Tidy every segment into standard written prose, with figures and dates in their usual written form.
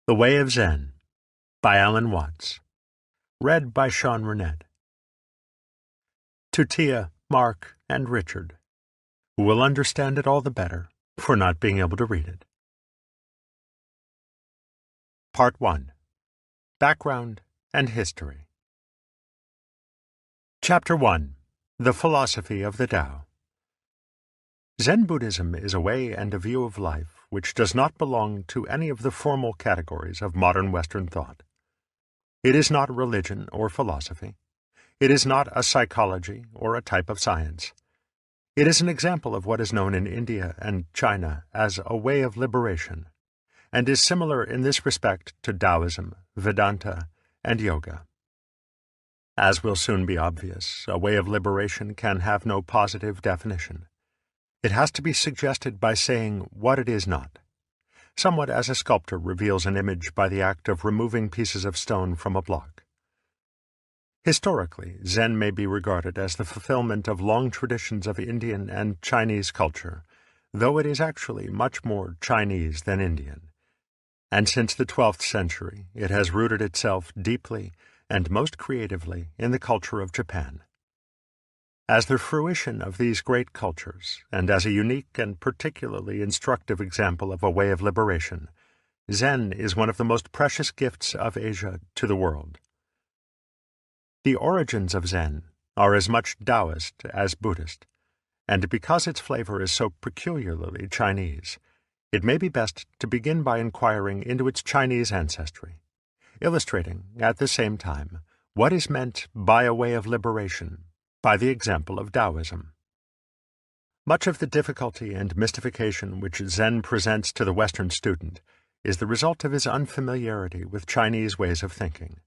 The Way of Zen by Alan Watts. Read by Sean Renette. To Tia, Mark, and Richard, who will understand it all the better for not being able to read it. Part 1. Background and History. Chapter 1. The Philosophy of the Tao. Zen Buddhism is a way and a view of life which does not belong to any of the formal categories of modern Western thought. It is not religion or philosophy. It is not a psychology or a type of science. It is an example of what is known in India and China as a way of liberation, and is similar in this respect to Taoism, Vedanta, and Yoga. As will soon be obvious, a way of liberation can have no positive definition. It has to be suggested by saying what it is not, somewhat as a sculptor reveals an image by the act of removing pieces of stone from a block. Historically, Zen may be regarded as the fulfillment of long traditions of Indian and Chinese culture, though it is actually much more Chinese than Indian. And since the 12th century, it has rooted itself deeply and most creatively in the culture of Japan. As the fruition of these great cultures, and as a unique and particularly instructive example of a way of liberation, Zen is one of the most precious gifts of Asia to the world. The origins of Zen are as much Taoist as Buddhist, and because its flavor is so peculiarly Chinese, it may be best to begin by inquiring into its Chinese ancestry, illustrating, at the same time, what is meant by a way of liberation by the example of Taoism. Much of the difficulty and mystification which Zen presents to the Western student is the result of his unfamiliarity with Chinese ways of thinking,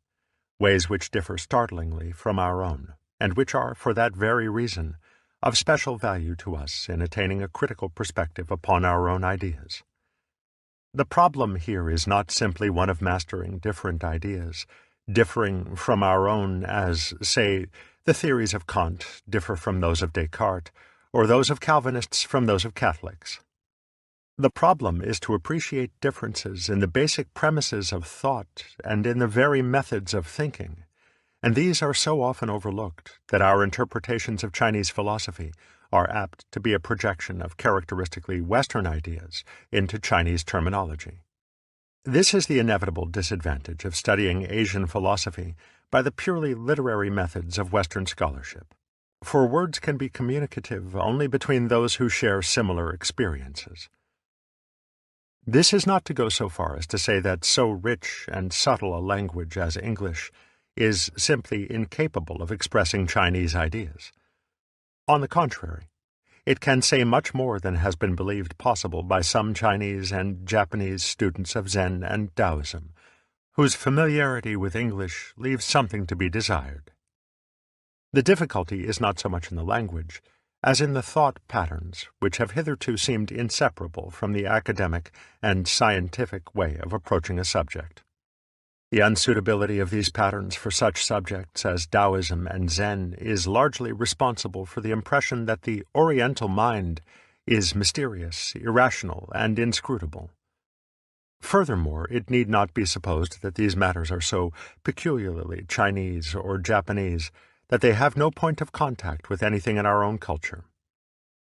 ways which differ startlingly from our own, and which are, for that very reason, of special value to us in attaining a critical perspective upon our own ideas. The problem here is not simply one of mastering different ideas, differing from our own as, say, the theories of Kant differ from those of Descartes, or those of Calvinists from those of Catholics. The problem is to appreciate differences in the basic premises of thought and in the very methods of thinking, and these are so often overlooked that our interpretations of Chinese philosophy are apt to be a projection of characteristically Western ideas into Chinese terminology. This is the inevitable disadvantage of studying Asian philosophy by the purely literary methods of Western scholarship, for words can be communicative only between those who share similar experiences. This is not to go so far as to say that so rich and subtle a language as English is simply incapable of expressing Chinese ideas. On the contrary, it can say much more than has been believed possible by some Chinese and Japanese students of Zen and Taoism, whose familiarity with English leaves something to be desired. The difficulty is not so much in the language as in the thought patterns which have hitherto seemed inseparable from the academic and scientific way of approaching a subject. The unsuitability of these patterns for such subjects as Taoism and Zen is largely responsible for the impression that the Oriental mind is mysterious, irrational, and inscrutable. Furthermore, it need not be supposed that these matters are so peculiarly Chinese or Japanese that they have no point of contact with anything in our own culture.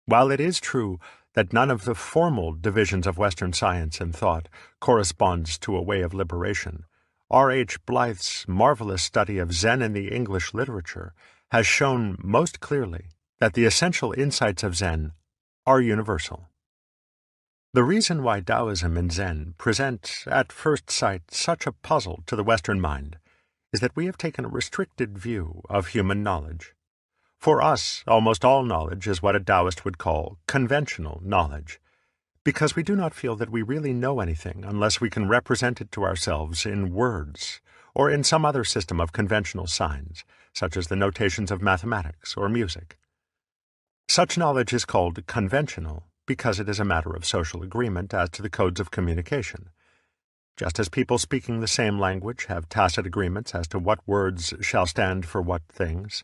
While it is true that none of the formal divisions of Western science and thought corresponds to a way of liberation, R.H. Blyth's marvelous study of Zen in the English literature has shown most clearly that the essential insights of Zen are universal. The reason why Taoism and Zen present, at first sight, such a puzzle to the Western mind is that we have taken a restricted view of human knowledge. For us, almost all knowledge is what a Taoist would call conventional knowledge, because we do not feel that we really know anything unless we can represent it to ourselves in words, or in some other system of conventional signs, such as the notations of mathematics or music. Such knowledge is called conventional because it is a matter of social agreement as to the codes of communication. Just as people speaking the same language have tacit agreements as to what words shall stand for what things,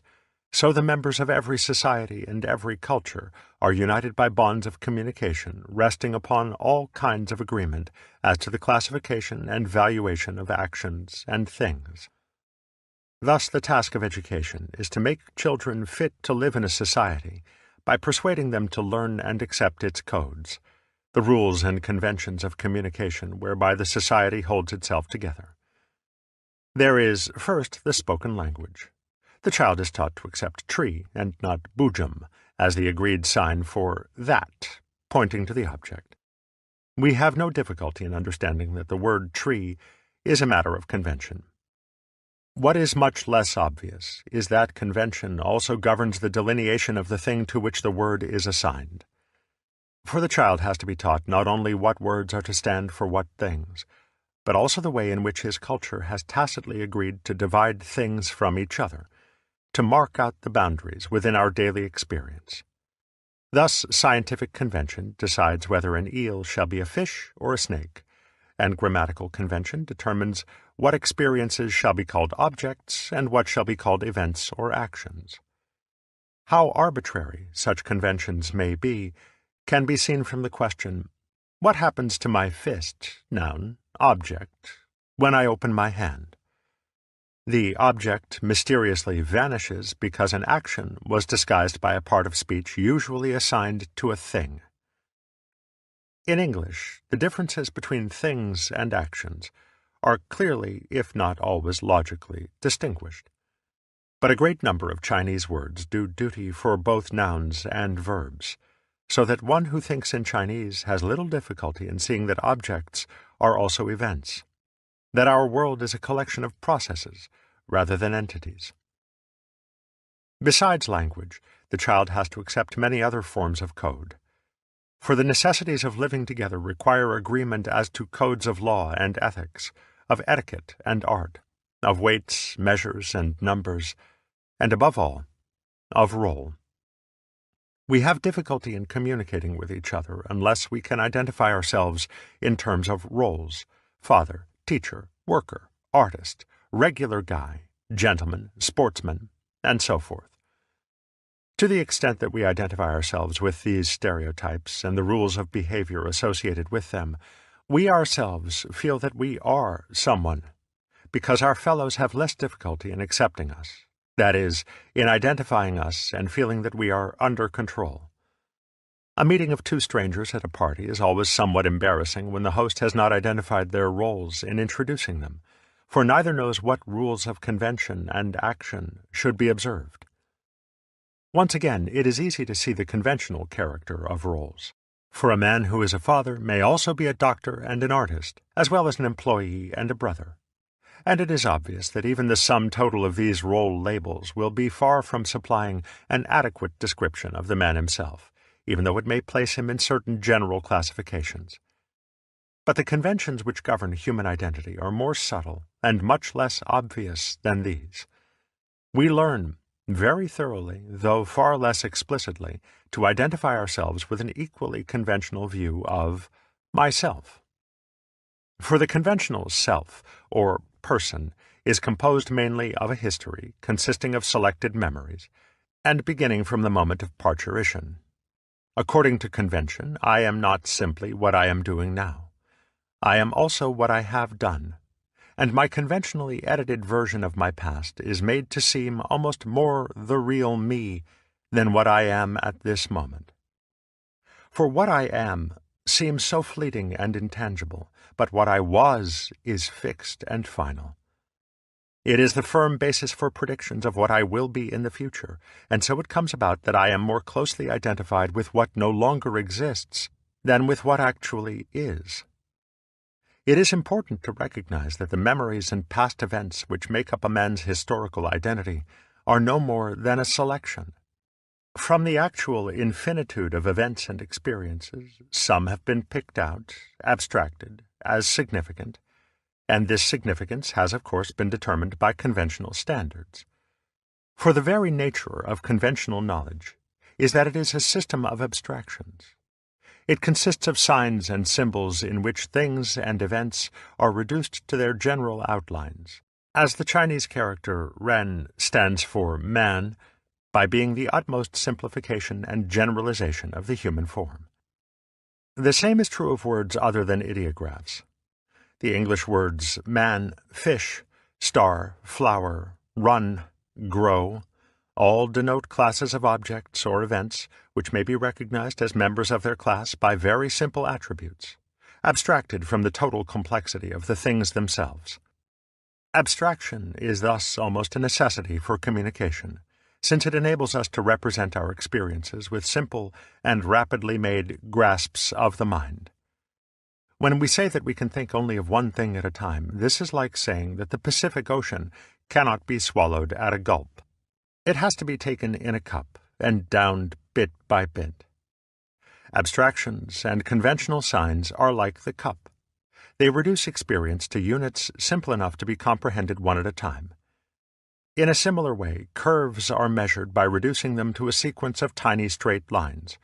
So the members of every society and every culture are united by bonds of communication resting upon all kinds of agreement as to the classification and valuation of actions and things. Thus the task of education is to make children fit to live in a society by persuading them to learn and accept its codes, the rules and conventions of communication whereby the society holds itself together. There is, first, the spoken language. The child is taught to accept tree and not bujum as the agreed sign for that, pointing to the object. We have no difficulty in understanding that the word tree is a matter of convention. What is much less obvious is that convention also governs the delineation of the thing to which the word is assigned. For the child has to be taught not only what words are to stand for what things, but also the way in which his culture has tacitly agreed to divide things from each other, to mark out the boundaries within our daily experience. Thus, scientific convention decides whether an eel shall be a fish or a snake, and grammatical convention determines what experiences shall be called objects and what shall be called events or actions. How arbitrary such conventions may be can be seen from the question, what happens to my fist, noun, object, when I open my hand? The object mysteriously vanishes because an action was disguised by a part of speech usually assigned to a thing. In English, the differences between things and actions are clearly, if not always logically, distinguished. But a great number of Chinese words do duty for both nouns and verbs, so that one who thinks in Chinese has little difficulty in seeing that objects are also events, that our world is a collection of processes rather than entities. Besides language, the child has to accept many other forms of code. For the necessities of living together require agreement as to codes of law and ethics, of etiquette and art, of weights, measures, and numbers, and above all, of role. We have difficulty in communicating with each other unless we can identify ourselves in terms of roles: father, teacher, worker, artist, regular guy, gentleman, sportsman, and so forth. To the extent that we identify ourselves with these stereotypes and the rules of behavior associated with them, we ourselves feel that we are someone, because our fellows have less difficulty in accepting us, that is, in identifying us and feeling that we are under control. A meeting of two strangers at a party is always somewhat embarrassing when the host has not identified their roles in introducing them, for neither knows what rules of convention and action should be observed. Once again, it is easy to see the conventional character of roles. For a man who is a father may also be a doctor and an artist, as well as an employee and a brother. And it is obvious that even the sum total of these role labels will be far from supplying an adequate description of the man himself, even though it may place him in certain general classifications. But the conventions which govern human identity are more subtle and much less obvious than these. We learn very thoroughly, though far less explicitly, to identify ourselves with an equally conventional view of myself. For the conventional self, or person, is composed mainly of a history consisting of selected memories, and beginning from the moment of parturition. According to convention, I am not simply what I am doing now. I am also what I have done, and my conventionally edited version of my past is made to seem almost more the real me than what I am at this moment. For what I am seems so fleeting and intangible, but what I was is fixed and final. It is the firm basis for predictions of what I will be in the future, and so it comes about that I am more closely identified with what no longer exists than with what actually is. It is important to recognize that the memories and past events which make up a man's historical identity are no more than a selection. From the actual infinitude of events and experiences, some have been picked out, abstracted, as significant, and this significance has of course been determined by conventional standards. For the very nature of conventional knowledge is that it is a system of abstractions. It consists of signs and symbols in which things and events are reduced to their general outlines. As the Chinese character Ren stands for man, by being the utmost simplification and generalization of the human form. The same is true of words other than ideographs. The English words man, fish, star, flower, run, grow, all denote classes of objects or events which may be recognized as members of their class by very simple attributes, abstracted from the total complexity of the things themselves. Abstraction is thus almost a necessity for communication, since it enables us to represent our experiences with simple and rapidly made grasps of the mind. When we say that we can think only of one thing at a time, this is like saying that the Pacific Ocean cannot be swallowed at a gulp. It has to be taken in a cup and downed bit by bit. Abstractions and conventional signs are like the cup. They reduce experience to units simple enough to be comprehended one at a time. In a similar way, curves are measured by reducing them to a sequence of tiny straight lines,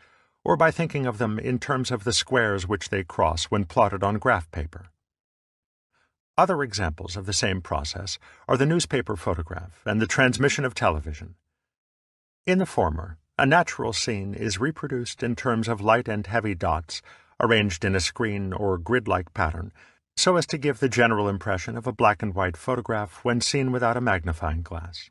or by thinking of them in terms of the squares which they cross when plotted on graph paper. Other examples of the same process are the newspaper photograph and the transmission of television. In the former, a natural scene is reproduced in terms of light and heavy dots arranged in a screen or grid-like pattern, so as to give the general impression of a black-and-white photograph when seen without a magnifying glass.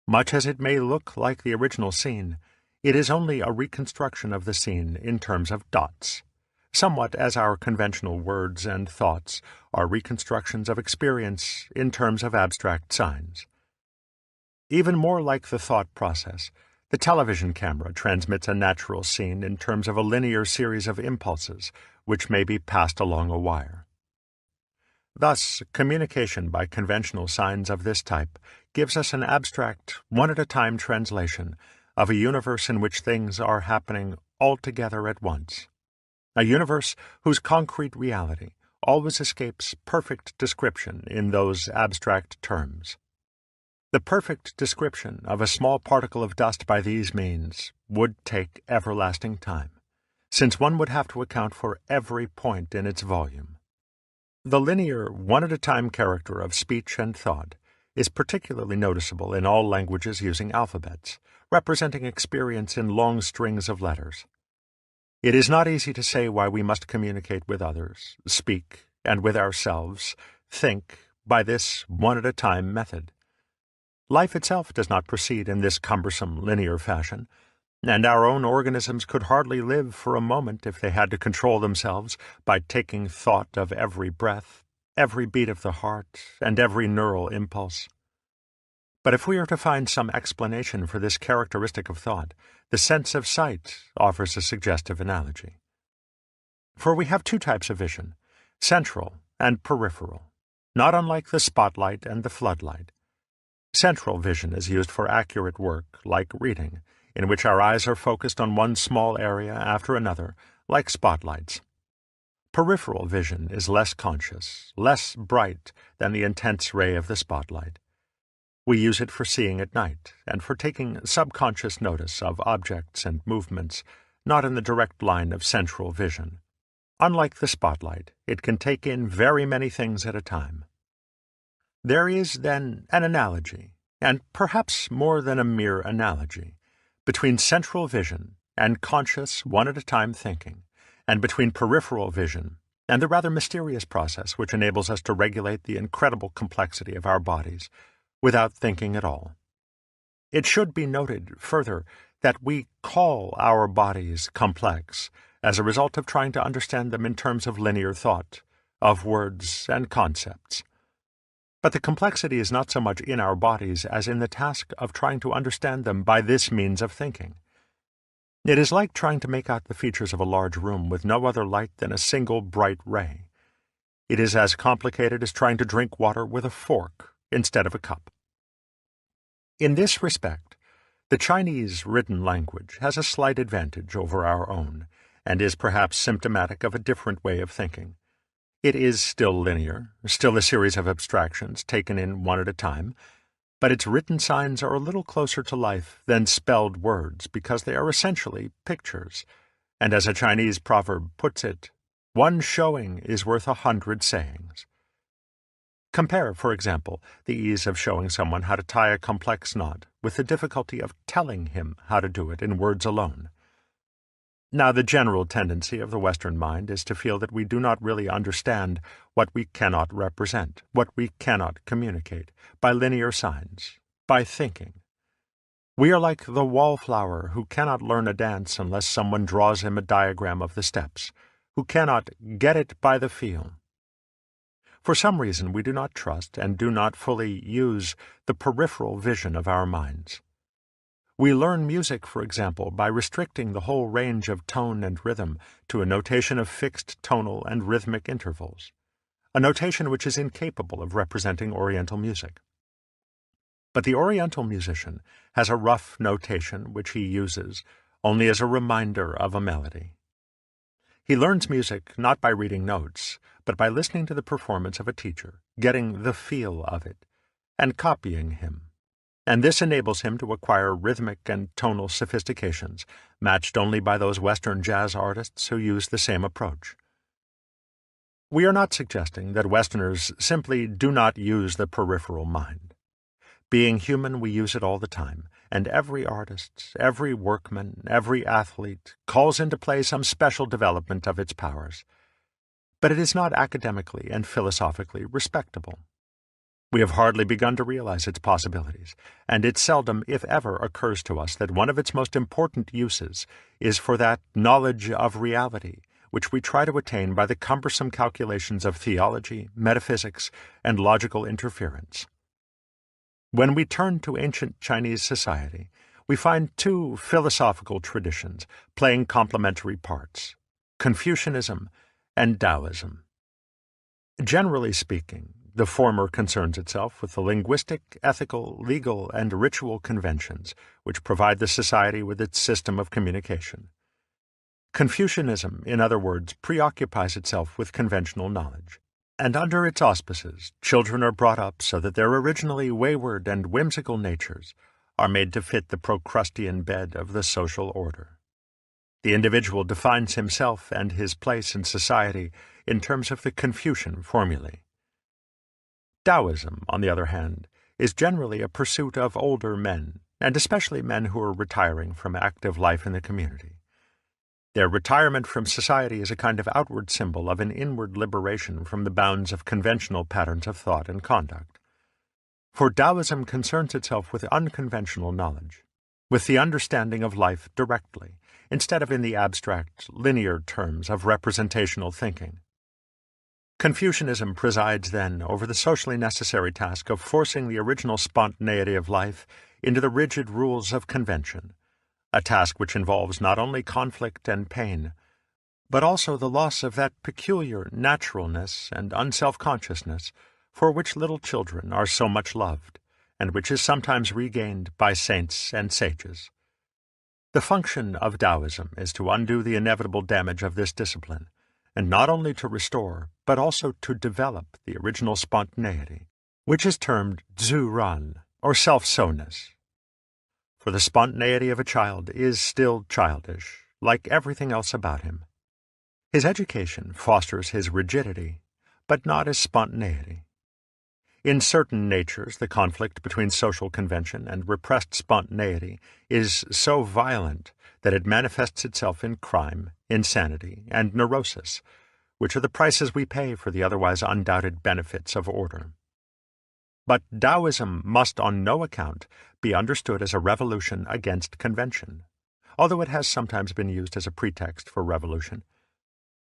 Much as it may look like the original scene, it is only a reconstruction of the scene in terms of dots, somewhat as our conventional words and thoughts are reconstructions of experience in terms of abstract signs. Even more like the thought process, the television camera transmits a natural scene in terms of a linear series of impulses which may be passed along a wire. Thus, communication by conventional signs of this type gives us an abstract, one-at-a-time translation of a universe in which things are happening all together at once, a universe whose concrete reality always escapes perfect description in those abstract terms. The perfect description of a small particle of dust by these means would take everlasting time, since one would have to account for every point in its volume. The linear, one-at-a-time character of speech and thought is particularly noticeable in all languages using alphabets, representing experience in long strings of letters. It is not easy to say why we must communicate with others, speak, and with ourselves, think, by this one-at-a-time method. Life itself does not proceed in this cumbersome linear fashion, and our own organisms could hardly live for a moment if they had to control themselves by taking thought of every breath, every beat of the heart, and every neural impulse. But if we are to find some explanation for this characteristic of thought, the sense of sight offers a suggestive analogy. For we have two types of vision, central and peripheral, not unlike the spotlight and the floodlight. Central vision is used for accurate work, like reading, in which our eyes are focused on one small area after another, like spotlights. Peripheral vision is less conscious, less bright than the intense ray of the spotlight. We use it for seeing at night, and for taking subconscious notice of objects and movements not in the direct line of central vision. Unlike the spotlight, it can take in very many things at a time. There is, then, an analogy, and perhaps more than a mere analogy, between central vision and conscious one-at-a-time thinking, and between peripheral vision and the rather mysterious process which enables us to regulate the incredible complexity of our bodies without thinking at all. It should be noted, further, that we call our bodies complex as a result of trying to understand them in terms of linear thought, of words and concepts. But the complexity is not so much in our bodies as in the task of trying to understand them by this means of thinking. It is like trying to make out the features of a large room with no other light than a single bright ray. It is as complicated as trying to drink water with a fork instead of a cup. In this respect, the Chinese written language has a slight advantage over our own, and is perhaps symptomatic of a different way of thinking. It is still linear, still a series of abstractions taken in one at a time, but its written signs are a little closer to life than spelled words because they are essentially pictures, and as a Chinese proverb puts it, "One showing is worth 100 sayings." Compare, for example, the ease of showing someone how to tie a complex knot with the difficulty of telling him how to do it in words alone. Now, the general tendency of the Western mind is to feel that we do not really understand what we cannot represent, what we cannot communicate, by linear signs, by thinking. We are like the wallflower who cannot learn a dance unless someone draws him a diagram of the steps, who cannot get it by the feel. For some reason, we do not trust and do not fully use the peripheral vision of our minds. We learn music, for example, by restricting the whole range of tone and rhythm to a notation of fixed tonal and rhythmic intervals, a notation which is incapable of representing Oriental music. But the Oriental musician has a rough notation which he uses only as a reminder of a melody. He learns music not by reading notes, but by listening to the performance of a teacher, getting the feel of it, and copying him. And this enables him to acquire rhythmic and tonal sophistications, matched only by those Western jazz artists who use the same approach. We are not suggesting that Westerners simply do not use the peripheral mind. Being human, we use it all the time, and every artist, every workman, every athlete calls into play some special development of its powers. But it is not academically and philosophically respectable. We have hardly begun to realize its possibilities, and it seldom, if ever, occurs to us that one of its most important uses is for that knowledge of reality which we try to attain by the cumbersome calculations of theology, metaphysics, and logical interference. When we turn to ancient Chinese society, we find two philosophical traditions playing complementary parts: Confucianism and Taoism. Generally speaking, the former concerns itself with the linguistic, ethical, legal, and ritual conventions which provide the society with its system of communication. Confucianism, in other words, preoccupies itself with conventional knowledge, and under its auspices, children are brought up so that their originally wayward and whimsical natures are made to fit the Procrustean bed of the social order. The individual defines himself and his place in society in terms of the Confucian formulae. Taoism, on the other hand, is generally a pursuit of older men, and especially men who are retiring from active life in the community. Their retirement from society is a kind of outward symbol of an inward liberation from the bounds of conventional patterns of thought and conduct. For Taoism concerns itself with unconventional knowledge, with the understanding of life directly, instead of in the abstract, linear terms of representational thinking. Confucianism presides, then, over the socially necessary task of forcing the original spontaneity of life into the rigid rules of convention, a task which involves not only conflict and pain, but also the loss of that peculiar naturalness and unself-consciousness for which little children are so much loved, and which is sometimes regained by saints and sages. The function of Taoism is to undo the inevitable damage of this discipline, and not only to restore, but also to develop the original spontaneity, which is termed zuran, or self-sowness. For the spontaneity of a child is still childish, like everything else about him. His education fosters his rigidity, but not his spontaneity. In certain natures, the conflict between social convention and repressed spontaneity is so violent that it manifests itself in crime, insanity, and neurosis, which are the prices we pay for the otherwise undoubted benefits of order. But Taoism must on no account be understood as a revolution against convention, although it has sometimes been used as a pretext for revolution.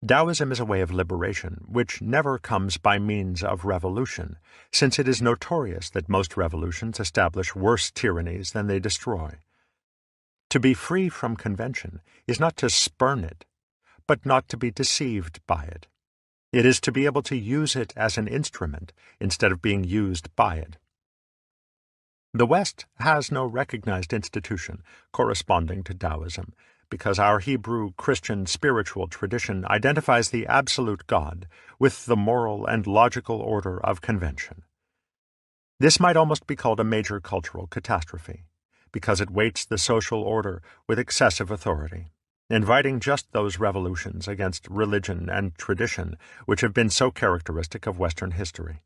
Taoism is a way of liberation, which never comes by means of revolution, since it is notorious that most revolutions establish worse tyrannies than they destroy. To be free from convention is not to spurn it, but not to be deceived by it. It is to be able to use it as an instrument instead of being used by it. The West has no recognized institution corresponding to Taoism, because our Hebrew Christian spiritual tradition identifies the absolute God with the moral and logical order of convention. This might almost be called a major cultural catastrophe, because it weights the social order with excessive authority, inviting just those revolutions against religion and tradition which have been so characteristic of Western history.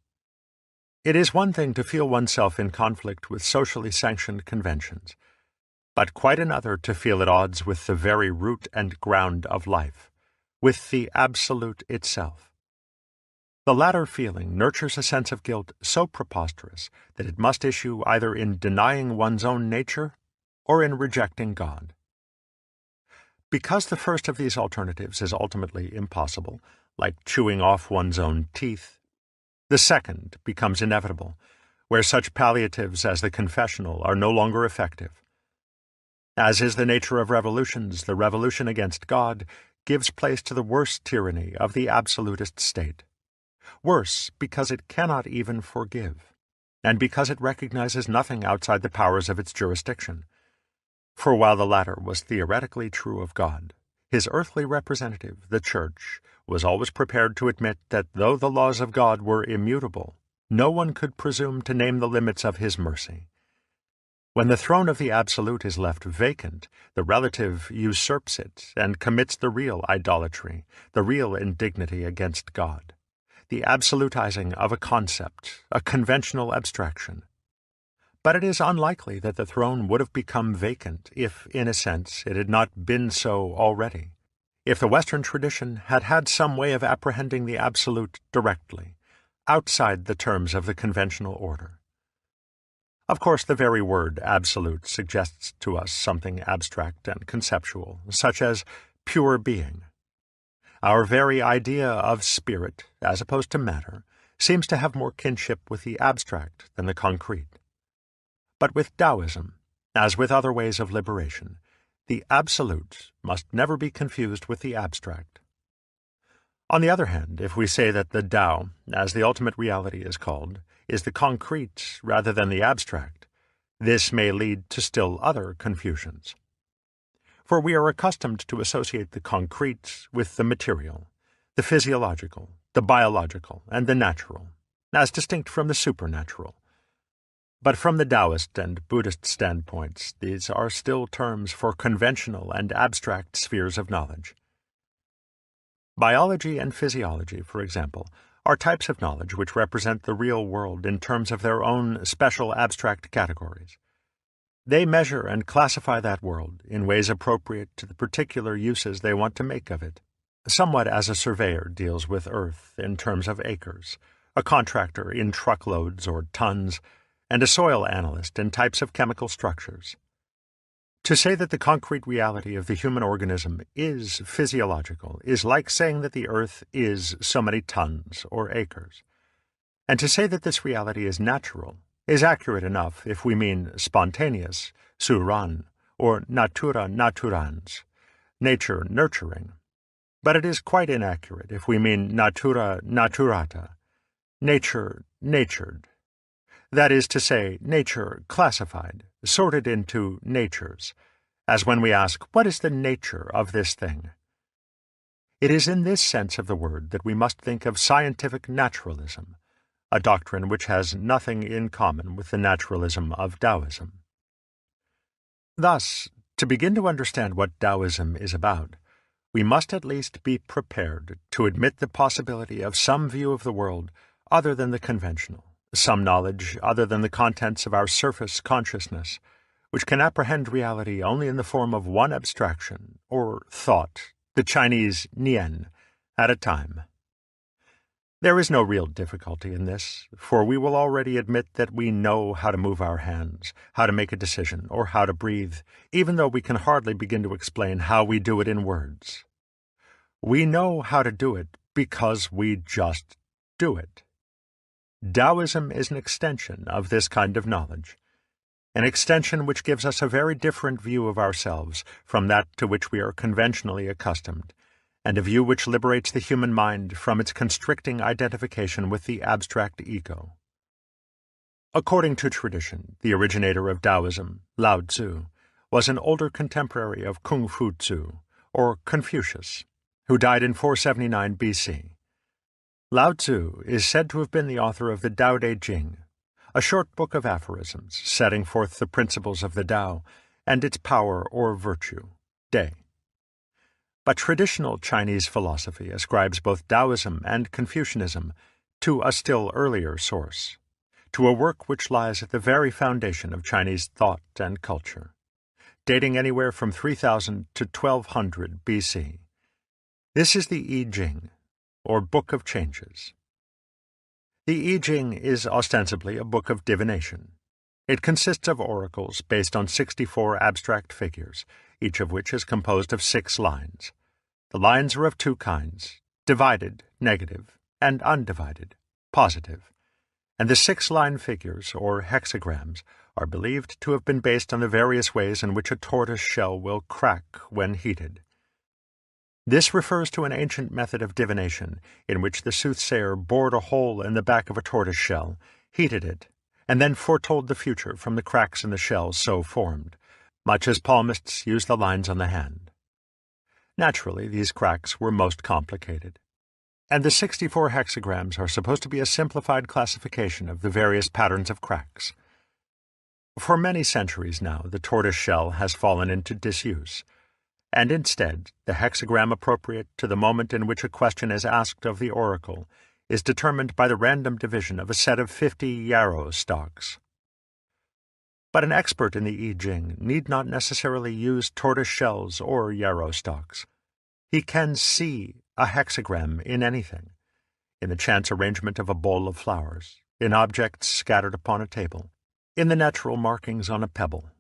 It is one thing to feel oneself in conflict with socially sanctioned conventions, but quite another to feel at odds with the very root and ground of life, with the Absolute itself. The latter feeling nurtures a sense of guilt so preposterous that it must issue either in denying one's own nature or in rejecting God. Because the first of these alternatives is ultimately impossible, like chewing off one's own teeth, the second becomes inevitable, where such palliatives as the confessional are no longer effective. As is the nature of revolutions, the revolution against God gives place to the worst tyranny of the absolutist state. Worse, because it cannot even forgive, and because it recognizes nothing outside the powers of its jurisdiction. For while the latter was theoretically true of God, his earthly representative, the Church, was always prepared to admit that though the laws of God were immutable, no one could presume to name the limits of his mercy. When the throne of the Absolute is left vacant, the relative usurps it and commits the real idolatry, the real indignity against God, the absolutizing of a concept, a conventional abstraction. But it is unlikely that the throne would have become vacant if, in a sense, it had not been so already, if the Western tradition had had some way of apprehending the Absolute directly, outside the terms of the conventional order. Of course, the very word absolute suggests to us something abstract and conceptual, such as pure being. Our very idea of spirit, as opposed to matter, seems to have more kinship with the abstract than the concrete. But with Taoism, as with other ways of liberation, the absolute must never be confused with the abstract. On the other hand, if we say that the Tao, as the ultimate reality is called, is the concrete rather than the abstract, this may lead to still other confusions. For we are accustomed to associate the concrete with the material, the physiological, the biological, and the natural, as distinct from the supernatural. But from the Taoist and Buddhist standpoints, these are still terms for conventional and abstract spheres of knowledge. Biology and physiology, for example, are types of knowledge which represent the real world in terms of their own special abstract categories. They measure and classify that world in ways appropriate to the particular uses they want to make of it, somewhat as a surveyor deals with earth in terms of acres, a contractor in truckloads or tons, and a soil analyst in types of chemical structures. To say that the concrete reality of the human organism is physiological is like saying that the earth is so many tons or acres. And to say that this reality is natural is accurate enough if we mean spontaneous, suran, or natura naturans, nature nurturing. But it is quite inaccurate if we mean natura naturata, nature natured. That is to say, nature classified, sorted into natures, as when we ask, what is the nature of this thing? It is in this sense of the word that we must think of scientific naturalism, a doctrine which has nothing in common with the naturalism of Taoism. Thus, to begin to understand what Taoism is about, we must at least be prepared to admit the possibility of some view of the world other than the conventional, some knowledge other than the contents of our surface consciousness, which can apprehend reality only in the form of one abstraction, or thought, the Chinese nian, at a time. There is no real difficulty in this, for we will already admit that we know how to move our hands, how to make a decision, or how to breathe, even though we can hardly begin to explain how we do it in words. We know how to do it because we just do it. Taoism is an extension of this kind of knowledge, an extension which gives us a very different view of ourselves from that to which we are conventionally accustomed, and a view which liberates the human mind from its constricting identification with the abstract ego. According to tradition, the originator of Taoism, Lao Tzu, was an older contemporary of Kung Fu Tzu, or Confucius, who died in 479 BC. Lao Tzu is said to have been the author of the Tao Te Ching, a short book of aphorisms setting forth the principles of the Tao and its power or virtue, Te. But traditional Chinese philosophy ascribes both Taoism and Confucianism to a still earlier source, to a work which lies at the very foundation of Chinese thought and culture, dating anywhere from 3000 to 1200 BC. This is the I Ching, or Book of Changes. The I Ching is ostensibly a book of divination. It consists of oracles based on 64 abstract figures, each of which is composed of 6 lines. The lines are of 2 kinds: divided, negative, and undivided, positive. And the 6-line figures, or hexagrams, are believed to have been based on the various ways in which a tortoise shell will crack when heated. This refers to an ancient method of divination in which the soothsayer bored a hole in the back of a tortoise shell, heated it, and then foretold the future from the cracks in the shell so formed, much as palmists use the lines on the hand. Naturally, these cracks were most complicated, and the 64 hexagrams are supposed to be a simplified classification of the various patterns of cracks. For many centuries now, the tortoise shell has fallen into disuse, and instead, the hexagram appropriate to the moment in which a question is asked of the oracle is determined by the random division of a set of 50 yarrow stalks. But an expert in the I Ching need not necessarily use tortoise shells or yarrow stalks. He can see a hexagram in anything, in the chance arrangement of a bowl of flowers, in objects scattered upon a table, in the natural markings on a pebble.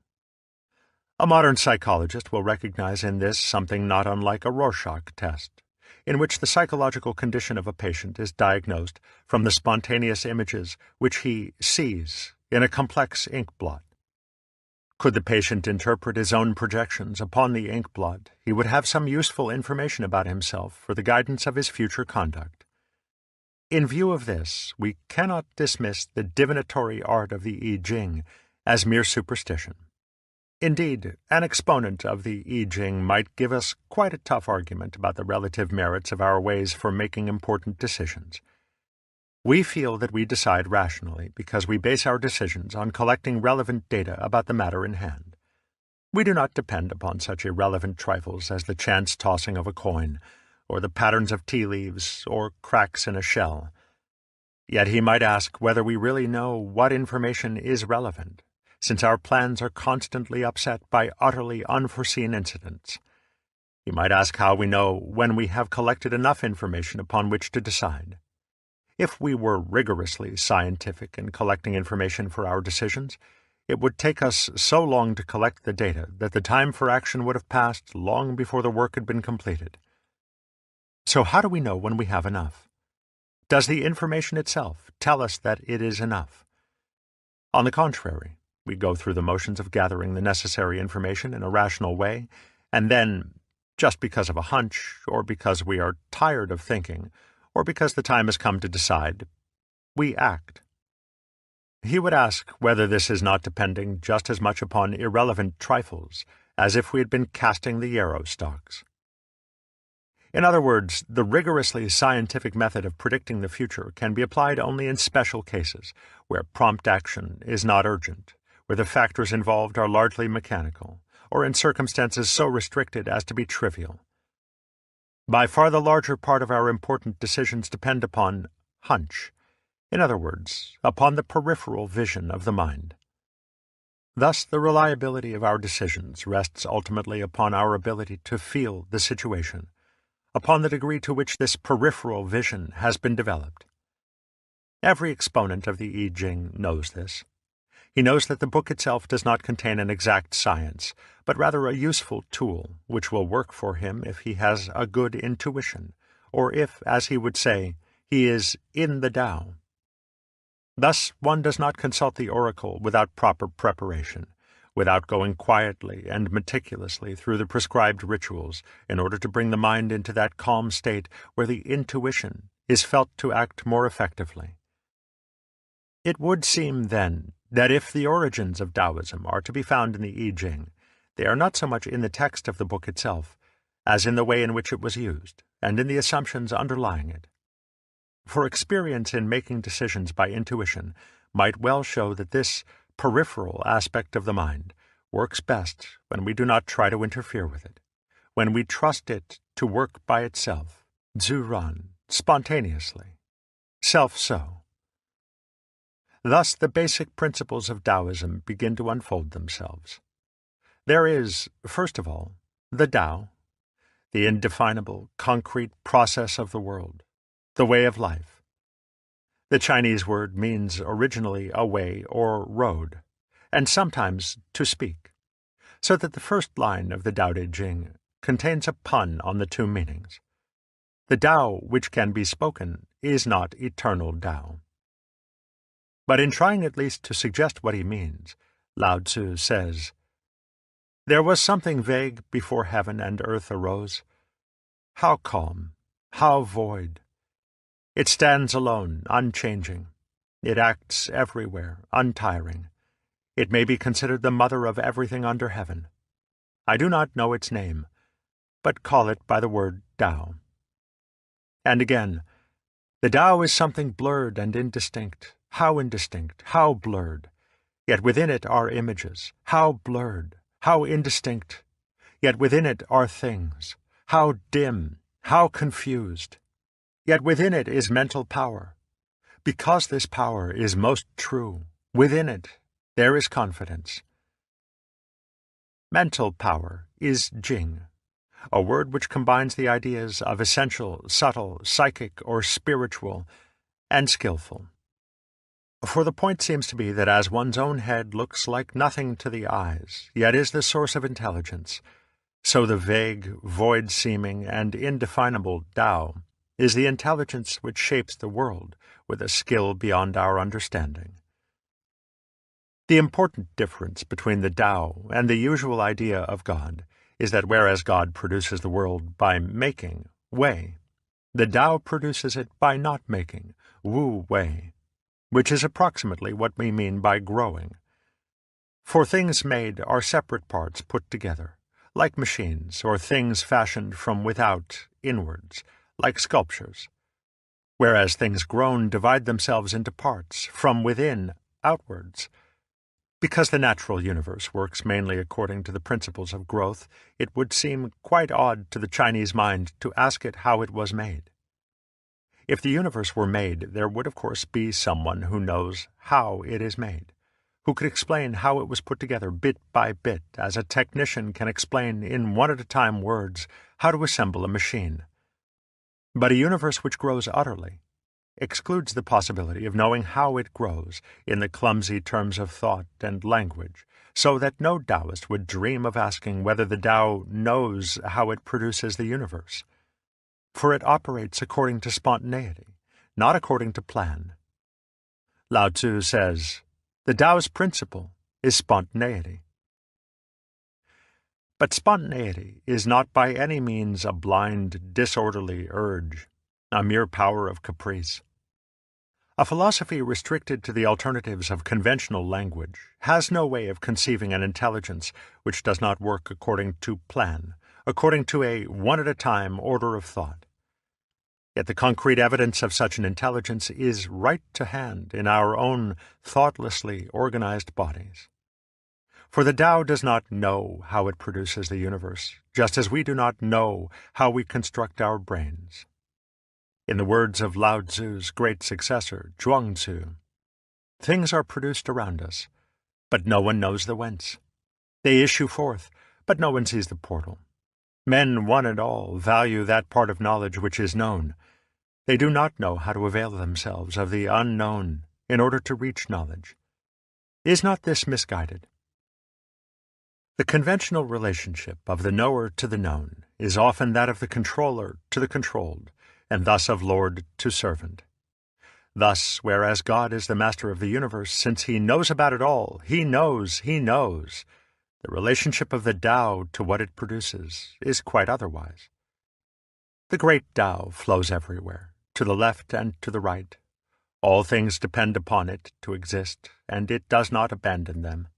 A modern psychologist will recognize in this something not unlike a Rorschach test, in which the psychological condition of a patient is diagnosed from the spontaneous images which he sees in a complex ink blot. Could the patient interpret his own projections upon the ink blot, he would have some useful information about himself for the guidance of his future conduct. In view of this, we cannot dismiss the divinatory art of the I Ching as mere superstition. Indeed, an exponent of the I Ching might give us quite a tough argument about the relative merits of our ways for making important decisions. We feel that we decide rationally because we base our decisions on collecting relevant data about the matter in hand. We do not depend upon such irrelevant trifles as the chance tossing of a coin, or the patterns of tea leaves, or cracks in a shell. Yet he might ask whether we really know what information is relevant, since our plans are constantly upset by utterly unforeseen incidents. He might ask how we know when we have collected enough information upon which to decide. If we were rigorously scientific in collecting information for our decisions, it would take us so long to collect the data that the time for action would have passed long before the work had been completed. So how do we know when we have enough? Does the information itself tell us that it is enough? On the contrary, we go through the motions of gathering the necessary information in a rational way, and then, just because of a hunch, or because we are tired of thinking, or because the time has come to decide, we act. He would ask whether this is not depending just as much upon irrelevant trifles as if we had been casting the yarrow stalks. In other words, the rigorously scientific method of predicting the future can be applied only in special cases, where prompt action is not urgent, where the factors involved are largely mechanical, or in circumstances so restricted as to be trivial. By far the larger part of our important decisions depend upon hunch, in other words, upon the peripheral vision of the mind. Thus, the reliability of our decisions rests ultimately upon our ability to feel the situation, upon the degree to which this peripheral vision has been developed. Every exponent of the I Ching knows this. He knows that the book itself does not contain an exact science, but rather a useful tool which will work for him if he has a good intuition, or if, as he would say, he is in the Tao. Thus, one does not consult the oracle without proper preparation, without going quietly and meticulously through the prescribed rituals in order to bring the mind into that calm state where the intuition is felt to act more effectively. It would seem, then, that if the origins of Taoism are to be found in the I Ching, they are not so much in the text of the book itself, as in the way in which it was used, and in the assumptions underlying it. For experience in making decisions by intuition might well show that this peripheral aspect of the mind works best when we do not try to interfere with it, when we trust it to work by itself, zuran, spontaneously, self-so. Thus the basic principles of Taoism begin to unfold themselves. There is, first of all, the Tao, the indefinable, concrete process of the world, the way of life. The Chinese word means originally a way or road, and sometimes to speak, so that the first line of the Tao Te Ching contains a pun on the two meanings. The Tao which can be spoken is not eternal Tao. But in trying at least to suggest what he means, Lao Tzu says, "There was something vague before heaven and earth arose. How calm, how void! It stands alone, unchanging. It acts everywhere, untiring. It may be considered the mother of everything under heaven. I do not know its name, but call it by the word Tao." And again, the Tao is something blurred and indistinct. How indistinct, how blurred! Yet within it are images. How blurred, how indistinct! Yet within it are things. How dim, how confused! Yet within it is mental power. Because this power is most true, within it there is confidence. Mental power is Jing, a word which combines the ideas of essential, subtle, psychic, or spiritual, and skillful. For the point seems to be that as one's own head looks like nothing to the eyes, yet is the source of intelligence, so the vague, void-seeming, and indefinable Tao is the intelligence which shapes the world with a skill beyond our understanding. The important difference between the Tao and the usual idea of God is that whereas God produces the world by making, Wei, the Tao produces it by not making, Wu Wei, which is approximately what we mean by growing. For things made are separate parts put together, like machines, or things fashioned from without inwards, like sculptures, whereas things grown divide themselves into parts, from within outwards. Because the natural universe works mainly according to the principles of growth, it would seem quite odd to the Chinese mind to ask it how it was made. If the universe were made, there would of course be someone who knows how it is made, who could explain how it was put together bit by bit, as a technician can explain in one-at-a-time words how to assemble a machine. But a universe which grows utterly excludes the possibility of knowing how it grows in the clumsy terms of thought and language, so that no Taoist would dream of asking whether the Tao knows how it produces the universe. For it operates according to spontaneity, not according to plan. Lao Tzu says, "The Tao's principle is spontaneity." But spontaneity is not by any means a blind, disorderly urge, a mere power of caprice. A philosophy restricted to the alternatives of conventional language has no way of conceiving an intelligence which does not work according to plan, according to a one-at-a-time order of thought. Yet the concrete evidence of such an intelligence is right to hand in our own thoughtlessly organized bodies. For the Tao does not know how it produces the universe, just as we do not know how we construct our brains. In the words of Lao Tzu's great successor, Zhuangzi, things are produced around us, but no one knows the whence. They issue forth, but no one sees the portal. Men, one and all, value that part of knowledge which is known. They do not know how to avail themselves of the unknown in order to reach knowledge. Is not this misguided? The conventional relationship of the knower to the known is often that of the controller to the controlled, and thus of lord to servant. Thus, whereas God is the master of the universe, since he knows about it all, he knows, the relationship of the Tao to what it produces is quite otherwise. The great Tao flows everywhere, to the left and to the right. All things depend upon it to exist, and it does not abandon them.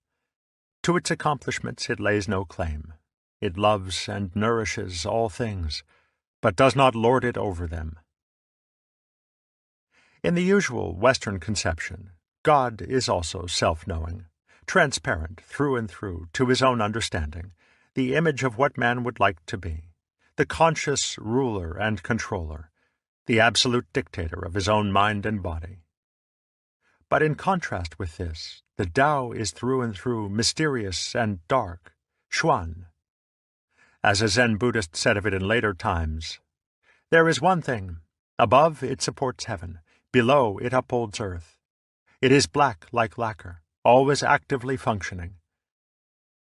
To its accomplishments it lays no claim. It loves and nourishes all things, but does not lord it over them. In the usual Western conception, God is also self-knowing, transparent through and through to his own understanding, the image of what man would like to be, the conscious ruler and controller, the absolute dictator of his own mind and body. But in contrast with this, the Tao is through and through mysterious and dark, Xuan. As a Zen Buddhist said of it in later times, "There is one thing. Above it supports heaven. Below it upholds earth. It is black like lacquer, always actively functioning."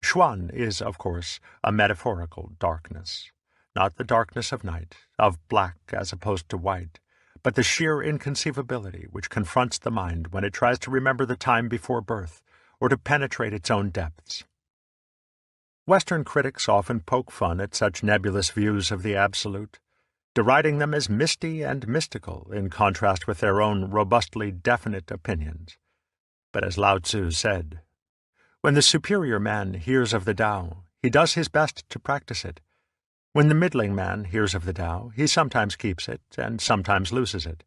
Xuan is, of course, a metaphorical darkness. Not the darkness of night, of black as opposed to white, but the sheer inconceivability which confronts the mind when it tries to remember the time before birth, or to penetrate its own depths. Western critics often poke fun at such nebulous views of the Absolute, deriding them as misty and mystical in contrast with their own robustly definite opinions. But as Lao Tzu said, "When the superior man hears of the Tao, he does his best to practice it. When the middling man hears of the Tao, he sometimes keeps it and sometimes loses it.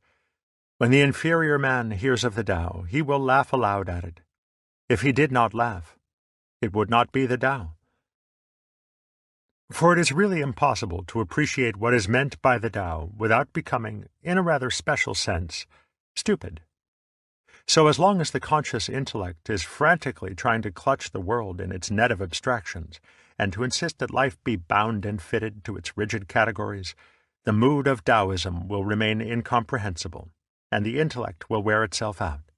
When the inferior man hears of the Tao, he will laugh aloud at it. If he did not laugh, it would not be the Tao." For it is really impossible to appreciate what is meant by the Tao without becoming, in a rather special sense, stupid. So as long as the conscious intellect is frantically trying to clutch the world in its net of abstractions, and to insist that life be bound and fitted to its rigid categories, the mood of Taoism will remain incomprehensible, and the intellect will wear itself out.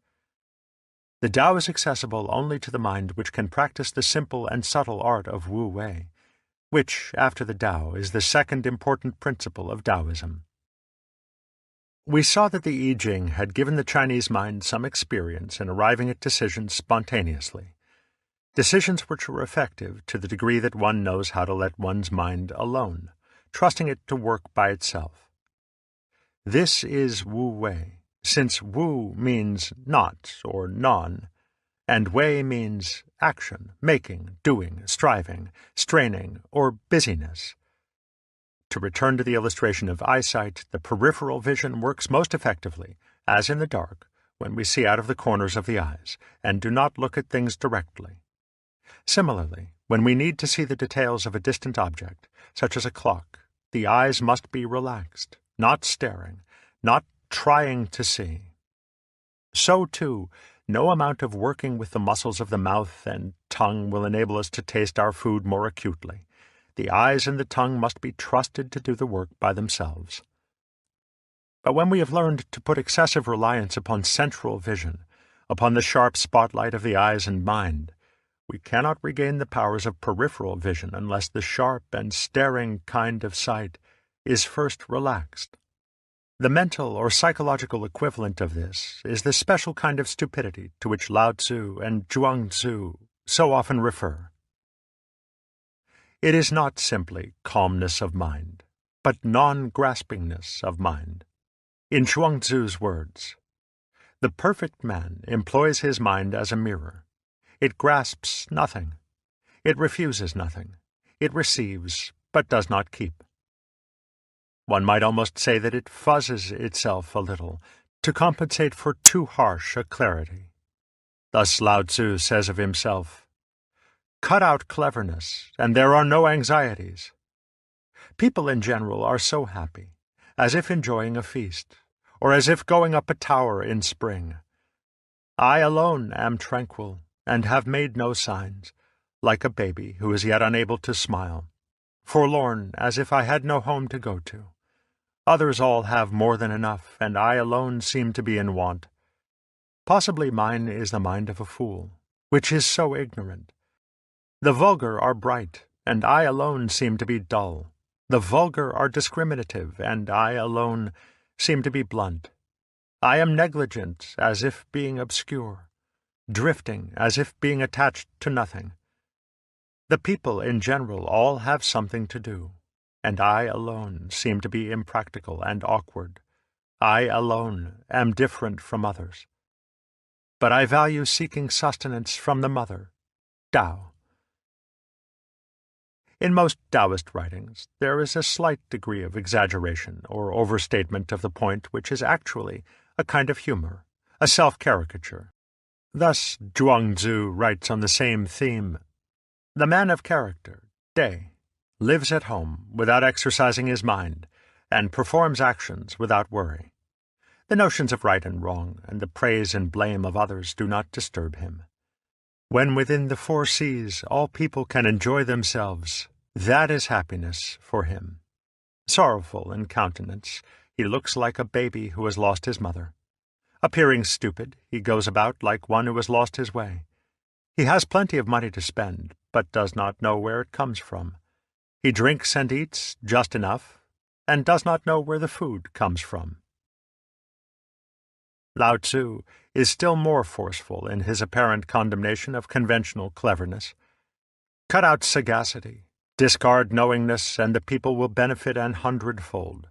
The Tao is accessible only to the mind which can practice the simple and subtle art of Wu Wei, which, after the Tao, is the second important principle of Taoism. We saw that the I Ching had given the Chinese mind some experience in arriving at decisions spontaneously, decisions which are effective to the degree that one knows how to let one's mind alone, trusting it to work by itself. This is Wu Wei, since Wu means not or non, and Wei means action, making, doing, striving, straining, or busyness. To return to the illustration of eyesight, the peripheral vision works most effectively, as in the dark, when we see out of the corners of the eyes, and do not look at things directly. Similarly, when we need to see the details of a distant object, such as a clock, the eyes must be relaxed, not staring, not trying to see. So, too, no amount of working with the muscles of the mouth and tongue will enable us to taste our food more acutely. The eyes and the tongue must be trusted to do the work by themselves. But when we have learned to put excessive reliance upon central vision, upon the sharp spotlight of the eyes and mind, we cannot regain the powers of peripheral vision unless the sharp and staring kind of sight is first relaxed. The mental or psychological equivalent of this is the special kind of stupidity to which Lao Tzu and Zhuang Tzu so often refer. It is not simply calmness of mind, but non-graspingness of mind. In Zhuang Tzu's words, "The perfect man employs his mind as a mirror. It grasps nothing. It refuses nothing. It receives, but does not keep." One might almost say that it fuzzes itself a little, to compensate for too harsh a clarity. Thus Lao Tzu says of himself, "Cut out cleverness, and there are no anxieties." People in general are so happy, as if enjoying a feast, or as if going up a tower in spring. I alone am tranquil, and have made no signs, like a baby who is yet unable to smile, forlorn as if I had no home to go to. Others all have more than enough, and I alone seem to be in want. Possibly mine is the mind of a fool, which is so ignorant. The vulgar are bright, and I alone seem to be dull. The vulgar are discriminative, and I alone seem to be blunt. I am negligent, as if being obscure, drifting, as if being attached to nothing. The people in general all have something to do, and I alone seem to be impractical and awkward. I alone am different from others. But I value seeking sustenance from the mother, Tao. In most Taoist writings, there is a slight degree of exaggeration or overstatement of the point which is actually a kind of humor, a self-caricature. Thus, Zhuang Tzu writes on the same theme, "The man of character, Day, lives at home without exercising his mind, and performs actions without worry. The notions of right and wrong, and the praise and blame of others do not disturb him. When within the four seas all people can enjoy themselves, that is happiness for him. Sorrowful in countenance, he looks like a baby who has lost his mother. Appearing stupid, he goes about like one who has lost his way. He has plenty of money to spend, but does not know where it comes from. He drinks and eats just enough, and does not know where the food comes from. Lao Tzu is still more forceful in his apparent condemnation of conventional cleverness. Cut out sagacity, discard knowingness, and the people will benefit an hundredfold.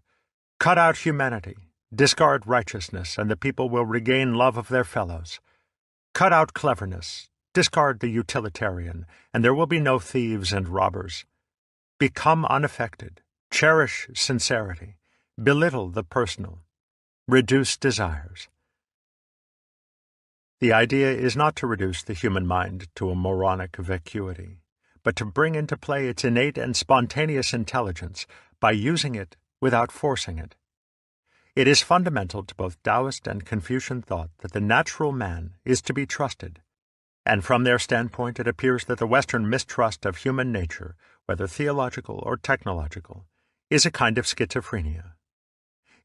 Cut out humanity, discard righteousness, and the people will regain love of their fellows. Cut out cleverness, discard the utilitarian, and there will be no thieves and robbers. Become unaffected, cherish sincerity, belittle the personal, reduce desires. The idea is not to reduce the human mind to a moronic vacuity, but to bring into play its innate and spontaneous intelligence by using it without forcing it. It is fundamental to both Taoist and Confucian thought that the natural man is to be trusted, and from their standpoint it appears that the Western mistrust of human nature, whether theological or technological, is a kind of schizophrenia.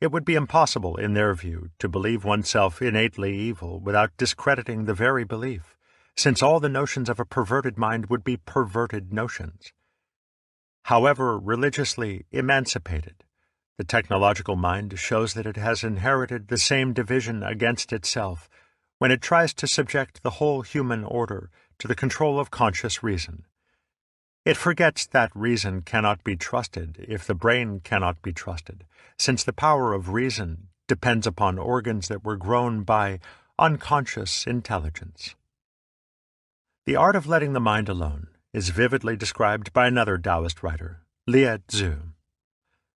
It would be impossible, in their view, to believe oneself innately evil without discrediting the very belief, since all the notions of a perverted mind would be perverted notions. However religiously emancipated, the technological mind shows that it has inherited the same division against itself when it tries to subject the whole human order to the control of conscious reason. It forgets that reason cannot be trusted if the brain cannot be trusted, since the power of reason depends upon organs that were grown by unconscious intelligence. The art of letting the mind alone is vividly described by another Taoist writer, Lao Tzu,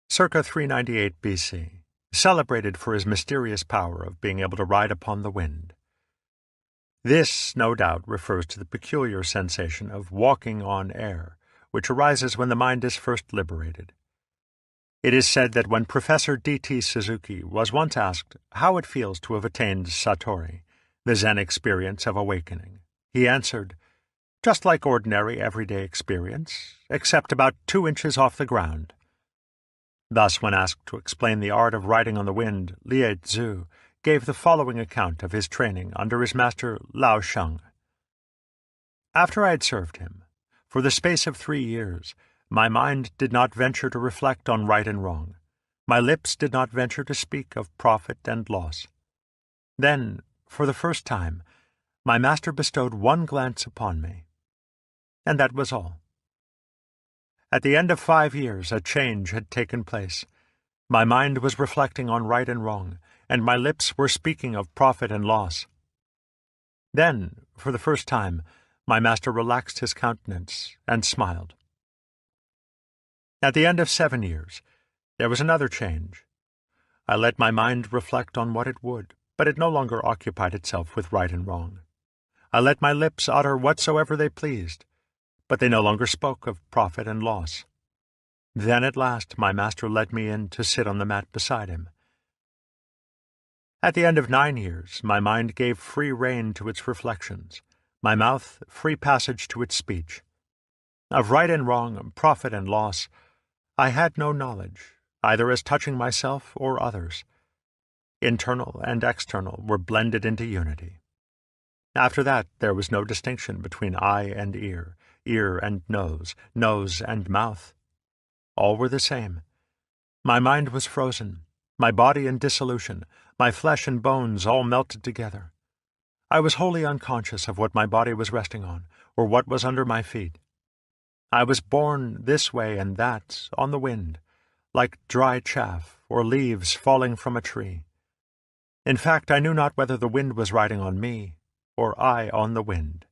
circa 398 BC, celebrated for his mysterious power of being able to ride upon the wind. This, no doubt, refers to the peculiar sensation of walking on air, which arises when the mind is first liberated. It is said that when Professor D.T. Suzuki was once asked how it feels to have attained Satori, the Zen experience of awakening, he answered, "Just like ordinary everyday experience, except about 2 inches off the ground." Thus, when asked to explain the art of riding on the wind, Lao Tzu gave the following account of his training under his master Lao Sheng. After I had served him, for the space of 3 years, my mind did not venture to reflect on right and wrong. My lips did not venture to speak of profit and loss. Then, for the first time, my master bestowed one glance upon me, and that was all. At the end of 5 years, a change had taken place. My mind was reflecting on right and wrong, and my lips were speaking of profit and loss. Then, for the first time, my master relaxed his countenance and smiled. At the end of 7 years, there was another change. I let my mind reflect on what it would, but it no longer occupied itself with right and wrong. I let my lips utter whatsoever they pleased, but they no longer spoke of profit and loss. Then at last my master led me in to sit on the mat beside him. At the end of 9 years, my mind gave free rein to its reflections, my mouth free passage to its speech. Of right and wrong, profit and loss, I had no knowledge, either as touching myself or others. Internal and external were blended into unity. After that, there was no distinction between eye and ear, ear and nose, nose and mouth. All were the same. My mind was frozen, my body in dissolution, my flesh and bones all melted together. I was wholly unconscious of what my body was resting on, or what was under my feet. I was borne this way and that on the wind, like dry chaff or leaves falling from a tree. In fact, I knew not whether the wind was riding on me, or I on the wind.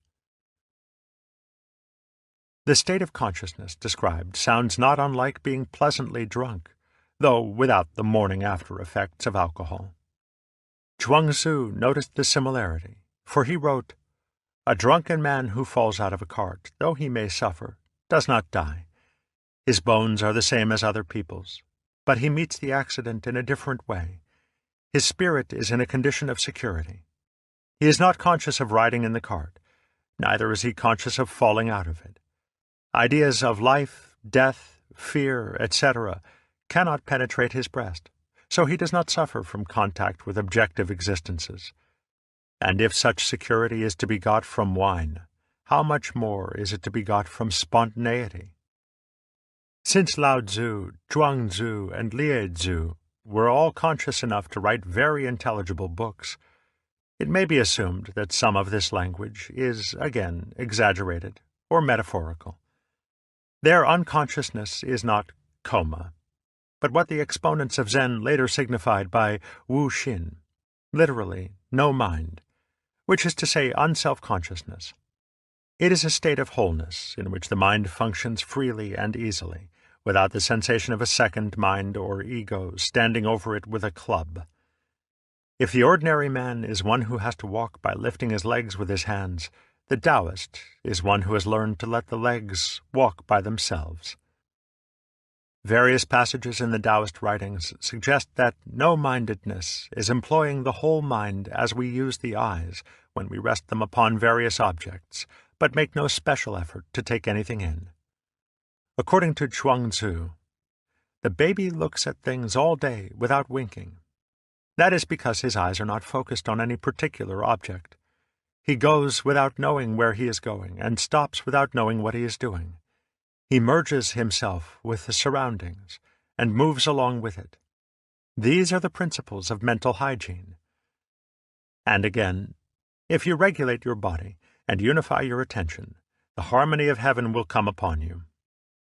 The state of consciousness described sounds not unlike being pleasantly drunk, though without the morning-after effects of alcohol. Chuang-Tzu noticed the similarity, for he wrote, "A drunken man who falls out of a cart, though he may suffer, does not die. His bones are the same as other people's, but he meets the accident in a different way. His spirit is in a condition of security. He is not conscious of riding in the cart, neither is he conscious of falling out of it. Ideas of life, death, fear, etc. cannot penetrate his breast, so he does not suffer from contact with objective existences. And if such security is to be got from wine, how much more is it to be got from spontaneity? Since Lao Tzu, Zhuang Tzu, and Lie Tzu were all conscious enough to write very intelligible books, it may be assumed that some of this language is, again, exaggerated or metaphorical. Their unconsciousness is not coma, but what the exponents of Zen later signified by Wu Xin, literally no mind, which is to say unself-consciousness. It is a state of wholeness in which the mind functions freely and easily, without the sensation of a second mind or ego standing over it with a club. If the ordinary man is one who has to walk by lifting his legs with his hands, the Taoist is one who has learned to let the legs walk by themselves. Various passages in the Taoist writings suggest that no-mindedness is employing the whole mind as we use the eyes when we rest them upon various objects, but make no special effort to take anything in. According to Zhuang Tzu, the baby looks at things all day without winking. That is because his eyes are not focused on any particular object. He goes without knowing where he is going, and stops without knowing what he is doing. He merges himself with the surroundings, and moves along with it. These are the principles of mental hygiene. And again, if you regulate your body and unify your attention, the harmony of heaven will come upon you.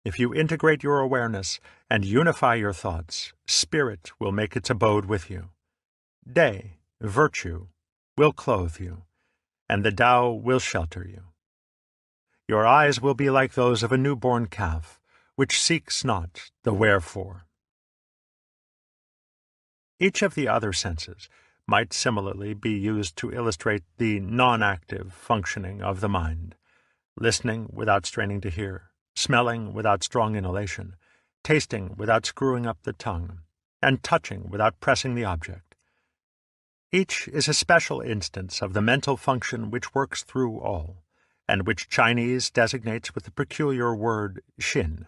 If you integrate your awareness and unify your thoughts, spirit will make its abode with you. Day, virtue, will clothe you, and the Tao will shelter you. Your eyes will be like those of a newborn calf, which seeks not the wherefore. Each of the other senses might similarly be used to illustrate the non-active functioning of the mind: listening without straining to hear, smelling without strong inhalation, tasting without screwing up the tongue, and touching without pressing the object. Each is a special instance of the mental function which works through all, and which Chinese designates with the peculiar word Xin.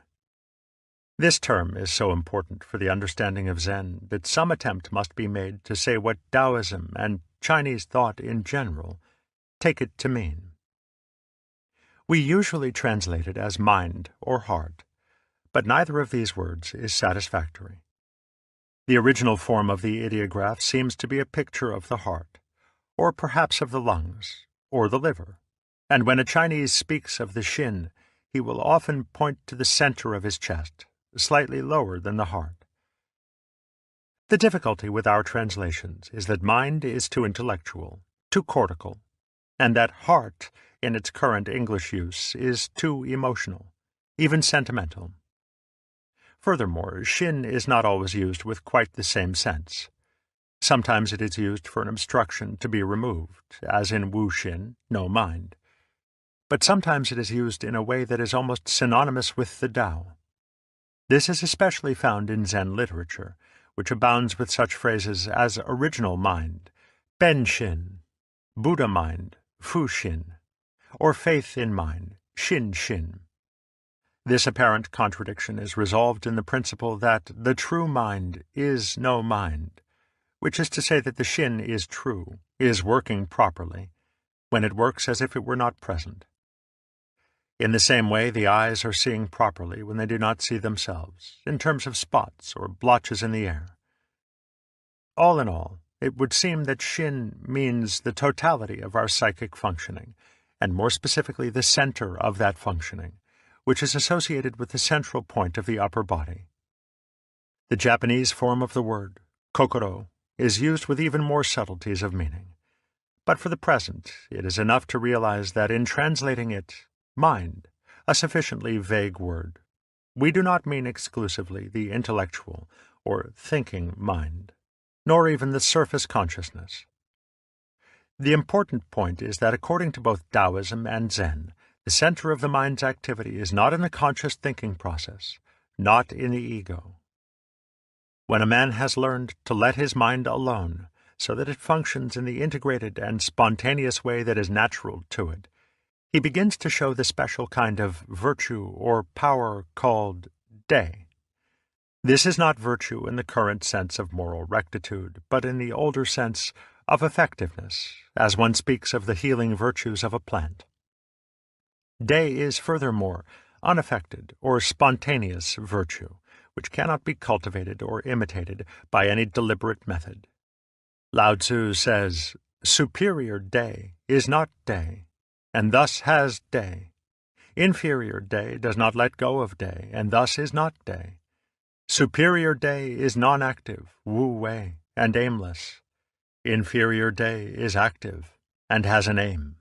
This term is so important for the understanding of Zen that some attempt must be made to say what Taoism and Chinese thought in general take it to mean. We usually translate it as mind or heart, but neither of these words is satisfactory. The original form of the ideograph seems to be a picture of the heart, or perhaps of the lungs, or the liver, and when a Chinese speaks of the Xin, he will often point to the center of his chest, slightly lower than the heart. The difficulty with our translations is that mind is too intellectual, too cortical, and that heart, in its current English use, is too emotional, even sentimental. Furthermore, Xin is not always used with quite the same sense. Sometimes it is used for an obstruction to be removed, as in Wu Xin, no mind. But sometimes it is used in a way that is almost synonymous with the Tao. This is especially found in Zen literature, which abounds with such phrases as original mind, Ben Xin, Buddha mind, Fu Xin, or faith in mind, Xin Xin. This apparent contradiction is resolved in the principle that the true mind is no mind, which is to say that the Xin is true, is working properly, when it works as if it were not present. In the same way, the eyes are seeing properly when they do not see themselves, in terms of spots or blotches in the air. All in all, it would seem that Xin means the totality of our psychic functioning, and more specifically the center of that functioning, which is associated with the central point of the upper body. The Japanese form of the word, kokoro, is used with even more subtleties of meaning. But for the present, it is enough to realize that in translating it, mind, a sufficiently vague word, we do not mean exclusively the intellectual or thinking mind, nor even the surface consciousness. The important point is that according to both Taoism and Zen, the center of the mind's activity is not in the conscious thinking process, not in the ego. When a man has learned to let his mind alone, so that it functions in the integrated and spontaneous way that is natural to it, he begins to show the special kind of virtue or power called day. This is not virtue in the current sense of moral rectitude, but in the older sense of effectiveness, as one speaks of the healing virtues of a plant. Day is furthermore unaffected or spontaneous virtue, which cannot be cultivated or imitated by any deliberate method. Lao Tzu says, "Superior day is not day, and thus has day. Inferior day does not let go of day, and thus is not day. Superior day is non-active, wu-wei, and aimless. Inferior day is active and has an aim."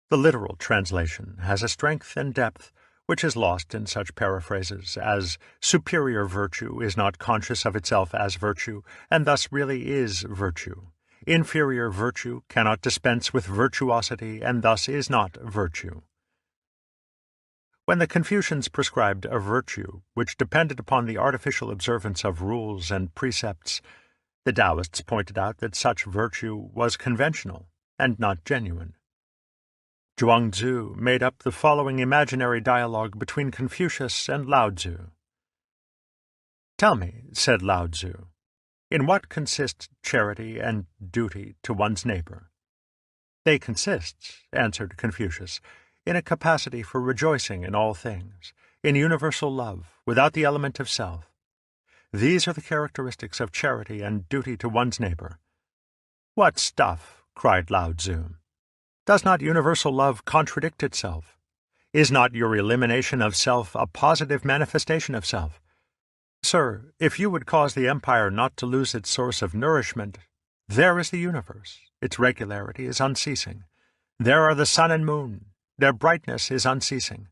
The literal translation has a strength and depth which is lost in such paraphrases as superior virtue is not conscious of itself as virtue, and thus really is virtue. Inferior virtue cannot dispense with virtuosity, and thus is not virtue. When the Confucians prescribed a virtue which depended upon the artificial observance of rules and precepts, the Taoists pointed out that such virtue was conventional and not genuine. Zhuangzi made up the following imaginary dialogue between Confucius and Lao Tzu. "Tell me," said Lao Tzu, "in what consists charity and duty to one's neighbor?" "They consist," answered Confucius, "in a capacity for rejoicing in all things, in universal love, without the element of self. These are the characteristics of charity and duty to one's neighbor." "What stuff!" cried Lao Tzu. "Does not universal love contradict itself? Is not your elimination of self a positive manifestation of self? Sir, if you would cause the empire not to lose its source of nourishment, there is the universe. Its regularity is unceasing. There are the sun and moon. Their brightness is unceasing.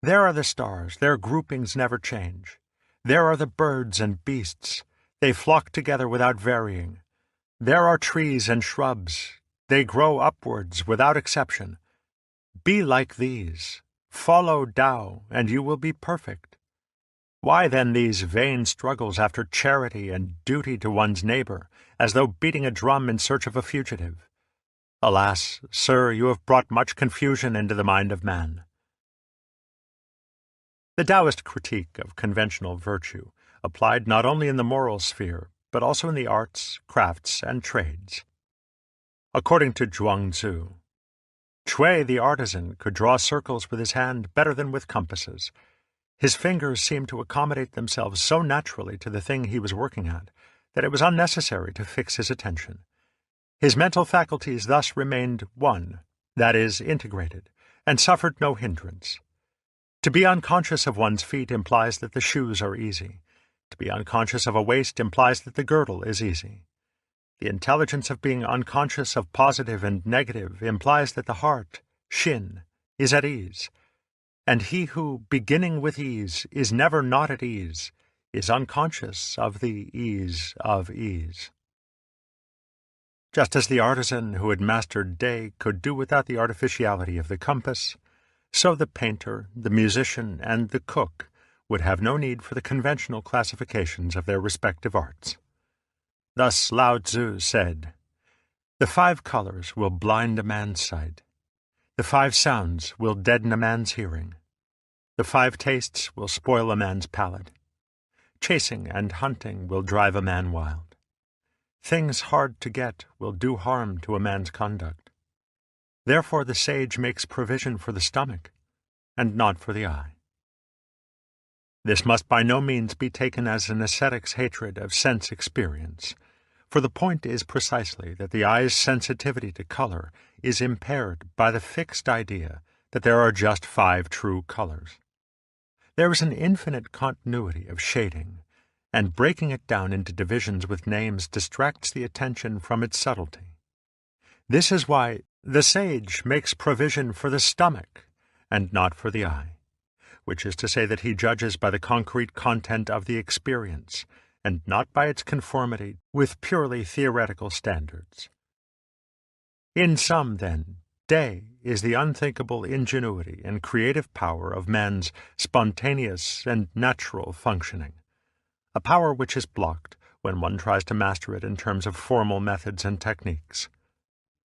There are the stars. Their groupings never change. There are the birds and beasts. They flock together without varying. There are trees and shrubs. They grow upwards without exception. Be like these. Follow Tao, and you will be perfect. Why then these vain struggles after charity and duty to one's neighbor, as though beating a drum in search of a fugitive? Alas, sir, you have brought much confusion into the mind of man." The Taoist critique of conventional virtue applied not only in the moral sphere, but also in the arts, crafts, and trades. According to Zhuangzi, Cui the artisan could draw circles with his hand better than with compasses. His fingers seemed to accommodate themselves so naturally to the thing he was working at that it was unnecessary to fix his attention. His mental faculties thus remained one, that is, integrated, and suffered no hindrance. To be unconscious of one's feet implies that the shoes are easy. To be unconscious of a waist implies that the girdle is easy. The intelligence of being unconscious of positive and negative implies that the heart, Shin, is at ease. And he who, beginning with ease, is never not at ease, is unconscious of the ease of ease. Just as the artisan who had mastered day could do without the artificiality of the compass, so the painter, the musician, and the cook would have no need for the conventional classifications of their respective arts. Thus Lao Tzu said, "The 5 colors will blind a man's sight. The 5 sounds will deaden a man's hearing. The 5 tastes will spoil a man's palate. Chasing and hunting will drive a man wild. Things hard to get will do harm to a man's conduct. Therefore the sage makes provision for the stomach, and not for the eye." This must by no means be taken as an ascetic's hatred of sense experience, for the point is precisely that the eye's sensitivity to color is impaired by the fixed idea that there are just 5 true colors. There is an infinite continuity of shading, and breaking it down into divisions with names distracts the attention from its subtlety. This is why the sage makes provision for the stomach and not for the eye, which is to say that he judges by the concrete content of the experience, and not by its conformity with purely theoretical standards. In sum, then, day is the unthinkable ingenuity and creative power of man's spontaneous and natural functioning. a power which is blocked when one tries to master it in terms of formal methods and techniques.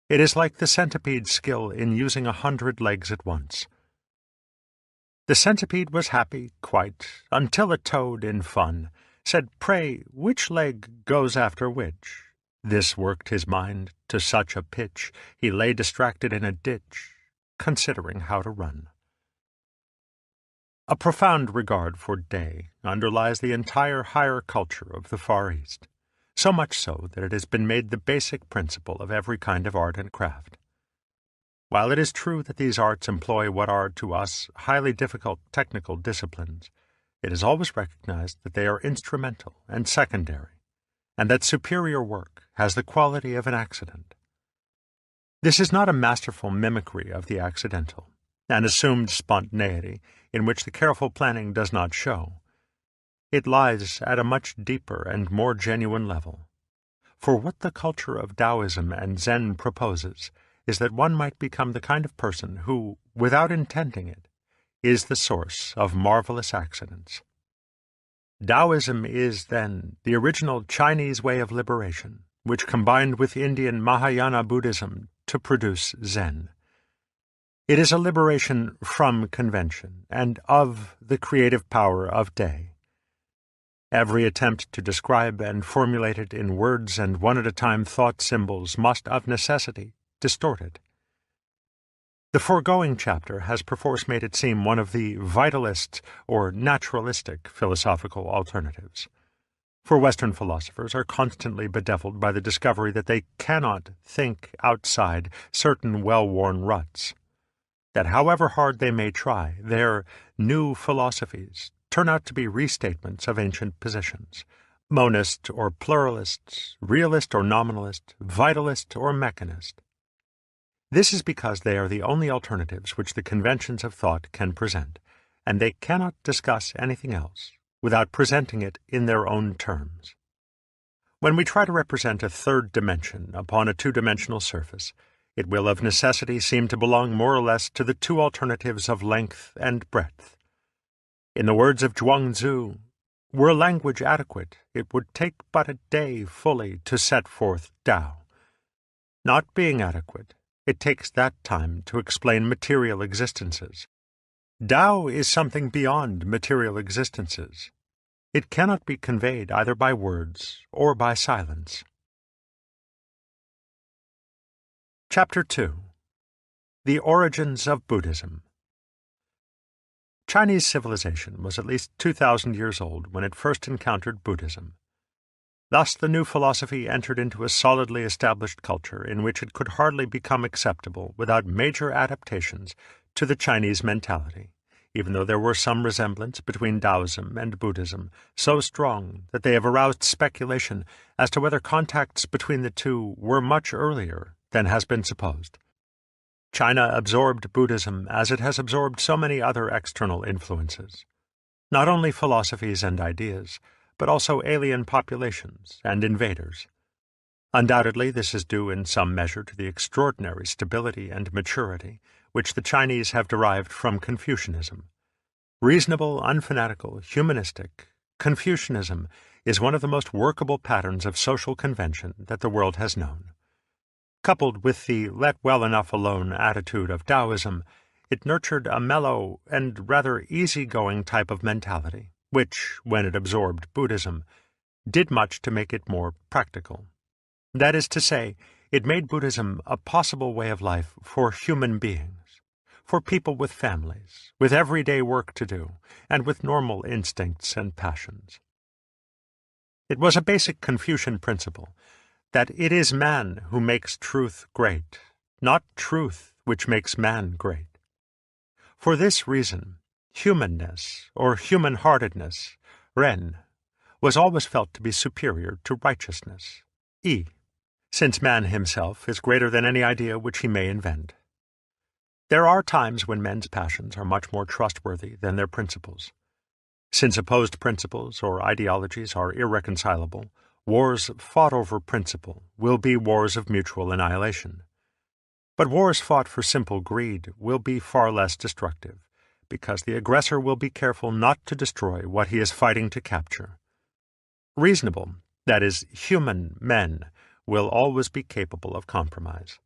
It is like the centipede's skill in using 100 legs at once. The centipede was happy, quite, until a toad in fun said, "Pray, which leg goes after which?" This worked his mind to such a pitch, he lay distracted in a ditch, considering how to run. A profound regard for day underlies the entire higher culture of the Far East, so much so that it has been made the basic principle of every kind of art and craft. While it is true that these arts employ what are, to us, highly difficult technical disciplines, it is always recognized that they are instrumental and secondary, and that superior work has the quality of an accident. This is not a masterful mimicry of the accidental, an assumed spontaneity in which the careful planning does not show. It lies at a much deeper and more genuine level. For what the culture of Taoism and Zen proposes is that one might become the kind of person who, without intending it, is the source of marvelous accidents. Taoism is, then, the original Chinese way of liberation, which combined with Indian Mahayana Buddhism to produce Zen. It is a liberation from convention and of the creative power of day. Every attempt to describe and formulate it in words and one-at-a-time thought symbols must, of necessity, distort it. The foregoing chapter has perforce made it seem one of the vitalist or naturalistic philosophical alternatives. For Western philosophers are constantly bedeviled by the discovery that they cannot think outside certain well-worn ruts, that however hard they may try, their new philosophies turn out to be restatements of ancient positions, monist or pluralist, realist or nominalist, vitalist or mechanist. This is because they are the only alternatives which the conventions of thought can present, and they cannot discuss anything else without presenting it in their own terms. When we try to represent a third dimension upon a two-dimensional surface, it will of necessity seem to belong more or less to the two alternatives of length and breadth. In the words of Zhuangzi, were language adequate, it would take but a day fully to set forth Tao. Not being adequate, it takes that time to explain material existences. Tao is something beyond material existences. It cannot be conveyed either by words or by silence. Chapter 2. The Origins of Buddhism. Chinese civilization was at least 2,000 years old when it first encountered Buddhism. Thus the new philosophy entered into a solidly established culture in which it could hardly become acceptable without major adaptations to the Chinese mentality, even though there were some resemblance between Taoism and Buddhism so strong that they have aroused speculation as to whether contacts between the two were much earlier than has been supposed. China absorbed Buddhism as it has absorbed so many other external influences, not only philosophies and ideas, but also alien populations and invaders. Undoubtedly, this is due in some measure to the extraordinary stability and maturity which the Chinese have derived from Confucianism. Reasonable, unfanatical, humanistic, Confucianism is one of the most workable patterns of social convention that the world has known. Coupled with the let well enough alone attitude of Taoism, it nurtured a mellow and rather easygoing type of mentality, which, when it absorbed Buddhism, did much to make it more practical. That is to say, it made Buddhism a possible way of life for human beings, for people with families, with everyday work to do, and with normal instincts and passions. It was a basic Confucian principle that it is man who makes truth great, not truth which makes man great. For this reason, humanness, or human-heartedness, Ren, was always felt to be superior to righteousness, Yi, since man himself is greater than any idea which he may invent. There are times when men's passions are much more trustworthy than their principles. Since opposed principles or ideologies are irreconcilable, wars fought over principle will be wars of mutual annihilation. But wars fought for simple greed will be far less destructive, because the aggressor will be careful not to destroy what he is fighting to capture. Reasonable, that is, human men, will always be capable of compromise.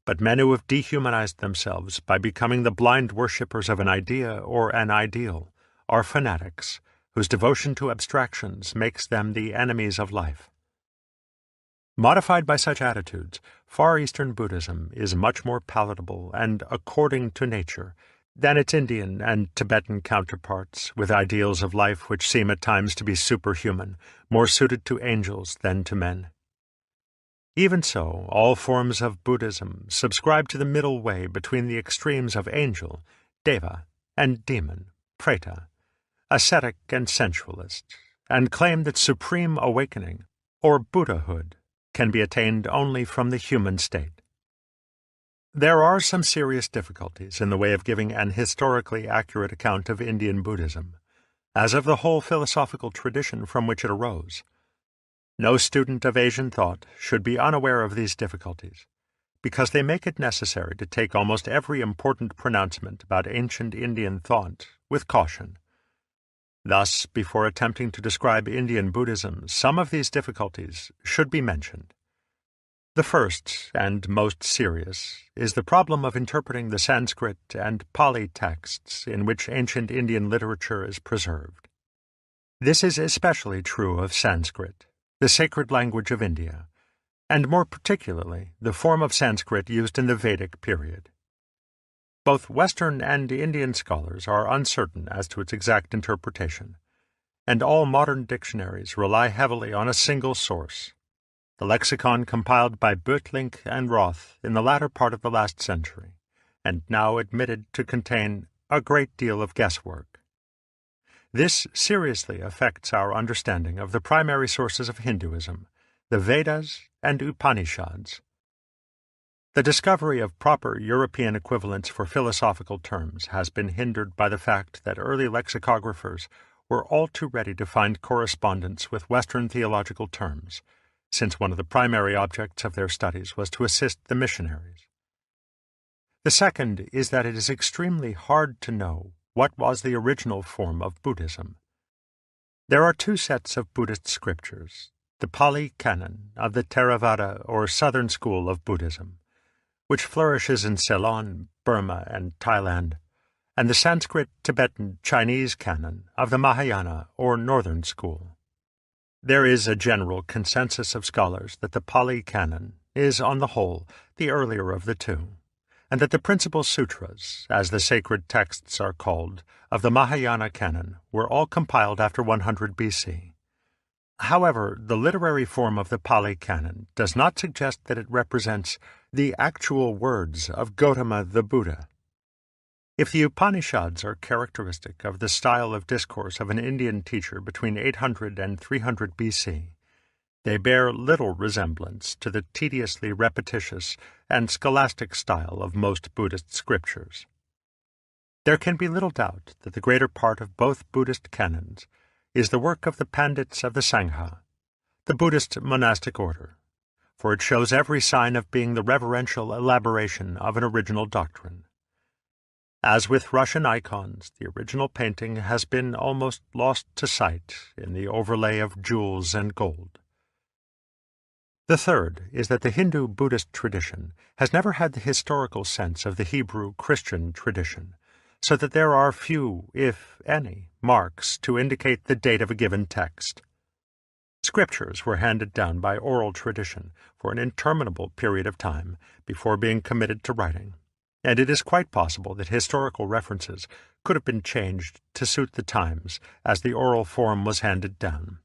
But men who have dehumanized themselves by becoming the blind worshippers of an idea or an ideal are fanatics, whose devotion to abstractions makes them the enemies of life. Modified by such attitudes, Far Eastern Buddhism is much more palatable and according to nature than its Indian and Tibetan counterparts, with ideals of life which seem at times to be superhuman, more suited to angels than to men. Even so, all forms of Buddhism subscribe to the middle way between the extremes of angel, deva, and demon, preta, ascetic and sensualist, and claim that supreme awakening, or Buddhahood, can be attained only from the human state. There are some serious difficulties in the way of giving an historically accurate account of Indian Buddhism, as of the whole philosophical tradition from which it arose. No student of Asian thought should be unaware of these difficulties, because they make it necessary to take almost every important pronouncement about ancient Indian thought with caution. Thus, before attempting to describe Indian Buddhism, some of these difficulties should be mentioned. The first, and most serious, is the problem of interpreting the Sanskrit and Pali texts in which ancient Indian literature is preserved. This is especially true of Sanskrit, the sacred language of India, and more particularly the form of Sanskrit used in the Vedic period. Both Western and Indian scholars are uncertain as to its exact interpretation, and all modern dictionaries rely heavily on a single source, the lexicon compiled by Bötlink and Roth in the latter part of the last century, and now admitted to contain a great deal of guesswork. This seriously affects our understanding of the primary sources of Hinduism, the Vedas and Upanishads. The discovery of proper European equivalents for philosophical terms has been hindered by the fact that early lexicographers were all too ready to find correspondence with Western theological terms, since one of the primary objects of their studies was to assist the missionaries. The second is that it is extremely hard to know what was the original form of Buddhism. There are two sets of Buddhist scriptures, the Pali Canon of the Theravada or Southern School of Buddhism, which flourishes in Ceylon, Burma, and Thailand, and the Sanskrit, Tibetan, Chinese canon of the Mahayana or Northern School. There is a general consensus of scholars that the Pali Canon is, on the whole, the earlier of the two, and that the principal sutras, as the sacred texts are called, of the Mahayana canon were all compiled after 100 BC. However, the literary form of the Pali Canon does not suggest that it represents the actual words of Gautama the Buddha. If the Upanishads are characteristic of the style of discourse of an Indian teacher between 800 and 300 BC, they bear little resemblance to the tediously repetitious and scholastic style of most Buddhist scriptures. There can be little doubt that the greater part of both Buddhist canons is the work of the Pandits of the Sangha, the Buddhist monastic order, for it shows every sign of being the reverential elaboration of an original doctrine. As with Russian icons, the original painting has been almost lost to sight in the overlay of jewels and gold. The third is that the Hindu-Buddhist tradition has never had the historical sense of the Hebrew-Christian tradition, so that there are few, if any, marks to indicate the date of a given text. Scriptures were handed down by oral tradition for an interminable period of time before being committed to writing, and it is quite possible that historical references could have been changed to suit the times as the oral form was handed down.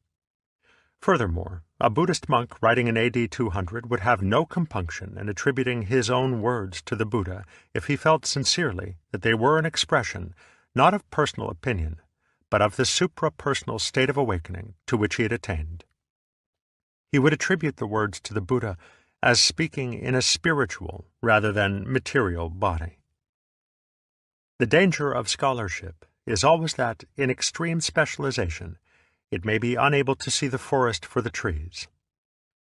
Furthermore, a Buddhist monk writing in AD 200 would have no compunction in attributing his own words to the Buddha if he felt sincerely that they were an expression not of personal opinion, but of the supra-personal state of awakening to which he had attained. He would attribute the words to the Buddha as speaking in a spiritual rather than material body. The danger of scholarship is always that, in extreme specialization, it may be unable to see the forest for the trees.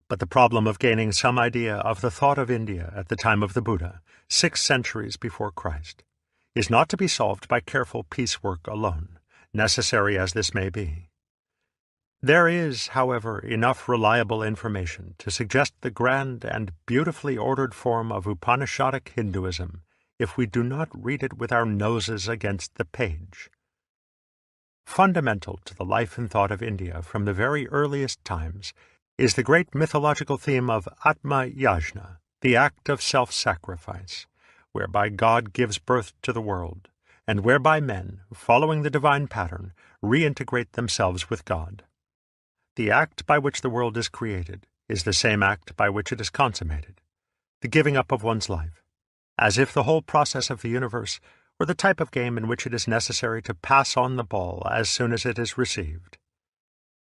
But the problem of gaining some idea of the thought of India at the time of the Buddha, 6 centuries before Christ, is not to be solved by careful piecework alone, necessary as this may be. There is, however, enough reliable information to suggest the grand and beautifully ordered form of Upanishadic Hinduism if we do not read it with our noses against the page. Fundamental to the life and thought of India from the very earliest times is the great mythological theme of Atma Yajna, the act of self-sacrifice, whereby God gives birth to the world, and whereby men, following the divine pattern, reintegrate themselves with God. The act by which the world is created is the same act by which it is consummated, the giving up of one's life, as if the whole process of the universe were the type of game in which it is necessary to pass on the ball as soon as it is received.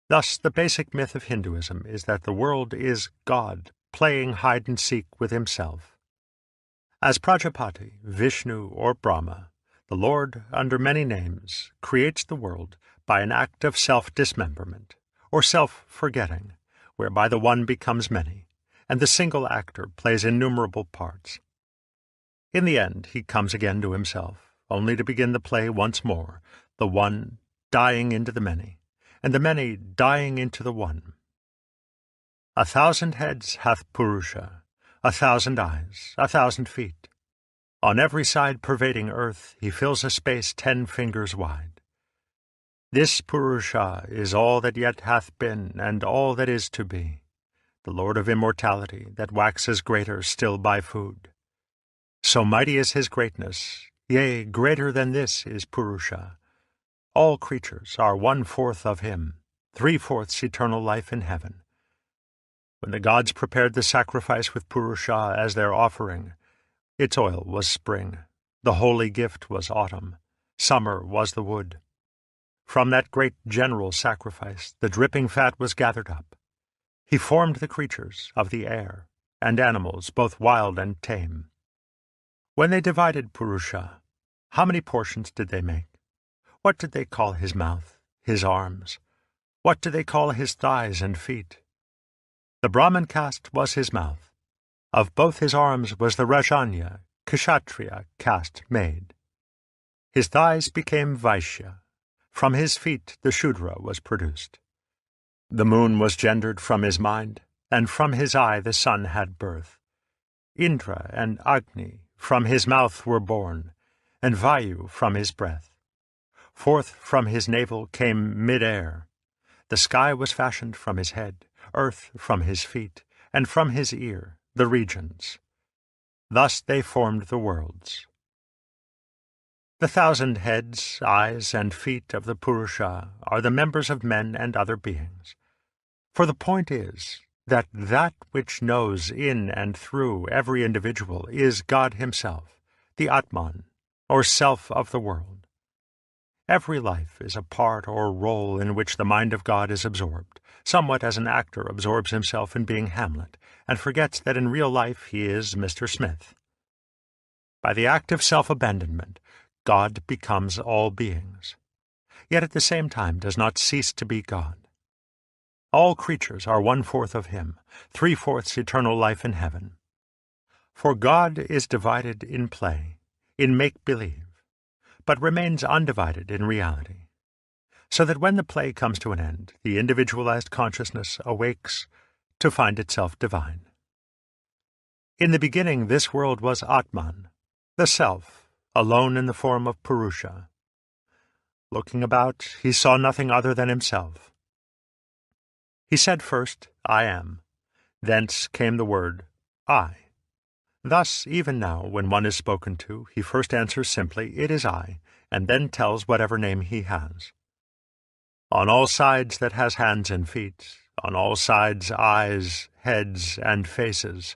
Thus, the basic myth of Hinduism is that the world is God playing hide-and-seek with himself. As Prajapati, Vishnu, or Brahma, the Lord, under many names, creates the world by an act of self-dismemberment, or self-forgetting, whereby the one becomes many, and the single actor plays innumerable parts. In the end, he comes again to himself, only to begin the play once more, the one dying into the many, and the many dying into the one. 1,000 heads hath Purusha, 1,000 eyes, 1,000 feet. On every side pervading earth, he fills a space 10 fingers wide. This Purusha is all that yet hath been, and all that is to be, the Lord of immortality, that waxes greater still by food. So mighty is his greatness, yea, greater than this is Purusha. All creatures are 1/4 of him, 3/4 eternal life in heaven. When the gods prepared the sacrifice with Purusha as their offering, its oil was spring, the holy gift was autumn, summer was the wood. From that great general sacrifice the dripping fat was gathered up. He formed the creatures of the air, and animals both wild and tame. When they divided Purusha, how many portions did they make? What did they call his mouth, his arms? What did they call his thighs and feet? The Brahman caste was his mouth. Of both his arms was the Rajanya, Kshatriya caste made. His thighs became Vaishya. From his feet the Shudra was produced. The moon was gendered from his mind, and from his eye the sun had birth. Indra and Agni from his mouth were born, and Vayu from his breath. Forth from his navel came mid-air. The sky was fashioned from his head, earth from his feet, and from his ear the regions. Thus they formed the worlds. The 1,000 heads, eyes, and feet of the Purusha are the members of men and other beings. For the point is that that which knows in and through every individual is God himself, the Atman, or self of the world. Every life is a part or role in which the mind of God is absorbed, somewhat as an actor absorbs himself in being Hamlet, and forgets that in real life he is Mr. Smith. By the act of self-abandonment, God becomes all beings, yet at the same time does not cease to be God. All creatures are 1/4 of him, 3/4 eternal life in heaven. For God is divided in play, in make-believe, but remains undivided in reality, so that when the play comes to an end, the individualized consciousness awakes to find itself divine. In the beginning this world was Atman, the self, alone in the form of Purusha. Looking about, he saw nothing other than himself. He said first, I am. Thence came the word, I. Thus, even now, when one is spoken to, he first answers simply, it is I, and then tells whatever name he has. On all sides that has hands and feet, on all sides eyes, heads, and faces,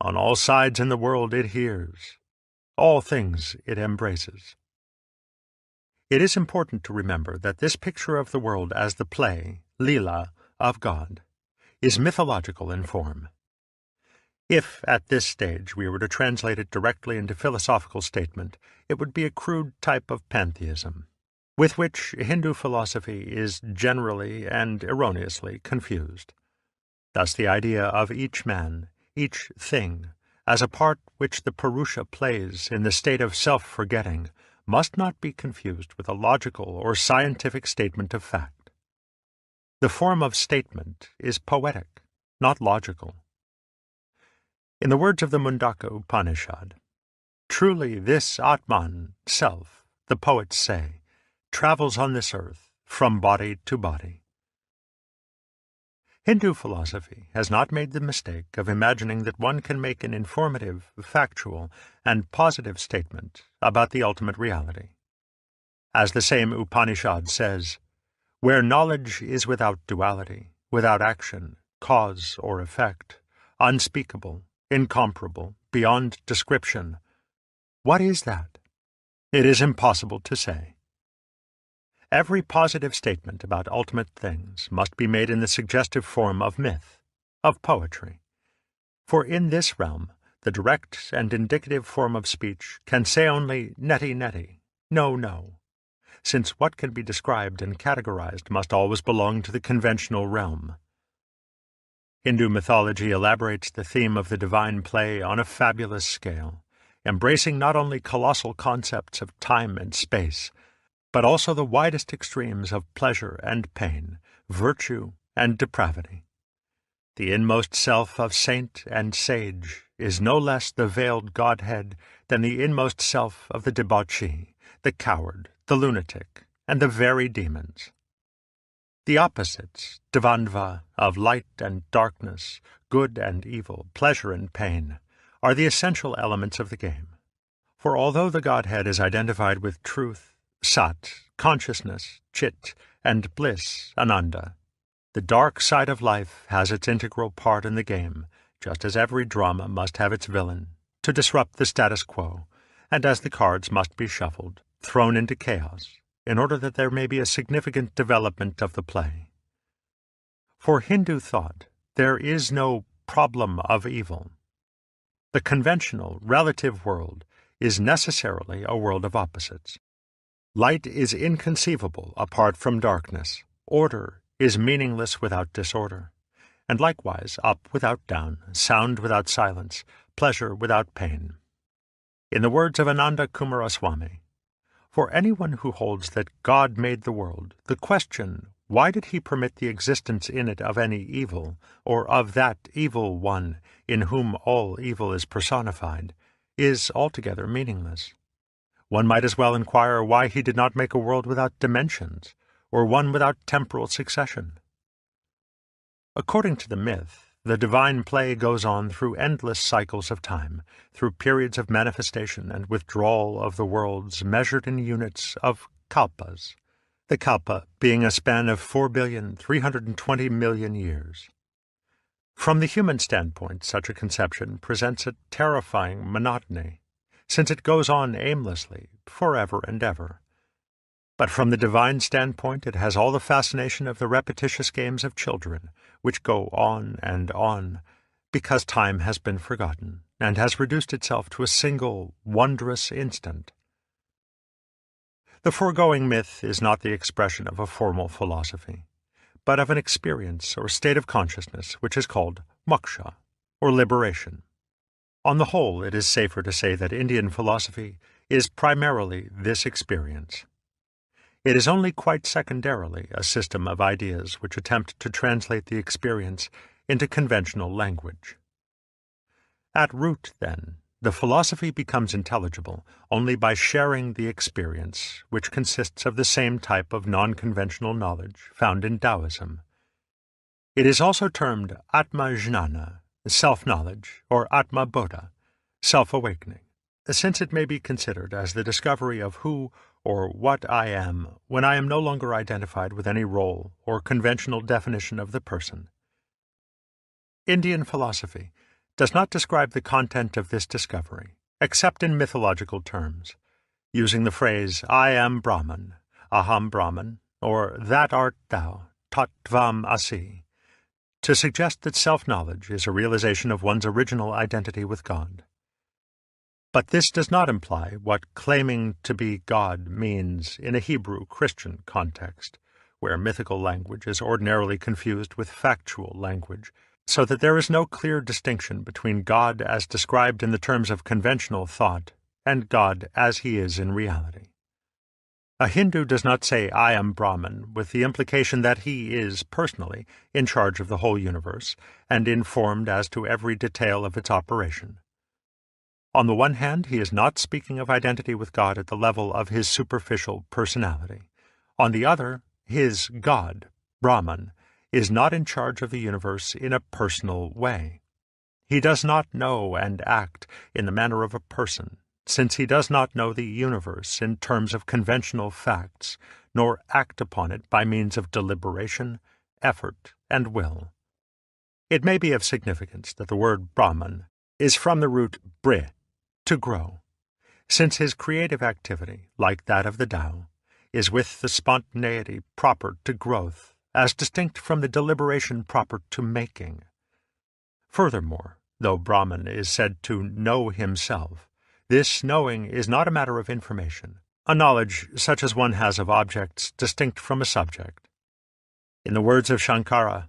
on all sides in the world it hears. All things it embraces. It is important to remember that this picture of the world as the play, Leela, of God, is mythological in form. If, at this stage, we were to translate it directly into philosophical statement, it would be a crude type of pantheism, with which Hindu philosophy is generally and erroneously confused. Thus the idea of each man, each thing, as a part which the Purusha plays in the state of self-forgetting, must not be confused with a logical or scientific statement of fact. The form of statement is poetic, not logical. In the words of the Mundaka Upanishad, truly this Atman, self, the poets say, travels on this earth from body to body. Hindu philosophy has not made the mistake of imagining that one can make an informative, factual, and positive statement about the ultimate reality. As the same Upanishad says, where knowledge is without duality, without action, cause or effect, unspeakable, incomparable, beyond description, what is that? It is impossible to say. Every positive statement about ultimate things must be made in the suggestive form of myth, of poetry. For in this realm, the direct and indicative form of speech can say only neti neti, no, no, since what can be described and categorized must always belong to the conventional realm. Hindu mythology elaborates the theme of the divine play on a fabulous scale, embracing not only colossal concepts of time and space, but also the widest extremes of pleasure and pain, virtue and depravity. The inmost self of saint and sage is no less the veiled Godhead than the inmost self of the debauchee, the coward, the lunatic, and the very demons. The opposites, dvandva, of light and darkness, good and evil, pleasure and pain, are the essential elements of the game. For although the Godhead is identified with truth, sat, consciousness, chit, and bliss, ananda, the dark side of life has its integral part in the game, just as every drama must have its villain, to disrupt the status quo, and as the cards must be shuffled, thrown into chaos, in order that there may be a significant development of the play. For Hindu thought, there is no problem of evil. The conventional, relative world is necessarily a world of opposites. Light is inconceivable apart from darkness. Order is meaningless without disorder. And likewise, up without down, sound without silence, pleasure without pain. In the words of Ananda Kumaraswamy, for anyone who holds that God made the world, the question, why did he permit the existence in it of any evil, or of that evil one in whom all evil is personified, is altogether meaningless. One might as well inquire why he did not make a world without dimensions, or one without temporal succession. According to the myth, the divine play goes on through endless cycles of time, through periods of manifestation and withdrawal of the worlds measured in units of kalpas, the kalpa being a span of 4,320,000,000 years. From the human standpoint, such a conception presents a terrifying monotony, since it goes on aimlessly, forever and ever. But from the divine standpoint, it has all the fascination of the repetitious games of children, which go on, because time has been forgotten, and has reduced itself to a single, wondrous instant. The foregoing myth is not the expression of a formal philosophy, but of an experience or state of consciousness which is called moksha, or liberation. On the whole, it is safer to say that Indian philosophy is primarily this experience. It is only quite secondarily a system of ideas which attempt to translate the experience into conventional language. At root, then, the philosophy becomes intelligible only by sharing the experience, which consists of the same type of non-conventional knowledge found in Taoism. It is also termed Atma-jnana, self-knowledge, or Atma-bodha, self-awakening, since it may be considered as the discovery of who or what I am when I am no longer identified with any role or conventional definition of the person. Indian philosophy does not describe the content of this discovery, except in mythological terms, using the phrase I am Brahman, Aham Brahman, or that art thou, Tat Tvam Asi, to suggest that self-knowledge is a realization of one's original identity with God. But this does not imply what claiming to be God means in a Hebrew-Christian context, where mythical language is ordinarily confused with factual language, so that there is no clear distinction between God as described in the terms of conventional thought and God as he is in reality. A Hindu does not say, "I am Brahman," with the implication that he is, personally, in charge of the whole universe, and informed as to every detail of its operation. On the one hand, he is not speaking of identity with God at the level of his superficial personality. On the other, his God, Brahman, is not in charge of the universe in a personal way. He does not know and act in the manner of a person, since he does not know the universe in terms of conventional facts, nor act upon it by means of deliberation, effort, and will. It may be of significance that the word Brahman is from the root bri, to grow, since his creative activity, like that of the Tao, is with the spontaneity proper to growth, as distinct from the deliberation proper to making. Furthermore, though Brahman is said to know himself, this knowing is not a matter of information, a knowledge such as one has of objects distinct from a subject. In the words of Shankara,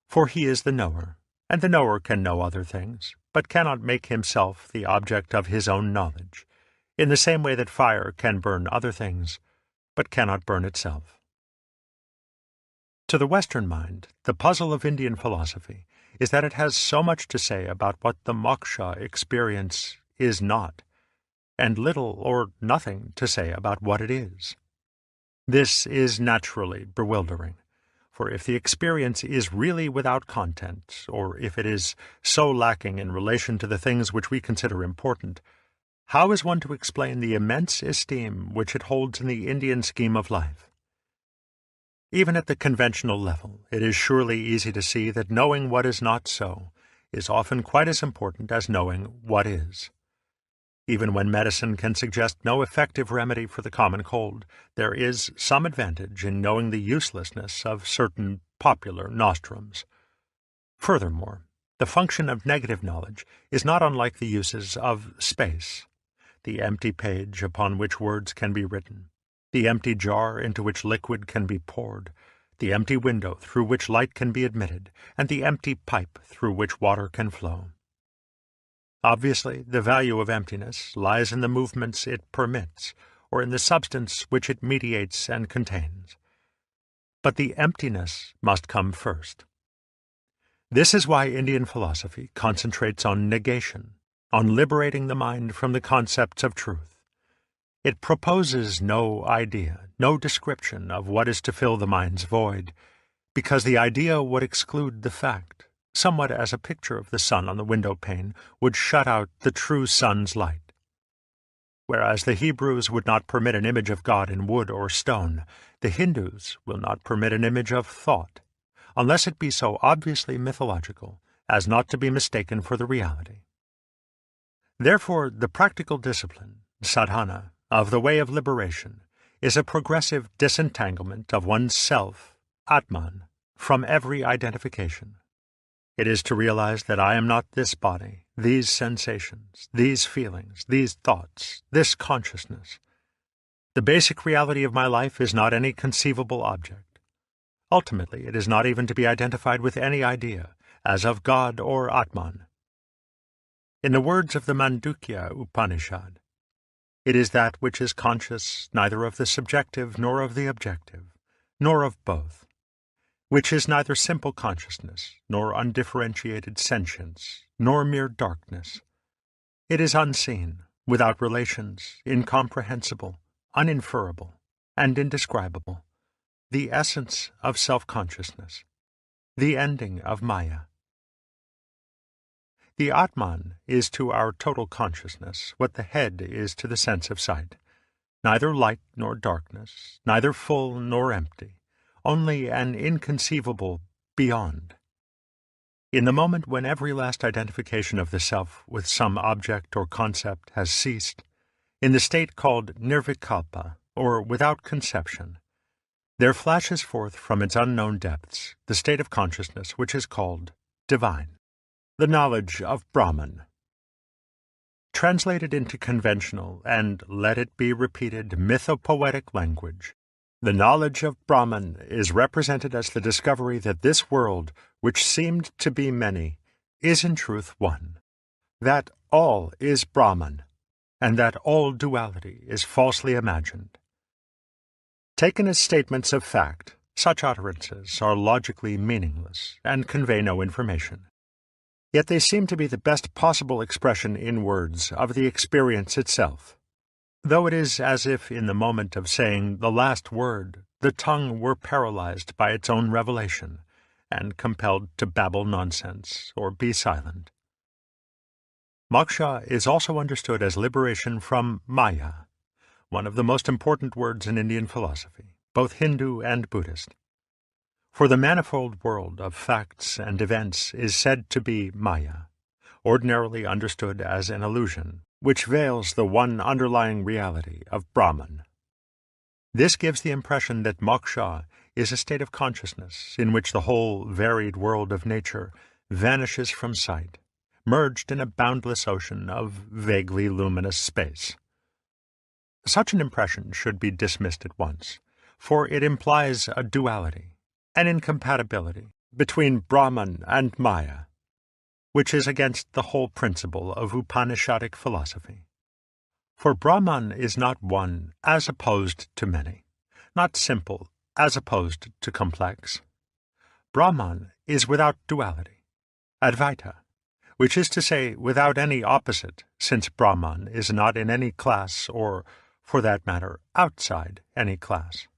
"For he is the knower, and the knower can know other things, but cannot make himself the object of his own knowledge, in the same way that fire can burn other things, but cannot burn itself." To the Western mind, the puzzle of Indian philosophy is that it has so much to say about what the moksha experience is not, and little or nothing to say about what it is. This is naturally bewildering, for if the experience is really without content, or if it is so lacking in relation to the things which we consider important, how is one to explain the immense esteem which it holds in the Indian scheme of life? Even at the conventional level, it is surely easy to see that knowing what is not so is often quite as important as knowing what is. Even when medicine can suggest no effective remedy for the common cold, there is some advantage in knowing the uselessness of certain popular nostrums. Furthermore, the function of negative knowledge is not unlike the uses of space, the empty page upon which words can be written, the empty jar into which liquid can be poured, the empty window through which light can be admitted, and the empty pipe through which water can flow. Obviously, the value of emptiness lies in the movements it permits, or in the substance which it mediates and contains. But the emptiness must come first. This is why Indian philosophy concentrates on negation, on liberating the mind from the concepts of truth. It proposes no idea, no description of what is to fill the mind's void, because the idea would exclude the fact, somewhat as a picture of the sun on the window pane would shut out the true sun's light. Whereas the Hebrews would not permit an image of God in wood or stone, the Hindus will not permit an image of thought, unless it be so obviously mythological as not to be mistaken for the reality. Therefore, the practical discipline, sadhana, of the way of liberation is a progressive disentanglement of one's self, Atman, from every identification. It is to realize that I am not this body, these sensations, these feelings, these thoughts, this consciousness. The basic reality of my life is not any conceivable object. Ultimately, it is not even to be identified with any idea, as of God or Atman. In the words of the Mandukya Upanishad, it is that which is conscious neither of the subjective nor of the objective, nor of both, which is neither simple consciousness, nor undifferentiated sentience, nor mere darkness. It is unseen, without relations, incomprehensible, uninferable, and indescribable, the essence of self-consciousness, the ending of Maya. The Atman is to our total consciousness what the head is to the sense of sight, neither light nor darkness, neither full nor empty, only an inconceivable beyond. In the moment when every last identification of the self with some object or concept has ceased, in the state called nirvikalpa, or without conception, there flashes forth from its unknown depths the state of consciousness which is called divine, the knowledge of Brahman. Translated into conventional and, let it be repeated, mythopoetic language, the knowledge of Brahman is represented as the discovery that this world, which seemed to be many, is in truth one, that all is Brahman, and that all duality is falsely imagined. Taken as statements of fact, such utterances are logically meaningless and convey no information. Yet they seem to be the best possible expression in words of the experience itself, though it is as if in the moment of saying the last word the tongue were paralyzed by its own revelation and compelled to babble nonsense or be silent. Moksha is also understood as liberation from Maya, one of the most important words in Indian philosophy, both Hindu and Buddhist. For the manifold world of facts and events is said to be Maya, ordinarily understood as an illusion, which veils the one underlying reality of Brahman. This gives the impression that moksha is a state of consciousness in which the whole varied world of nature vanishes from sight, merged in a boundless ocean of vaguely luminous space. Such an impression should be dismissed at once, for it implies a duality, an incompatibility between Brahman and Maya, which is against the whole principle of Upanishadic philosophy. For Brahman is not one as opposed to many, not simple as opposed to complex. Brahman is without duality, Advaita, which is to say without any opposite, since Brahman is not in any class or, for that matter, outside any class.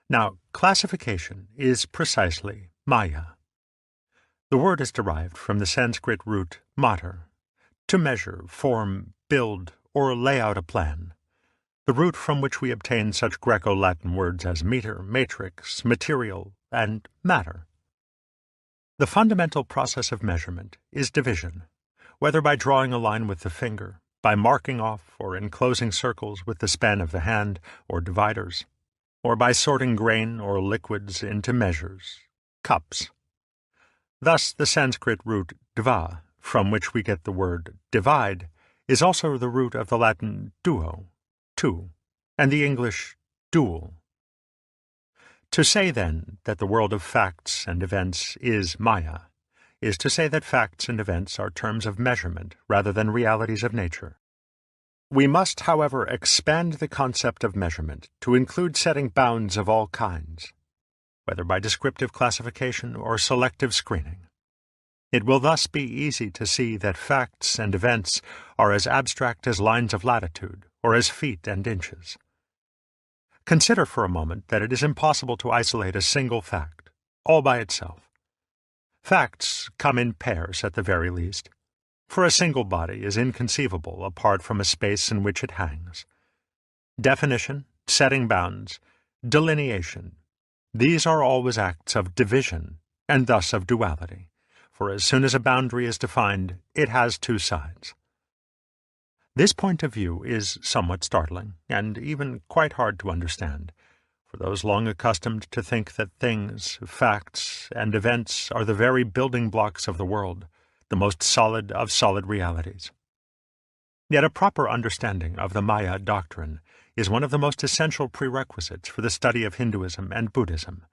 Now, classification is precisely Maya. The word is derived from the Sanskrit root matar, to measure, form, build, or lay out a plan, the root from which we obtain such Greco-Latin words as meter, matrix, material, and matter. The fundamental process of measurement is division, whether by drawing a line with the finger, by marking off or enclosing circles with the span of the hand or dividers, or by sorting grain or liquids into measures, cups. Thus the Sanskrit root dva, from which we get the word divide, is also the root of the Latin duo, two, and the English dual. To say, then, that the world of facts and events is Maya, is to say that facts and events are terms of measurement rather than realities of nature. We must, however, expand the concept of measurement to include setting bounds of all kinds, whether by descriptive classification or selective screening. It will thus be easy to see that facts and events are as abstract as lines of latitude or as feet and inches. Consider for a moment that it is impossible to isolate a single fact, all by itself. Facts come in pairs at the very least, for a single body is inconceivable apart from a space in which it hangs. Definition, setting bounds, delineation, these are always acts of division, and thus of duality, for as soon as a boundary is defined, it has two sides. This point of view is somewhat startling, and even quite hard to understand, for those long accustomed to think that things, facts, and events are the very building blocks of the world, the most solid of solid realities. Yet a proper understanding of the Maya doctrine is one of the most essential prerequisites for the study of Hinduism and Buddhism,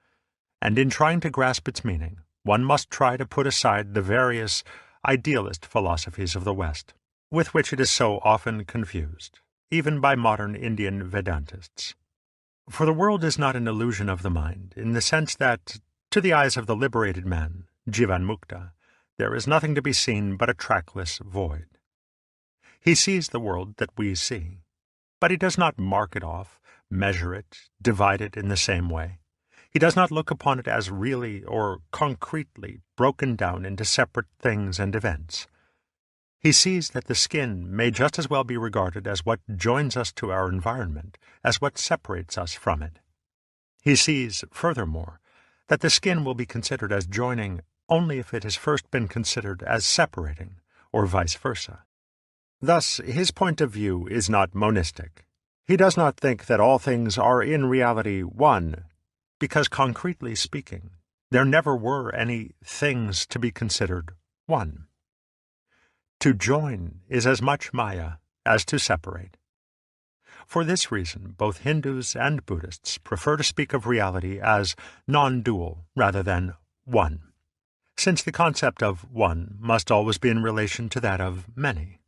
and in trying to grasp its meaning, one must try to put aside the various idealist philosophies of the West, with which it is so often confused, even by modern Indian Vedantists. For the world is not an illusion of the mind, in the sense that, to the eyes of the liberated man, Jivan Mukta, there is nothing to be seen but a trackless void. He sees the world that we see, but he does not mark it off, measure it, divide it in the same way. He does not look upon it as really or concretely broken down into separate things and events. He sees that the skin may just as well be regarded as what joins us to our environment as what separates us from it. He sees, furthermore, that the skin will be considered as joining only if it has first been considered as separating, or vice versa. Thus, his point of view is not monistic. He does not think that all things are in reality one, because concretely speaking, there never were any things to be considered one. To join is as much Maya as to separate. For this reason, both Hindus and Buddhists prefer to speak of reality as non-dual rather than one, since the concept of one must always be in relation to that of many.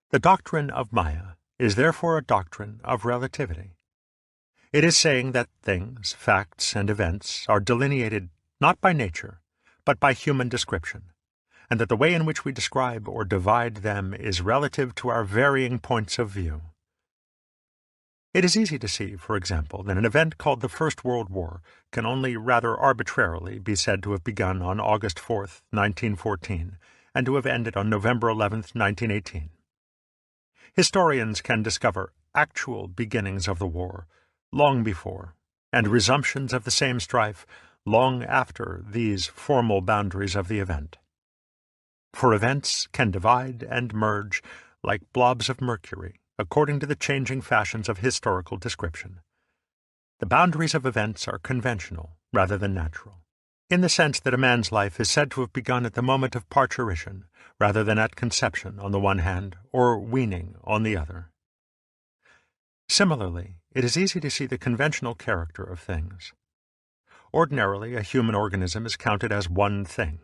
The doctrine of Maya is therefore a doctrine of relativity. It is saying that things, facts, and events are delineated not by nature, but by human description, and that the way in which we describe or divide them is relative to our varying points of view. It is easy to see, for example, that an event called the First World War can only rather arbitrarily be said to have begun on August 4th, 1914, and to have ended on November 11th, 1918. Historians can discover actual beginnings of the war long before, and resumptions of the same strife long after these formal boundaries of the event. For events can divide and merge like blobs of mercury, according to the changing fashions of historical description. The boundaries of events are conventional rather than natural, in the sense that a man's life is said to have begun at the moment of parturition, rather than at conception on the one hand, or weaning on the other. Similarly, it is easy to see the conventional character of things. Ordinarily, a human organism is counted as one thing,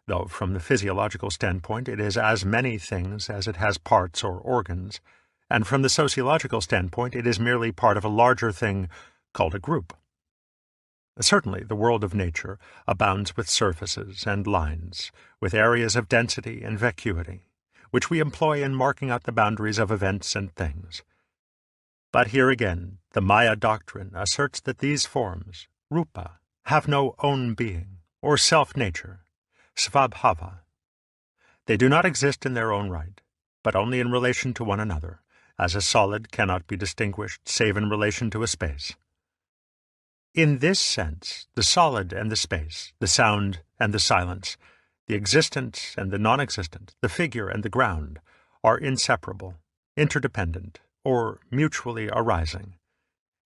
though from the physiological standpoint it is as many things as it has parts or organs, and from the sociological standpoint it is merely part of a larger thing called a group. Certainly, the world of nature abounds with surfaces and lines, with areas of density and vacuity, which we employ in marking out the boundaries of events and things. But here again, the Maya doctrine asserts that these forms, rupa, have no own being, or self-nature, svabhava. They do not exist in their own right, but only in relation to one another, as a solid cannot be distinguished save in relation to a space. In this sense, the solid and the space, the sound and the silence, the existent and the non-existent, the figure and the ground, are inseparable, interdependent, or mutually arising,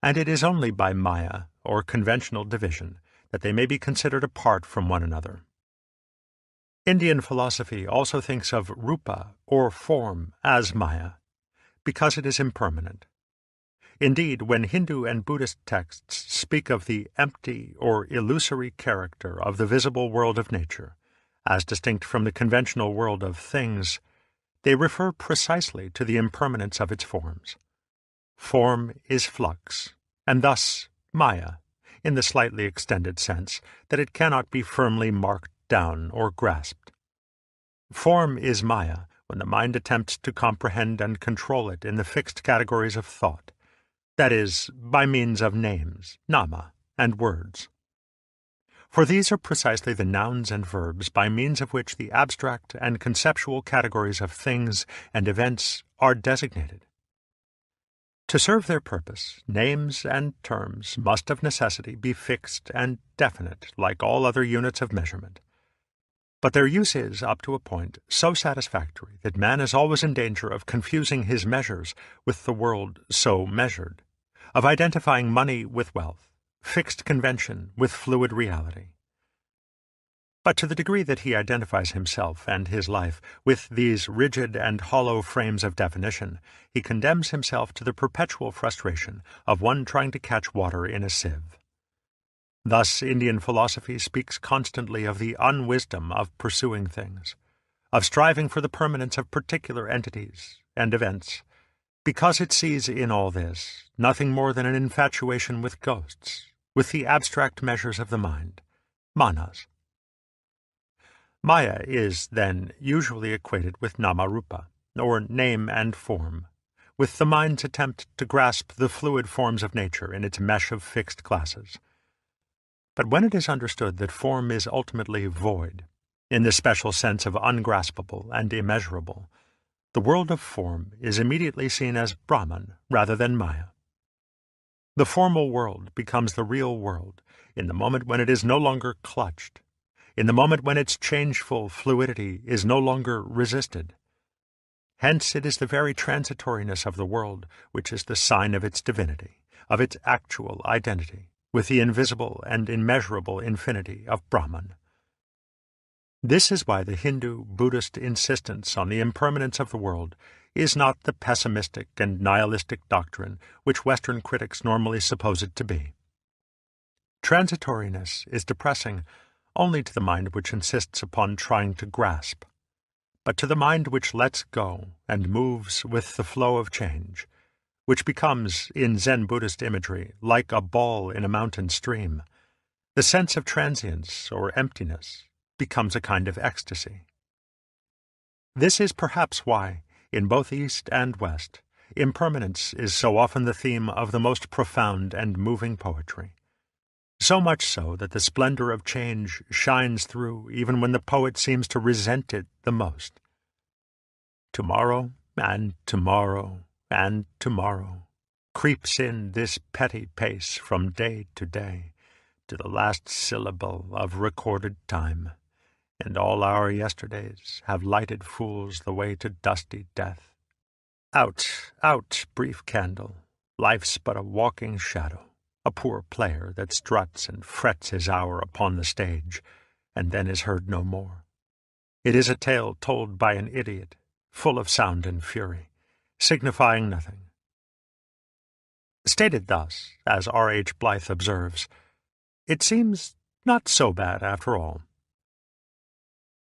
and it is only by Maya, or conventional division, that they may be considered apart from one another. Indian philosophy also thinks of rupa, or form, as Maya, because it is impermanent. Indeed, when Hindu and Buddhist texts speak of the empty or illusory character of the visible world of nature, as distinct from the conventional world of things, they refer precisely to the impermanence of its forms. Form is flux, and thus Maya, in the slightly extended sense that it cannot be firmly marked down or grasped. Form is Maya when the mind attempts to comprehend and control it in the fixed categories of thought, that is, by means of names, nama, and words. For these are precisely the nouns and verbs by means of which the abstract and conceptual categories of things and events are designated. To serve their purpose, names and terms must of necessity be fixed and definite like all other units of measurement. But their use is, up to a point, so satisfactory that man is always in danger of confusing his measures with the world so measured, of identifying money with wealth, fixed convention with fluid reality. But to the degree that he identifies himself and his life with these rigid and hollow frames of definition, he condemns himself to the perpetual frustration of one trying to catch water in a sieve. Thus, Indian philosophy speaks constantly of the unwisdom of pursuing things, of striving for the permanence of particular entities and events, because it sees in all this nothing more than an infatuation with ghosts, with the abstract measures of the mind, manas. Maya is, then, usually equated with namarupa, or name and form, with the mind's attempt to grasp the fluid forms of nature in its mesh of fixed classes. But when it is understood that form is ultimately void, in the special sense of ungraspable and immeasurable, the world of form is immediately seen as Brahman rather than Maya. The formal world becomes the real world in the moment when it is no longer clutched, in the moment when its changeful fluidity is no longer resisted. Hence it is the very transitoriness of the world which is the sign of its divinity, of its actual identity, with the invisible and immeasurable infinity of Brahman. This is why the Hindu-Buddhist insistence on the impermanence of the world is not the pessimistic and nihilistic doctrine which Western critics normally suppose it to be. Transitoriness is depressing only to the mind which insists upon trying to grasp, but to the mind which lets go and moves with the flow of change, which becomes, in Zen Buddhist imagery, like a ball in a mountain stream, the sense of transience or emptiness becomes a kind of ecstasy. This is perhaps why, in both East and West, impermanence is so often the theme of the most profound and moving poetry. So much so that the splendor of change shines through even when the poet seems to resent it the most. Tomorrow and tomorrow and tomorrow creeps in this petty pace from day to day, to the last syllable of recorded time, and all our yesterdays have lighted fools the way to dusty death. Out, out, brief candle, life's but a walking shadow, a poor player that struts and frets his hour upon the stage, and then is heard no more. It is a tale told by an idiot, full of sound and fury, signifying nothing. Stated thus, as R.H. Blyth observes, it seems not so bad after all.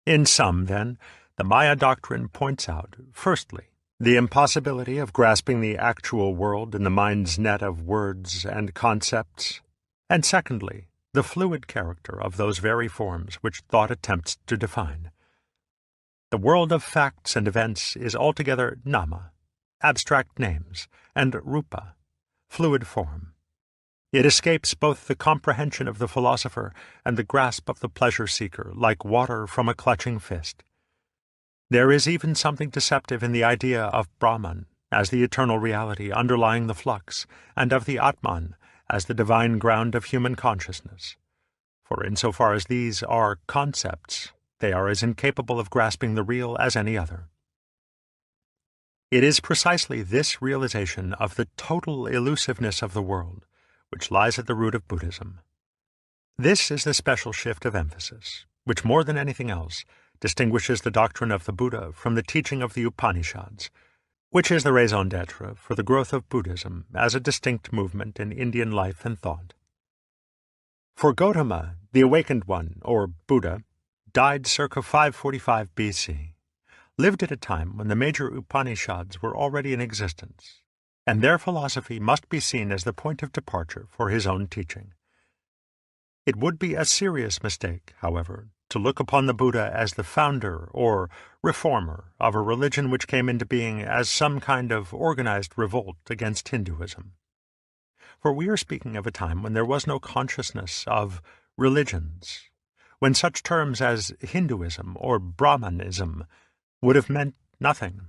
In sum, then, the Maya doctrine points out, firstly, the impossibility of grasping the actual world in the mind's net of words and concepts, and secondly, the fluid character of those very forms which thought attempts to define. The world of facts and events is altogether nama, abstract names, and rupa, fluid form. It escapes both the comprehension of the philosopher and the grasp of the pleasure-seeker, like water from a clutching fist. There is even something deceptive in the idea of Brahman as the eternal reality underlying the flux, and of the Atman as the divine ground of human consciousness. For insofar as these are concepts, they are as incapable of grasping the real as any other. It is precisely this realization of the total elusiveness of the world which lies at the root of Buddhism. This is the special shift of emphasis, which more than anything else distinguishes the doctrine of the Buddha from the teaching of the Upanishads, which is the raison d'etre for the growth of Buddhism as a distinct movement in Indian life and thought. For Gautama, the Awakened One, or Buddha, died circa 545 BC, lived at a time when the major Upanishads were already in existence, and their philosophy must be seen as the point of departure for his own teaching. It would be a serious mistake, however, to look upon the Buddha as the founder or reformer of a religion which came into being as some kind of organized revolt against Hinduism. For we are speaking of a time when there was no consciousness of religions, when such terms as Hinduism or Brahmanism would have meant nothing.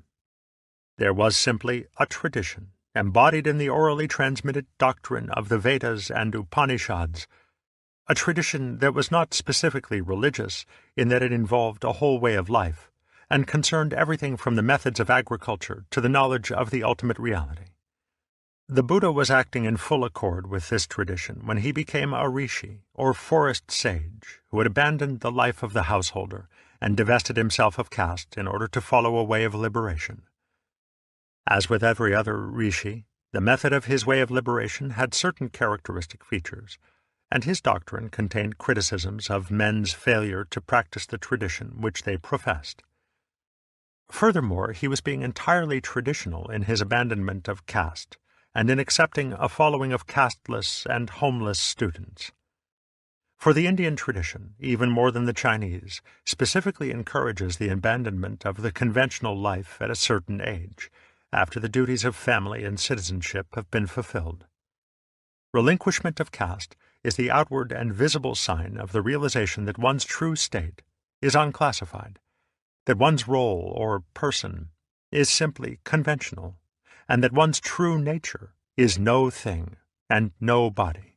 There was simply a tradition, embodied in the orally transmitted doctrine of the Vedas and Upanishads, a tradition that was not specifically religious in that it involved a whole way of life, and concerned everything from the methods of agriculture to the knowledge of the ultimate reality. The Buddha was acting in full accord with this tradition when he became a rishi, or forest sage, who had abandoned the life of the householder and divested himself of caste in order to follow a way of liberation. As with every other rishi, the method of his way of liberation had certain characteristic features, and his doctrine contained criticisms of men's failure to practice the tradition which they professed. Furthermore, he was being entirely traditional in his abandonment of caste, and in accepting a following of casteless and homeless students. For the Indian tradition, even more than the Chinese, specifically encourages the abandonment of the conventional life at a certain age, after the duties of family and citizenship have been fulfilled. Relinquishment of caste is the outward and visible sign of the realization that one's true state is unclassified, that one's role or person is simply conventional, and that one's true nature is no thing and no body.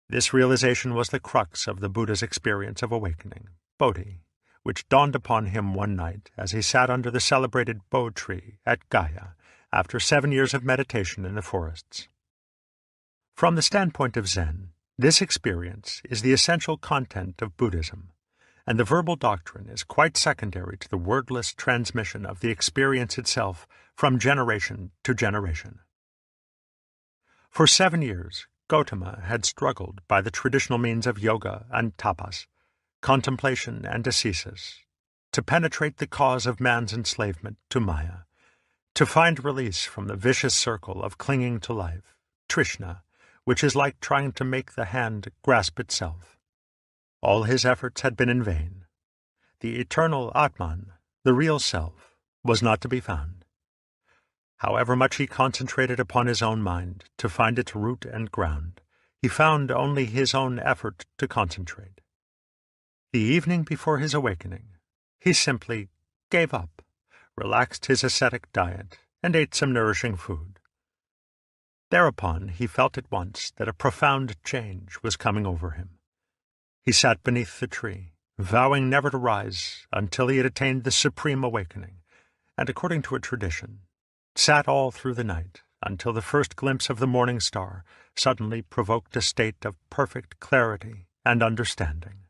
This realization was the crux of the Buddha's experience of awakening, Bodhi, which dawned upon him one night as he sat under the celebrated Bo tree at Gaya after 7 years of meditation in the forests. From the standpoint of Zen, this experience is the essential content of Buddhism, and the verbal doctrine is quite secondary to the wordless transmission of the experience itself from generation to generation. For 7 years, Gautama had struggled by the traditional means of yoga and tapas, contemplation and ascesis, to penetrate the cause of man's enslavement to Maya, to find release from the vicious circle of clinging to life, Trishna, which is like trying to make the hand grasp itself. All his efforts had been in vain. The eternal Atman, the real self, was not to be found. However much he concentrated upon his own mind to find its root and ground, he found only his own effort to concentrate. The evening before his awakening, he simply gave up, relaxed his ascetic diet, and ate some nourishing food. Thereupon he felt at once that a profound change was coming over him. He sat beneath the tree, vowing never to rise until he had attained the supreme awakening, and according to a tradition, sat all through the night until the first glimpse of the morning star suddenly provoked a state of perfect clarity and understanding.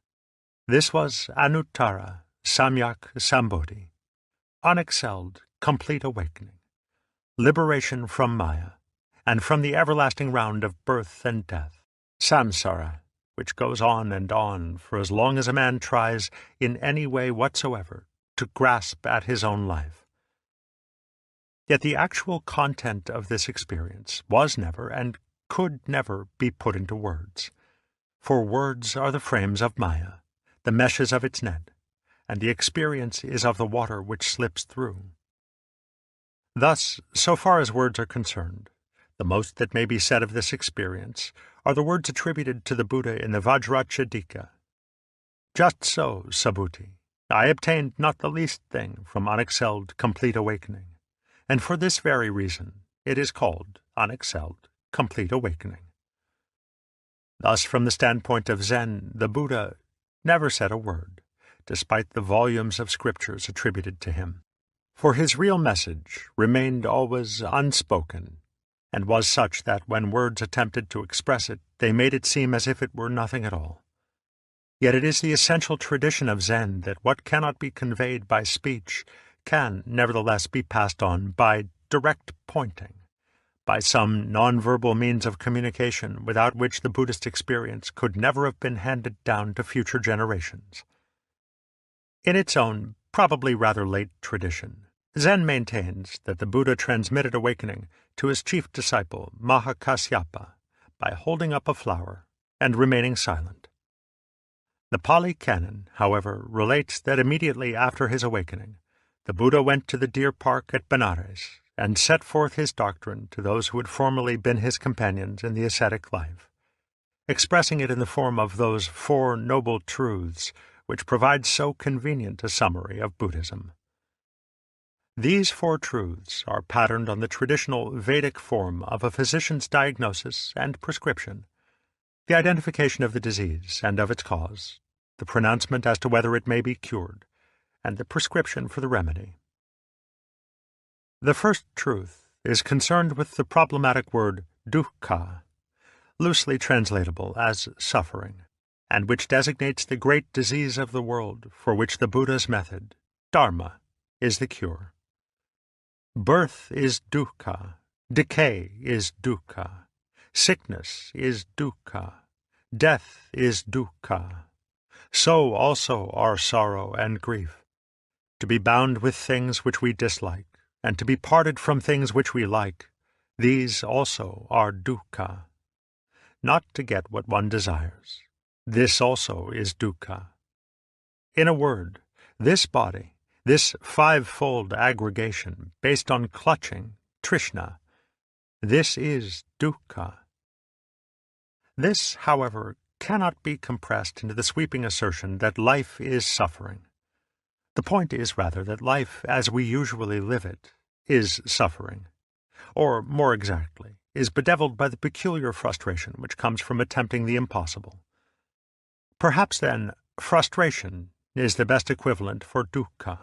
This was Anuttara Samyak Sambodhi, unexcelled, complete awakening, liberation from Maya, and from the everlasting round of birth and death, samsara, which goes on and on for as long as a man tries in any way whatsoever to grasp at his own life. Yet the actual content of this experience was never and could never be put into words, for words are the frames of Maya, the meshes of its net, and the experience is of the water which slips through. Thus, so far as words are concerned, the most that may be said of this experience are the words attributed to the Buddha in the Vajrachedika. Just so, Subhuti, I obtained not the least thing from unexcelled complete awakening, and for this very reason it is called unexcelled complete awakening. Thus, from the standpoint of Zen, the Buddha never said a word, despite the volumes of scriptures attributed to him, for his real message remained always unspoken, and was such that when words attempted to express it, they made it seem as if it were nothing at all. Yet it is the essential tradition of Zen that what cannot be conveyed by speech can nevertheless be passed on by direct pointing, by some nonverbal means of communication without which the Buddhist experience could never have been handed down to future generations. In its own, probably rather late tradition, Zen maintains that the Buddha transmitted awakening to his chief disciple, Mahakasyapa, by holding up a flower and remaining silent. The Pali Canon, however, relates that immediately after his awakening, the Buddha went to the deer park at Benares and set forth his doctrine to those who had formerly been his companions in the ascetic life, expressing it in the form of those Four Noble Truths which provide so convenient a summary of Buddhism. These four truths are patterned on the traditional Vedic form of a physician's diagnosis and prescription, the identification of the disease and of its cause, the pronouncement as to whether it may be cured, and the prescription for the remedy. The first truth is concerned with the problematic word dukkha, loosely translatable as suffering, and which designates the great disease of the world for which the Buddha's method, dharma, is the cure. Birth is dukkha, decay is dukkha, sickness is dukkha, death is dukkha. So also are sorrow and grief. To be bound with things which we dislike, and to be parted from things which we like, these also are dukkha. Not to get what one desires, this also is dukkha. In a word, this body, this five-fold aggregation based on clutching, trishna, this is dukkha. This, however, cannot be compressed into the sweeping assertion that life is suffering. The point is rather that life, as we usually live it, is suffering, or, more exactly, is bedeviled by the peculiar frustration which comes from attempting the impossible. Perhaps, then, frustration is the best equivalent for dukkha,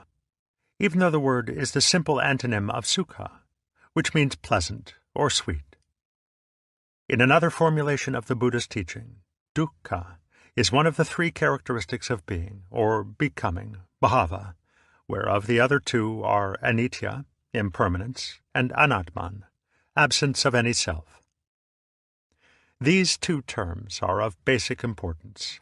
even though the word is the simple antonym of sukha, which means pleasant or sweet. In another formulation of the Buddha's teaching, dukkha is one of the three characteristics of being, or becoming, bhava, whereof the other two are anitya, impermanence, and anatman, absence of any self. These two terms are of basic importance.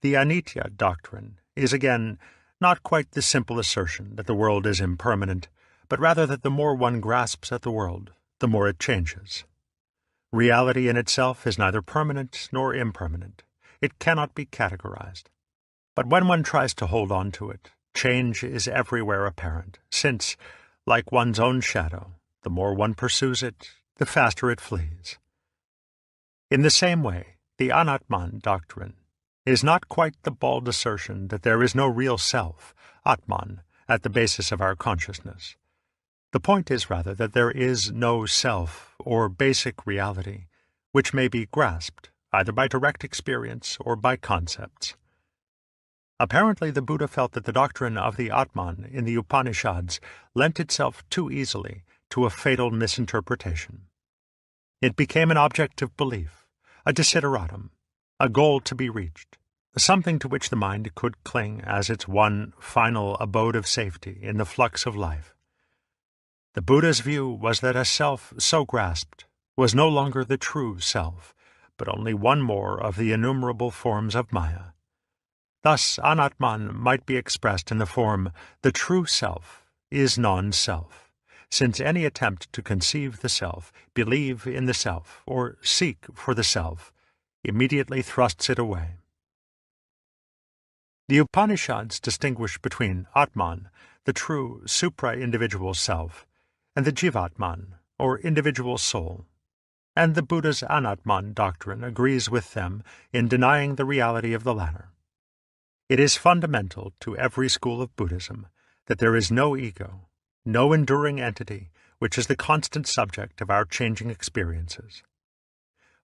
The anitya doctrine is again not quite the simple assertion that the world is impermanent, but rather that the more one grasps at the world, the more it changes. Reality in itself is neither permanent nor impermanent. It cannot be categorized. But when one tries to hold on to it, change is everywhere apparent, since, like one's own shadow, the more one pursues it, the faster it flees. In the same way, the Anatman doctrine is not quite the bald assertion that there is no real self, Atman, at the basis of our consciousness. The point is rather that there is no self, or basic reality, which may be grasped, either by direct experience or by concepts. Apparently the Buddha felt that the doctrine of the Atman in the Upanishads lent itself too easily to a fatal misinterpretation. It became an object of belief, a desideratum, a goal to be reached, something to which the mind could cling as its one final abode of safety in the flux of life. The Buddha's view was that a self so grasped was no longer the true self, but only one more of the innumerable forms of Maya. Thus, Anatman might be expressed in the form, the true self is non-self, since any attempt to conceive the self, believe in the self, or seek for the self, immediately thrusts it away. The Upanishads distinguish between Atman, the true supra-individual self, and the Jivatman, or individual soul, and the Buddha's Anatman doctrine agrees with them in denying the reality of the latter. It is fundamental to every school of Buddhism that there is no ego, no enduring entity which is the constant subject of our changing experiences.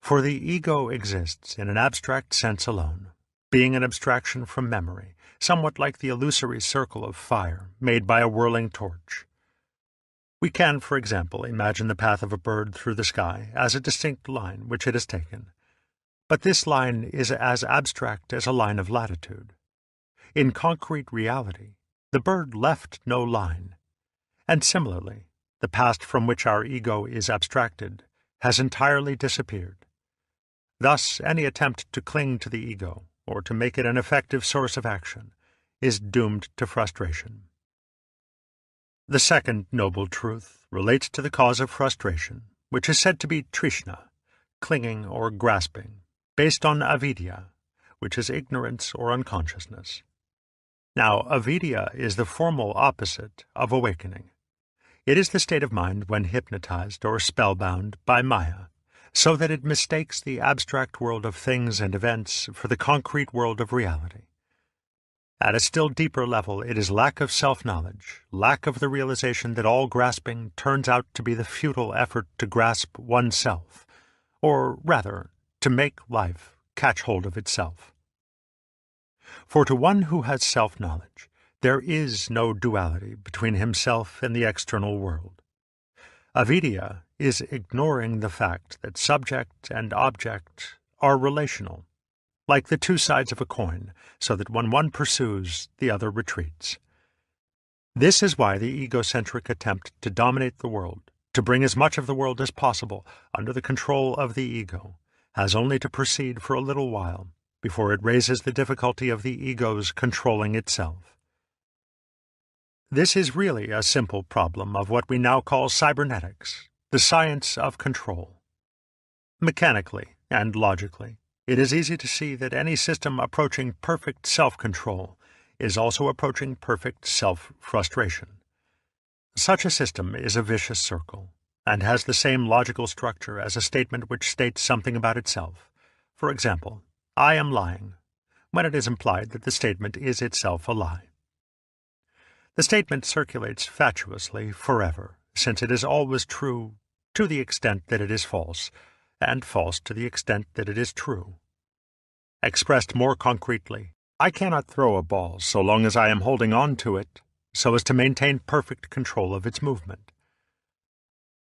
For the ego exists in an abstract sense alone, being an abstraction from memory, somewhat like the illusory circle of fire made by a whirling torch. We can, for example, imagine the path of a bird through the sky as a distinct line which it has taken, but this line is as abstract as a line of latitude. In concrete reality, the bird left no line, and similarly, the past from which our ego is abstracted has entirely disappeared. Thus, any attempt to cling to the ego, or to make it an effective source of action, is doomed to frustration. The second noble truth relates to the cause of frustration, which is said to be trishna, clinging or grasping, based on avidya, which is ignorance or unconsciousness. Now, avidya is the formal opposite of awakening. It is the state of mind when hypnotized or spellbound by Maya, so that it mistakes the abstract world of things and events for the concrete world of reality. At a still deeper level, it is lack of self-knowledge, lack of the realization that all grasping turns out to be the futile effort to grasp oneself, or rather, to make life catch hold of itself. For to one who has self-knowledge, there is no duality between himself and the external world. Avidya is ignoring the fact that subject and object are relational, like the two sides of a coin, so that when one pursues, the other retreats. This is why the egocentric attempt to dominate the world, to bring as much of the world as possible under the control of the ego, has only to proceed for a little while before it raises the difficulty of the ego's controlling itself. This is really a simple problem of what we now call cybernetics, the science of control. Mechanically and logically, it is easy to see that any system approaching perfect self-control is also approaching perfect self-frustration. Such a system is a vicious circle, and has the same logical structure as a statement which states something about itself. For example, I am lying, when it is implied that the statement is itself a lie. The statement circulates fatuously forever, since it is always true to the extent that it is false, and false to the extent that it is true. Expressed more concretely, I cannot throw a ball so long as I am holding on to it, so as to maintain perfect control of its movement.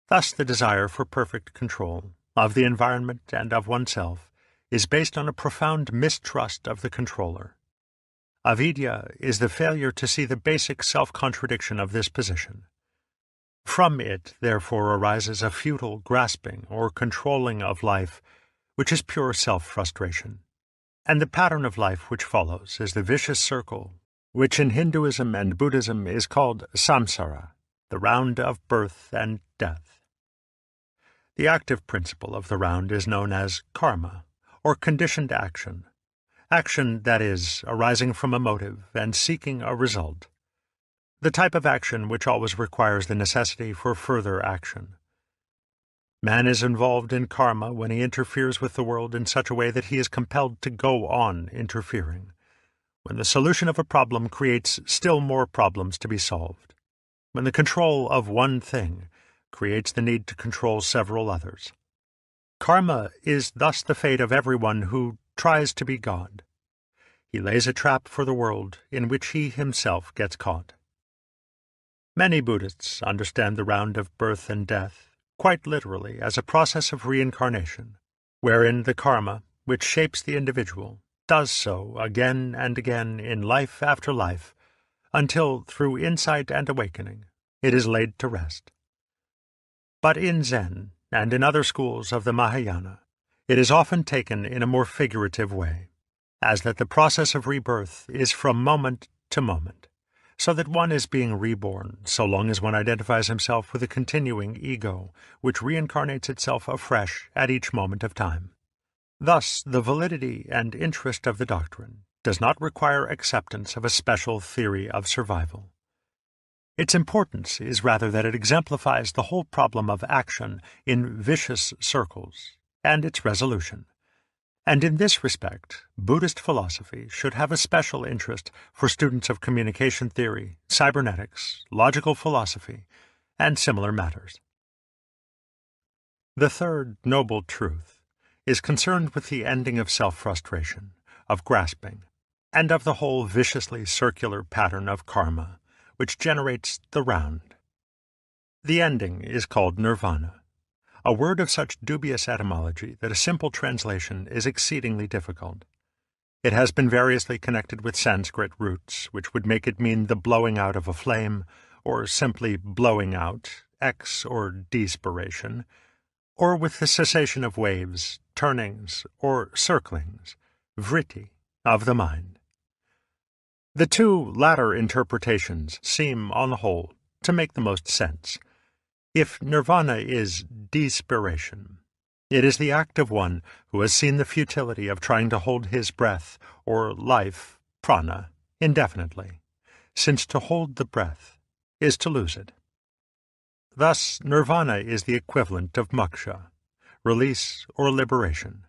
Thus the desire for perfect control of the environment and of oneself is based on a profound mistrust of the controller. Avidya is the failure to see the basic self-contradiction of this position. From it, therefore, arises a futile grasping or controlling of life, which is pure self-frustration. And the pattern of life which follows is the vicious circle, which in Hinduism and Buddhism is called samsara, the round of birth and death. The active principle of the round is known as karma, or conditioned action. Action, that is, arising from a motive and seeking a result. The type of action which always requires the necessity for further action. Man is involved in karma when he interferes with the world in such a way that he is compelled to go on interfering, when the solution of a problem creates still more problems to be solved, when the control of one thing creates the need to control several others. Karma is thus the fate of everyone who tries to be God. He lays a trap for the world in which he himself gets caught. Many Buddhists understand the round of birth and death quite literally as a process of reincarnation, wherein the karma, which shapes the individual, does so again and again in life after life, until, through insight and awakening, it is laid to rest. But in Zen, and in other schools of the Mahayana, it is often taken in a more figurative way, as that the process of rebirth is from moment to moment, so that one is being reborn so long as one identifies himself with a continuing ego, which reincarnates itself afresh at each moment of time. Thus, the validity and interest of the doctrine does not require acceptance of a special theory of survival. Its importance is rather that it exemplifies the whole problem of action in vicious circles and its resolution. And in this respect, Buddhist philosophy should have a special interest for students of communication theory, cybernetics, logical philosophy, and similar matters. The third noble truth is concerned with the ending of self-frustration, of grasping, and of the whole viciously circular pattern of karma, which generates the round. The ending is called nirvana, a word of such dubious etymology that a simple translation is exceedingly difficult. It has been variously connected with Sanskrit roots, which would make it mean the blowing out of a flame, or simply blowing out, ex or despiration, or with the cessation of waves, turnings, or circlings, vritti, of the mind. The two latter interpretations seem, on the whole, to make the most sense. If nirvana is despiration, it is the act of one who has seen the futility of trying to hold his breath, or life, prana, indefinitely, since to hold the breath is to lose it. Thus, nirvana is the equivalent of moksha, release or liberation.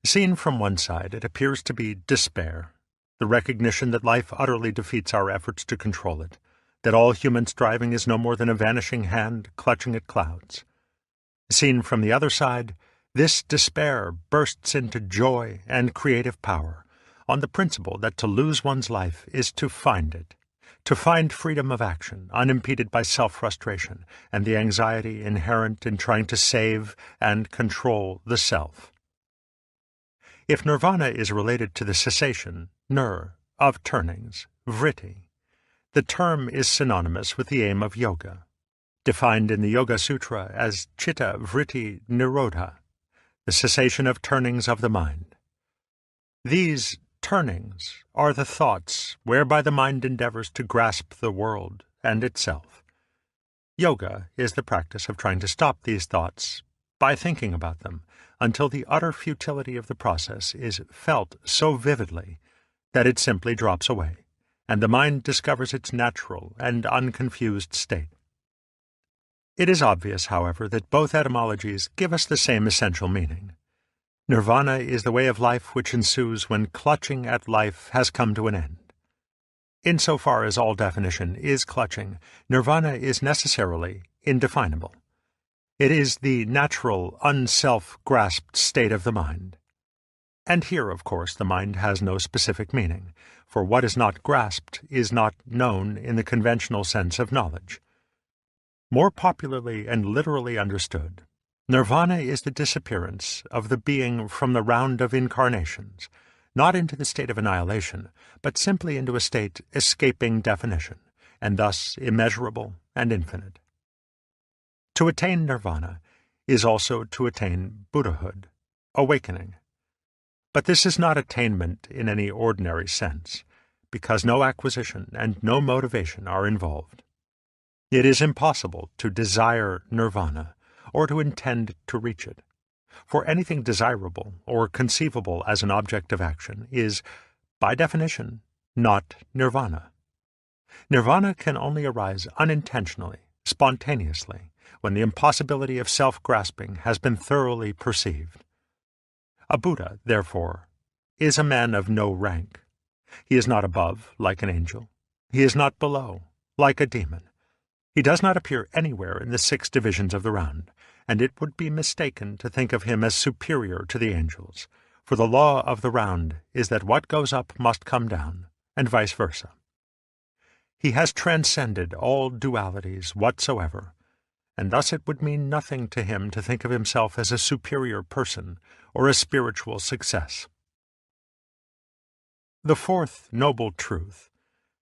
Seen from one side, it appears to be despair, the recognition that life utterly defeats our efforts to control it, that all human striving is no more than a vanishing hand clutching at clouds. Seen from the other side, this despair bursts into joy and creative power, on the principle that to lose one's life is to find it, to find freedom of action, unimpeded by self-frustration and the anxiety inherent in trying to save and control the self. If nirvana is related to the cessation, of turnings, vritti, the term is synonymous with the aim of yoga, defined in the Yoga Sutra as chitta vritti nirodha, the cessation of turnings of the mind. These turnings are the thoughts whereby the mind endeavors to grasp the world and itself. Yoga is the practice of trying to stop these thoughts by thinking about them until the utter futility of the process is felt so vividly that it simply drops away, and the mind discovers its natural and unconfused state. It is obvious, however, that both etymologies give us the same essential meaning. Nirvana is the way of life which ensues when clutching at life has come to an end. Insofar as all definition is clutching, nirvana is necessarily indefinable. It is the natural, unself-grasped state of the mind. And here, of course, the mind has no specific meaning, for what is not grasped is not known in the conventional sense of knowledge. More popularly and literally understood, nirvana is the disappearance of the being from the round of incarnations, not into the state of annihilation, but simply into a state escaping definition, and thus immeasurable and infinite. To attain nirvana is also to attain Buddhahood, awakening. But this is not attainment in any ordinary sense, because no acquisition and no motivation are involved. It is impossible to desire nirvana or to intend to reach it, for anything desirable or conceivable as an object of action is, by definition, not nirvana. Nirvana can only arise unintentionally, spontaneously, when the impossibility of self-grasping has been thoroughly perceived. A Buddha, therefore, is a man of no rank. He is not above, like an angel. He is not below, like a demon. He does not appear anywhere in the 6 divisions of the round, and it would be mistaken to think of him as superior to the angels, for the law of the round is that what goes up must come down, and vice versa. He has transcended all dualities whatsoever, and thus it would mean nothing to him to think of himself as a superior person or a spiritual success. The 4th noble truth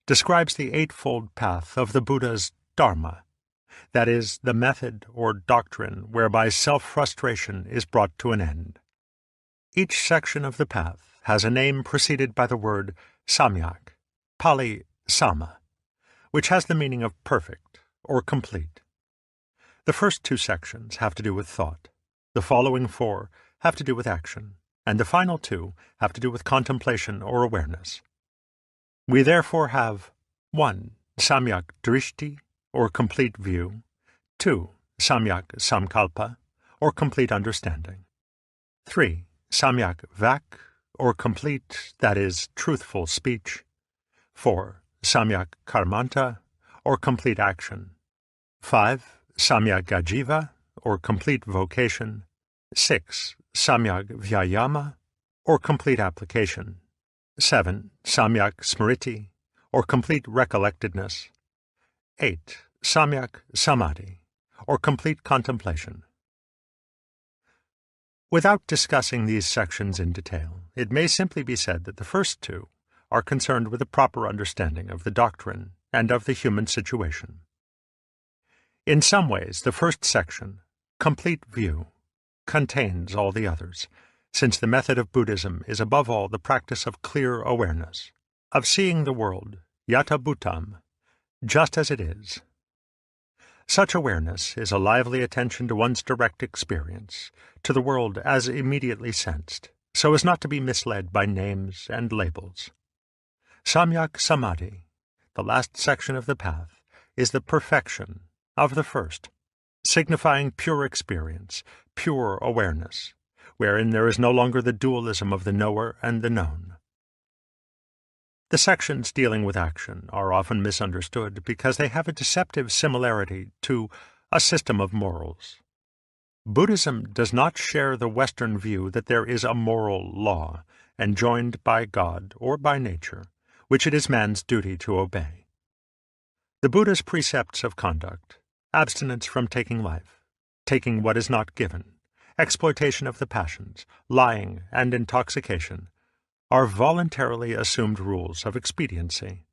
describes the 8-fold path of the Buddha's Dharma, that is, the method or doctrine whereby self-frustration is brought to an end. Each section of the path has a name preceded by the word samyak, Pali sama, which has the meaning of perfect or complete. The first 2 sections have to do with thought, the following 4 have to do with action, and the final 2 have to do with contemplation or awareness. We therefore have 1. Samyak drishti, or complete view, 2. Samyak samkalpa, or complete understanding, 3. Samyak vak, or complete, that is, truthful speech, 4. Samyak karmanta, or complete action, 5. Samyak ajiva, or complete vocation, 6. Samyak vyayama, or complete application, 7. Samyak smriti, or complete recollectedness, 8. Samyak samadhi, or complete contemplation. Without discussing these sections in detail, it may simply be said that the first 2 are concerned with a proper understanding of the doctrine and of the human situation. In some ways, the first section, Complete View, contains all the others, since the method of Buddhism is above all the practice of clear awareness, of seeing the world, yata bhutam, just as it is. Such awareness is a lively attention to one's direct experience, to the world as immediately sensed, so as not to be misled by names and labels. Samyak Samadhi, the last section of the path, is the perfection of the first, signifying pure experience, pure awareness, wherein there is no longer the dualism of the knower and the known. The sections dealing with action are often misunderstood because they have a deceptive similarity to a system of morals. Buddhism does not share the Western view that there is a moral law, enjoined by God or by nature, which it is man's duty to obey. The Buddha's precepts of conduct, abstinence from taking life, taking what is not given, exploitation of the passions, lying, and intoxication, are voluntarily assumed rules of expediency,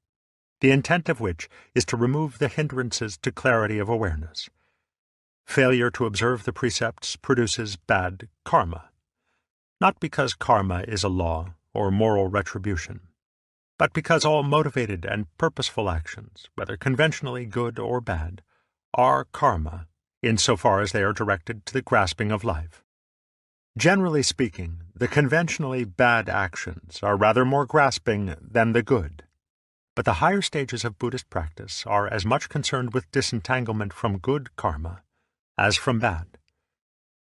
the intent of which is to remove the hindrances to clarity of awareness. Failure to observe the precepts produces bad karma, not because karma is a law or moral retribution, but because all motivated and purposeful actions, whether conventionally good or bad, are karma, insofar as they are directed to the grasping of life. Generally speaking, the conventionally bad actions are rather more grasping than the good, but the higher stages of Buddhist practice are as much concerned with disentanglement from good karma as from bad.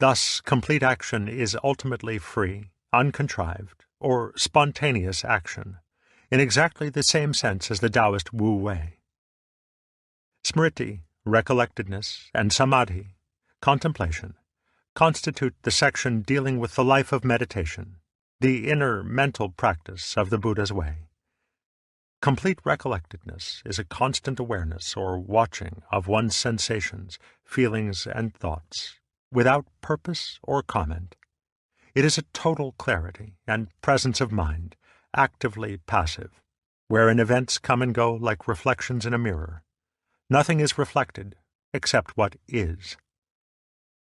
Thus, complete action is ultimately free, uncontrived, or spontaneous action, in exactly the same sense as the Taoist Wu Wei. Smriti, recollectedness, and samadhi, contemplation, constitute the section dealing with the life of meditation, the inner mental practice of the Buddha's way. Complete recollectedness is a constant awareness or watching of one's sensations, feelings, and thoughts, without purpose or comment. It is a total clarity and presence of mind, actively passive, wherein events come and go like reflections in a mirror. Nothing is reflected except what is.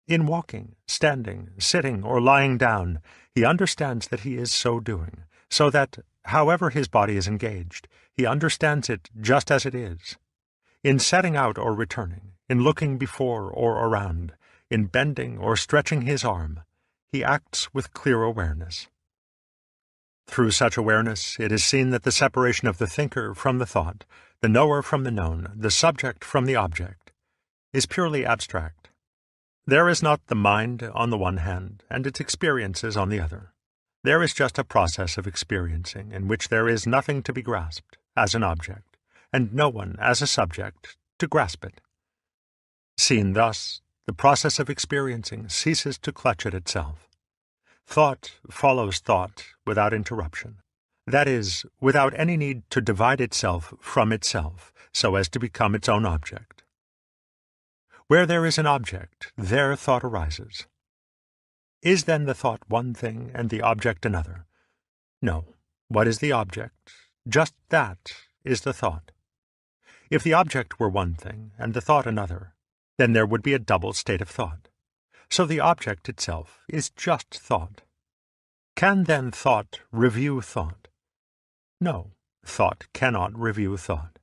In walking, standing, sitting, or lying down, he understands that he is so doing, so that, however his body is engaged, he understands it just as it is. In setting out or returning, in looking before or around, in bending or stretching his arm, he acts with clear awareness. Through such awareness, it is seen that the separation of the thinker from the thought, the knower from the known, the subject from the object, is purely abstract. There is not the mind on the one hand, and its experiences on the other. There is just a process of experiencing in which there is nothing to be grasped as an object, and no one as a subject to grasp it. Seen thus, the process of experiencing ceases to clutch at itself. Thought follows thought without interruption. That is, without any need to divide itself from itself, so as to become its own object. Where there is an object, there thought arises. Is then the thought one thing and the object another? No. What is the object? Just that is the thought. If the object were one thing and the thought another, then there would be a double state of thought. So the object itself is just thought. Can then thought review thought? No, thought cannot review thought.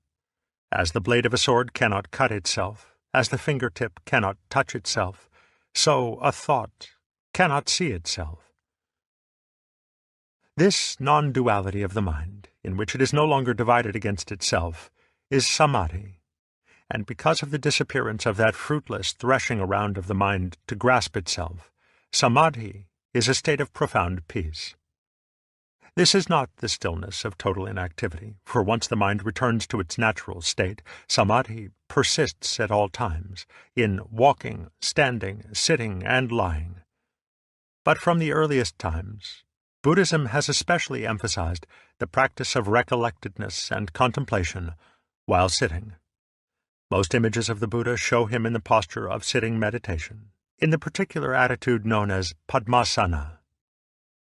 As the blade of a sword cannot cut itself, as the fingertip cannot touch itself, so a thought cannot see itself. This non-duality of the mind, in which it is no longer divided against itself, is samadhi, and because of the disappearance of that fruitless threshing around of the mind to grasp itself, samadhi is a state of profound peace. This is not the stillness of total inactivity, for once the mind returns to its natural state, samadhi persists at all times, in walking, standing, sitting, and lying. But from the earliest times, Buddhism has especially emphasized the practice of recollectedness and contemplation while sitting. Most images of the Buddha show him in the posture of sitting meditation, in the particular attitude known as Padmasana,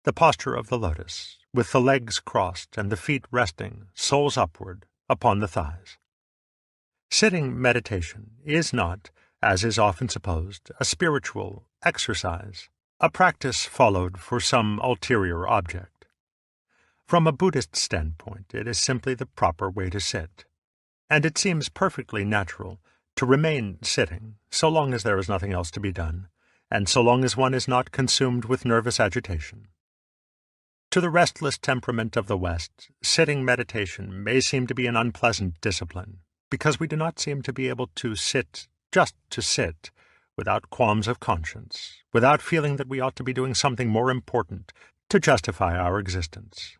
the posture of the lotus, with the legs crossed and the feet resting, soles upward, upon the thighs. Sitting meditation is not, as is often supposed, a spiritual exercise, a practice followed for some ulterior object. From a Buddhist standpoint, it is simply the proper way to sit, and it seems perfectly natural to remain sitting so long as there is nothing else to be done, and so long as one is not consumed with nervous agitation. To the restless temperament of the West, sitting meditation may seem to be an unpleasant discipline, because we do not seem to be able to sit just to sit, without qualms of conscience, without feeling that we ought to be doing something more important to justify our existence.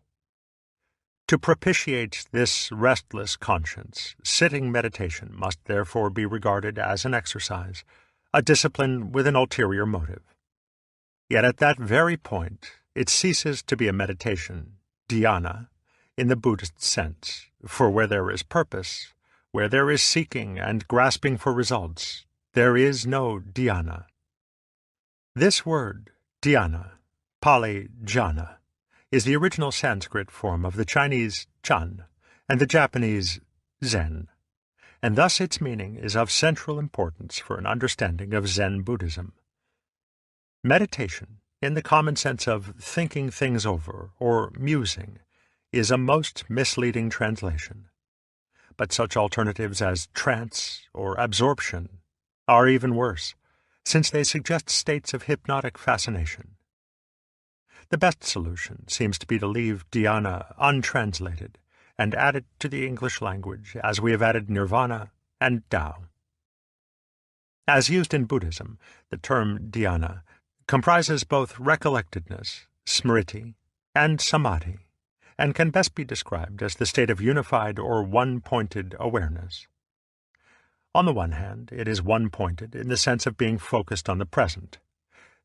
To propitiate this restless conscience, sitting meditation must therefore be regarded as an exercise, a discipline with an ulterior motive. Yet at that very point, it ceases to be a meditation, dhyana, in the Buddhist sense, for where there is purpose, where there is seeking and grasping for results, there is no dhyana. This word, dhyana, Pali jhana, is the original Sanskrit form of the Chinese chan and the Japanese zen, and thus its meaning is of central importance for an understanding of Zen Buddhism. Meditation, in the common sense of thinking things over or musing, is a most misleading translation. But such alternatives as trance or absorption are even worse, since they suggest states of hypnotic fascination. The best solution seems to be to leave dhyana untranslated and add it to the English language as we have added nirvana and Tao. As used in Buddhism, the term dhyana comprises both recollectedness, smriti, and samadhi, and can best be described as the state of unified or one-pointed awareness. On the one hand, it is one-pointed in the sense of being focused on the present,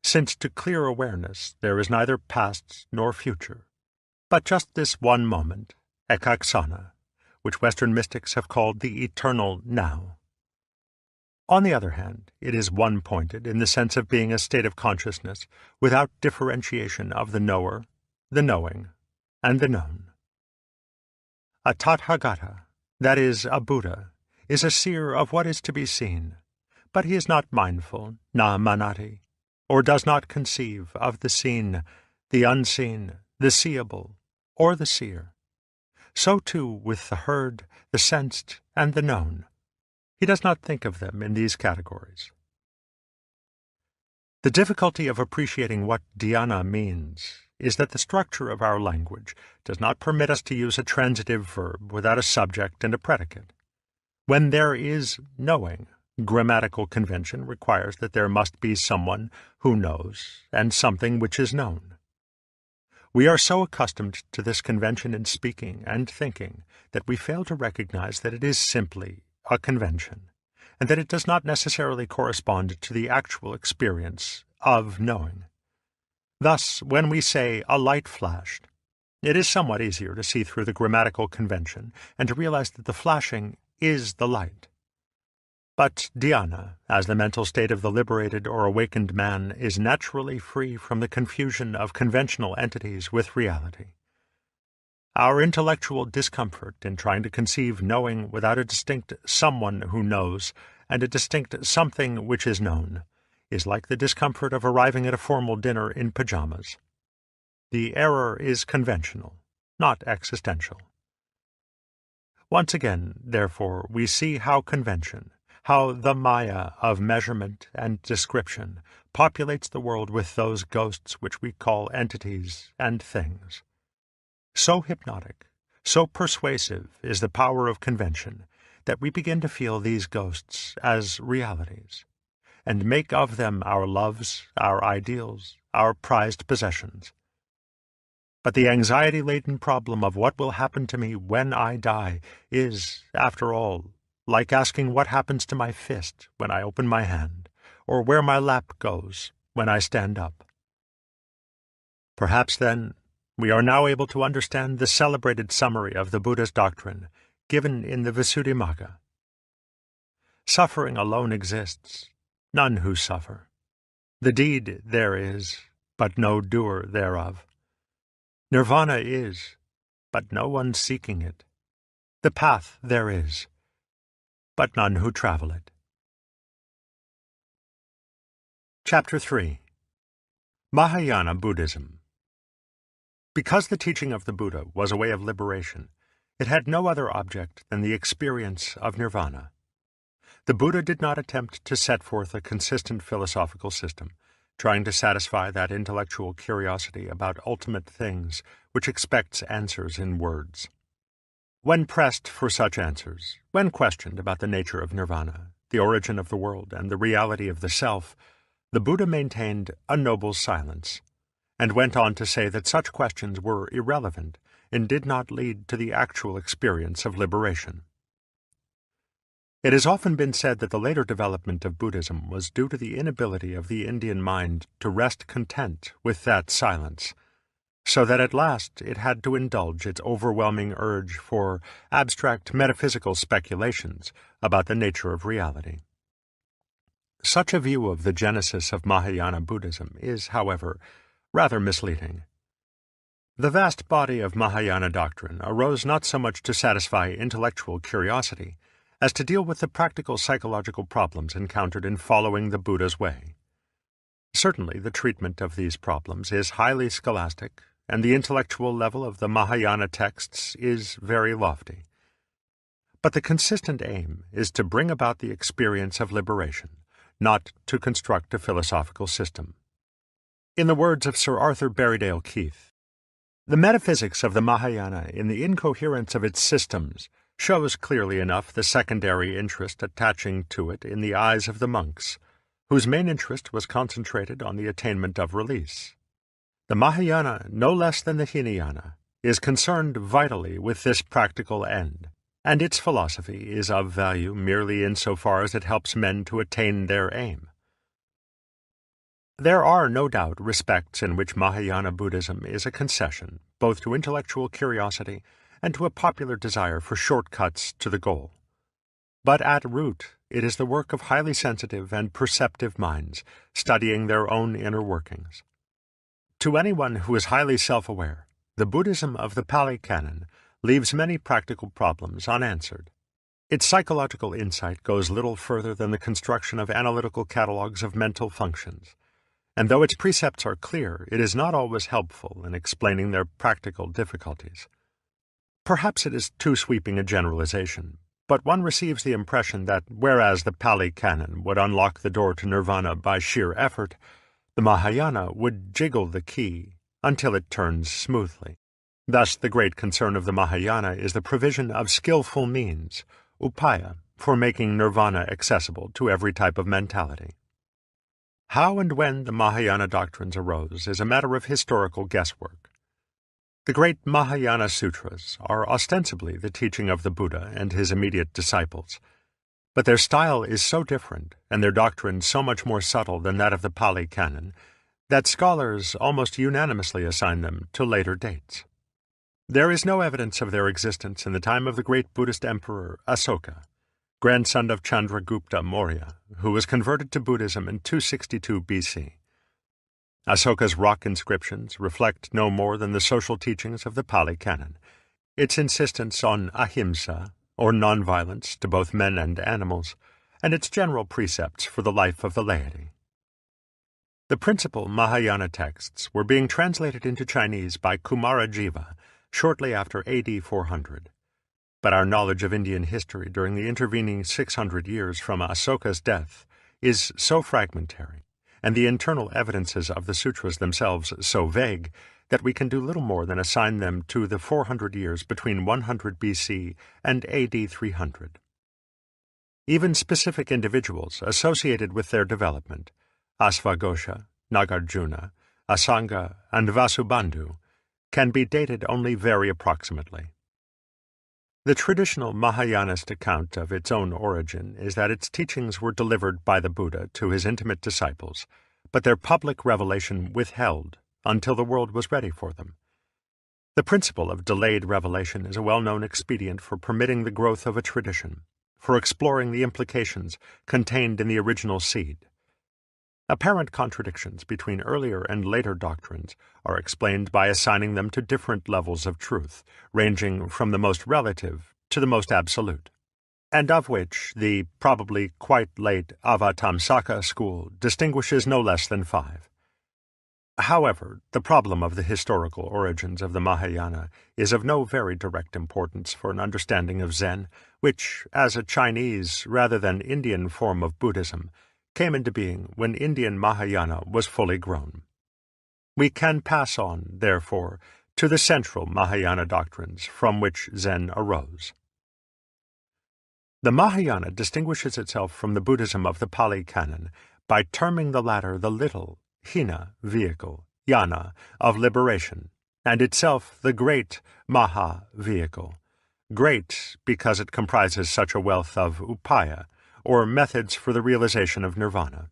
since to clear awareness there is neither past nor future, but just this one moment, ekaksana, which Western mystics have called the eternal now. On the other hand, it is one-pointed in the sense of being a state of consciousness without differentiation of the knower, the knowing, and the known. A Tathagata, that is, a Buddha, is a seer of what is to be seen, but he is not mindful, na manati, or does not conceive of the seen, the unseen, the seeable, or the seer. So too with the heard, the sensed, and the known. He does not think of them in these categories. The difficulty of appreciating what dhyana means is that the structure of our language does not permit us to use a transitive verb without a subject and a predicate. When there is knowing, grammatical convention requires that there must be someone who knows and something which is known. We are so accustomed to this convention in speaking and thinking that we fail to recognize that it is simply a convention, and that it does not necessarily correspond to the actual experience of knowing. Thus, when we say a light flashed, it is somewhat easier to see through the grammatical convention and to realize that the flashing is the light. But dhyana, as the mental state of the liberated or awakened man, is naturally free from the confusion of conventional entities with reality. Our intellectual discomfort in trying to conceive knowing without a distinct someone who knows and a distinct something which is known is like the discomfort of arriving at a formal dinner in pajamas. The error is conventional, not existential. Once again, therefore, we see how convention, how the maya of measurement and description populates the world with those ghosts which we call entities and things. So hypnotic, so persuasive is the power of convention that we begin to feel these ghosts as realities, and make of them our loves, our ideals, our prized possessions. But the anxiety-laden problem of what will happen to me when I die is, after all, like asking what happens to my fist when I open my hand, or where my lap goes when I stand up. Perhaps, then, we are now able to understand the celebrated summary of the Buddha's doctrine given in the Visuddhimagga. Suffering alone exists, none who suffer. The deed there is, but no doer thereof. Nirvana is, but no one seeking it. The path there is, but none who travel it. Chapter 3. Mahayana Buddhism. Because the teaching of the Buddha was a way of liberation, it had no other object than the experience of nirvana. The Buddha did not attempt to set forth a consistent philosophical system, trying to satisfy that intellectual curiosity about ultimate things which expects answers in words. When pressed for such answers, when questioned about the nature of nirvana, the origin of the world, and the reality of the self, the Buddha maintained a noble silence, and went on to say that such questions were irrelevant and did not lead to the actual experience of liberation. It has often been said that the later development of Buddhism was due to the inability of the Indian mind to rest content with that silence, so that at last it had to indulge its overwhelming urge for abstract metaphysical speculations about the nature of reality. Such a view of the genesis of Mahayana Buddhism is, however, rather misleading. The vast body of Mahayana doctrine arose not so much to satisfy intellectual curiosity as to deal with the practical psychological problems encountered in following the Buddha's way. Certainly the treatment of these problems is highly scholastic, and the intellectual level of the Mahayana texts is very lofty. But the consistent aim is to bring about the experience of liberation, not to construct a philosophical system. In the words of Sir Arthur Berriedale Keith, "The metaphysics of the Mahayana in the incoherence of its systems shows clearly enough the secondary interest attaching to it in the eyes of the monks, whose main interest was concentrated on the attainment of release. The Mahayana, no less than the Hinayana, is concerned vitally with this practical end, and its philosophy is of value merely in so far as it helps men to attain their aim." There are no doubt respects in which Mahayana Buddhism is a concession, both to intellectual curiosity and to a popular desire for shortcuts to the goal. But at root, it is the work of highly sensitive and perceptive minds, studying their own inner workings. To anyone who is highly self-aware, the Buddhism of the Pali Canon leaves many practical problems unanswered. Its psychological insight goes little further than the construction of analytical catalogues of mental functions, and though its precepts are clear, it is not always helpful in explaining their practical difficulties. Perhaps it is too sweeping a generalization, but one receives the impression that whereas the Pali Canon would unlock the door to nirvana by sheer effort, the Mahayana would jiggle the key until it turns smoothly. Thus, the great concern of the Mahayana is the provision of skillful means, upaya, for making nirvana accessible to every type of mentality. How and when the Mahayana doctrines arose is a matter of historical guesswork. The great Mahayana sutras are ostensibly the teaching of the Buddha and his immediate disciples, but their style is so different and their doctrine so much more subtle than that of the Pali Canon that scholars almost unanimously assign them to later dates. There is no evidence of their existence in the time of the great Buddhist emperor Asoka, grandson of Chandragupta Maurya, who was converted to Buddhism in 262 BC. Asoka's rock inscriptions reflect no more than the social teachings of the Pali Canon, its insistence on ahimsa, or nonviolence to both men and animals, and its general precepts for the life of the laity. The principal Mahayana texts were being translated into Chinese by Kumarajiva shortly after AD 400. But our knowledge of Indian history during the intervening 600 years from Asoka's death is so fragmentary, and the internal evidences of the sutras themselves so vague, that we can do little more than assign them to the 400 years between 100 BC and AD 300. Even specific individuals associated with their development, Asvaghosha, Nagarjuna, Asanga, and Vasubandhu, can be dated only very approximately. The traditional Mahayanist account of its own origin is that its teachings were delivered by the Buddha to his intimate disciples, but their public revelation withheld until the world was ready for them. The principle of delayed revelation is a well-known expedient for permitting the growth of a tradition, for exploring the implications contained in the original seed. Apparent contradictions between earlier and later doctrines are explained by assigning them to different levels of truth, ranging from the most relative to the most absolute, and of which the probably quite late Avatamsaka school distinguishes no less than 5. However, the problem of the historical origins of the Mahayana is of no very direct importance for an understanding of Zen, which, as a Chinese rather than Indian form of Buddhism, came into being when Indian Mahayana was fully grown. We can pass on, therefore, to the central Mahayana doctrines from which Zen arose. The Mahayana distinguishes itself from the Buddhism of the Pali Canon by terming the latter the little, hina, vehicle, yana, of liberation, and itself the great Maha vehicle, great because it comprises such a wealth of upaya, or methods for the realization of nirvana.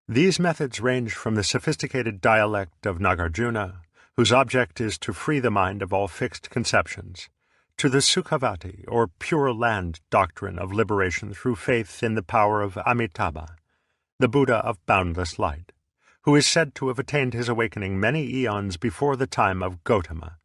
These methods range from the sophisticated dialect of Nagarjuna, whose object is to free the mind of all fixed conceptions, to the Sukhavati, or Pure Land doctrine of liberation through faith in the power of Amitabha, the Buddha of boundless light, who is said to have attained his awakening many eons before the time of Gautama.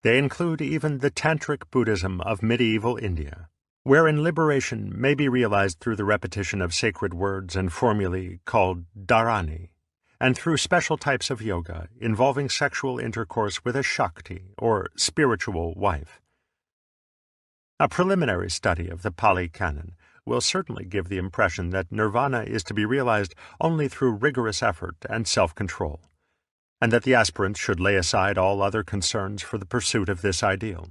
They include even the Tantric Buddhism of medieval India, wherein liberation may be realized through the repetition of sacred words and formulae called dharani, and through special types of yoga involving sexual intercourse with a Shakti, or spiritual wife. A preliminary study of the Pali Canon will certainly give the impression that nirvana is to be realized only through rigorous effort and self-control, and that the aspirant should lay aside all other concerns for the pursuit of this ideal.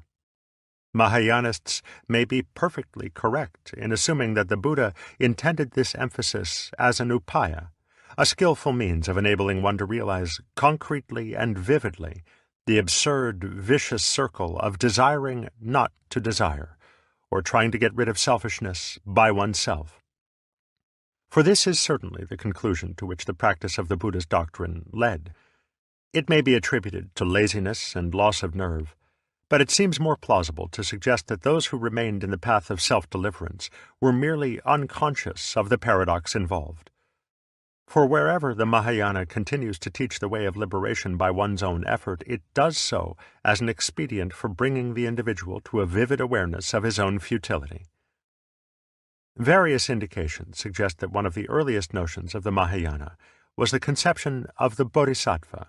Mahayanists may be perfectly correct in assuming that the Buddha intended this emphasis as an upaya, a skillful means of enabling one to realize concretely and vividly the absurd, vicious circle of desiring not to desire, or trying to get rid of selfishness by oneself. For this is certainly the conclusion to which the practice of the Buddha's doctrine led. It may be attributed to laziness and loss of nerve, but it seems more plausible to suggest that those who remained in the path of self-deliverance were merely unconscious of the paradox involved. For wherever the Mahayana continues to teach the way of liberation by one's own effort, it does so as an expedient for bringing the individual to a vivid awareness of his own futility. Various indications suggest that one of the earliest notions of the Mahayana was the conception of the Bodhisattva,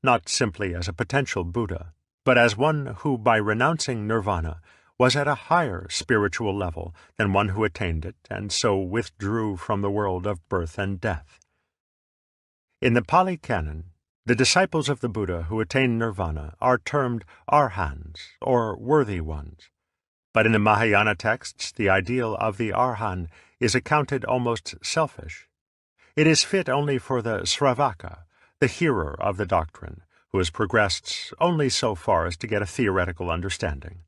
not simply as a potential Buddha, but as one who, by renouncing nirvana, was at a higher spiritual level than one who attained it and so withdrew from the world of birth and death. In the Pali Canon, the disciples of the Buddha who attain nirvana are termed arhans, or worthy ones. But in the Mahayana texts, the ideal of the arhan is accounted almost selfish. It is fit only for the sravaka, the hearer of the doctrine, who has progressed only so far as to get a theoretical understanding.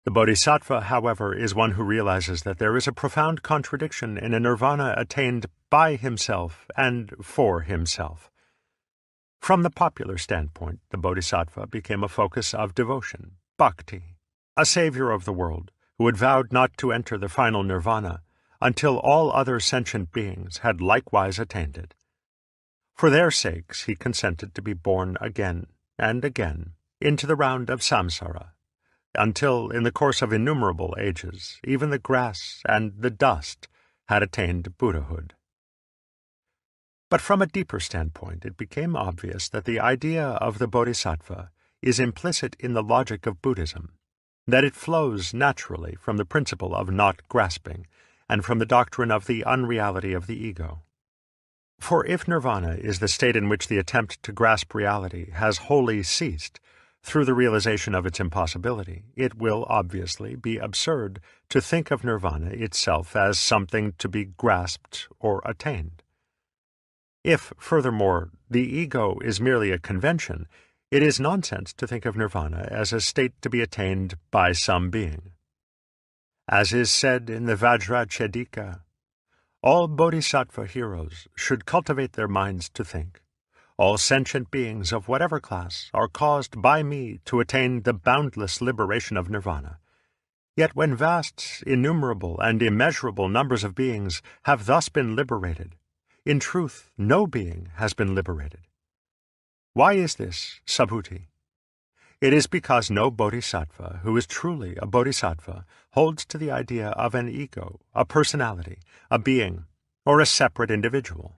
The bodhisattva, however, is one who realizes that there is a profound contradiction in a nirvana attained by himself and for himself. From the popular standpoint, the bodhisattva became a focus of devotion, bhakti, a savior of the world who had vowed not to enter the final nirvana until all other sentient beings had likewise attained it. For their sakes he consented to be born again and again into the round of samsara, until, in the course of innumerable ages, even the grass and the dust had attained Buddhahood. But from a deeper standpoint, it became obvious that the idea of the bodhisattva is implicit in the logic of Buddhism, that it flows naturally from the principle of not grasping and from the doctrine of the unreality of the ego. For if nirvana is the state in which the attempt to grasp reality has wholly ceased, through the realization of its impossibility, it will obviously be absurd to think of nirvana itself as something to be grasped or attained. If, furthermore, the ego is merely a convention, it is nonsense to think of nirvana as a state to be attained by some being. As is said in the Vajrachedika, all bodhisattva heroes should cultivate their minds to think. All sentient beings of whatever class are caused by me to attain the boundless liberation of nirvana. Yet when vast, innumerable, and immeasurable numbers of beings have thus been liberated, in truth no being has been liberated. Why is this, Subhuti? It is because no bodhisattva who is truly a bodhisattva holds to the idea of an ego, a personality, a being, or a separate individual.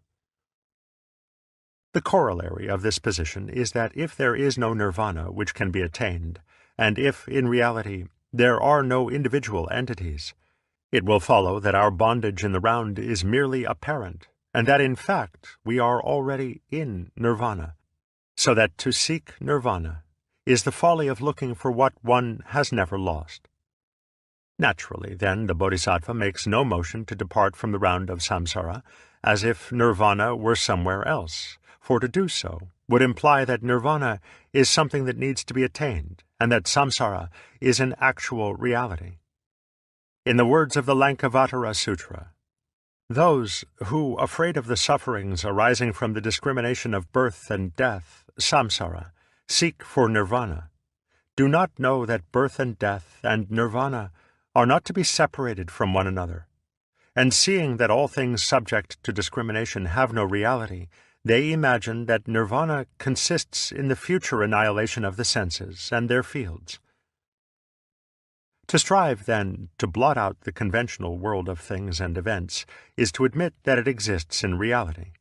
The corollary of this position is that if there is no nirvana which can be attained, and if, in reality, there are no individual entities, it will follow that our bondage in the round is merely apparent, and that in fact we are already in nirvana, so that to seek nirvana is the folly of looking for what one has never lost. Naturally, then, the bodhisattva makes no motion to depart from the round of samsara, as if nirvana were somewhere else, for to do so would imply that nirvana is something that needs to be attained, and that samsara is an actual reality. In the words of the Lankavatara Sutra, those who, afraid of the sufferings arising from the discrimination of birth and death, samsara, seek for nirvana, do not know that birth and death and nirvana are not to be separated from one another. And seeing that all things subject to discrimination have no reality, they imagine that nirvana consists in the future annihilation of the senses and their fields. To strive, then, to blot out the conventional world of things and events is to admit that it exists in reality.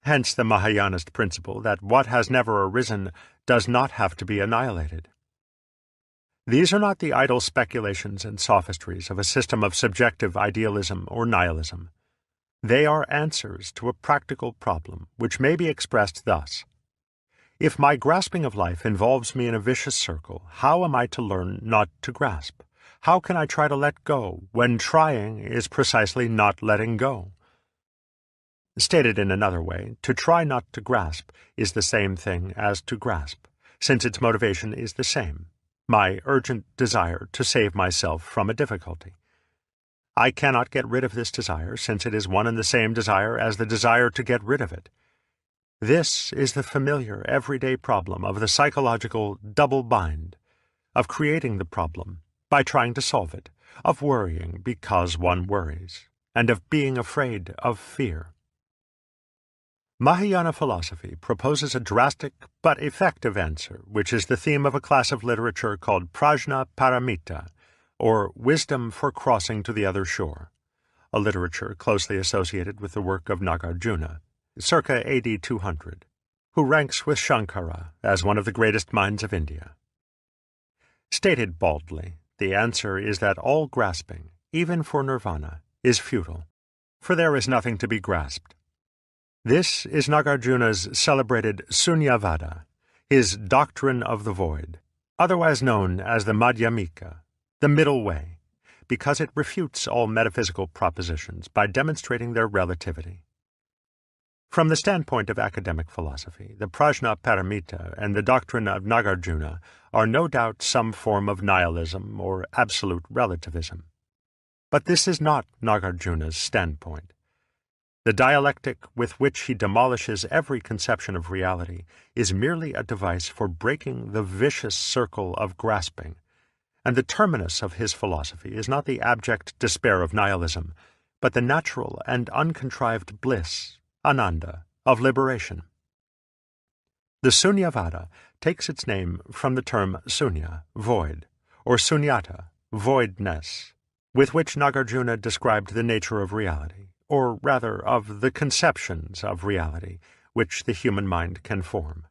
Hence the Mahayanist principle that what has never arisen does not have to be annihilated. These are not the idle speculations and sophistries of a system of subjective idealism or nihilism. They are answers to a practical problem, which may be expressed thus. If my grasping of life involves me in a vicious circle, how am I to learn not to grasp? How can I try to let go when trying is precisely not letting go? Stated in another way, to try not to grasp is the same thing as to grasp, since its motivation is the same, my urgent desire to save myself from a difficulty. I cannot get rid of this desire, since it is one and the same desire as the desire to get rid of it. This is the familiar, everyday problem of the psychological double bind, of creating the problem by trying to solve it, of worrying because one worries, and of being afraid of fear. Mahayana philosophy proposes a drastic but effective answer, which is the theme of a class of literature called Prajna Paramita, or Wisdom for Crossing to the Other Shore, a literature closely associated with the work of Nagarjuna, circa AD 200, who ranks with Shankara as one of the greatest minds of India. Stated baldly, the answer is that all grasping, even for nirvana, is futile, for there is nothing to be grasped. This is Nagarjuna's celebrated Sunyavada, his doctrine of the void, otherwise known as the Madhyamika, the middle way, because it refutes all metaphysical propositions by demonstrating their relativity. From the standpoint of academic philosophy, the Prajna Paramita and the doctrine of Nagarjuna are no doubt some form of nihilism or absolute relativism. But this is not Nagarjuna's standpoint. The dialectic with which he demolishes every conception of reality is merely a device for breaking the vicious circle of grasping, and the terminus of his philosophy is not the abject despair of nihilism, but the natural and uncontrived bliss, ananda, of liberation. The Sunyavada takes its name from the term sunya, void, or sunyata, voidness, with which Nagarjuna described the nature of reality, or rather of the conceptions of reality which the human mind can form.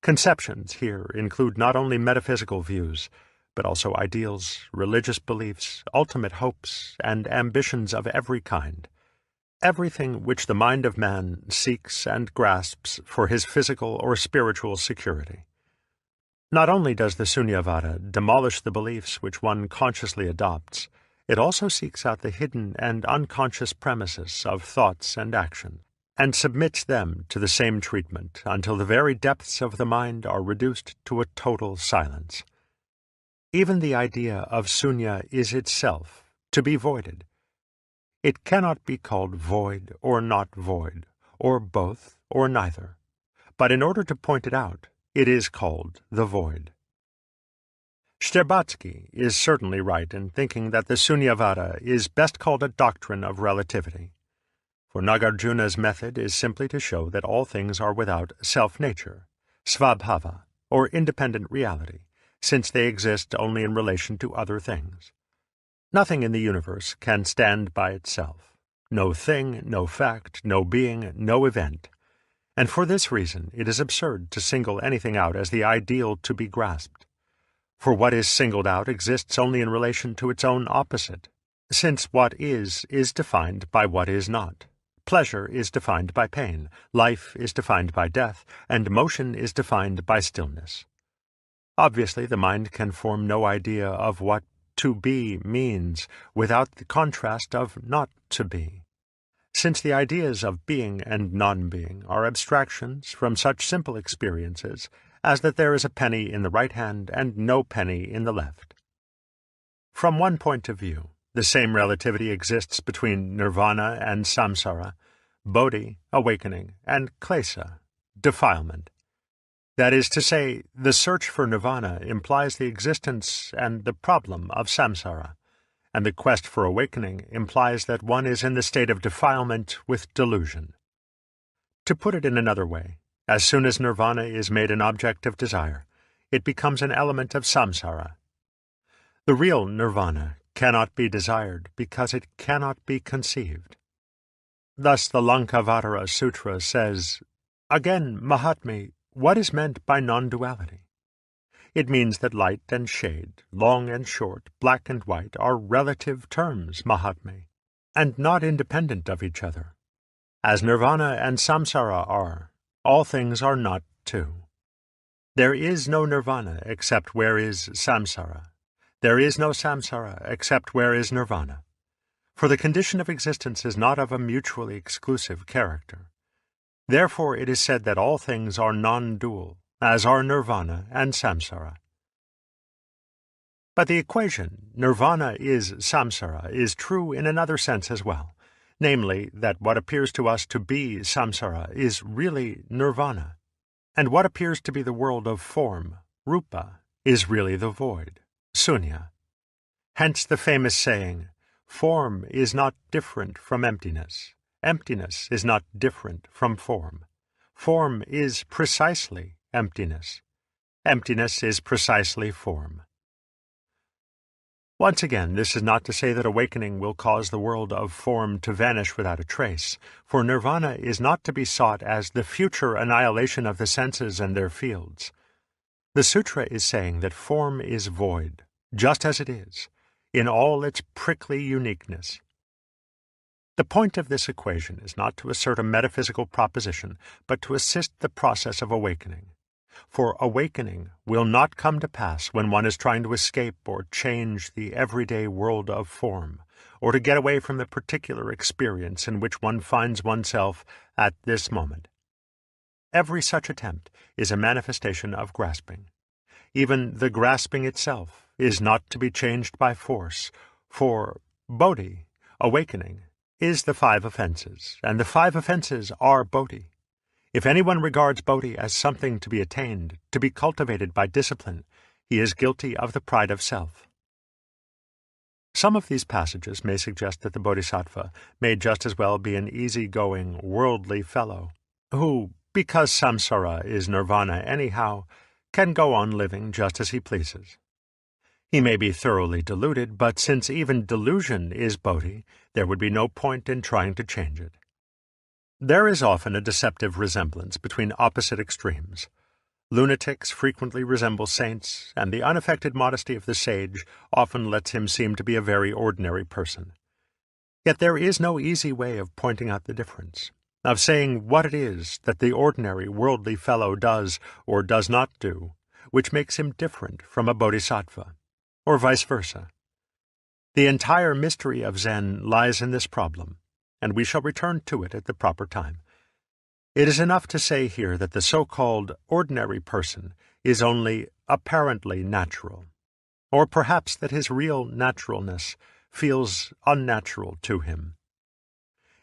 Conceptions here include not only metaphysical views, but also ideals, religious beliefs, ultimate hopes, and ambitions of every kind. Everything which the mind of man seeks and grasps for his physical or spiritual security. Not only does the Sunyavada demolish the beliefs which one consciously adopts, it also seeks out the hidden and unconscious premises of thoughts and action, and submits them to the same treatment until the very depths of the mind are reduced to a total silence. Even the idea of sunya is itself to be voided. It cannot be called void or not void, or both or neither, but in order to point it out, it is called the void. Shtcherbatsky is certainly right in thinking that the Sunyavada is best called a doctrine of relativity, for Nagarjuna's method is simply to show that all things are without self-nature, svabhava, or independent reality, since they exist only in relation to other things. Nothing in the universe can stand by itself. No thing, no fact, no being, no event. And for this reason it is absurd to single anything out as the ideal to be grasped. For what is singled out exists only in relation to its own opposite, since what is defined by what is not. Pleasure is defined by pain, life is defined by death, and motion is defined by stillness. Obviously, the mind can form no idea of what to be means without the contrast of not to be, since the ideas of being and non-being are abstractions from such simple experiences as that there is a penny in the right hand and no penny in the left. From one point of view, the same relativity exists between nirvana and samsara, bodhi, awakening, and klesa, defilement. That is to say, the search for nirvana implies the existence and the problem of samsara, and the quest for awakening implies that one is in the state of defilement with delusion. To put it in another way, as soon as nirvana is made an object of desire, it becomes an element of samsara. The real nirvana cannot be desired because it cannot be conceived. Thus the Lankavatara Sutra says, again, Mahatma, what is meant by non-duality? It means that light and shade, long and short, black and white, are relative terms, Mahatma, and not independent of each other. As nirvana and samsara are, all things are not too. There is no nirvana except where is samsara. There is no samsara except where is nirvana. For the condition of existence is not of a mutually exclusive character. Therefore it is said that all things are non-dual, as are nirvana and samsara. But the equation, nirvana is samsara, is true in another sense as well, namely that what appears to us to be samsara is really nirvana, and what appears to be the world of form, rupa, is really the void, sunya. Hence the famous saying, form is not different from emptiness. Emptiness is not different from form. Form is precisely emptiness. Emptiness is precisely form. Once again, this is not to say that awakening will cause the world of form to vanish without a trace, for nirvana is not to be sought as the future annihilation of the senses and their fields. The sutra is saying that form is void, just as it is, in all its prickly uniqueness. The point of this equation is not to assert a metaphysical proposition, but to assist the process of awakening. For awakening will not come to pass when one is trying to escape or change the everyday world of form, or to get away from the particular experience in which one finds oneself at this moment. Every such attempt is a manifestation of grasping. Even the grasping itself is not to be changed by force, for bodhi, awakening, is the 5 offenses, and the 5 offenses are bodhi. If anyone regards bodhi as something to be attained, to be cultivated by discipline, he is guilty of the pride of self. Some of these passages may suggest that the bodhisattva may just as well be an easy-going, worldly fellow, who, because samsara is nirvana anyhow, can go on living just as he pleases. He may be thoroughly deluded, but since even delusion is bodhi, there would be no point in trying to change it. There is often a deceptive resemblance between opposite extremes. Lunatics frequently resemble saints, and the unaffected modesty of the sage often lets him seem to be a very ordinary person. Yet there is no easy way of pointing out the difference, of saying what it is that the ordinary worldly fellow does or does not do, which makes him different from a bodhisattva, or vice versa. The entire mystery of Zen lies in this problem, and we shall return to it at the proper time. It is enough to say here that the so-called ordinary person is only apparently natural, or perhaps that his real naturalness feels unnatural to him.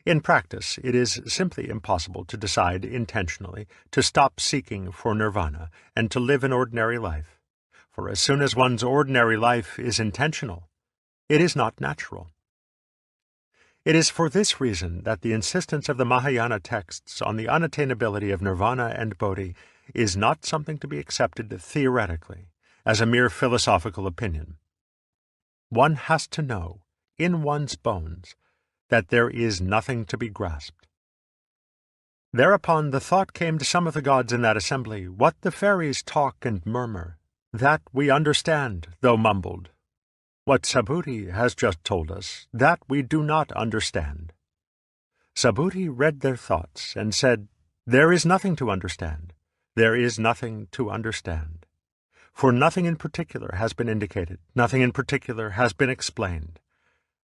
In practice, it is simply impossible to decide intentionally to stop seeking for nirvana and to live an ordinary life, for as soon as one's ordinary life is intentional, it is not natural. It is for this reason that the insistence of the Mahayana texts on the unattainability of nirvana and bodhi is not something to be accepted theoretically, as a mere philosophical opinion. One has to know, in one's bones, that there is nothing to be grasped. Thereupon the thought came to some of the gods in that assembly, what the fairies talk and murmur, that we understand, though mumbled. What Subhuti has just told us, that we do not understand. Subhuti read their thoughts and said, there is nothing to understand. There is nothing to understand. For nothing in particular has been indicated, nothing in particular has been explained.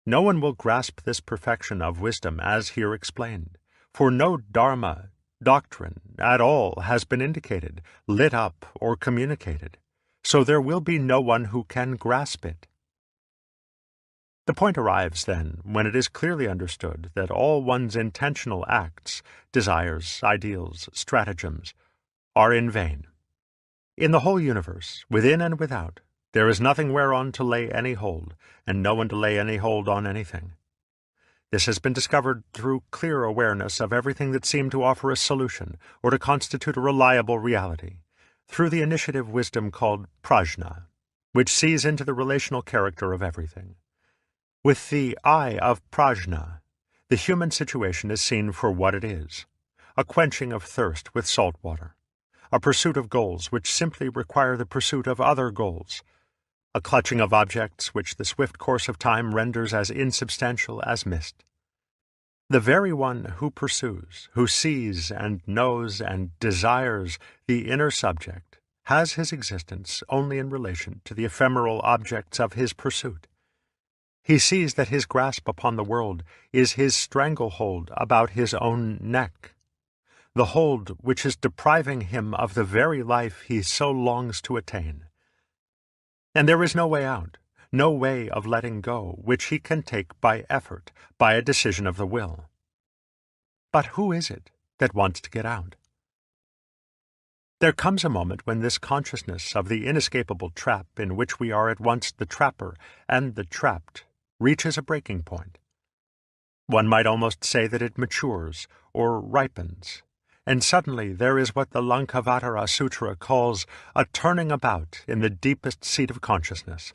No one will grasp this perfection of wisdom as here explained, for no dharma, doctrine, at all has been indicated, lit up, or communicated, so there will be no one who can grasp it. The point arrives, then, when it is clearly understood that all one's intentional acts, desires, ideals, stratagems, are in vain. In the whole universe, within and without, there is nothing whereon to lay any hold, and no one to lay any hold on anything. This has been discovered through clear awareness of everything that seemed to offer a solution, or to constitute a reliable reality, through the initiative wisdom called prajna, which sees into the relational character of everything. With the eye of prajna, the human situation is seen for what it is, a quenching of thirst with salt water, a pursuit of goals which simply require the pursuit of other goals, a clutching of objects which the swift course of time renders as insubstantial as mist. The very one who pursues, who sees and knows and desires the inner subject, has his existence only in relation to the ephemeral objects of his pursuit. He sees that his grasp upon the world is his stranglehold about his own neck, the hold which is depriving him of the very life he so longs to attain. And there is no way out, no way of letting go, which he can take by effort, by a decision of the will. But who is it that wants to get out? There comes a moment when this consciousness of the inescapable trap in which we are at once the trapper and the trapped reaches a breaking point. One might almost say that it matures, or ripens, and suddenly there is what the Lankavatara Sutra calls a turning about in the deepest seat of consciousness.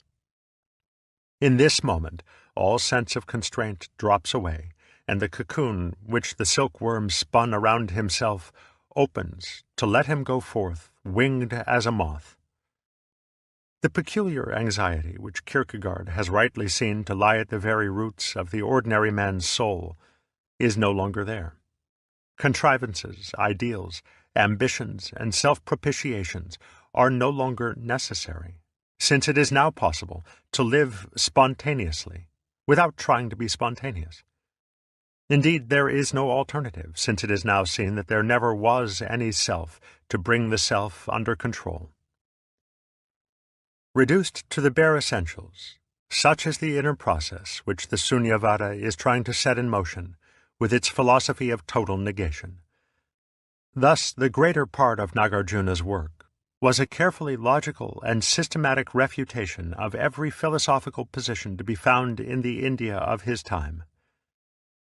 In this moment, all sense of constraint drops away, and the cocoon which the silkworm spun around himself opens to let him go forth, winged as a moth. The peculiar anxiety which Kierkegaard has rightly seen to lie at the very roots of the ordinary man's soul is no longer there. Contrivances, ideals, ambitions, and self-propitiations are no longer necessary, since it is now possible to live spontaneously, without trying to be spontaneous. Indeed, there is no alternative, since it is now seen that there never was any self to bring the self under control. Reduced to the bare essentials, such is the inner process which the Sunyavada is trying to set in motion with its philosophy of total negation. Thus, the greater part of Nagarjuna's work was a carefully logical and systematic refutation of every philosophical position to be found in the India of his time.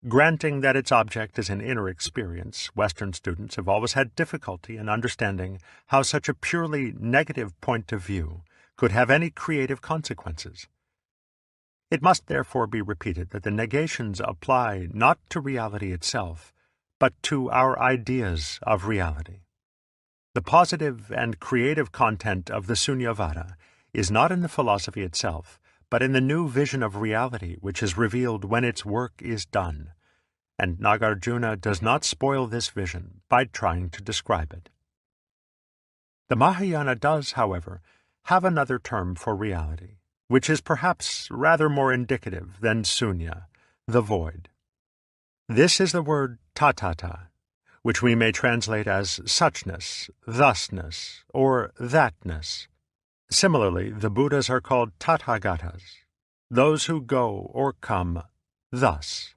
Granting that its object is an inner experience, Western students have always had difficulty in understanding how such a purely negative point of view could have any creative consequences. It must therefore be repeated that the negations apply not to reality itself, but to our ideas of reality. The positive and creative content of the Sunyavada is not in the philosophy itself, but in the new vision of reality which is revealed when its work is done, and Nagarjuna does not spoil this vision by trying to describe it. The Mahayana does, however, have another term for reality, which is perhaps rather more indicative than sunya, the void. This is the word tatata, which we may translate as suchness, thusness, or thatness. Similarly, the Buddhas are called tathagatas, those who go or come thus.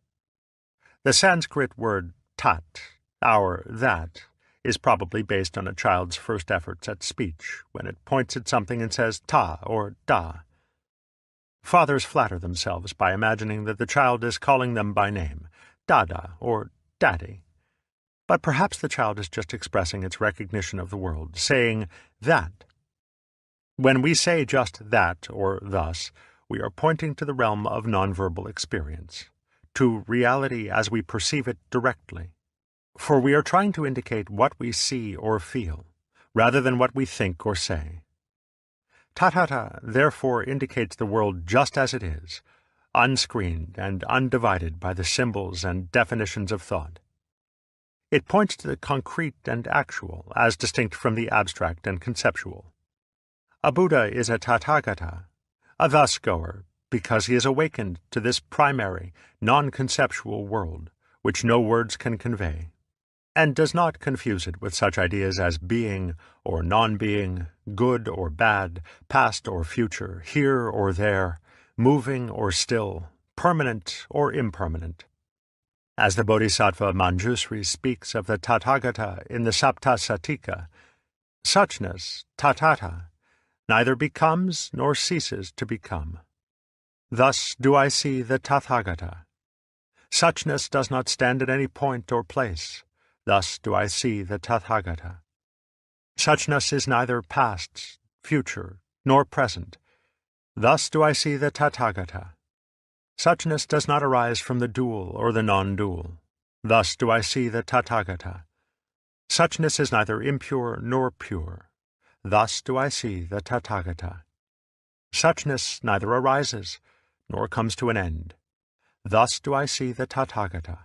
The Sanskrit word tat, our that, is probably based on a child's first efforts at speech, when it points at something and says ta or da. Fathers flatter themselves by imagining that the child is calling them by name, dada or daddy. But perhaps the child is just expressing its recognition of the world, saying that. When we say just that or thus, we are pointing to the realm of nonverbal experience, to reality as we perceive it directly. For we are trying to indicate what we see or feel, rather than what we think or say. Tatata therefore indicates the world just as it is, unscreened and undivided by the symbols and definitions of thought. It points to the concrete and actual, as distinct from the abstract and conceptual. A Buddha is a Tathagata, a thus-goer, because he is awakened to this primary, non-conceptual world, which no words can convey, and does not confuse it with such ideas as being or non-being, good or bad, past or future, here or there, moving or still, permanent or impermanent. As the Bodhisattva Manjusri speaks of the Tathagata in the Saptasatika, suchness, tatata, neither becomes nor ceases to become. Thus do I see the Tathagata. Suchness does not stand at any point or place. Thus do I see the Tathagata. Suchness is neither past, future, nor present. Thus do I see the Tathagata. Suchness does not arise from the dual or the non-dual. Thus do I see the Tathagata. Suchness is neither impure nor pure. Thus do I see the Tathagata. Suchness neither arises nor comes to an end. Thus do I see the Tathagata.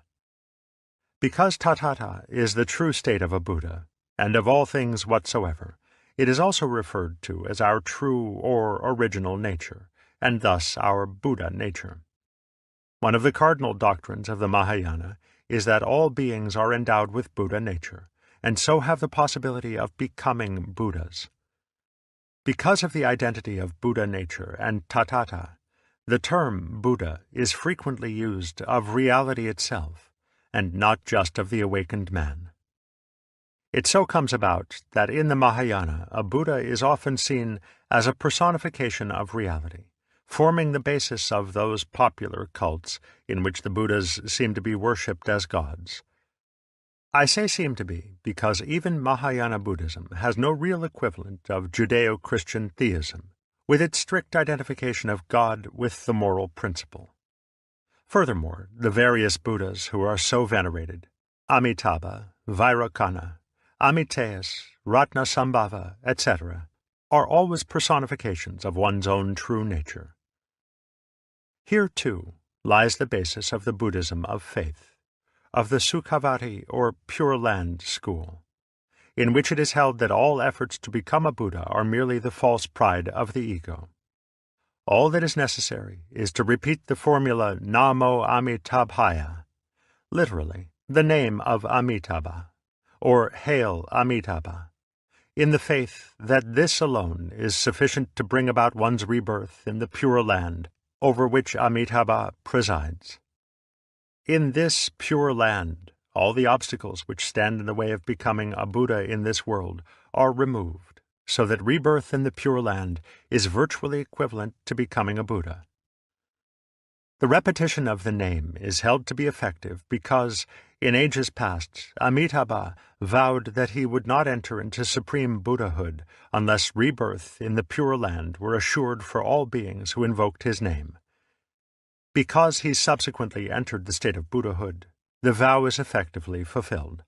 Because Tathata is the true state of a Buddha, and of all things whatsoever, it is also referred to as our true or original nature, and thus our Buddha nature. One of the cardinal doctrines of the Mahayana is that all beings are endowed with Buddha nature, and so have the possibility of becoming Buddhas. Because of the identity of Buddha nature and Tatata, the term Buddha is frequently used of reality itself, and not just of the awakened man. It so comes about that in the Mahayana a Buddha is often seen as a personification of reality, forming the basis of those popular cults in which the Buddhas seem to be worshipped as gods. I say seem to be because even Mahayana Buddhism has no real equivalent of Judeo-Christian theism, with its strict identification of God with the moral principle. Furthermore, the various Buddhas who are so venerated, Amitabha, Vairocana, Amitayus, Ratnasambhava, etc., are always personifications of one's own true nature. Here, too, lies the basis of the Buddhism of faith, of the Sukhavati or Pure Land school, in which it is held that all efforts to become a Buddha are merely the false pride of the ego. All that is necessary is to repeat the formula Namo Amitabhaya, literally, the name of Amitabha, or Hail Amitabha, in the faith that this alone is sufficient to bring about one's rebirth in the Pure Land over which Amitabha presides. In this Pure Land, all the obstacles which stand in the way of becoming a Buddha in this world are removed, so that rebirth in the Pure Land is virtually equivalent to becoming a Buddha. The repetition of the name is held to be effective because, in ages past, Amitabha vowed that he would not enter into supreme Buddhahood unless rebirth in the Pure Land were assured for all beings who invoked his name. Because he subsequently entered the state of Buddhahood, the vow is effectively fulfilled.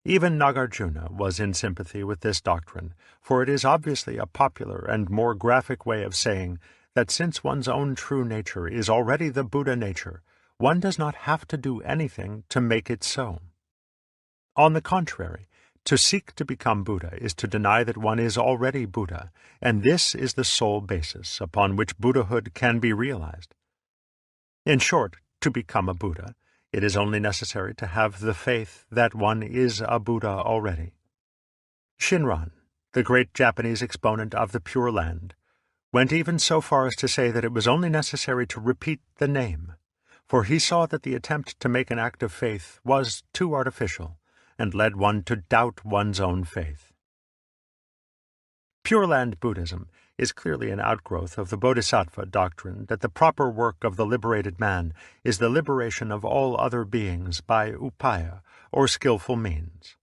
Even Nagarjuna was in sympathy with this doctrine, for it is obviously a popular and more graphic way of saying that since one's own true nature is already the Buddha nature, one does not have to do anything to make it so. On the contrary, to seek to become Buddha is to deny that one is already Buddha, and this is the sole basis upon which Buddhahood can be realized. In short, to become a Buddha, it is only necessary to have the faith that one is a Buddha already. Shinran, the great Japanese exponent of the Pure Land, went even so far as to say that it was only necessary to repeat the name, for he saw that the attempt to make an act of faith was too artificial, and led one to doubt one's own faith. Pure Land Buddhism is clearly an outgrowth of the Bodhisattva doctrine that the proper work of the liberated man is the liberation of all other beings by upaya, or skillful means.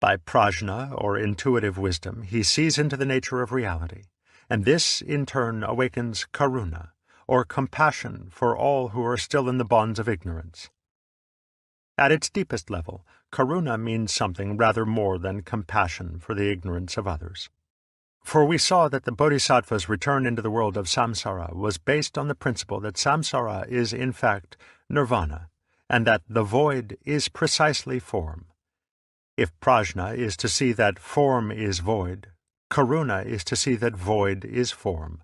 By prajna, or intuitive wisdom, he sees into the nature of reality, and this, in turn, awakens karuna, or compassion for all who are still in the bonds of ignorance. At its deepest level, karuna means something rather more than compassion for the ignorance of others. For we saw that the Bodhisattva's return into the world of samsara was based on the principle that samsara is in fact nirvana, and that the void is precisely form. If prajna is to see that form is void, karuna is to see that void is form.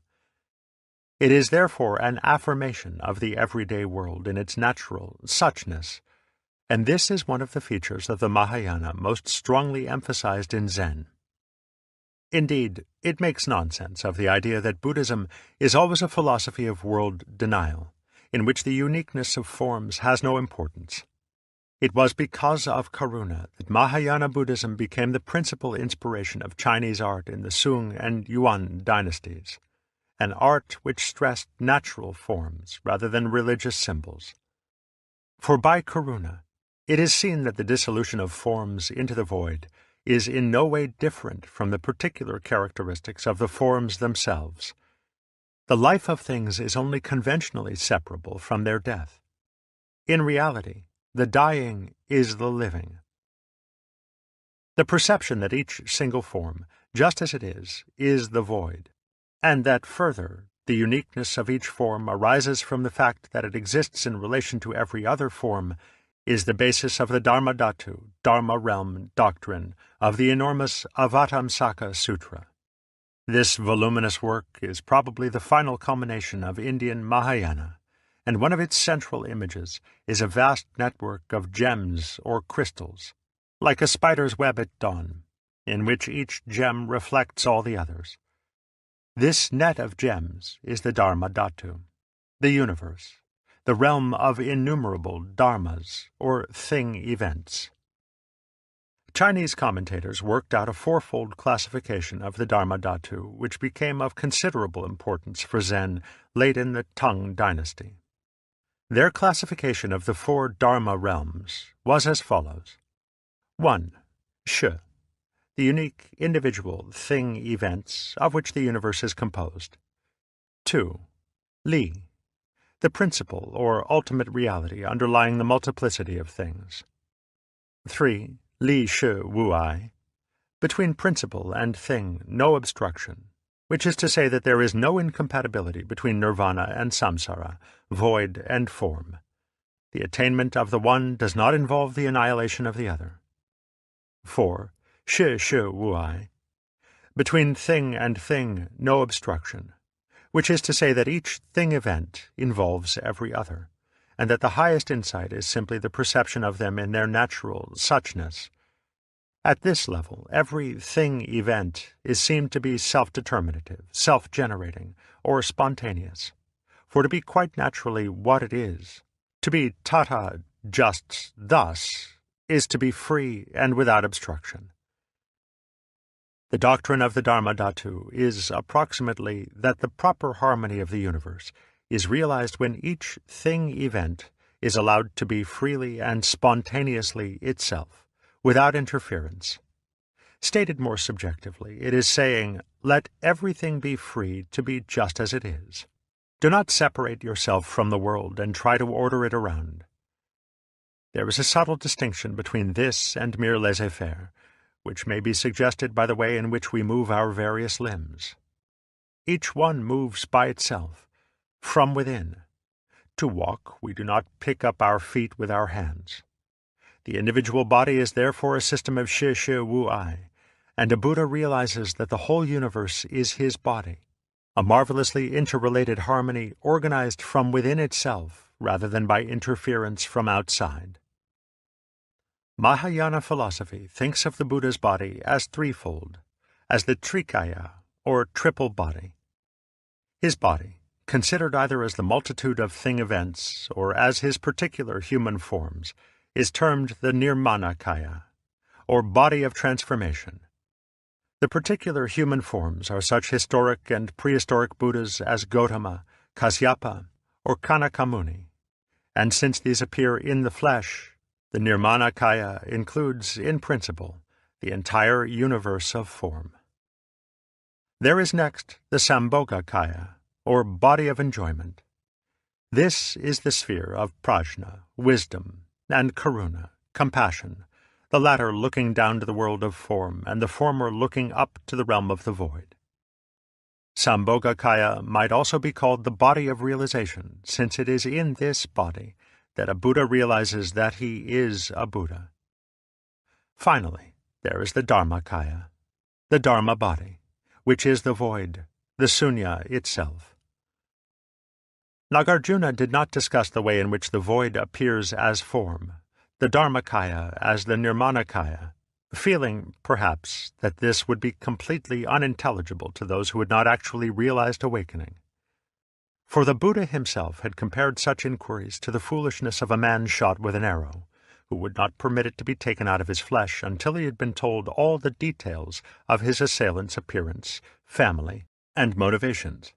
It is therefore an affirmation of the everyday world in its natural suchness, and this is one of the features of the Mahayana most strongly emphasized in Zen. Indeed, it makes nonsense of the idea that Buddhism is always a philosophy of world denial, in which the uniqueness of forms has no importance. It was because of karuna that Mahayana Buddhism became the principal inspiration of Chinese art in the Sung and Yuan dynasties, an art which stressed natural forms rather than religious symbols. For by karuna, it is seen that the dissolution of forms into the void is in no way different from the particular characteristics of the forms themselves. The life of things is only conventionally separable from their death. In reality, the dying is the living. The perception that each single form, just as it is the void, and that, further, the uniqueness of each form arises from the fact that it exists in relation to every other form, is the basis of the Dharmadhatu, Dharma realm doctrine of the enormous Avatamsaka Sutra. This voluminous work is probably the final culmination of Indian Mahayana, and one of its central images is a vast network of gems or crystals, like a spider's web at dawn, in which each gem reflects all the others. This net of gems is the Dharmadhatu, the universe, the realm of innumerable dharmas, or thing events. Chinese commentators worked out a fourfold classification of the Dharmadhatu, which became of considerable importance for Zen late in the Tang dynasty. Their classification of the four dharma realms was as follows. 1. Shi, the unique, individual thing events of which the universe is composed. 2. Li, the principle or ultimate reality underlying the multiplicity of things. 3. Li Shi Wuai, Between principle and thing, no obstruction, which is to say that there is no incompatibility between nirvana and samsara, void and form. The attainment of the one does not involve the annihilation of the other. 4. Shi Shi Wuai. Between thing and thing, no obstruction, which is to say that each thing-event involves every other, and that the highest insight is simply the perception of them in their natural suchness. At this level, every thing-event is seen to be self-determinative, self-generating, or spontaneous, for to be quite naturally what it is, to be tata, just thus, is to be free and without obstruction. The doctrine of the Dharma Dhatu is approximately that the proper harmony of the universe is realized when each thing-event is allowed to be freely and spontaneously itself, without interference. Stated more subjectively, it is saying, let everything be free to be just as it is. Do not separate yourself from the world and try to order it around. There is a subtle distinction between this and mere laissez-faire, which may be suggested by the way in which we move our various limbs. Each one moves by itself, from within. To walk, we do not pick up our feet with our hands. The individual body is therefore a system of Shi Shi Wu Ai, and a Buddha realizes that the whole universe is his body, a marvelously interrelated harmony organized from within itself rather than by interference from outside. Mahayana philosophy thinks of the Buddha's body as threefold, as the Trikaya, or triple body. His body, considered either as the multitude of thing-events or as his particular human forms, is termed the Nirmanakaya, or body of transformation. The particular human forms are such historic and prehistoric Buddhas as Gautama, Kasyapa, or Kanakamuni, and since these appear in the flesh, the Nirmanakaya includes, in principle, the entire universe of form. There is next the Sambhogakaya, or body of enjoyment. This is the sphere of prajna, wisdom, and karuna, compassion, the latter looking down to the world of form, and the former looking up to the realm of the void. Sambhogakaya might also be called the body of realization, since it is in this body that a Buddha realizes that he is a Buddha. Finally, there is the Dharmakaya, the Dharma body, which is the void, the sunya itself. Nagarjuna did not discuss the way in which the void appears as form, the Dharmakaya as the Nirmanakaya, feeling, perhaps, that this would be completely unintelligible to those who had not actually realized awakening. For the Buddha himself had compared such inquiries to the foolishness of a man shot with an arrow, who would not permit it to be taken out of his flesh until he had been told all the details of his assailant's appearance, family, and motivations.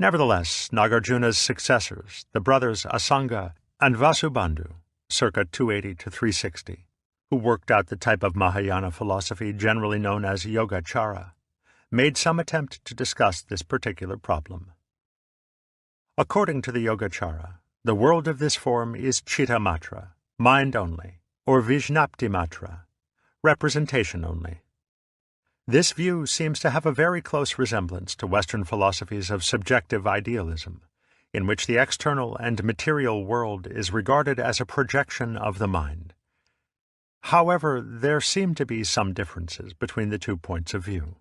Nevertheless, Nagarjuna's successors, the brothers Asanga and Vasubandhu, circa 280 to 360, who worked out the type of Mahayana philosophy generally known as Yogacara, made some attempt to discuss this particular problem. According to the Yogacara, the world of this form is Chitta Matra, mind only, or Vijnapti Matra, representation only. This view seems to have a very close resemblance to Western philosophies of subjective idealism, in which the external and material world is regarded as a projection of the mind. However, there seem to be some differences between the 2 points of view.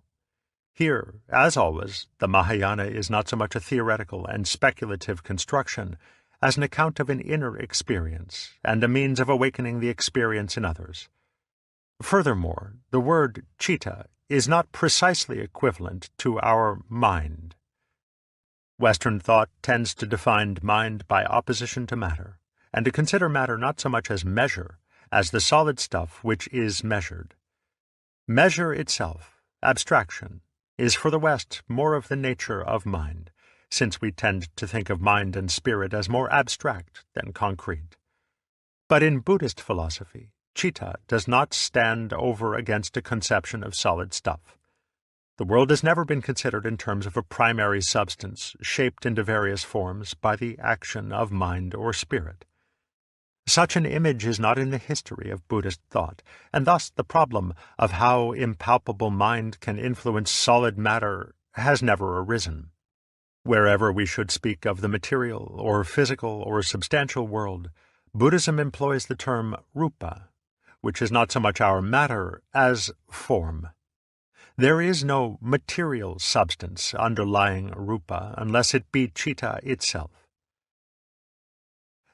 Here, as always, the Mahayana is not so much a theoretical and speculative construction as an account of an inner experience and a means of awakening the experience in others. Furthermore, the word chitta is not precisely equivalent to our mind. Western thought tends to define mind by opposition to matter, and to consider matter not so much as measure as the solid stuff which is measured. Measure itself, abstraction, is for the West more of the nature of mind, since we tend to think of mind and spirit as more abstract than concrete. But in Buddhist philosophy, chitta does not stand over against a conception of solid stuff. The world has never been considered in terms of a primary substance shaped into various forms by the action of mind or spirit. Such an image is not in the history of Buddhist thought, and thus the problem of how impalpable mind can influence solid matter has never arisen. Wherever we should speak of the material or physical or substantial world, Buddhism employs the term rupa, which is not so much our matter as form. There is no material substance underlying rupa unless it be citta itself.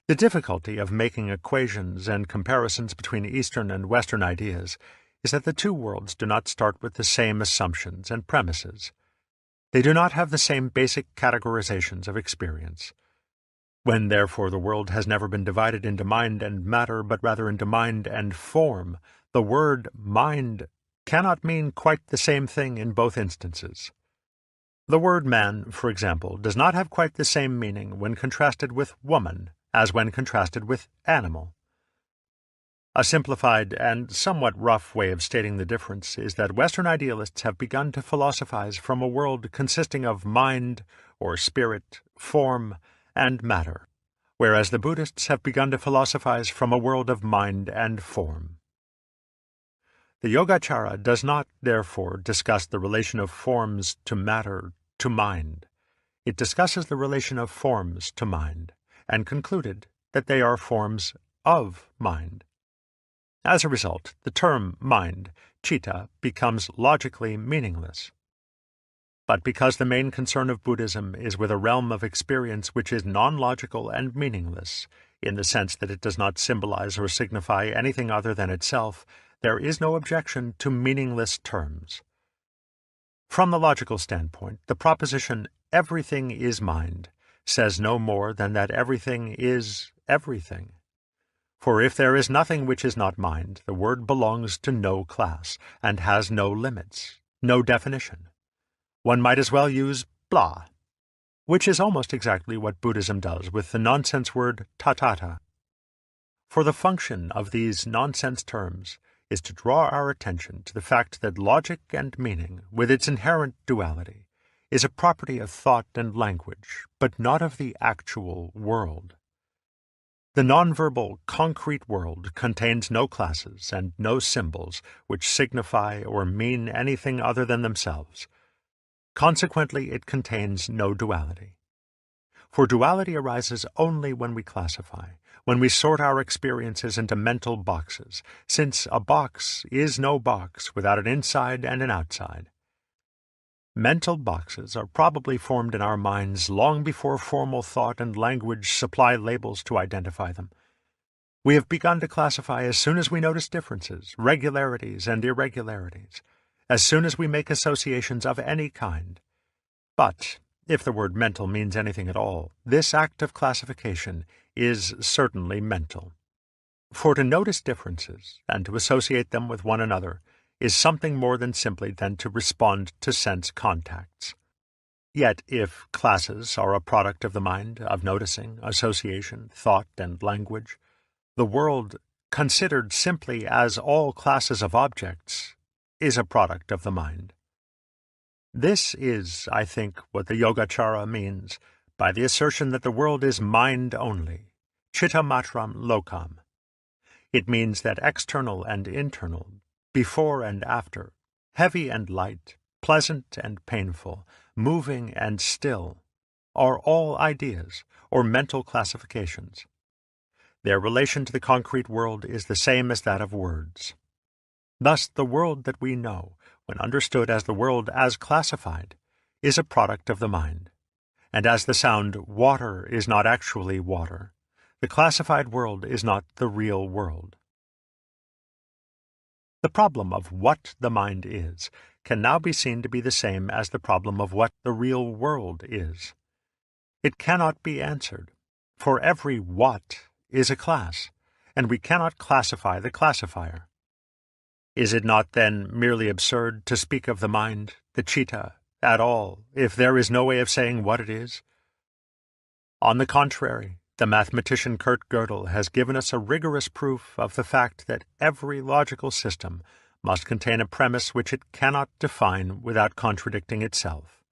The difficulty of making equations and comparisons between Eastern and Western ideas is that the two worlds do not start with the same assumptions and premises. They do not have the same basic categorizations of experience. When, therefore, the world has never been divided into mind and matter, but rather into mind and form, the word mind cannot mean quite the same thing in both instances. The word man, for example, does not have quite the same meaning when contrasted with woman as when contrasted with animal. A simplified and somewhat rough way of stating the difference is that Western idealists have begun to philosophize from a world consisting of mind, or spirit, form, and matter, whereas the Buddhists have begun to philosophize from a world of mind and form. The Yogacara does not, therefore, discuss the relation of forms to matter to mind. It discusses the relation of forms to mind, and concluded that they are forms of mind. As a result, the term mind, citta, becomes logically meaningless. But because the main concern of Buddhism is with a realm of experience which is non-logical and meaningless, in the sense that it does not symbolize or signify anything other than itself, there is no objection to meaningless terms. From the logical standpoint, the proposition "everything is mind" says no more than that everything is everything. For if there is nothing which is not mind, the word belongs to no class, and has no limits, no definition. One might as well use blah, which is almost exactly what Buddhism does with the nonsense word tathata. For the function of these nonsense terms is to draw our attention to the fact that logic and meaning, with its inherent duality, is a property of thought and language, but not of the actual world. The nonverbal, concrete world contains no classes and no symbols which signify or mean anything other than themselves. Consequently, it contains no duality. For duality arises only when we classify, when we sort our experiences into mental boxes, since a box is no box without an inside and an outside. Mental boxes are probably formed in our minds long before formal thought and language supply labels to identify them. We have begun to classify as soon as we notice differences, regularities, and irregularities, as soon as we make associations of any kind. But, if the word mental means anything at all, this act of classification is certainly mental. For to notice differences, and to associate them with one another, is something more than simply to respond to sense contacts. Yet if classes are a product of the mind, of noticing, association, thought, and language, the world, considered simply as all classes of objects, is a product of the mind. This is, I think, what the Yogacara means by the assertion that the world is mind only, citta matram lokam. It means that external and internal, before and after, heavy and light, pleasant and painful, moving and still, are all ideas or mental classifications. Their relation to the concrete world is the same as that of words. Thus, the world that we know, when understood as the world as classified, is a product of the mind. And as the sound water is not actually water, the classified world is not the real world. The problem of what the mind is can now be seen to be the same as the problem of what the real world is. It cannot be answered, for every what is a class, and we cannot classify the classifier. Is it not, then, merely absurd to speak of the mind, the citta, at all, if there is no way of saying what it is? On the contrary, the mathematician Kurt Gödel has given us a rigorous proof of the fact that every logical system must contain a premise which it cannot define without contradicting itself.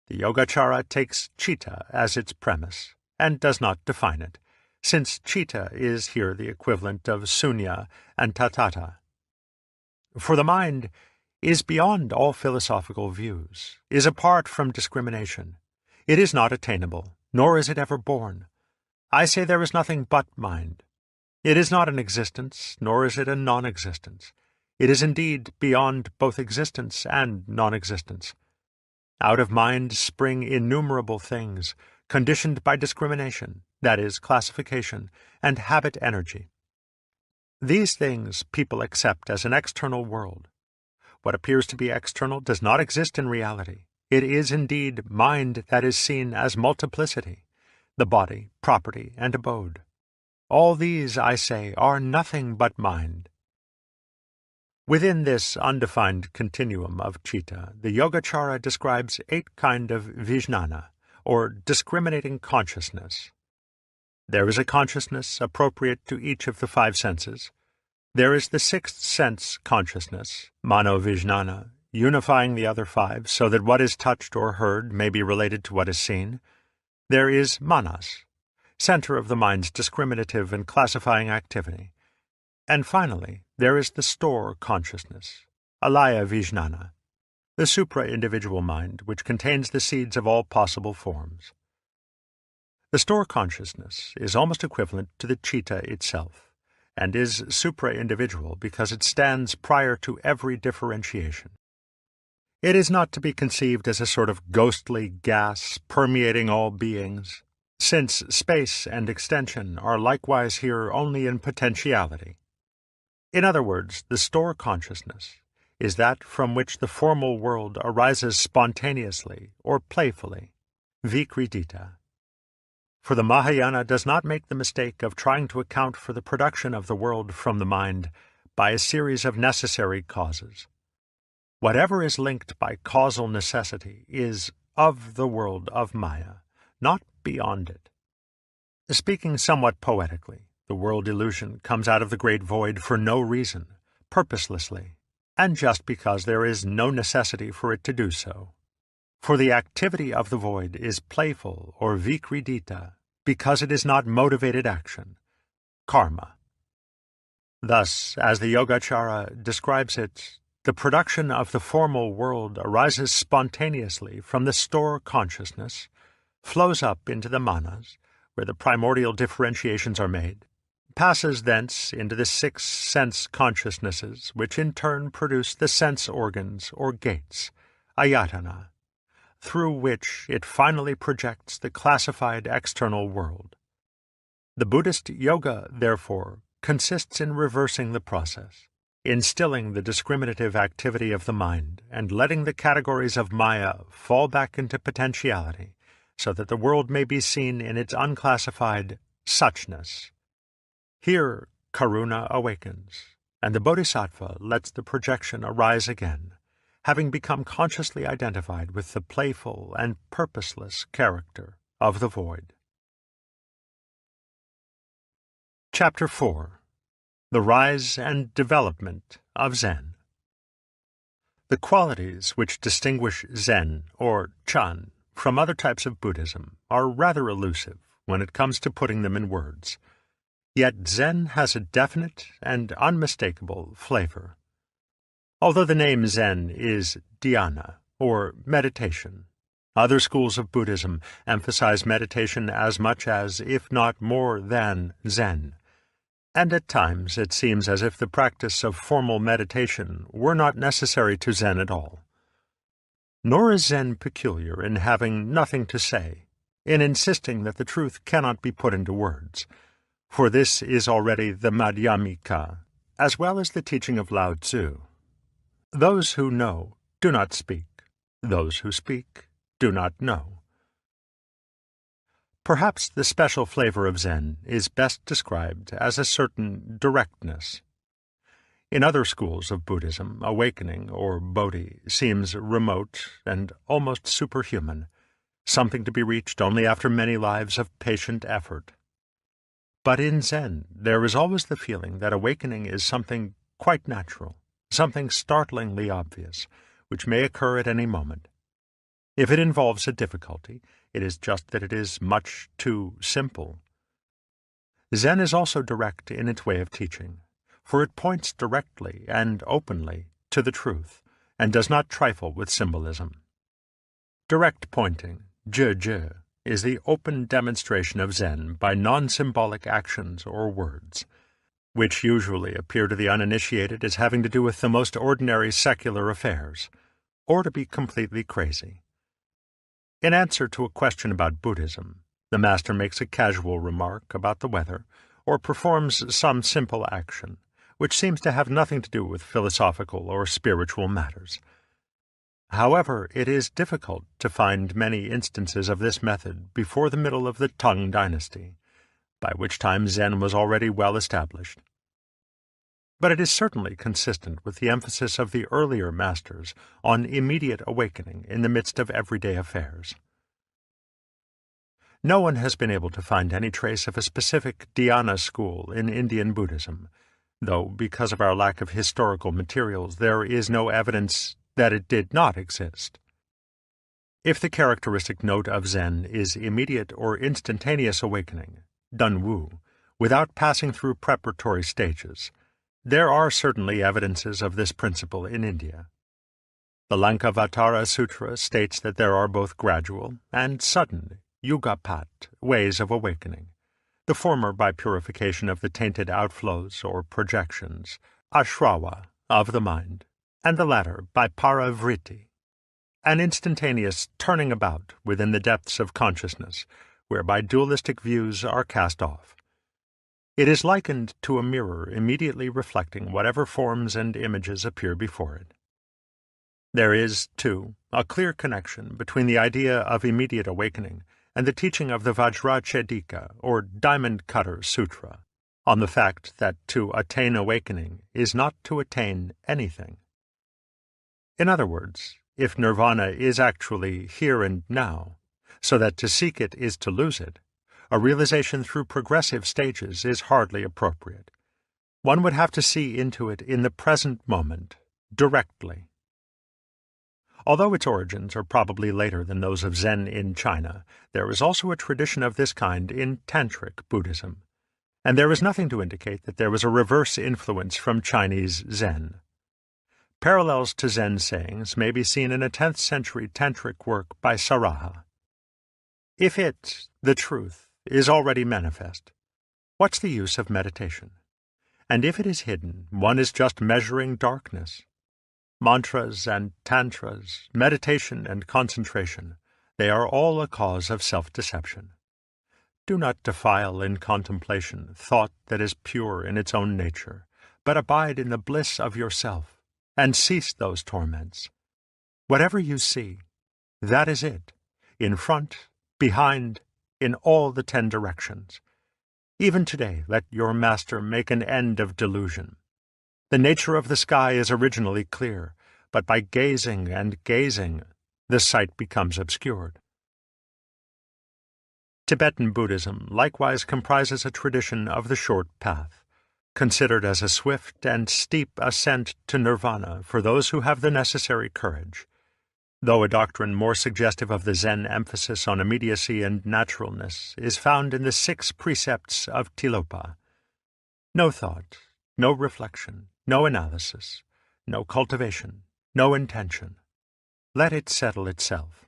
The Yogacara takes citta as its premise, and does not define it, since Chitta is here the equivalent of Sunya and Tathata. For the mind is beyond all philosophical views, is apart from discrimination. It is not attainable, nor is it ever born. I say there is nothing but mind. It is not an existence, nor is it a non-existence. It is indeed beyond both existence and non-existence. Out of mind spring innumerable things, conditioned by discrimination, that is, classification, and habit energy. These things people accept as an external world. What appears to be external does not exist in reality. It is indeed mind that is seen as multiplicity, the body, property, and abode. All these, I say, are nothing but mind. Within this undefined continuum of Chitta, the Yogacara describes 8 kinds of Vijnana, or discriminating consciousness. There is a consciousness appropriate to each of the 5 senses. There is the 6th sense consciousness, Mano-Vijnana, unifying the other 5 so that what is touched or heard may be related to what is seen. There is Manas, center of the mind's discriminative and classifying activity. And finally, there is the store consciousness, Alaya Vijnana, the supra-individual mind which contains the seeds of all possible forms. The store consciousness is almost equivalent to the Chitta itself, and is supra-individual because it stands prior to every differentiation. It is not to be conceived as a sort of ghostly gas permeating all beings, since space and extension are likewise here only in potentiality. In other words, the store consciousness is that from which the formal world arises spontaneously or playfully, vikridita. For the Mahayana does not make the mistake of trying to account for the production of the world from the mind by a series of necessary causes. Whatever is linked by causal necessity is of the world of Maya, not beyond it. Speaking somewhat poetically, the world illusion comes out of the great void for no reason, purposelessly, and just because there is no necessity for it to do so. For the activity of the void is playful or vikridita because it is not motivated action, karma. Thus, as the Yogacara describes it, the production of the formal world arises spontaneously from the store consciousness, flows up into the manas, where the primordial differentiations are made, passes thence into the 6 sense consciousnesses, which in turn produce the sense organs or gates, ayatana, through which it finally projects the classified external world. The Buddhist yoga, therefore, consists in reversing the process, instilling the discriminative activity of the mind, and letting the categories of Maya fall back into potentiality, so that the world may be seen in its unclassified suchness. Here, Karuna awakens, and the Bodhisattva lets the projection arise again, having become consciously identified with the playful and purposeless character of the void. Chapter 4. The Rise and Development of Zen. The qualities which distinguish Zen, or Chan, from other types of Buddhism are rather elusive when it comes to putting them in words. Yet Zen has a definite and unmistakable flavor. Although the name Zen is dhyana, or meditation, other schools of Buddhism emphasize meditation as much as, if not more than, Zen. And at times it seems as if the practice of formal meditation were not necessary to Zen at all. Nor is Zen peculiar in having nothing to say, in insisting that the truth cannot be put into words, for this is already the Madhyamika, as well as the teaching of Lao Tzu. Those who know do not speak. Those who speak do not know. Perhaps the special flavor of Zen is best described as a certain directness. In other schools of Buddhism, awakening, or bodhi, seems remote and almost superhuman, something to be reached only after many lives of patient effort. But in Zen, there is always the feeling that awakening is something quite natural, something startlingly obvious, which may occur at any moment. If it involves a difficulty, it is just that it is much too simple. Zen is also direct in its way of teaching, for it points directly and openly to the truth, and does not trifle with symbolism. Direct pointing, zhe, is the open demonstration of Zen by non-symbolic actions or words, which usually appear to the uninitiated as having to do with the most ordinary secular affairs, or to be completely crazy. In answer to a question about Buddhism, the master makes a casual remark about the weather, or performs some simple action, which seems to have nothing to do with philosophical or spiritual matters. However, it is difficult to find many instances of this method before the middle of the Tang dynasty, by which time Zen was already well established. But it is certainly consistent with the emphasis of the earlier masters on immediate awakening in the midst of everyday affairs. No one has been able to find any trace of a specific dhyana school in Indian Buddhism, though because of our lack of historical materials there is no evidence that it did not exist. If the characteristic note of Zen is immediate or instantaneous awakening, Dunwu, without passing through preparatory stages, there are certainly evidences of this principle in India. The Lankavatara Sutra states that there are both gradual and sudden yugapat ways of awakening, the former by purification of the tainted outflows or projections, ashrawa, of the mind, and the latter by paravritti, an instantaneous turning about within the depths of consciousness, whereby dualistic views are cast off. It is likened to a mirror immediately reflecting whatever forms and images appear before it. There is, too, a clear connection between the idea of immediate awakening and the teaching of the Vajrachedika, or Diamond Cutter Sutra, on the fact that to attain awakening is not to attain anything. In other words, if nirvana is actually here and now, so that to seek it is to lose it, a realization through progressive stages is hardly appropriate. One would have to see into it in the present moment, directly. Although its origins are probably later than those of Zen in China, there is also a tradition of this kind in Tantric Buddhism, and there is nothing to indicate that there was a reverse influence from Chinese Zen. Parallels to Zen sayings may be seen in a 10th century Tantric work by Saraha. If it, the truth, is already manifest, what's the use of meditation? And if it is hidden, one is just measuring darkness. Mantras and tantras, meditation and concentration, they are all a cause of self-deception. Do not defile in contemplation thought that is pure in its own nature, but abide in the bliss of yourself, and cease those torments. Whatever you see, that is it, in front, behind, in all the 10 directions. Even today let your master make an end of delusion. The nature of the sky is originally clear, but by gazing and gazing, the sight becomes obscured. Tibetan Buddhism likewise comprises a tradition of the short path, considered as a swift and steep ascent to nirvana for those who have the necessary courage, though a doctrine more suggestive of the Zen emphasis on immediacy and naturalness is found in the 6 precepts of Tilopa. No thought, no reflection, no analysis, no cultivation, no intention. Let it settle itself.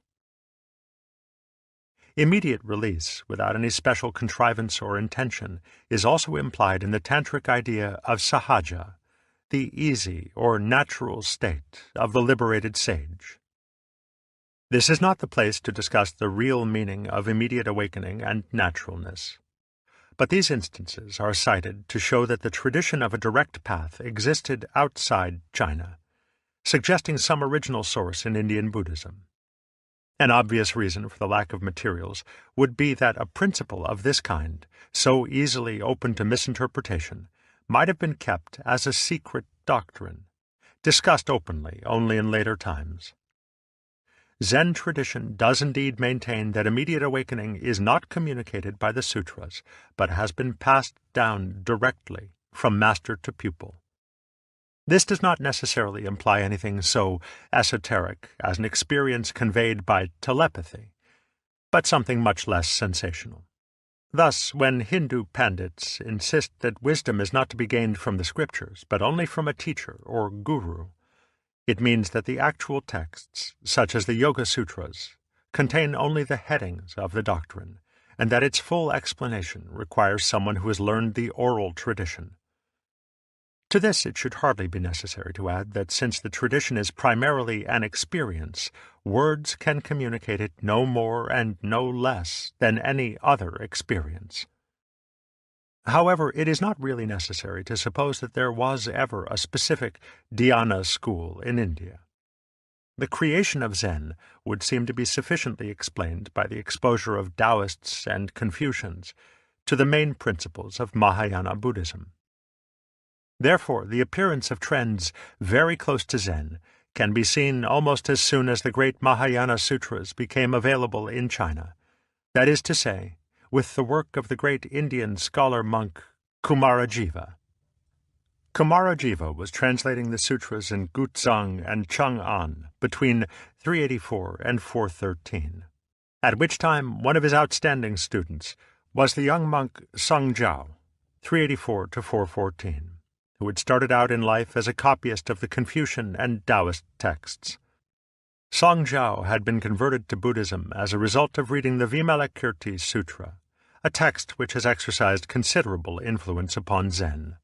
Immediate release, without any special contrivance or intention, is also implied in the Tantric idea of sahaja, the easy or natural state of the liberated sage. This is not the place to discuss the real meaning of immediate awakening and naturalness. But these instances are cited to show that the tradition of a direct path existed outside China, suggesting some original source in Indian Buddhism. An obvious reason for the lack of materials would be that a principle of this kind, so easily open to misinterpretation, might have been kept as a secret doctrine, discussed openly only in later times. Zen tradition does indeed maintain that immediate awakening is not communicated by the sutras, but has been passed down directly from master to pupil. This does not necessarily imply anything so esoteric as an experience conveyed by telepathy, but something much less sensational. Thus, when Hindu pandits insist that wisdom is not to be gained from the scriptures, but only from a teacher or guru, it means that the actual texts, such as the Yoga Sutras, contain only the headings of the doctrine, and that its full explanation requires someone who has learned the oral tradition. To this it should hardly be necessary to add that since the tradition is primarily an experience, words can communicate it no more and no less than any other experience. However, it is not really necessary to suppose that there was ever a specific dhyana school in India. The creation of Zen would seem to be sufficiently explained by the exposure of Taoists and Confucians to the main principles of Mahayana Buddhism. Therefore, the appearance of trends very close to Zen can be seen almost as soon as the great Mahayana Sutras became available in China, that is to say, with the work of the great Indian scholar-monk Kumarajiva. Kumarajiva was translating the sutras in Guzheng and Chang'an between 384 and 413, at which time one of his outstanding students was the young monk Song Jiao, 384 to 414, who had started out in life as a copyist of the Confucian and Taoist texts. Song Jiao had been converted to Buddhism as a result of reading the Vimalakirti Sutra, a text which has exercised considerable influence upon Zen.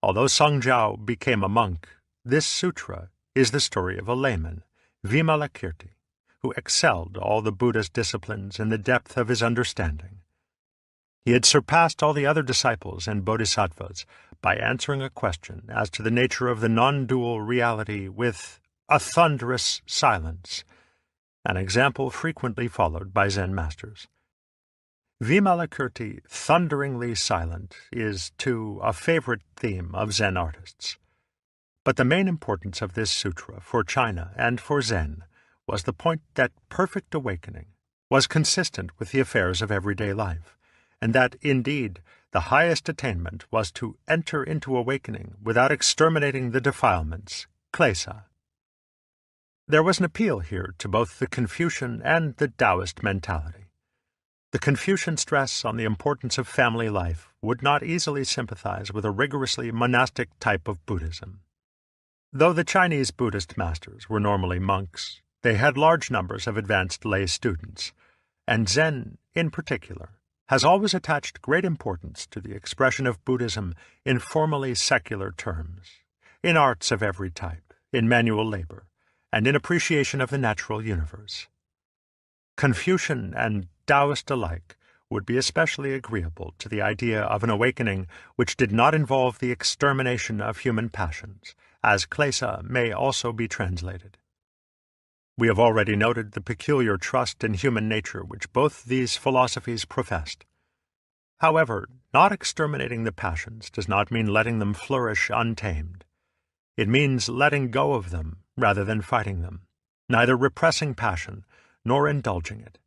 Although Song Jiao became a monk, this sutra is the story of a layman, Vimalakirti, who excelled all the Buddhist disciplines in the depth of his understanding. He had surpassed all the other disciples and bodhisattvas by answering a question as to the nature of the non-dual reality with a thunderous silence, an example frequently followed by Zen masters. Vimalakirti, thunderingly silent, is, too, a favorite theme of Zen artists. But the main importance of this sutra for China and for Zen was the point that perfect awakening was consistent with the affairs of everyday life, and that, indeed, the highest attainment was to enter into awakening without exterminating the defilements, klesa. There was an appeal here to both the Confucian and the Taoist mentality. The Confucian stress on the importance of family life would not easily sympathize with a rigorously monastic type of Buddhism. Though the Chinese Buddhist masters were normally monks, they had large numbers of advanced lay students, and Zen, in particular, has always attached great importance to the expression of Buddhism in formally secular terms, in arts of every type, in manual labor, and in appreciation of the natural universe. Confucian and Taoist alike would be especially agreeable to the idea of an awakening which did not involve the extermination of human passions, as klesa may also be translated. We have already noted the peculiar trust in human nature which both these philosophies professed. However, not exterminating the passions does not mean letting them flourish untamed. It means letting go of them rather than fighting them, neither repressing passion nor indulging it.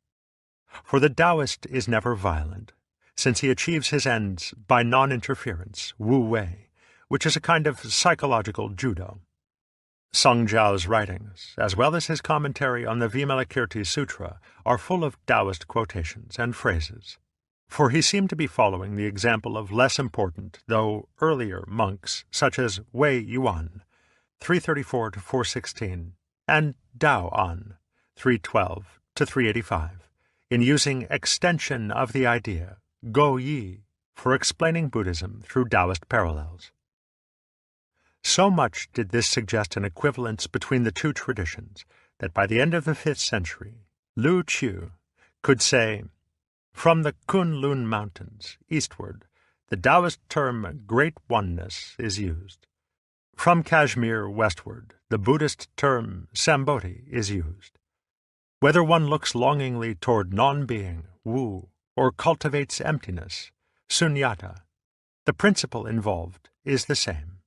For the Taoist is never violent, since he achieves his ends by non-interference, wu-wei, which is a kind of psychological judo. Song Jiao's writings, as well as his commentary on the Vimalakirti Sutra, are full of Taoist quotations and phrases, for he seemed to be following the example of less important, though earlier, monks such as Wei Yuan, 334 to 416, and Dao An, 312 to 385. in using extension of the idea, Go Yi, for explaining Buddhism through Taoist parallels. So much did this suggest an equivalence between the two traditions that by the end of the 5th century, Lu Qiu could say, "From the Kunlun Mountains, eastward, the Taoist term Great Oneness is used. From Kashmir westward, the Buddhist term Sambodhi is used. Whether one looks longingly toward non-being, Wu, or cultivates emptiness, Sunyata, the principle involved is the same."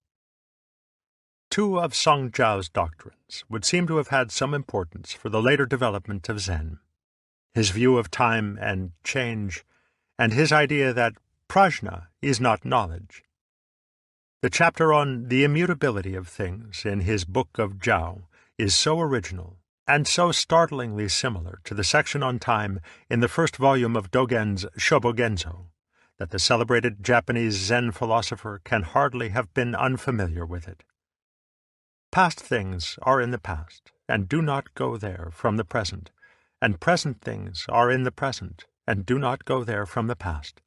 Two of Song Jiao's doctrines would seem to have had some importance for the later development of Zen: his view of time and change, and his idea that prajna is not knowledge. The chapter on the immutability of things in his Book of Jiao is so original and so startlingly similar to the section on time in the first volume of Dogen's Shobogenzo, that the celebrated Japanese Zen philosopher can hardly have been unfamiliar with it. Past things are in the past, and do not go there from the present, and present things are in the present, and do not go there from the past.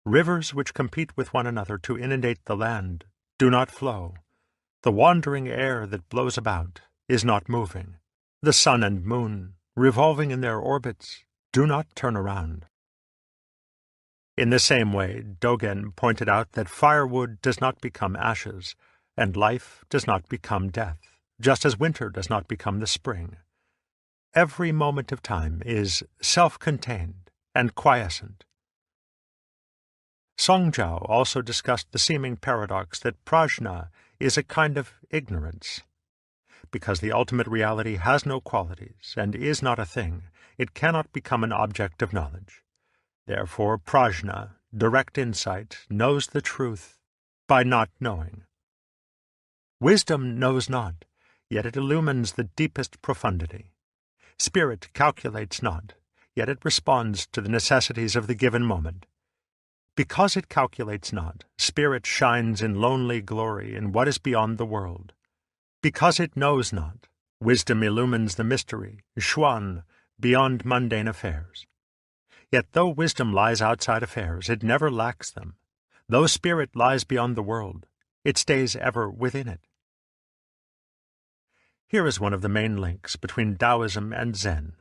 Rivers which compete with one another to inundate the land do not flow. The wandering air that blows about is not moving. The sun and moon, revolving in their orbits, do not turn around. In the same way, Dogen pointed out that firewood does not become ashes, and life does not become death, just as winter does not become the spring. Every moment of time is self-contained and quiescent. Songjiao also discussed the seeming paradox that prajna is a kind of ignorance. Because the ultimate reality has no qualities and is not a thing, it cannot become an object of knowledge. Therefore, prajna, direct insight, knows the truth by not knowing. Wisdom knows not, yet it illumines the deepest profundity. Spirit calculates not, yet it responds to the necessities of the given moment. Because it calculates not, spirit shines in lonely glory in what is beyond the world. Because it knows not, wisdom illumines the mystery, xuan, beyond mundane affairs. Yet though wisdom lies outside affairs, it never lacks them. Though spirit lies beyond the world, it stays ever within it. Here is one of the main links between Taoism and Zen,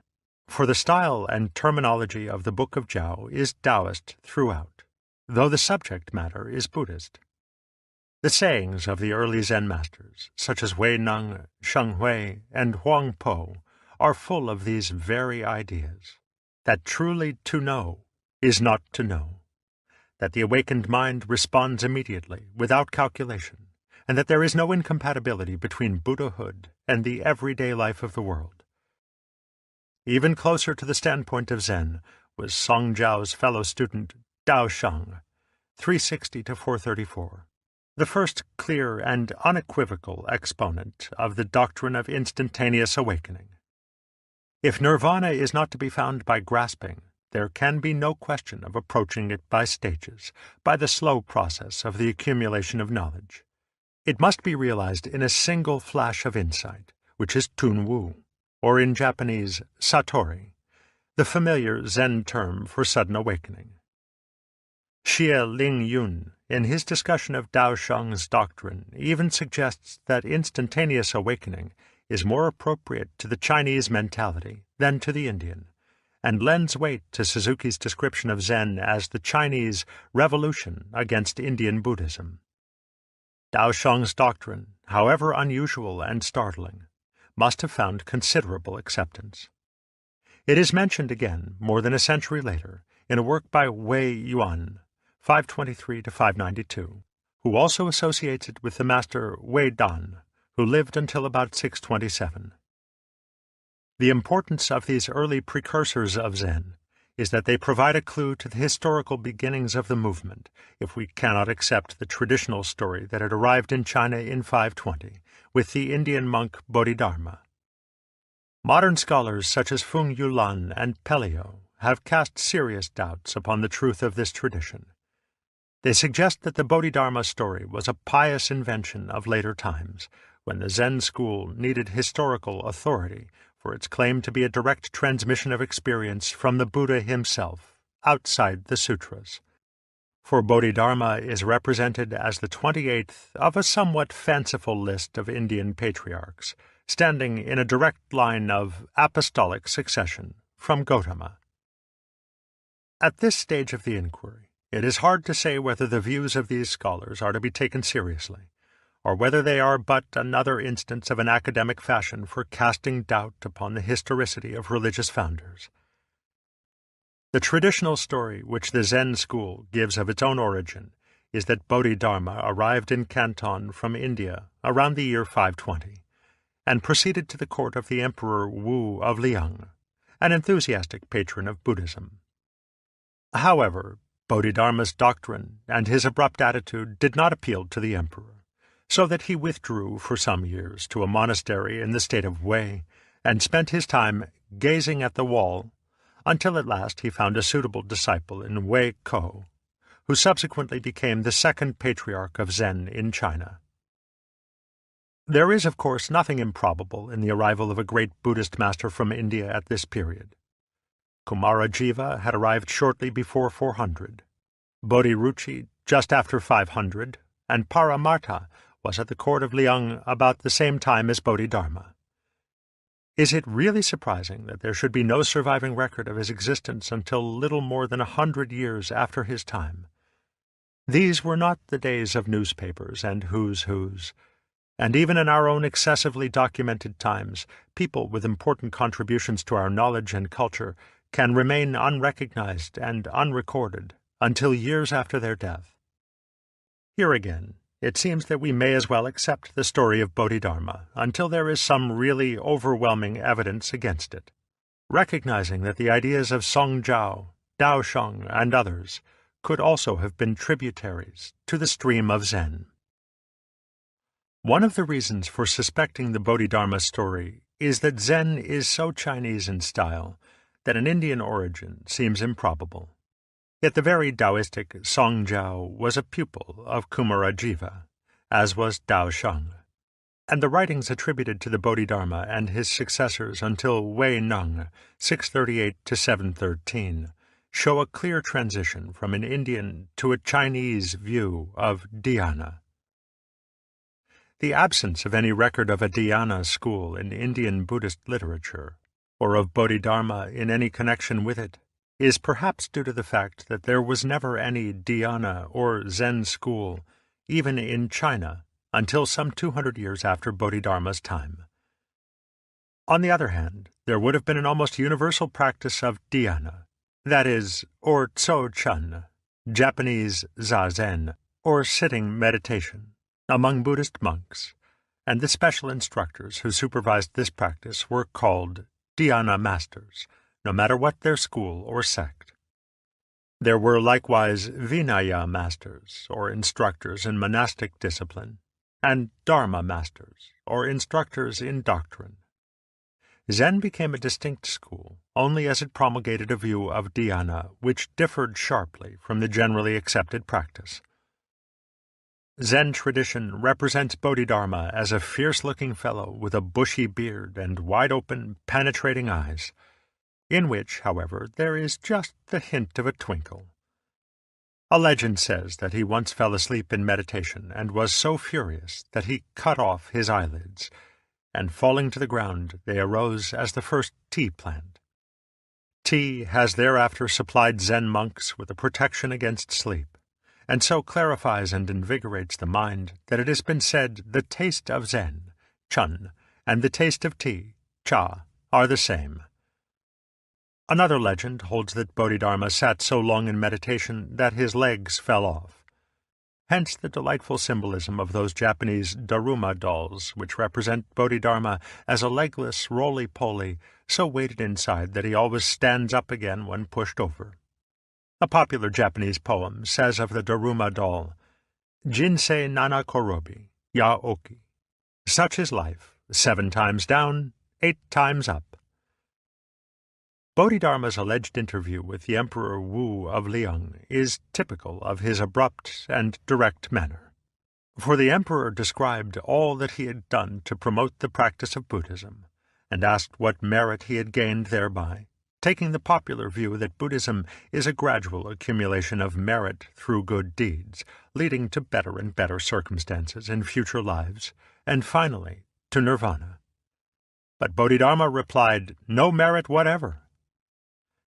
for the style and terminology of the Book of Jiao is Taoist throughout, though the subject matter is Buddhist. The sayings of the early Zen masters, such as Wei Neng, Sheng Hui, and Huang Po, are full of these very ideas, that truly to know is not to know, that the awakened mind responds immediately, without calculation, and that there is no incompatibility between Buddhahood and the everyday life of the world. Even closer to the standpoint of Zen was Songjiao's fellow student Dao Sheng, 360 to 434, the first clear and unequivocal exponent of the doctrine of instantaneous awakening. If nirvana is not to be found by grasping, there can be no question of approaching it by stages, by the slow process of the accumulation of knowledge. It must be realized in a single flash of insight, which is Tunwu, or in Japanese, Satori, the familiar Zen term for sudden awakening. Xie Ling Yun, in his discussion of Dao Sheng's doctrine, even suggests that instantaneous awakening is more appropriate to the Chinese mentality than to the Indian, and lends weight to Suzuki's description of Zen as the Chinese revolution against Indian Buddhism. Dao Sheng's doctrine, however unusual and startling, must have found considerable acceptance. It is mentioned again, more than a century later, in a work by Wei Yuan, 523 to 592, who also associates it with the master Wei Dan, who lived until about 627. The importance of these early precursors of Zen is that they provide a clue to the historical beginnings of the movement, if we cannot accept the traditional story that it arrived in China in 520, with the Indian monk Bodhidharma. Modern scholars such as Feng Yulan and Pelliot have cast serious doubts upon the truth of this tradition. They suggest that the Bodhidharma story was a pious invention of later times, when the Zen school needed historical authority for its claim to be a direct transmission of experience from the Buddha himself, outside the sutras. For Bodhidharma is represented as the 28th of a somewhat fanciful list of Indian patriarchs, standing in a direct line of apostolic succession from Gautama. At this stage of the inquiry, it is hard to say whether the views of these scholars are to be taken seriously, or whether they are but another instance of an academic fashion for casting doubt upon the historicity of religious founders. The traditional story which the Zen school gives of its own origin is that Bodhidharma arrived in Canton from India around the year 520, and proceeded to the court of the Emperor Wu of Liang, an enthusiastic patron of Buddhism. However, Bodhidharma's doctrine and his abrupt attitude did not appeal to the emperor, so that he withdrew for some years to a monastery in the state of Wei, and spent his time gazing at the wall until at last he found a suitable disciple in Wei Ko, who subsequently became the second patriarch of Zen in China. There is, of course, nothing improbable in the arrival of a great Buddhist master from India at this period. Kumarajiva had arrived shortly before 400, Bodhiruchi just after 500, and Paramartha was at the court of Liang about the same time as Bodhidharma. Is it really surprising that there should be no surviving record of his existence until little more than 100 years after his time? These were not the days of newspapers and who's who's, and even in our own excessively documented times, people with important contributions to our knowledge and culture can remain unrecognized and unrecorded until years after their death. Here again, it seems that we may as well accept the story of Bodhidharma until there is some really overwhelming evidence against it, recognizing that the ideas of Songjiao, Daosheng, and others could also have been tributaries to the stream of Zen. One of the reasons for suspecting the Bodhidharma story is that Zen is so Chinese in style that an Indian origin seems improbable. Yet the very Taoistic Songjiao was a pupil of Kumarajiva, as was Daosheng, and the writings attributed to the Bodhidharma and his successors until Wei Neng, 638 to 713, show a clear transition from an Indian to a Chinese view of dhyana. The absence of any record of a dhyana school in Indian Buddhist literature, or of Bodhidharma in any connection with it, is perhaps due to the fact that there was never any dhyana or Zen school, even in China, until some 200 years after Bodhidharma's time. On the other hand, there would have been an almost universal practice of dhyana, that is, or tso-chan, Japanese zazen, or sitting meditation, among Buddhist monks, and the special instructors who supervised this practice were called dhyana masters, no matter what their school or sect. There were likewise Vinaya masters, or instructors in monastic discipline, and Dharma masters, or instructors in doctrine. Zen became a distinct school only as it promulgated a view of dhyana which differed sharply from the generally accepted practice. Zen tradition represents Bodhidharma as a fierce-looking fellow with a bushy beard and wide-open, penetrating eyes, in which, however, there is just the hint of a twinkle. A legend says that he once fell asleep in meditation and was so furious that he cut off his eyelids, and falling to the ground they arose as the first tea plant. Tea has thereafter supplied Zen monks with a protection against sleep, and so clarifies and invigorates the mind that it has been said the taste of Zen, chun, and the taste of tea, cha, are the same. Another legend holds that Bodhidharma sat so long in meditation that his legs fell off. Hence the delightful symbolism of those Japanese Daruma dolls which represent Bodhidharma as a legless roly-poly so weighted inside that he always stands up again when pushed over. A popular Japanese poem says of the Daruma doll, Jinsei nana korobi, ya oki. Such is life, 7 times down, 8 times up. Bodhidharma's alleged interview with the Emperor Wu of Liang is typical of his abrupt and direct manner. For the emperor described all that he had done to promote the practice of Buddhism, and asked what merit he had gained thereby, taking the popular view that Buddhism is a gradual accumulation of merit through good deeds, leading to better and better circumstances in future lives, and finally to nirvana. But Bodhidharma replied, "No merit whatever."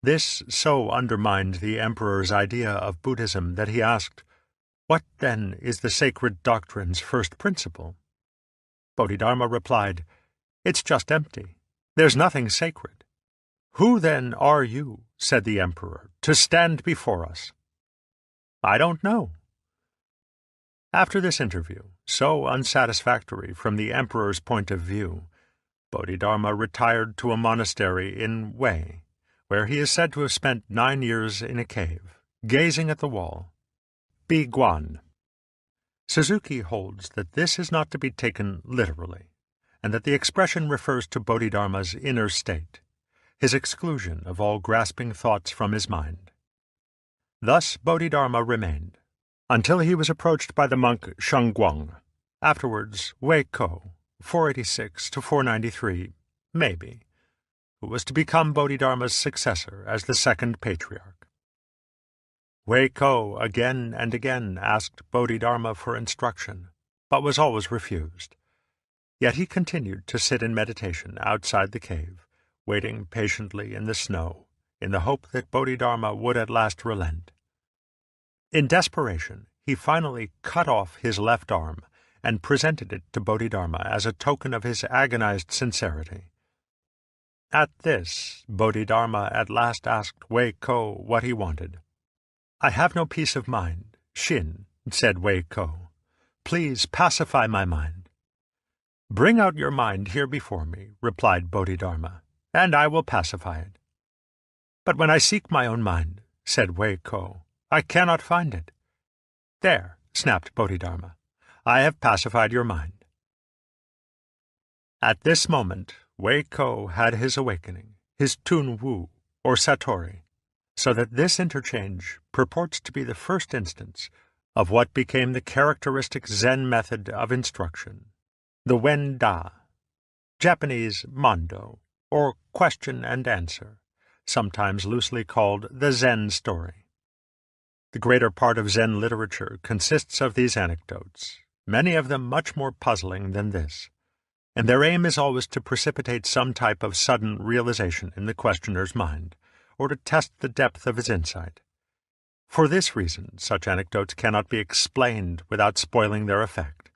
This so undermined the emperor's idea of Buddhism that he asked, "What, then, is the sacred doctrine's first principle?" Bodhidharma replied, "It's just empty. There's nothing sacred." "Who, then, are you," said the emperor, "to stand before us?" "I don't know." After this interview, so unsatisfactory from the emperor's point of view, Bodhidharma retired to a monastery in Wei, where he is said to have spent 9 years in a cave, gazing at the wall. Bi Guan. Suzuki holds that this is not to be taken literally, and that the expression refers to Bodhidharma's inner state, his exclusion of all grasping thoughts from his mind. Thus Bodhidharma remained, until he was approached by the monk Shengguang, afterwards Wei Ko, 486 to 493, maybe, who was to become Bodhidharma's successor as the second patriarch. Wei Ko again and again asked Bodhidharma for instruction, but was always refused. Yet he continued to sit in meditation outside the cave, waiting patiently in the snow, in the hope that Bodhidharma would at last relent. In desperation, he finally cut off his left arm and presented it to Bodhidharma as a token of his agonized sincerity. At this, Bodhidharma at last asked Wei Ko what he wanted. "I have no peace of mind, Shin," said Wei Ko. "Please pacify my mind." "Bring out your mind here before me," replied Bodhidharma, "and I will pacify it." "But when I seek my own mind," said Wei Ko, "I cannot find it." "There," snapped Bodhidharma, "I have pacified your mind." At this moment, Wei Ko had his awakening, his Tun Wu, or Satori, so that this interchange purports to be the first instance of what became the characteristic Zen method of instruction, the Wen Da, Japanese Mondo, or question and answer, sometimes loosely called the Zen story. The greater part of Zen literature consists of these anecdotes, many of them much more puzzling than this, and their aim is always to precipitate some type of sudden realization in the questioner's mind, or to test the depth of his insight. For this reason, such anecdotes cannot be explained without spoiling their effect.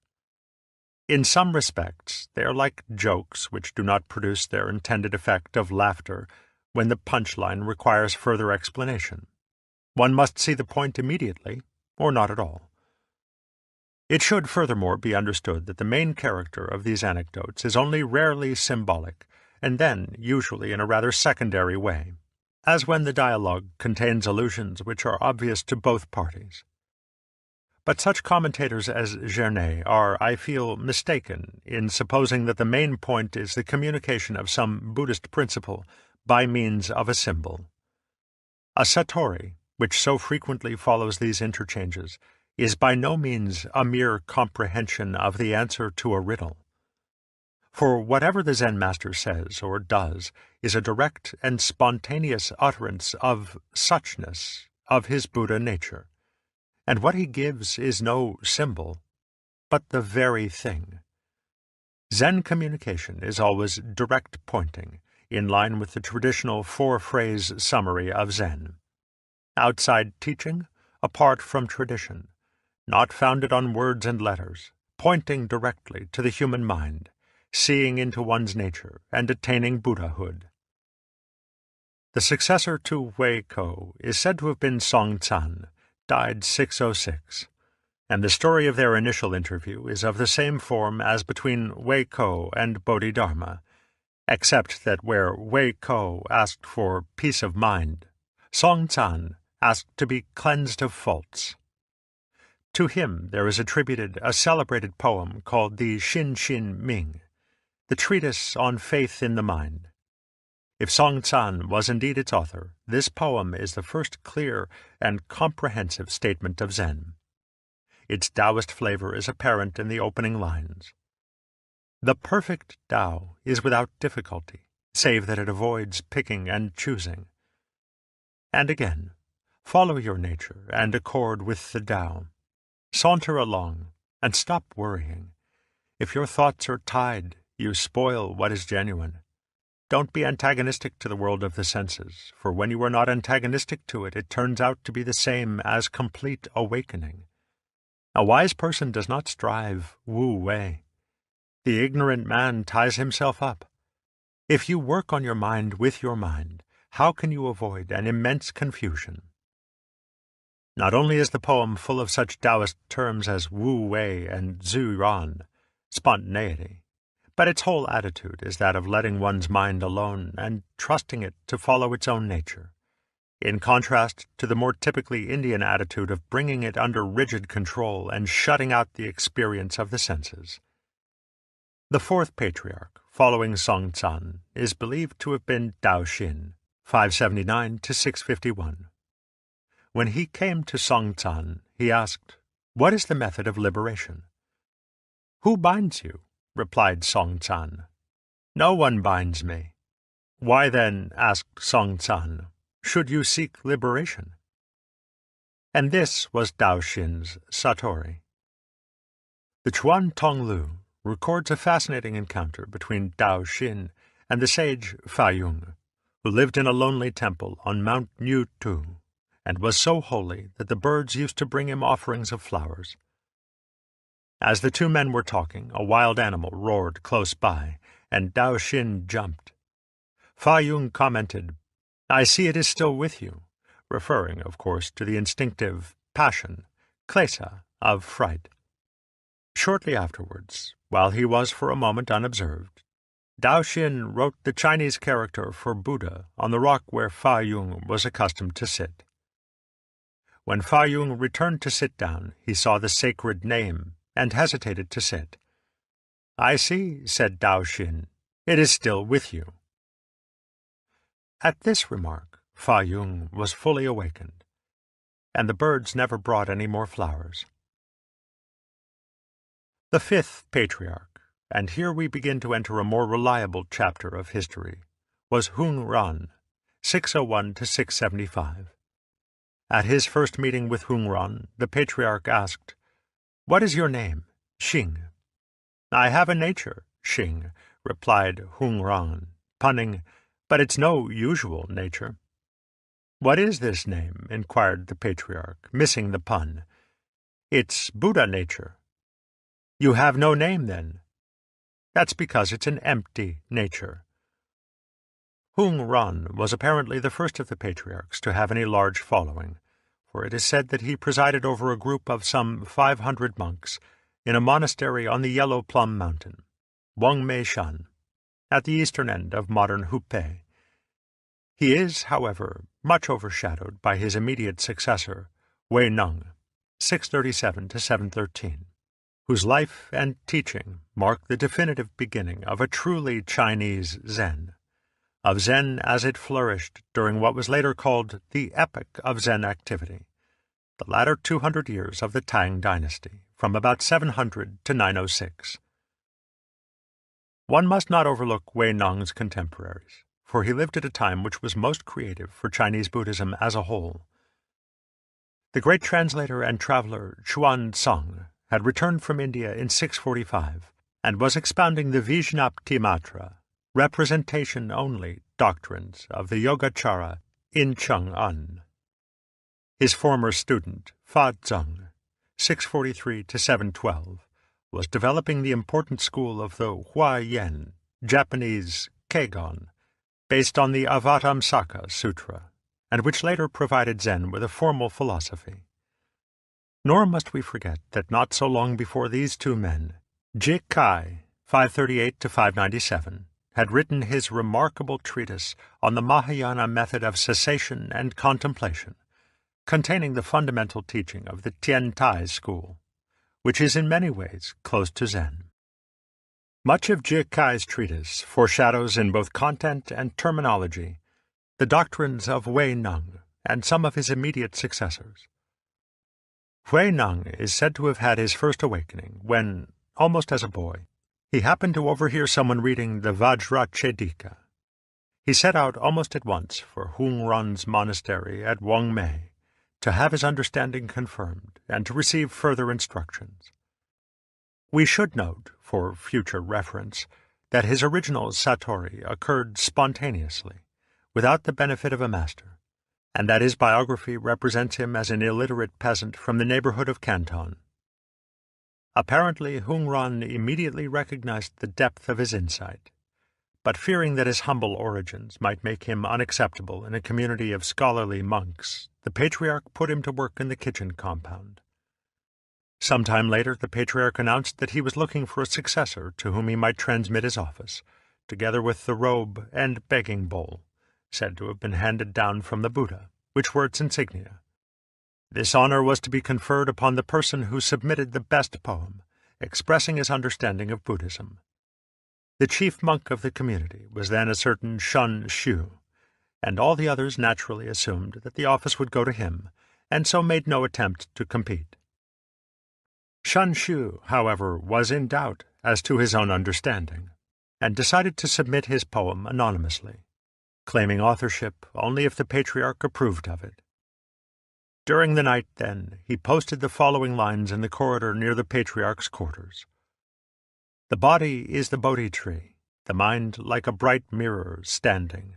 In some respects, they are like jokes which do not produce their intended effect of laughter when the punchline requires further explanation. One must see the point immediately, or not at all. It should furthermore be understood that the main character of these anecdotes is only rarely symbolic, and then usually in a rather secondary way, as when the dialogue contains allusions which are obvious to both parties. But such commentators as Gernet are, I feel, mistaken in supposing that the main point is the communication of some Buddhist principle by means of a symbol. A satori, which so frequently follows these interchanges, is by no means a mere comprehension of the answer to a riddle. For whatever the Zen master says or does is a direct and spontaneous utterance of suchness, of his Buddha nature, and what he gives is no symbol, but the very thing. Zen communication is always direct pointing, in line with the traditional four-phrase summary of Zen. Outside teaching, apart from tradition, not founded on words and letters, pointing directly to the human mind, seeing into one's nature and attaining Buddhahood. The successor to Wei Ko is said to have been Song Tsan, died 606, and the story of their initial interview is of the same form as between Wei Ko and Bodhidharma, except that where Wei Ko asked for peace of mind, Song Tsan asked to be cleansed of faults. To him there is attributed a celebrated poem called the Xin Xin Ming, the treatise on faith in the mind. If Song Tsan was indeed its author, this poem is the first clear and comprehensive statement of Zen. Its Taoist flavor is apparent in the opening lines. The perfect Tao is without difficulty, save that it avoids picking and choosing. And again, follow your nature and accord with the Tao. Saunter along, and stop worrying. If your thoughts are tied, you spoil what is genuine. Don't be antagonistic to the world of the senses, for when you are not antagonistic to it, it turns out to be the same as complete awakening. A wise person does not strive wu-wei. The ignorant man ties himself up. If you work on your mind with your mind, how can you avoid an immense confusion? Not only is the poem full of such Taoist terms as wu-wei and zhu-ran, spontaneity, but its whole attitude is that of letting one's mind alone and trusting it to follow its own nature, in contrast to the more typically Indian attitude of bringing it under rigid control and shutting out the experience of the senses. The fourth patriarch, following Song Can, is believed to have been Dao Xin, 579 to 651. When he came to Song Can, he asked, "What is the method of liberation?" "Who binds you?" replied Song Can. "No one binds me." "Why then," asked Song Can, "should you seek liberation?" And this was Dao Xin's Satori. The Chuan Tonglu records a fascinating encounter between Dao Xin and the sage Fa Yung, who lived in a lonely temple on Mount Nü Tu, and was so holy that the birds used to bring him offerings of flowers. As the two men were talking, a wild animal roared close by, and Dao Xin jumped. Fa Yung commented, "I see it is still with you," referring, of course, to the instinctive passion, klesa, of fright. Shortly afterwards, while he was for a moment unobserved, Dao Xin wrote the Chinese character for Buddha on the rock where Fa Yung was accustomed to sit. When Fa Yung returned to sit down, he saw the sacred name and hesitated to sit. "I see," said Dao Xin, "it is still with you." At this remark, Fa Yung was fully awakened, and the birds never brought any more flowers. The fifth patriarch, and here we begin to enter a more reliable chapter of history, was Hung Ran, 601 to 675. At his first meeting with Hung Ran, the patriarch asked, "What is your name?" "Xing." "I have a nature, Xing," replied Hung Ran, punning, "but it's no usual nature." "What is this name?" inquired the patriarch, missing the pun. "It's Buddha nature." "You have no name, then?" "That's because it's an empty nature." Hung Ran was apparently the first of the patriarchs to have any large following, for it is said that he presided over a group of some 500 monks in a monastery on the Yellow Plum Mountain, Wangmei Shan, at the eastern end of modern Hubei. He is, however, much overshadowed by his immediate successor, Wei Neng, 637 to 713. Whose life and teaching mark the definitive beginning of a truly Chinese Zen, of Zen as it flourished during what was later called the Epoch of Zen Activity, the latter 200 years of the Tang Dynasty, from about 700 to 906. One must not overlook Wei Neng's contemporaries, for he lived at a time which was most creative for Chinese Buddhism as a whole. The great translator and traveler Chuan Tsang had returned from India in 645 and was expounding the Vijnaptimatra, representation-only doctrines of the Yogacara in Chang'an. His former student, Fa Zeng, 643 to 712, was developing the important school of the Huayan, Japanese Keigon, based on the Avatamsaka Sutra, and which later provided Zen with a formal philosophy. Nor must we forget that not so long before these two men, Ji Kai, 538 to 597, had written his remarkable treatise on the Mahayana method of cessation and contemplation, containing the fundamental teaching of the Tian Tai school, which is in many ways close to Zen. Much of Ji Kai's treatise foreshadows in both content and terminology the doctrines of Wei Neng and some of his immediate successors. Wei Neng is said to have had his first awakening when, almost as a boy, he happened to overhear someone reading the Vajrachedika. He set out almost at once for Hung Ran's monastery at Wangmei to have his understanding confirmed and to receive further instructions. We should note, for future reference, that his original Satori occurred spontaneously, without the benefit of a master, and that his biography represents him as an illiterate peasant from the neighborhood of Canton. Apparently, Hung Ran immediately recognized the depth of his insight, but fearing that his humble origins might make him unacceptable in a community of scholarly monks, the patriarch put him to work in the kitchen compound. Some time later, the patriarch announced that he was looking for a successor to whom he might transmit his office, together with the robe and begging bowl, said to have been handed down from the Buddha, which were its insignia. This honor was to be conferred upon the person who submitted the best poem, expressing his understanding of Buddhism. The chief monk of the community was then a certain Shun Shu, and all the others naturally assumed that the office would go to him, and so made no attempt to compete. Shun Shu, however, was in doubt as to his own understanding, and decided to submit his poem anonymously, claiming authorship only if the patriarch approved of it. During the night, then, he posted the following lines in the corridor near the patriarch's quarters. "The body is the Bodhi tree, the mind like a bright mirror standing.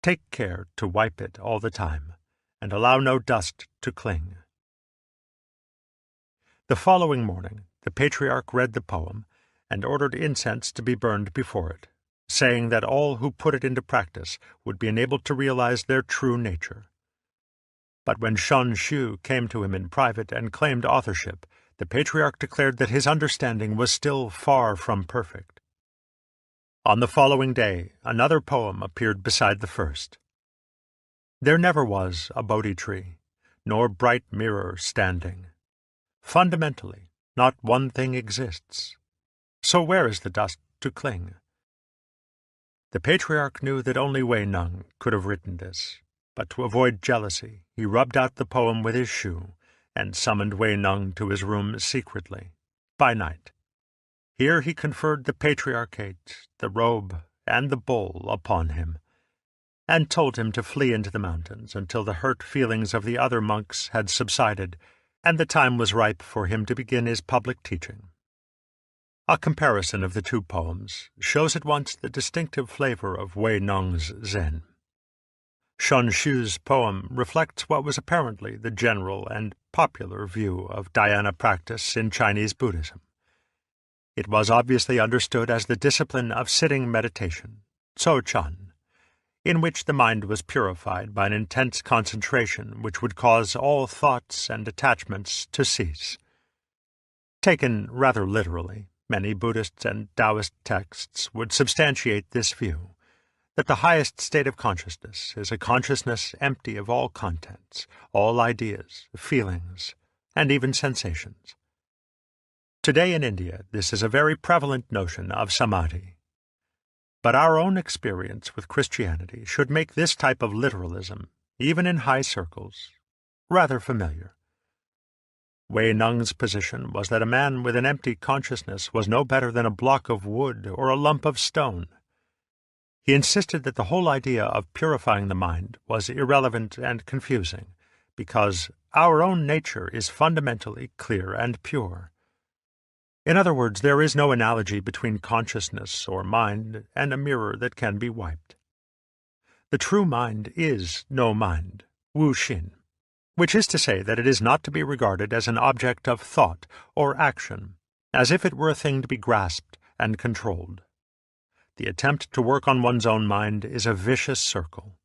Take care to wipe it all the time, and allow no dust to cling." The following morning, the patriarch read the poem and ordered incense to be burned before it, saying that all who put it into practice would be enabled to realize their true nature. But when Shun Shu came to him in private and claimed authorship, the patriarch declared that his understanding was still far from perfect. On the following day, another poem appeared beside the first. "There never was a Bodhi tree, nor bright mirror standing. Fundamentally, not one thing exists. So where is the dust to cling?" The patriarch knew that only Wei Nung could have written this, but to avoid jealousy, he rubbed out the poem with his shoe and summoned Wei Nung to his room secretly, by night. Here he conferred the patriarchate, the robe, and the bowl upon him, and told him to flee into the mountains until the hurt feelings of the other monks had subsided, and the time was ripe for him to begin his public teaching. A comparison of the two poems shows at once the distinctive flavor of Wei Nung's Zen. Shun Shu's poem reflects what was apparently the general and popular view of dhyana practice in Chinese Buddhism. It was obviously understood as the discipline of sitting meditation, Tso-chan, in which the mind was purified by an intense concentration which would cause all thoughts and attachments to cease. Taken rather literally, many Buddhist and Taoist texts would substantiate this view, that the highest state of consciousness is a consciousness empty of all contents, all ideas, feelings, and even sensations. Today in India, this is a very prevalent notion of samadhi. But our own experience with Christianity should make this type of literalism, even in high circles, rather familiar. Wei Nung's position was that a man with an empty consciousness was no better than a block of wood or a lump of stone. He insisted that the whole idea of purifying the mind was irrelevant and confusing, because our own nature is fundamentally clear and pure. In other words, there is no analogy between consciousness or mind and a mirror that can be wiped. The true mind is no mind, Wu Xin, which is to say that it is not to be regarded as an object of thought or action, as if it were a thing to be grasped and controlled. The attempt to work on one's own mind is a vicious circle.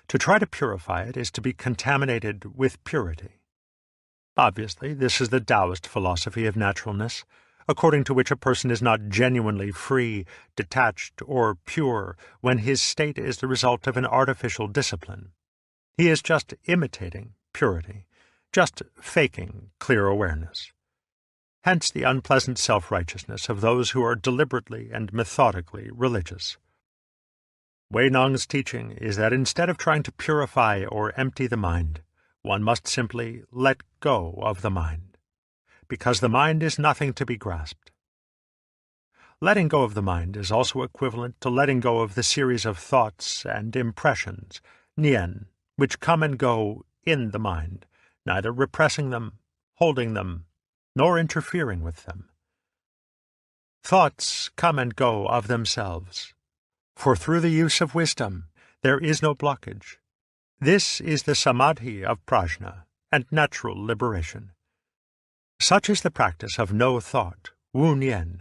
To try to purify it is to be contaminated with purity. Obviously, this is the Taoist philosophy of naturalness, according to which a person is not genuinely free, detached, or pure when his state is the result of an artificial discipline. He is just imitating purity, just faking clear awareness. Hence the unpleasant self-righteousness of those who are deliberately and methodically religious. Wei Nung's teaching is that instead of trying to purify or empty the mind, one must simply let go of the mind, because the mind is nothing to be grasped. Letting go of the mind is also equivalent to letting go of the series of thoughts and impressions, nian, which come and go in the mind, neither repressing them, holding them, nor interfering with them. Thoughts come and go of themselves, for through the use of wisdom there is no blockage. This is the samadhi of prajna and natural liberation. Such is the practice of no thought, wu nian.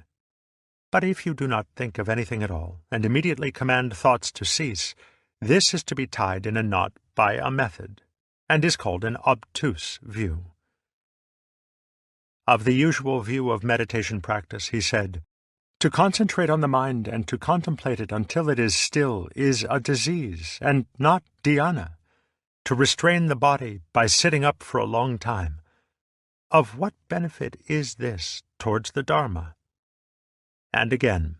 But if you do not think of anything at all, and immediately command thoughts to cease, this is to be tied in a knot by a method, and is called an obtuse view. Of the usual view of meditation practice, he said, "To concentrate on the mind and to contemplate it until it is still is a disease, and not dhyana. To restrain the body by sitting up for a long time. Of what benefit is this towards the Dharma?" And again,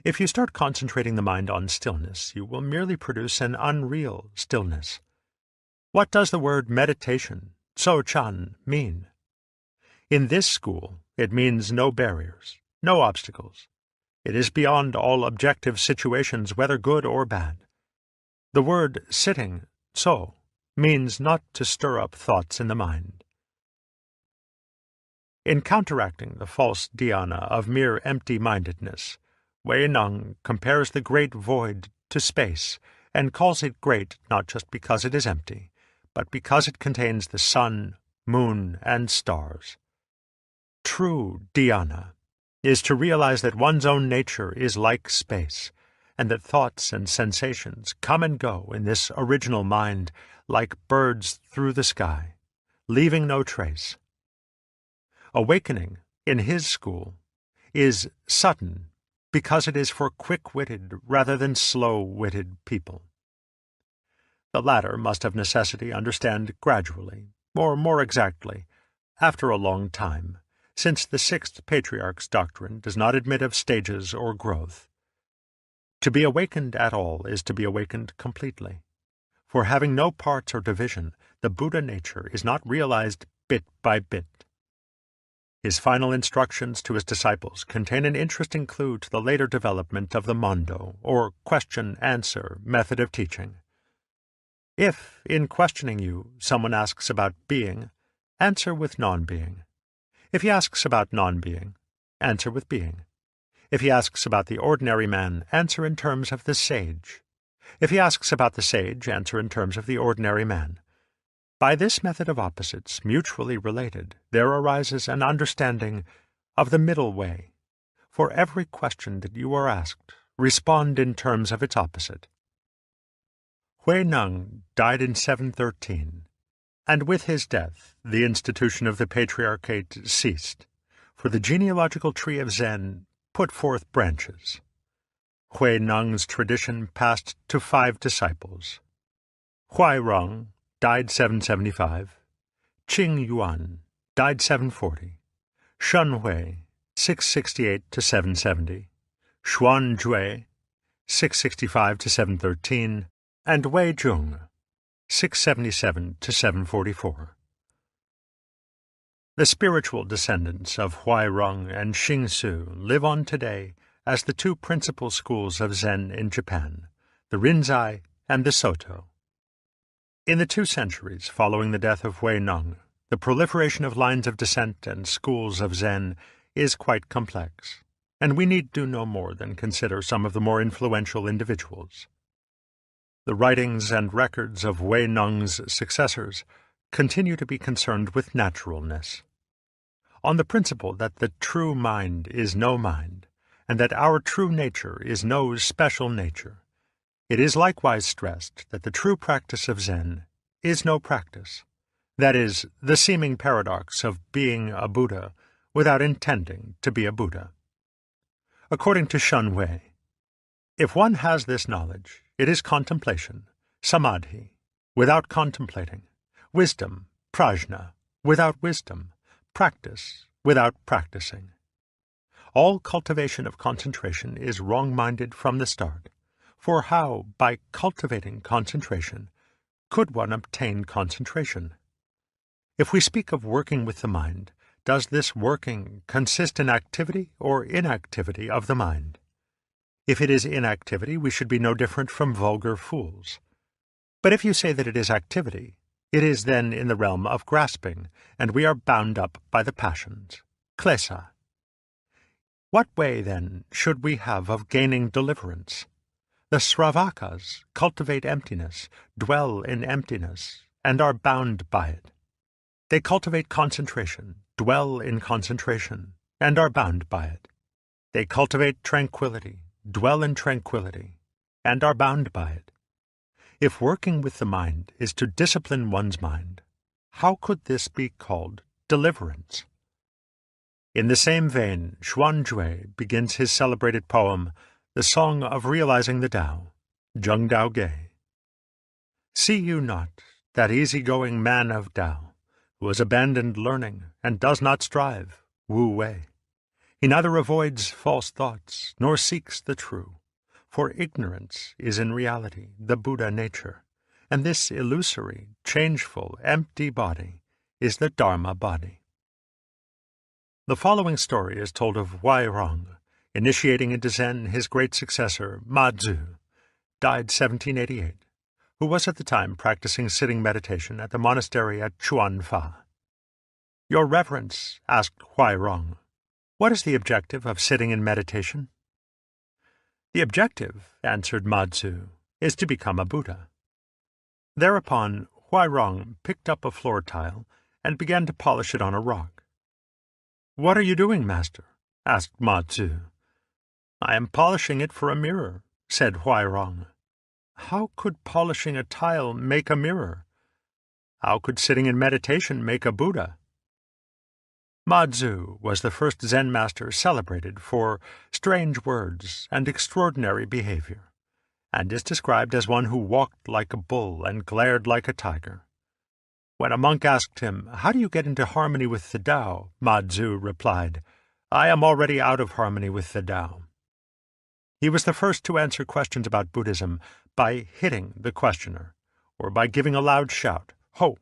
If you start concentrating the mind on stillness, you will merely produce an unreal stillness. What does the word meditation, so-chan, mean? In this school, it means no barriers, no obstacles. It is beyond all objective situations, whether good or bad. The word sitting, so, means not to stir up thoughts in the mind. In counteracting the false dhyana of mere empty-mindedness, Wei Neng compares the great void to space, and calls it great not just because it is empty, but because it contains the sun, moon, and stars. True dhyana is to realize that one's own nature is like space, and that thoughts and sensations come and go in this original mind like birds through the sky, leaving no trace. Awakening, in his school, is sudden because it is for quick-witted rather than slow-witted people. The latter must of necessity understand gradually, or more exactly, after a long time, since the sixth patriarch's doctrine does not admit of stages or growth. To be awakened at all is to be awakened completely. For having no parts or division, the Buddha nature is not realized bit by bit. His final instructions to his disciples contain an interesting clue to the later development of the Mondo, or question-answer, method of teaching. If, in questioning you, someone asks about being, answer with non-being. If he asks about non-being, answer with being. If he asks about the ordinary man, answer in terms of the sage. If he asks about the sage, answer in terms of the ordinary man. By this method of opposites, mutually related, there arises an understanding of the middle way. For every question that you are asked, respond in terms of its opposite. Hui Neng died in 713, and with his death the institution of the Patriarchate ceased, for the genealogical tree of Zen put forth branches. Hui Neng's tradition passed to 5 disciples. Huai Rong died 775, Qing Yuan died 740, Shun Hui 668 to 770, Xuan Jue 665 to 713, and Wei Jung 677 to 744. The spiritual descendants of Huai Rong and Xing Su live on today as the 2 principal schools of Zen in Japan, the Rinzai and the Soto. In the 2 centuries following the death of Hui Neng, the proliferation of lines of descent and schools of Zen is quite complex, and we need do no more than consider some of the more influential individuals. The writings and records of Hui Neng's successors continue to be concerned with naturalness. On the principle that the true mind is no mind, and that our true nature is no special nature, it is likewise stressed that the true practice of Zen is no practice, that is, the seeming paradox of being a Buddha without intending to be a Buddha. According to Shun Hui, if one has this knowledge, it is contemplation, samadhi, without contemplating, wisdom, prajna, without wisdom, practice, without practicing. All cultivation of concentration is wrong-minded from the start, for how, by cultivating concentration, could one obtain concentration? If we speak of working with the mind, does this working consist in activity or inactivity of the mind? If it is inactivity, we should be no different from vulgar fools. But if you say that it is activity, it is then in the realm of grasping, and we are bound up by the passions, klesa. What way, then, should we have of gaining deliverance? The Sravakas cultivate emptiness, dwell in emptiness, and are bound by it. They cultivate concentration, dwell in concentration, and are bound by it. They cultivate tranquility, dwell in tranquility, and are bound by it. If working with the mind is to discipline one's mind, how could this be called deliverance? In the same vein, Xuan Jue begins his celebrated poem, The Song of Realizing the Tao, Zheng Dao Ge. See you not that easy-going man of Tao, who has abandoned learning and does not strive, Wu Wei? He neither avoids false thoughts nor seeks the true, for ignorance is in reality the Buddha nature, and this illusory, changeful, empty body is the Dharma body. The following story is told of Huairong, initiating into Zen his great successor, Ma Tzu, died 1788, who was at the time practicing sitting meditation at the monastery at Chuanfa. "Your Reverence," asked Huairong, "what is the objective of sitting in meditation?" "The objective," answered Ma Tzu, "is to become a Buddha." Thereupon Huairong picked up a floor tile and began to polish it on a rock. "What are you doing, master?" asked Ma Tzu. "I am polishing it for a mirror," said Huairong. "How could polishing a tile make a mirror? How could sitting in meditation make a Buddha?" Ma Tzu was the first Zen master celebrated for strange words and extraordinary behavior, and is described as one who walked like a bull and glared like a tiger. When a monk asked him, "How do you get into harmony with the Tao?" Ma Tzu replied, "I am already out of harmony with the Tao." He was the first to answer questions about Buddhism by hitting the questioner, or by giving a loud shout, "Ho!"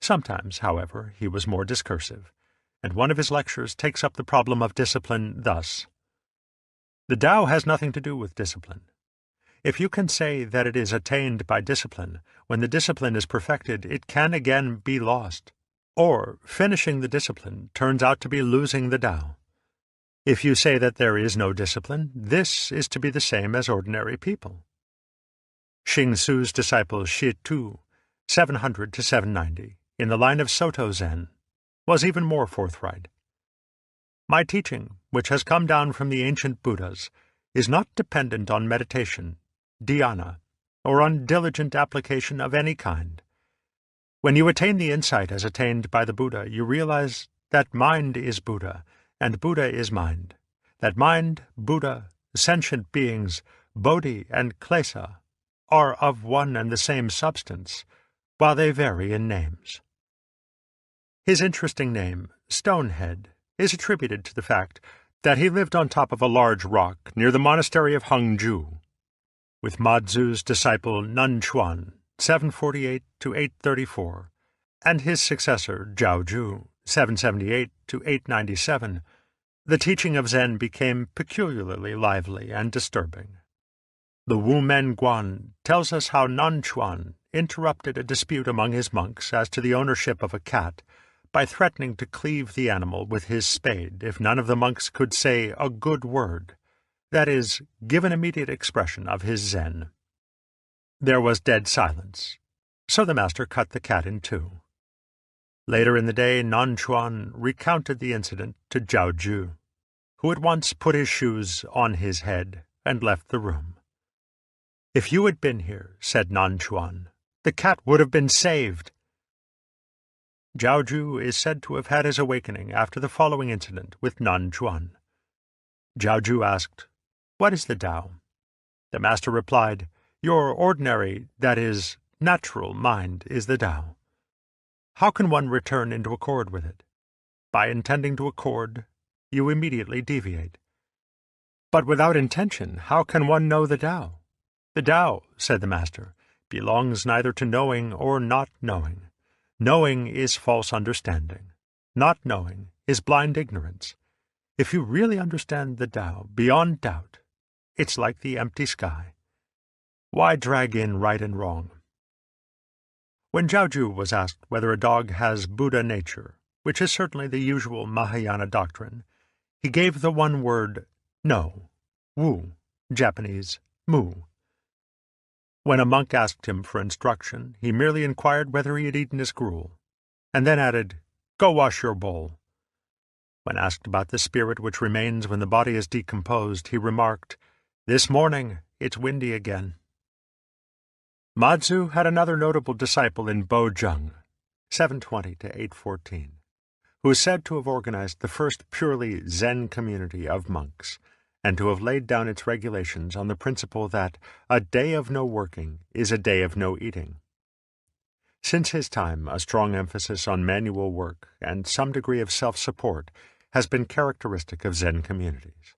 Sometimes, however, he was more discursive, and one of his lectures takes up the problem of discipline thus: "The Tao has nothing to do with discipline. If you can say that it is attained by discipline, when the discipline is perfected, it can again be lost. Or, finishing the discipline turns out to be losing the Tao. If you say that there is no discipline, this is to be the same as ordinary people." Xing Su's disciple Shi Tu, 700 to 790, in the line of Soto Zen, was even more forthright. "My teaching, which has come down from the ancient Buddhas, is not dependent on meditation, dhyana, or on diligent application of any kind. When you attain the insight as attained by the Buddha, you realize that mind is Buddha, and Buddha is mind, that mind, Buddha, sentient beings, Bodhi and Klesa, are of one and the same substance, while they vary in names." His interesting name, Stonehead, is attributed to the fact that he lived on top of a large rock near the monastery of Hangzhou. With Ma Tzu's disciple Nun Chuan, 748 to 834, and his successor Zhaozhu, 778 to 897, the teaching of Zen became peculiarly lively and disturbing. The Wu Men Guan tells us how Nun Chuan interrupted a dispute among his monks as to the ownership of a cat by threatening to cleave the animal with his spade if none of the monks could say a good word, that is, give an immediate expression of his Zen. There was dead silence, so the master cut the cat in two. Later in the day, Nun Chuan recounted the incident to Zhaozhu, who at once put his shoes on his head and left the room. "If you had been here," said Nun Chuan, "the cat would have been saved." Zhaozhu is said to have had his awakening after the following incident with Nun Chuan. Zhaozhu asked, "What is the Tao?" The master replied, "Your ordinary, that is, natural mind is the Tao. How can one return into accord with it? By intending to accord, you immediately deviate. But without intention, how can one know the Tao? The Tao," said the master, "belongs neither to knowing or not knowing. Knowing is false understanding. Not knowing is blind ignorance. If you really understand the Tao beyond doubt, it's like the empty sky. Why drag in right and wrong?" When Zhaozhu was asked whether a dog has Buddha nature, which is certainly the usual Mahayana doctrine, he gave the one word no, wu, Japanese, mu. When a monk asked him for instruction, he merely inquired whether he had eaten his gruel, and then added, "Go wash your bowl." When asked about the spirit which remains when the body is decomposed, he remarked, "This morning it's windy again." Ma Tzu had another notable disciple in Bozheng, 720 to 814, who is said to have organized the first purely Zen community of monks, and to have laid down its regulations on the principle that a day of no working is a day of no eating. Since his time, a strong emphasis on manual work and some degree of self-support has been characteristic of Zen communities.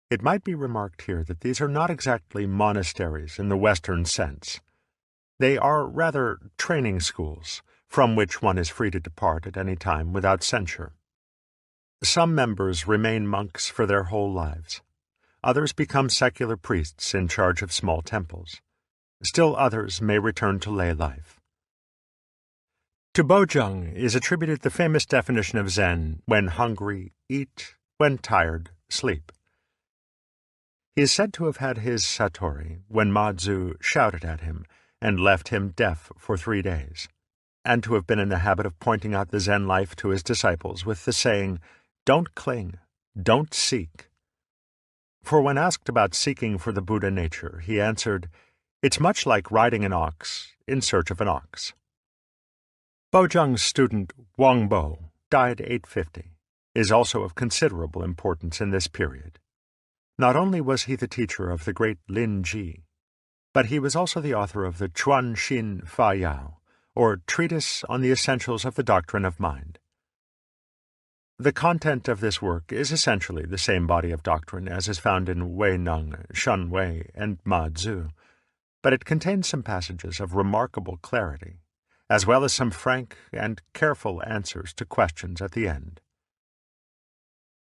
It might be remarked here that these are not exactly monasteries in the Western sense. They are rather training schools, from which one is free to depart at any time without censure. Some members remain monks for their whole lives. Others become secular priests in charge of small temples. Still others may return to lay life. To Bojung is attributed the famous definition of Zen: when hungry, eat; when tired, sleep. He is said to have had his satori when Ma-Zu shouted at him and left him deaf for 3 days, and to have been in the habit of pointing out the Zen life to his disciples with the saying, "Don't cling, don't seek." For when asked about seeking for the Buddha nature, he answered, "It's much like riding an ox in search of an ox." Bojung's student Wang Bo, died 850, is also of considerable importance in this period. Not only was he the teacher of the great Lin Ji, but he was also the author of the Chuan Xin Fa Yao, or Treatise on the Essentials of the Doctrine of Mind. The content of this work is essentially the same body of doctrine as is found in Wei Neng, Shun Wei, and Ma-Zu, but it contains some passages of remarkable clarity, as well as some frank and careful answers to questions at the end.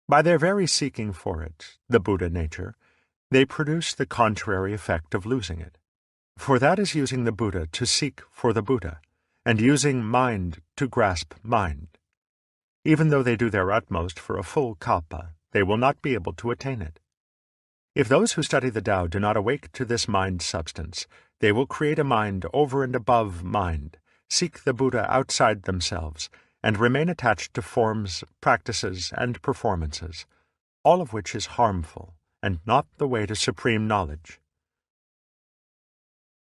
By their very seeking for it, the Buddha nature, they produce the contrary effect of losing it. For that is using the Buddha to seek for the Buddha, and using mind to grasp mind. Even though they do their utmost for a full kalpa, they will not be able to attain it. If those who study the Tao do not awake to this mind substance, they will create a mind over and above mind, seek the Buddha outside themselves, and remain attached to forms, practices, and performances, all of which is harmful and not the way to supreme knowledge.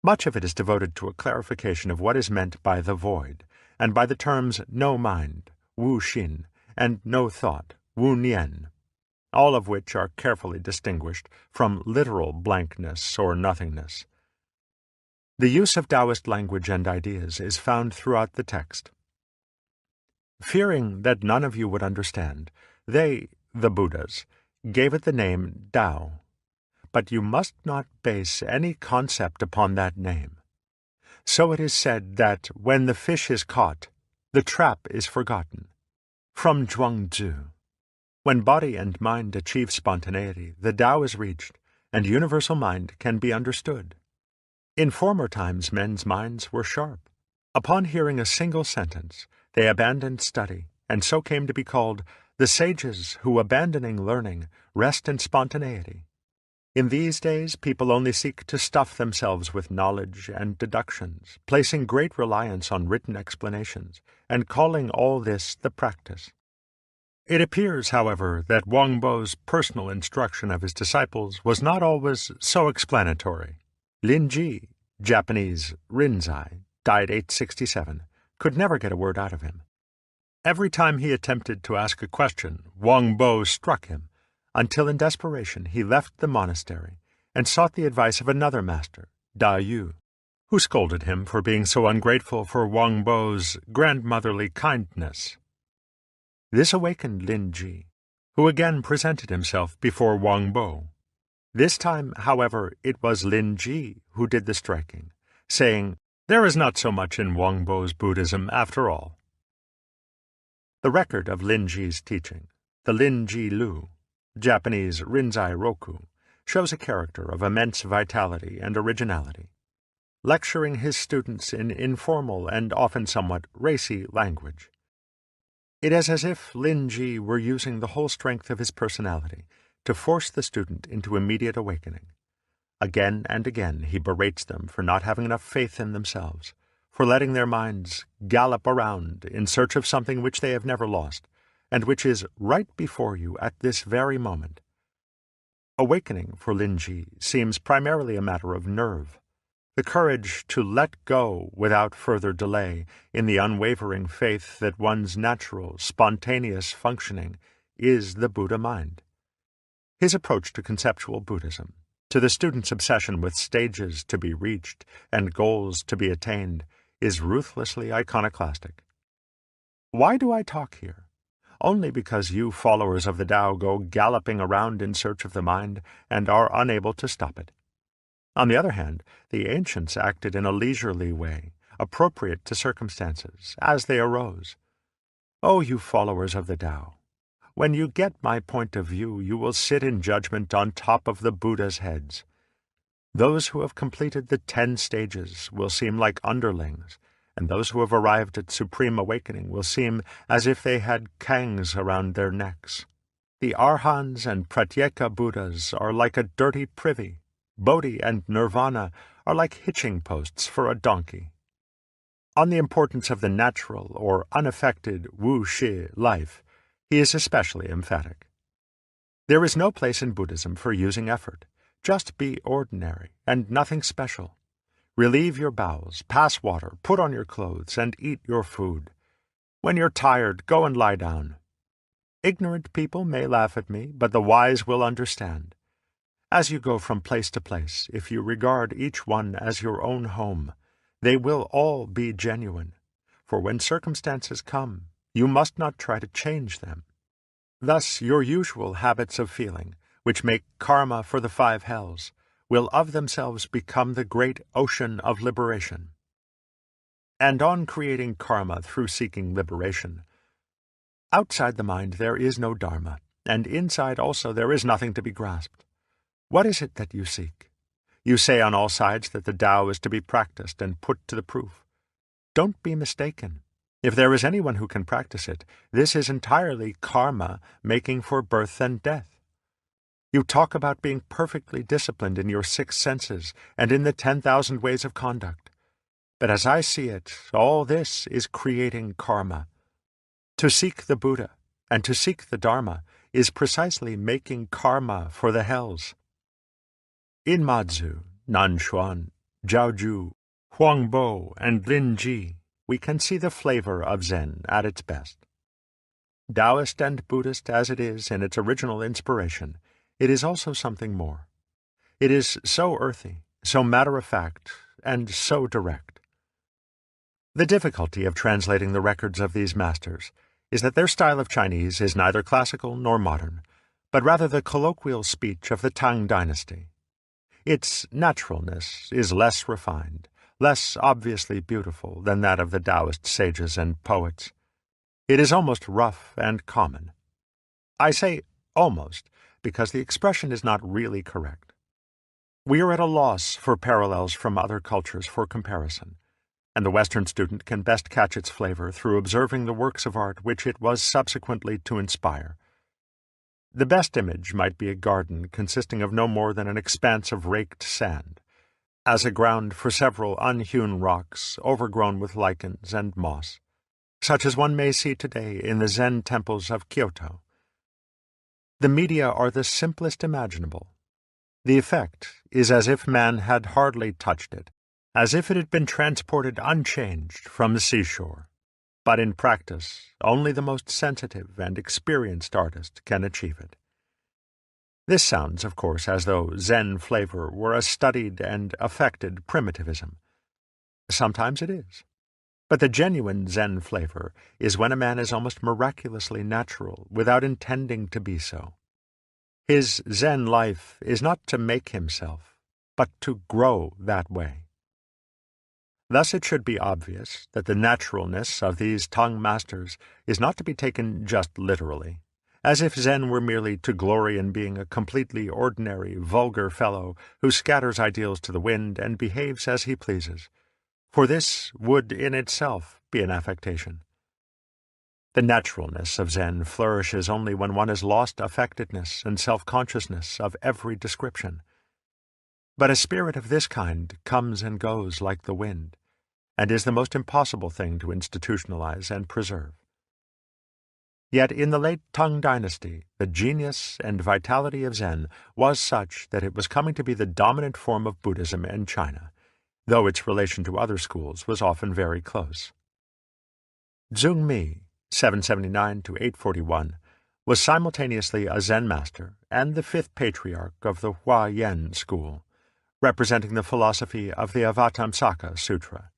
Much of it is devoted to a clarification of what is meant by the void, and by the terms no mind, wu xin, and no thought, wu nian, all of which are carefully distinguished from literal blankness or nothingness. The use of Taoist language and ideas is found throughout the text. Fearing that none of you would understand, they, the Buddhas, gave it the name Tao. But you must not base any concept upon that name. So it is said that when the fish is caught, the trap is forgotten. From Zhuangzi. When body and mind achieve spontaneity, the Tao is reached, and universal mind can be understood. In former times men's minds were sharp. Upon hearing a single sentence, they abandoned study, and so came to be called the sages who, abandoning learning, rest in spontaneity. In these days, people only seek to stuff themselves with knowledge and deductions, placing great reliance on written explanations, and calling all this the practice. It appears, however, that Wang Bo's personal instruction of his disciples was not always so explanatory. Lin Ji, Japanese Rinzai, died 867, could never get a word out of him. Every time he attempted to ask a question, Wang Bo struck him, until in desperation he left the monastery and sought the advice of another master, Da Yu, who scolded him for being so ungrateful for Wang Bo's grandmotherly kindness. This awakened Lin Ji, who again presented himself before Wang Bo. This time, however, it was Lin Ji who did the striking, saying, "There is not so much in Wang Bo's Buddhism after all." The record of Lin Ji's teaching, the Lin Ji Lu, Japanese Rinzai Roku, shows a character of immense vitality and originality. Lecturing his students in informal and often somewhat racy language. It is as if Lin Ji were using the whole strength of his personality to force the student into immediate awakening. Again and again he berates them for not having enough faith in themselves, for letting their minds gallop around in search of something which they have never lost, and which is right before you at this very moment. Awakening for Lin Ji seems primarily a matter of nerve, the courage to let go without further delay in the unwavering faith that one's natural, spontaneous functioning is the Buddha mind. His approach to conceptual Buddhism, to the student's obsession with stages to be reached and goals to be attained, is ruthlessly iconoclastic. Why do I talk here? only because you followers of the Tao go galloping around in search of the mind and are unable to stop it. On the other hand, the ancients acted in a leisurely way, appropriate to circumstances, as they arose. O you followers of the Tao, when you get my point of view, you will sit in judgment on top of the Buddha's heads. Those who have completed the 10 stages will seem like underlings, and those who have arrived at supreme awakening will seem as if they had kangs around their necks. The Arhans and Pratyeka Buddhas are like a dirty privy. Bodhi and Nirvana are like hitching posts for a donkey. On the importance of the natural or unaffected wu-shi life, he is especially emphatic. There is no place in Buddhism for using effort. Just be ordinary and nothing special. Relieve your bowels, pass water, put on your clothes, and eat your food. When you're tired, go and lie down. Ignorant people may laugh at me, but the wise will understand. As you go from place to place, if you regard each one as your own home, they will all be genuine, for when circumstances come, you must not try to change them. Thus your usual habits of feeling, which make karma for the 5 hells, will of themselves become the great ocean of liberation. And on creating karma through seeking liberation, outside the mind there is no dharma, and inside also there is nothing to be grasped. What is it that you seek? You say on all sides that the Tao is to be practiced and put to the proof. Don't be mistaken. If there is anyone who can practice it, this is entirely karma making for birth and death. You talk about being perfectly disciplined in your 6 senses and in the 10,000 ways of conduct. But as I see it, all this is creating karma. To seek the Buddha and to seek the Dharma is precisely making karma for the hells. In Mazu, Nanxuan, Jiaoju, Huangbo, and Linji, we can see the flavor of Zen at its best. Taoist and Buddhist as it is in its original inspiration, it is also something more. It is so earthy, so matter-of-fact, and so direct. The difficulty of translating the records of these masters is that their style of Chinese is neither classical nor modern, but rather the colloquial speech of the Tang dynasty. Its naturalness is less refined, less obviously beautiful than that of the Taoist sages and poets. It is almost rough and common. I say almost because the expression is not really correct. We are at a loss for parallels from other cultures for comparison, and the Western student can best catch its flavor through observing the works of art which it was subsequently to inspire. The best image might be a garden consisting of no more than an expanse of raked sand, as a ground for several unhewn rocks overgrown with lichens and moss, such as one may see today in the Zen temples of Kyoto. The media are the simplest imaginable. The effect is as if man had hardly touched it, as if it had been transported unchanged from the seashore. But in practice, only the most sensitive and experienced artist can achieve it. This sounds, of course, as though Zen flavor were a studied and affected primitivism. Sometimes it is. But the genuine Zen flavor is when a man is almost miraculously natural without intending to be so. His Zen life is not to make himself, but to grow that way. Thus it should be obvious that the naturalness of these Tang masters is not to be taken just literally, as if Zen were merely to glory in being a completely ordinary, vulgar fellow who scatters ideals to the wind and behaves as he pleases, for this would in itself be an affectation. The naturalness of Zen flourishes only when one has lost affectedness and self-consciousness of every description. But a spirit of this kind comes and goes like the wind, and is the most impossible thing to institutionalize and preserve. Yet in the late Tang dynasty, the genius and vitality of Zen was such that it was coming to be the dominant form of Buddhism in China, though its relation to other schools was often very close. Zhongmi, 779 to 841, was simultaneously a Zen master and the 5th patriarch of the Huayan school, representing the philosophy of the Avatamsaka Sutra.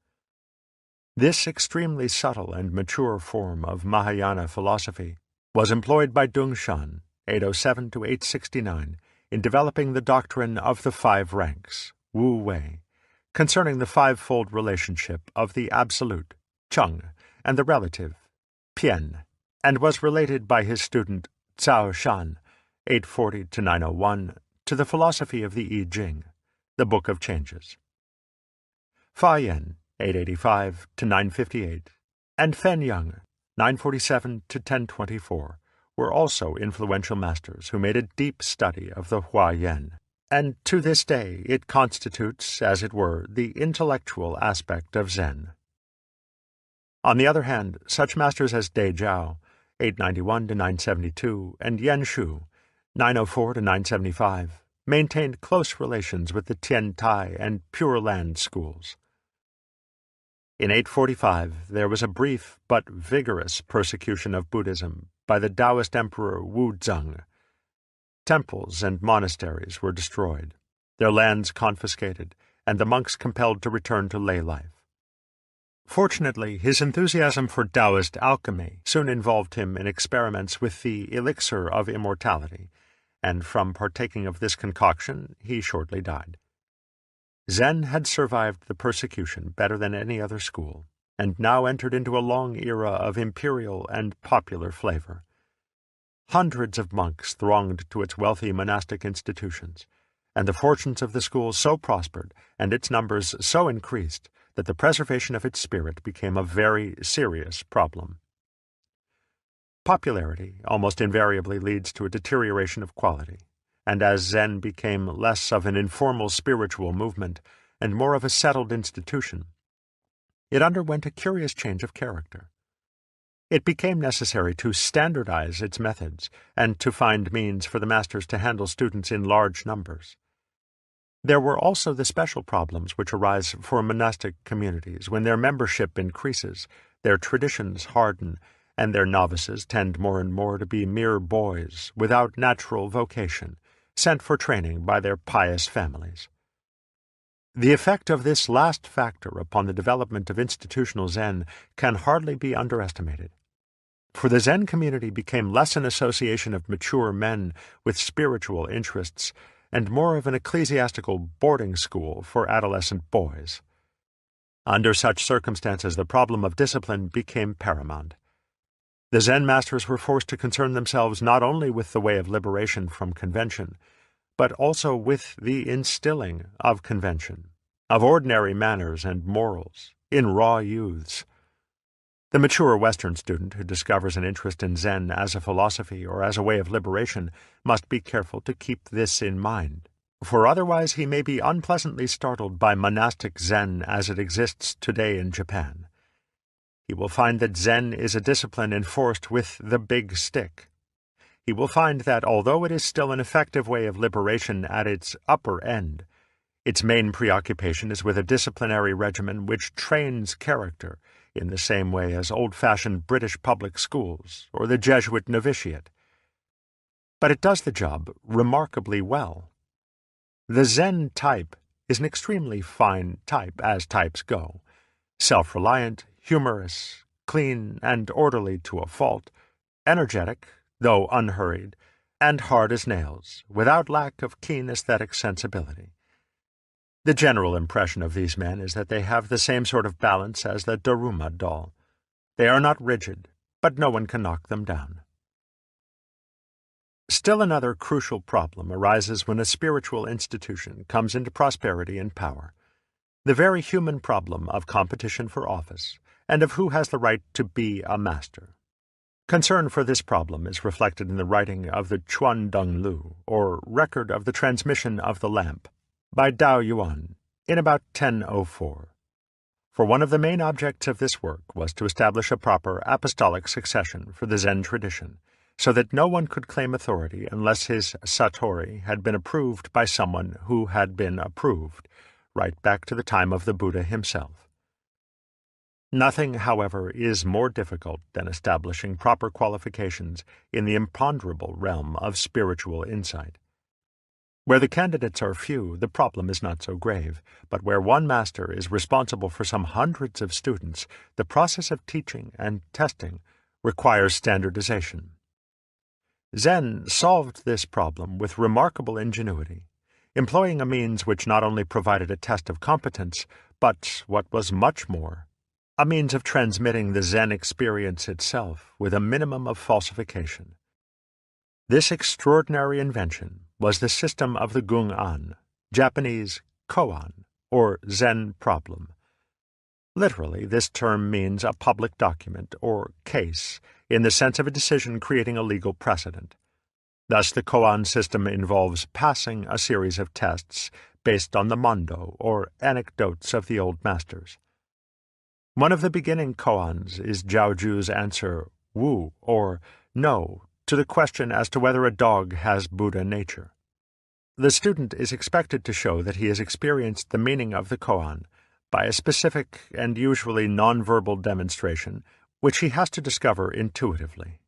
This extremely subtle and mature form of Mahayana philosophy was employed by Dung Shan, 807 to 869, in developing the doctrine of the five ranks, Wu Wei, concerning the fivefold relationship of the absolute, Cheng, and the relative, Pian, and was related by his student Cao Shan, 840 to 901, to the philosophy of the I Ching, the Book of Changes. Fa Yen, 885 to 958, and Fen Yang, 947 to 1024, were also influential masters who made a deep study of the Hua Yen, and to this day it constitutes, as it were, the intellectual aspect of Zen. On the other hand, such masters as Dai Jiao, 891 to 972, and Yen Shu, 904 to 975, maintained close relations with the Tian Tai and Pure Land schools. In 845, there was a brief but vigorous persecution of Buddhism by the Taoist Emperor Wu Zeng. Temples and monasteries were destroyed, their lands confiscated, and the monks compelled to return to lay life. Fortunately, his enthusiasm for Taoist alchemy soon involved him in experiments with the elixir of immortality, and from partaking of this concoction he shortly died. Zen had survived the persecution better than any other school, and now entered into a long era of imperial and popular flavor. Hundreds of monks thronged to its wealthy monastic institutions, and the fortunes of the school so prospered, and its numbers so increased, that the preservation of its spirit became a very serious problem. Popularity almost invariably leads to a deterioration of quality, and as Zen became less of an informal spiritual movement and more of a settled institution, it underwent a curious change of character. It became necessary to standardize its methods and to find means for the masters to handle students in large numbers. There were also the special problems which arise for monastic communities when their membership increases, their traditions harden, and their novices tend more and more to be mere boys without natural vocation, sent for training by their pious families. The effect of this last factor upon the development of institutional Zen can hardly be underestimated. For the Zen community became less an association of mature men with spiritual interests and more of an ecclesiastical boarding school for adolescent boys. Under such circumstances, the problem of discipline became paramount. The Zen masters were forced to concern themselves not only with the way of liberation from convention, but also with the instilling of convention, of ordinary manners and morals, in raw youths. The mature Western student who discovers an interest in Zen as a philosophy or as a way of liberation must be careful to keep this in mind, for otherwise he may be unpleasantly startled by monastic Zen as it exists today in Japan. He will find that Zen is a discipline enforced with the big stick. He will find that, although it is still an effective way of liberation at its upper end, its main preoccupation is with a disciplinary regimen which trains character in the same way as old-fashioned British public schools or the Jesuit novitiate. But it does the job remarkably well. The Zen type is an extremely fine type, as types go, self-reliant, humorous, clean and orderly to a fault, energetic, though unhurried, and hard as nails, without lack of keen aesthetic sensibility. The general impression of these men is that they have the same sort of balance as the Daruma doll. They are not rigid, but no one can knock them down. Still another crucial problem arises when a spiritual institution comes into prosperity and power. The very human problem of competition for office, and of who has the right to be a master. Concern for this problem is reflected in the writing of the Chuan Deng Lu, or Record of the Transmission of the Lamp, by Dao Yuan, in about 1004. For one of the main objects of this work was to establish a proper apostolic succession for the Zen tradition, so that no one could claim authority unless his satori had been approved by someone who had been approved, right back to the time of the Buddha himself. Nothing, however, is more difficult than establishing proper qualifications in the imponderable realm of spiritual insight. Where the candidates are few, the problem is not so grave, but where one master is responsible for some hundreds of students, the process of teaching and testing requires standardization, Zen solved this problem with remarkable ingenuity, employing a means which not only provided a test of competence, but, what was much more, a means of transmitting the Zen experience itself with a minimum of falsification. This extraordinary invention was the system of the Gung-an, Japanese koan, or Zen problem. Literally, this term means a public document, or case, in the sense of a decision creating a legal precedent. Thus, the koan system involves passing a series of tests based on the mondo, or anecdotes of the old masters. One of the beginning koans is Jiaoju's answer, wu, or no, to the question as to whether a dog has Buddha nature. The student is expected to show that he has experienced the meaning of the koan by a specific and usually nonverbal demonstration which he has to discover intuitively.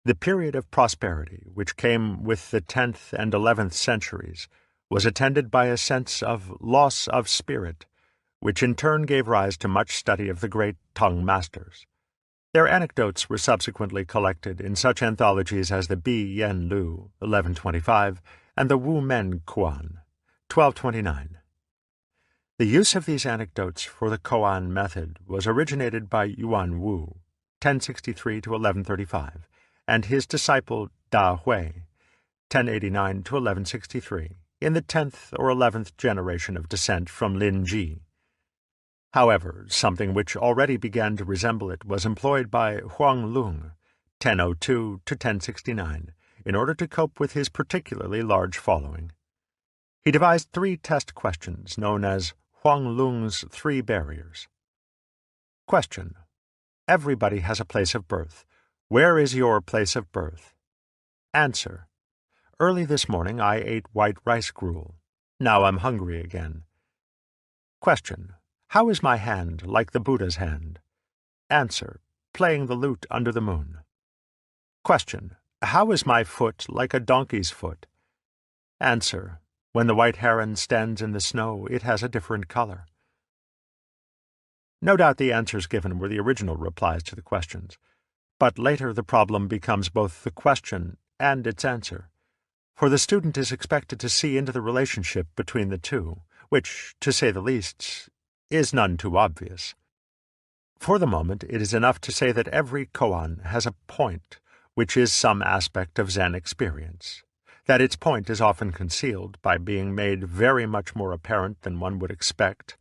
The period of prosperity, which came with the 10th and 11th centuries, was attended by a sense of loss of spirit, which in turn gave rise to much study of the great tongue masters. Their anecdotes were subsequently collected in such anthologies as the Bi Yen Lu, 1125, and the Wu Men Kuan, 1229. The use of these anecdotes for the koan method was originated by Yuan Wu, 1063 to 1135, and his disciple Da Hui, 1089 to 1163, in the 10th or 11th generation of descent from Lin Ji. However, something which already began to resemble it was employed by Huang Lung, 1002 to 1069, in order to cope with his particularly large following. He devised 3 test questions known as Huang Lung's 3 barriers. Question: Everybody has a place of birth. Where is your place of birth? Answer: Early this morning I ate white rice gruel. Now I'm hungry again. Question: How is my hand like the Buddha's hand? Answer: Playing the lute under the moon. Question: How is my foot like a donkey's foot? Answer: When the white heron stands in the snow, it has a different color. No doubt the answers given were the original replies to the questions, but later the problem becomes both the question and its answer, for the student is expected to see into the relationship between the two, which, to say the least, is none too obvious. For the moment, it is enough to say that every koan has a point, which is some aspect of Zen experience, that its point is often concealed by being made very much more apparent than one would expect,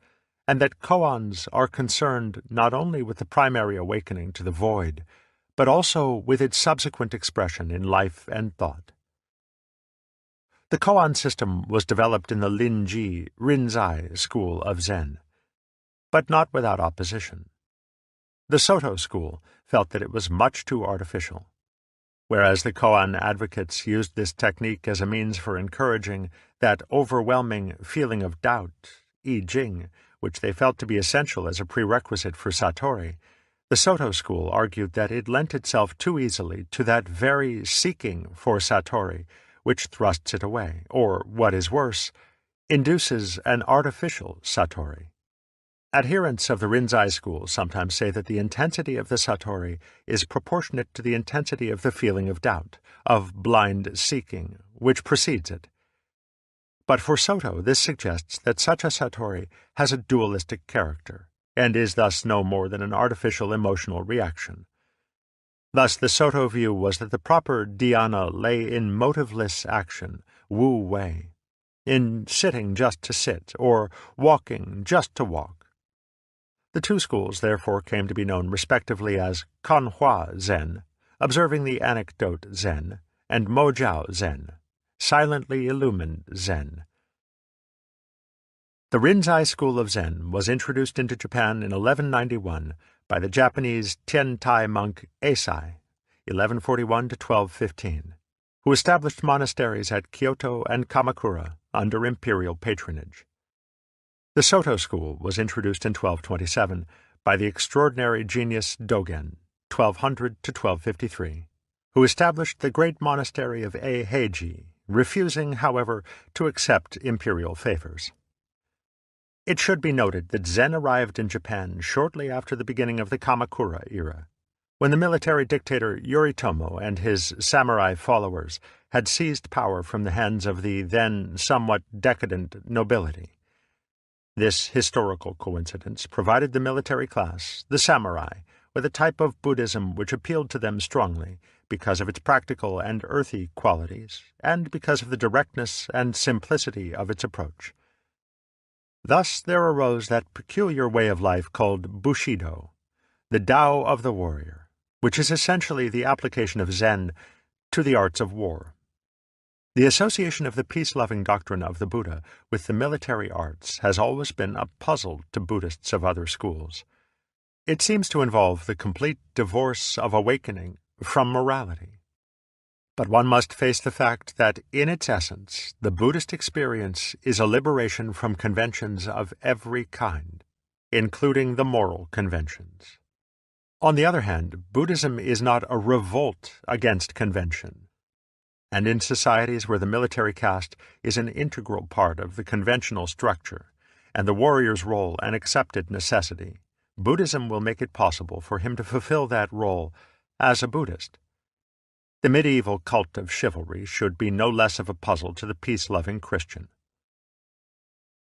and that koans are concerned not only with the primary awakening to the void, but also with its subsequent expression in life and thought. The koan system was developed in the Linji Rinzai school of Zen, but not without opposition. The Soto school felt that it was much too artificial. Whereas the koan advocates used this technique as a means for encouraging that overwhelming feeling of doubt, I Ching, which they felt to be essential as a prerequisite for Satori, the Soto school argued that it lent itself too easily to that very seeking for Satori which thrusts it away, or, what is worse, induces an artificial Satori. Adherents of the Rinzai school sometimes say that the intensity of the Satori is proportionate to the intensity of the feeling of doubt, of blind seeking, which precedes it. But for Soto, this suggests that such a Satori has a dualistic character, and is thus no more than an artificial emotional reaction. Thus, the Soto view was that the proper dhyana lay in motiveless action, wu wei, in sitting just to sit, or walking just to walk. The two schools therefore came to be known respectively as Kanhua Zen, observing the anecdote Zen, and Mojiao Zen, silently illumined Zen. The Rinzai school of Zen was introduced into Japan in 1191 by the Japanese Tiantai monk Eisai, 1141 to 1215, who established monasteries at Kyoto and Kamakura under imperial patronage. The Soto school was introduced in 1227 by the extraordinary genius Dogen, 1200 to 1253, who established the great monastery of Eiheiji, refusing, however, to accept imperial favors. It should be noted that Zen arrived in Japan shortly after the beginning of the Kamakura era. When the military dictator Yoritomo and his samurai followers had seized power from the hands of the then somewhat decadent nobility. This historical coincidence provided the military class, the samurai, with a type of Buddhism which appealed to them strongly because of its practical and earthy qualities, and because of the directness and simplicity of its approach. Thus there arose that peculiar way of life called Bushido, the Tao of the warrior, which is essentially the application of Zen to the arts of war. The association of the peace-loving doctrine of the Buddha with the military arts has always been a puzzle to Buddhists of other schools. It seems to involve the complete divorce of awakening from morality. But one must face the fact that, in its essence, the Buddhist experience is a liberation from conventions of every kind, including the moral conventions. On the other hand, Buddhism is not a revolt against convention, and in societies where the military caste is an integral part of the conventional structure, and the warrior's role an accepted necessity, Buddhism will make it possible for him to fulfill that role as a Buddhist. The medieval cult of chivalry should be no less of a puzzle to the peace-loving Christian.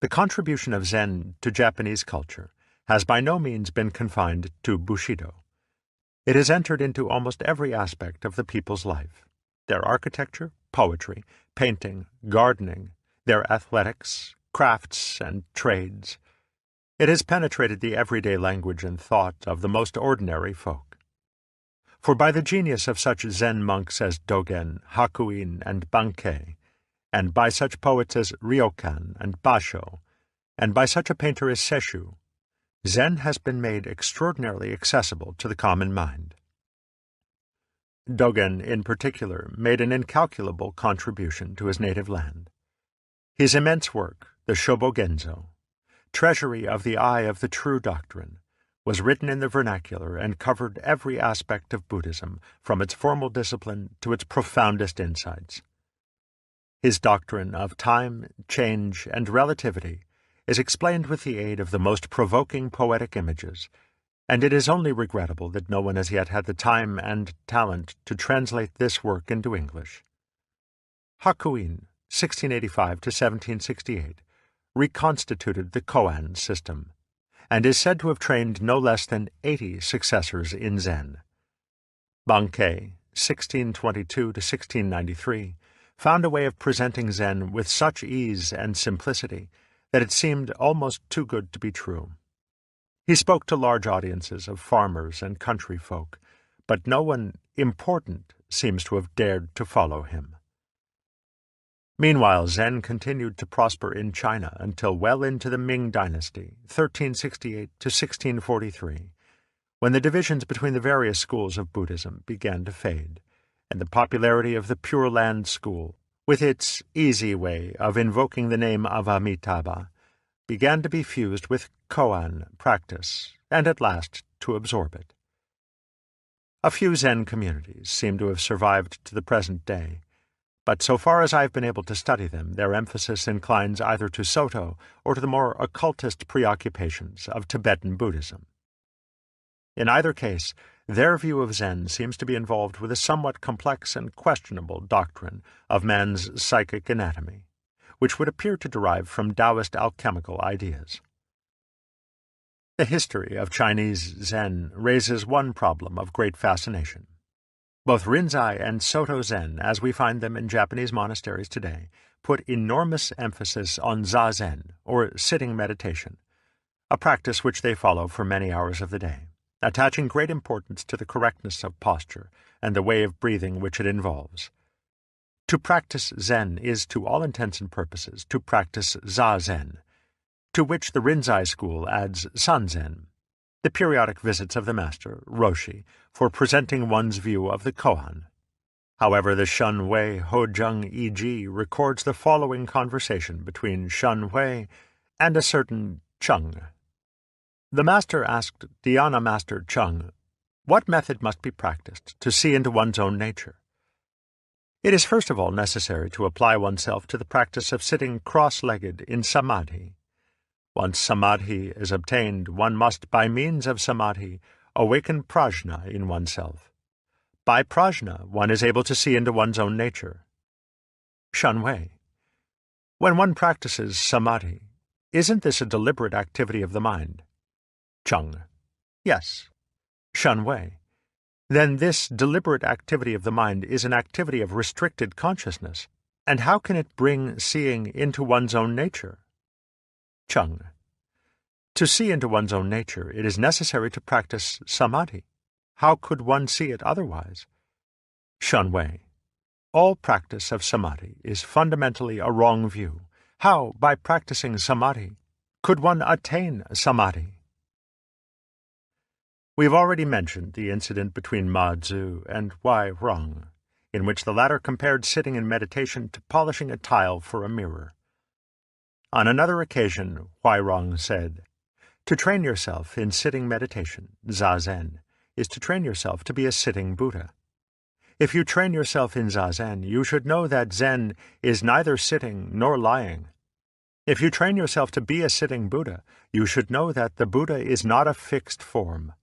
The contribution of Zen to Japanese culture has by no means been confined to Bushido. It has entered into almost every aspect of the people's life: their architecture, poetry, painting, gardening, their athletics, crafts, and trades. It has penetrated the everyday language and thought of the most ordinary folk. For by the genius of such Zen monks as Dogen, Hakuin, and Bankei, and by such poets as Ryokan and Basho, and by such a painter as Sesshu, Zen has been made extraordinarily accessible to the common mind. Dogen, in particular, made an incalculable contribution to his native land. His immense work, the Shobogenzo, Treasury of the Eye of the True Doctrine, was written in the vernacular and covered every aspect of Buddhism, from its formal discipline to its profoundest insights. His doctrine of time, change, and relativity is explained with the aid of the most provoking poetic images, and it is only regrettable that no one has yet had the time and talent to translate this work into English. Hakuin, 1685 to 1768, reconstituted the koan system, and is said to have trained no less than 80 successors in Zen. Bankei, 1622 to 1693, found a way of presenting Zen with such ease and simplicity that it seemed almost too good to be true. He spoke to large audiences of farmers and country folk, but no one important seems to have dared to follow him. Meanwhile, Zen continued to prosper in China until well into the Ming Dynasty, 1368 to 1643, when the divisions between the various schools of Buddhism began to fade, and the popularity of the Pure Land school, with its easy way of invoking the name of Amitabha, began to be fused with koan practice, and at last to absorb it. A few Zen communities seem to have survived to the present day, but so far as I have been able to study them, their emphasis inclines either to Soto or to the more occultist preoccupations of Tibetan Buddhism. In either case, their view of Zen seems to be involved with a somewhat complex and questionable doctrine of man's psychic anatomy, which would appear to derive from Taoist alchemical ideas. The history of Chinese Zen raises one problem of great fascination. Both Rinzai and Soto Zen, as we find them in Japanese monasteries today, put enormous emphasis on zazen, or sitting meditation, a practice which they follow for many hours of the day, attaching great importance to the correctness of posture and the way of breathing which it involves. To practice Zen is, to all intents and purposes, to practice zazen, to which the Rinzai school adds sanzen, the periodic visits of the master, Roshi, for presenting one's view of the koan. However, the Shun Hui Hojung E.G. records the following conversation between Shun Hui and a certain Chung. The master asked Dhyana master Chung, what method must be practiced to see into one's own nature? It is first of all necessary to apply oneself to the practice of sitting cross-legged in samadhi. Once samadhi is obtained, one must, by means of samadhi, awaken prajna in oneself. By prajna, one is able to see into one's own nature. Shanwei. When one practices samadhi, isn't this a deliberate activity of the mind? Chung. Yes. Shanwei. Then this deliberate activity of the mind is an activity of restricted consciousness, and how can it bring seeing into one's own nature? Chung. To see into one's own nature, it is necessary to practice samadhi. How could one see it otherwise? Shanwei. All practice of samadhi is fundamentally a wrong view. How, by practicing samadhi, could one attain samadhi? We have already mentioned the incident between Ma Zu and Wai Rong, in which the latter compared sitting in meditation to polishing a tile for a mirror. On another occasion, Wai Rong said, "To train yourself in sitting meditation, zazen, is to train yourself to be a sitting Buddha. If you train yourself in zazen, you should know that Zen is neither sitting nor lying. If you train yourself to be a sitting Buddha, you should know that the Buddha is not a fixed form.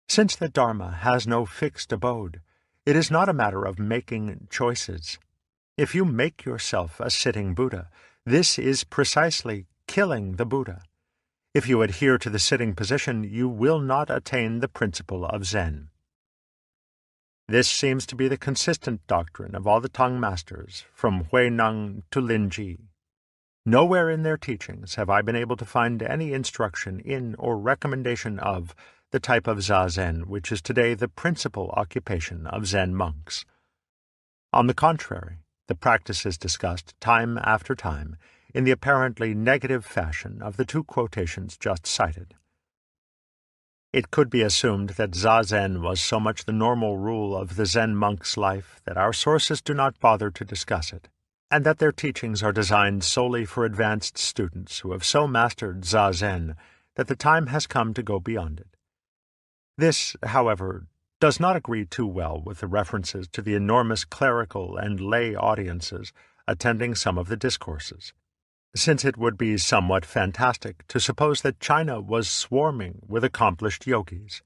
Since the Dharma has no fixed abode, it is not a matter of making choices. If you make yourself a sitting Buddha, this is precisely killing the Buddha. If you adhere to the sitting position, you will not attain the principle of Zen." This seems to be the consistent doctrine of all the Tang masters, from Huineng to Linji. Nowhere in their teachings have I been able to find any instruction in or recommendation of the type of zazen which is today the principal occupation of Zen monks. On the contrary, the practice is discussed time after time in the apparently negative fashion of the two quotations just cited. It could be assumed that zazen was so much the normal rule of the Zen monk's life that our sources do not bother to discuss it, and that their teachings are designed solely for advanced students who have so mastered zazen that the time has come to go beyond it. This, however, does not agree too well with the references to the enormous clerical and lay audiences attending some of the discourses, since it would be somewhat fantastic to suppose that China was swarming with accomplished yogis.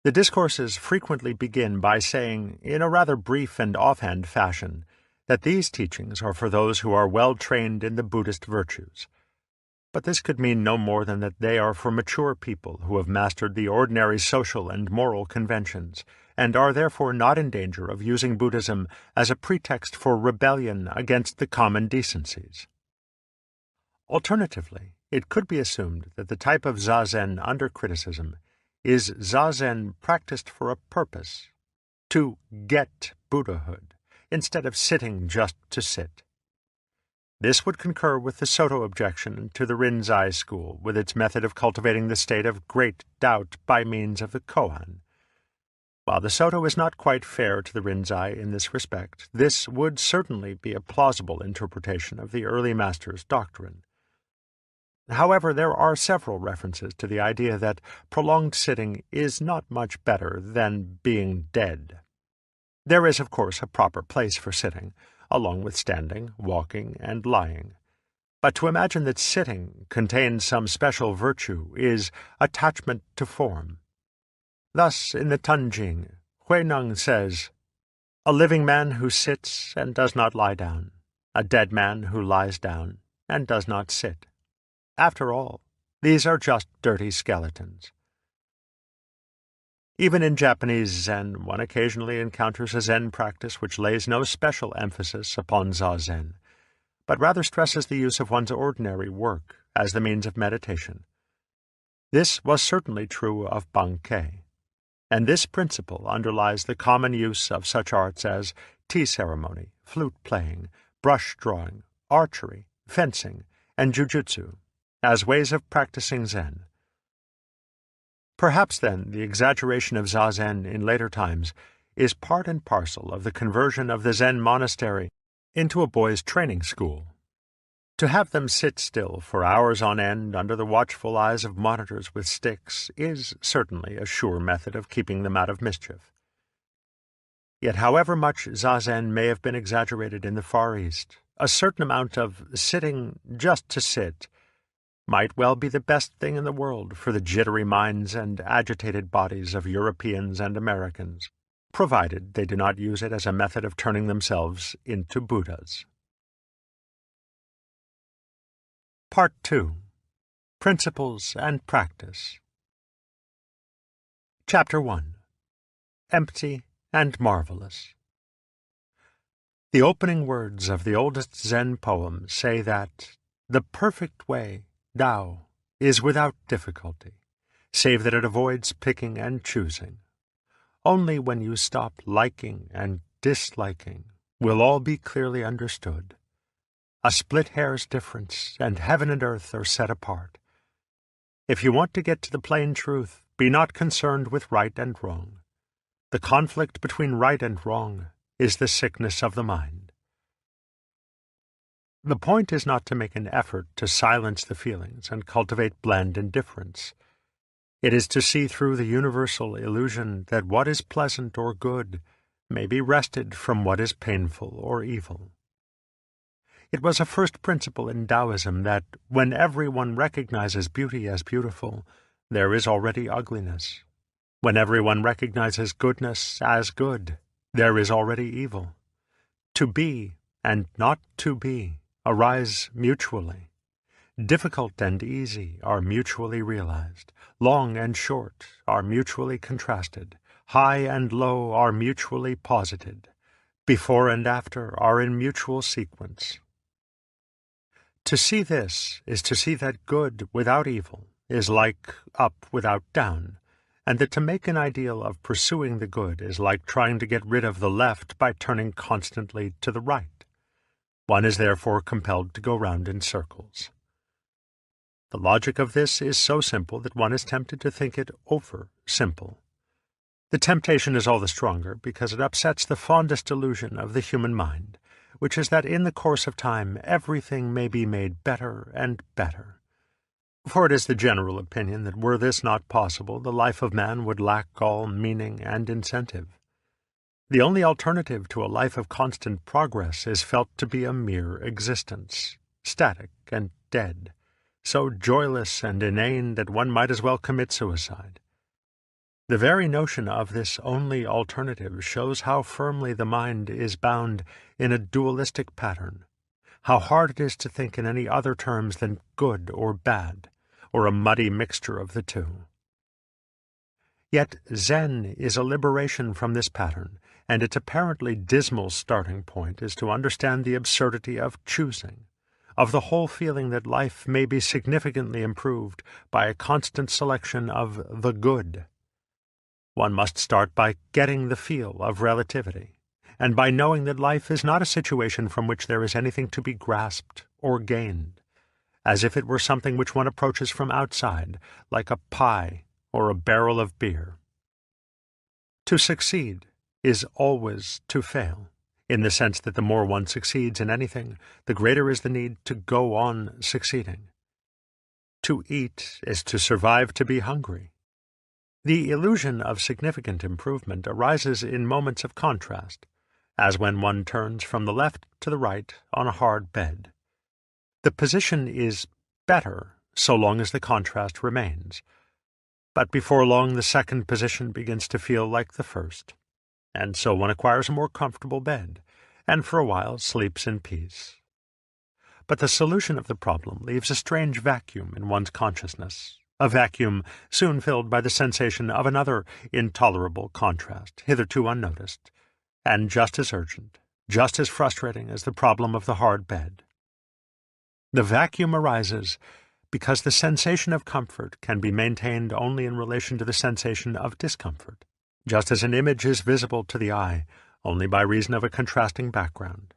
The discourses frequently begin by saying, in a rather brief and offhand fashion, that these teachings are for those who are well trained in the Buddhist virtues. But this could mean no more than that they are for mature people who have mastered the ordinary social and moral conventions, and are therefore not in danger of using Buddhism as a pretext for rebellion against the common decencies. Alternatively, it could be assumed that the type of zazen under criticism is zazen practiced for a purpose, to get Buddhahood, instead of sitting just to sit. This would concur with the Soto objection to the Rinzai school, with its method of cultivating the state of great doubt by means of the koan. While the Soto is not quite fair to the Rinzai in this respect, this would certainly be a plausible interpretation of the early master's doctrine. However, there are several references to the idea that prolonged sitting is not much better than being dead. There is, of course, a proper place for sitting, along with standing, walking, and lying. But to imagine that sitting contains some special virtue is attachment to form. Thus, in the Tanjing, Huineng says, "A living man who sits and does not lie down, a dead man who lies down and does not sit. After all, these are just dirty skeletons." Even in Japanese Zen, one occasionally encounters a Zen practice which lays no special emphasis upon zazen, but rather stresses the use of one's ordinary work as the means of meditation. This was certainly true of Bankei, and this principle underlies the common use of such arts as tea ceremony, flute playing, brush drawing, archery, fencing, and jujutsu, as ways of practicing Zen. Perhaps, then, the exaggeration of zazen in later times is part and parcel of the conversion of the Zen monastery into a boys' training school. To have them sit still for hours on end under the watchful eyes of monitors with sticks is certainly a sure method of keeping them out of mischief. Yet however much zazen may have been exaggerated in the Far East, a certain amount of sitting just to sit might well be the best thing in the world for the jittery minds and agitated bodies of Europeans and Americans, provided they do not use it as a method of turning themselves into Buddhas. Part 2. Principles and Practice. Chapter 1. Empty and Marvelous. The opening words of the oldest Zen poem say that the perfect way, Tao, is without difficulty, save that it avoids picking and choosing. Only when you stop liking and disliking will all be clearly understood. A split hair's difference, and heaven and earth are set apart. If you want to get to the plain truth, be not concerned with right and wrong. The conflict between right and wrong is the sickness of the mind. The point is not to make an effort to silence the feelings and cultivate bland indifference. It is to see through the universal illusion that what is pleasant or good may be wrested from what is painful or evil. It was a first principle in Taoism that when everyone recognizes beauty as beautiful, there is already ugliness. When everyone recognizes goodness as good, there is already evil. To be and not to be arise mutually. Difficult and easy are mutually realized. Long and short are mutually contrasted. High and low are mutually posited. Before and after are in mutual sequence. To see this is to see that good without evil is like up without down, and that to make an ideal of pursuing the good is like trying to get rid of the left by turning constantly to the right. One is therefore compelled to go round in circles. The logic of this is so simple that one is tempted to think it over simple. The temptation is all the stronger because it upsets the fondest illusion of the human mind, which is that in the course of time everything may be made better and better. For it is the general opinion that were this not possible, the life of man would lack all meaning and incentive. The only alternative to a life of constant progress is felt to be a mere existence, static and dead, so joyless and inane that one might as well commit suicide. The very notion of this only alternative shows how firmly the mind is bound in a dualistic pattern, how hard it is to think in any other terms than good or bad, or a muddy mixture of the two. Yet Zen is a liberation from this pattern, and its apparently dismal starting point is to understand the absurdity of choosing, of the whole feeling that life may be significantly improved by a constant selection of the good. One must start by getting the feel of relativity, and by knowing that life is not a situation from which there is anything to be grasped or gained, as if it were something which one approaches from outside, like a pie or a barrel of beer. To succeed is always to fail, in the sense that the more one succeeds in anything, the greater is the need to go on succeeding. To eat is to survive to be hungry. The illusion of significant improvement arises in moments of contrast, as when one turns from the left to the right on a hard bed. The position is better so long as the contrast remains, but before long the second position begins to feel like the first, and so one acquires a more comfortable bed, and for a while sleeps in peace. But the solution of the problem leaves a strange vacuum in one's consciousness, a vacuum soon filled by the sensation of another intolerable contrast, hitherto unnoticed, and just as urgent, just as frustrating as the problem of the hard bed. The vacuum arises because the sensation of comfort can be maintained only in relation to the sensation of discomfort, just as an image is visible to the eye only by reason of a contrasting background.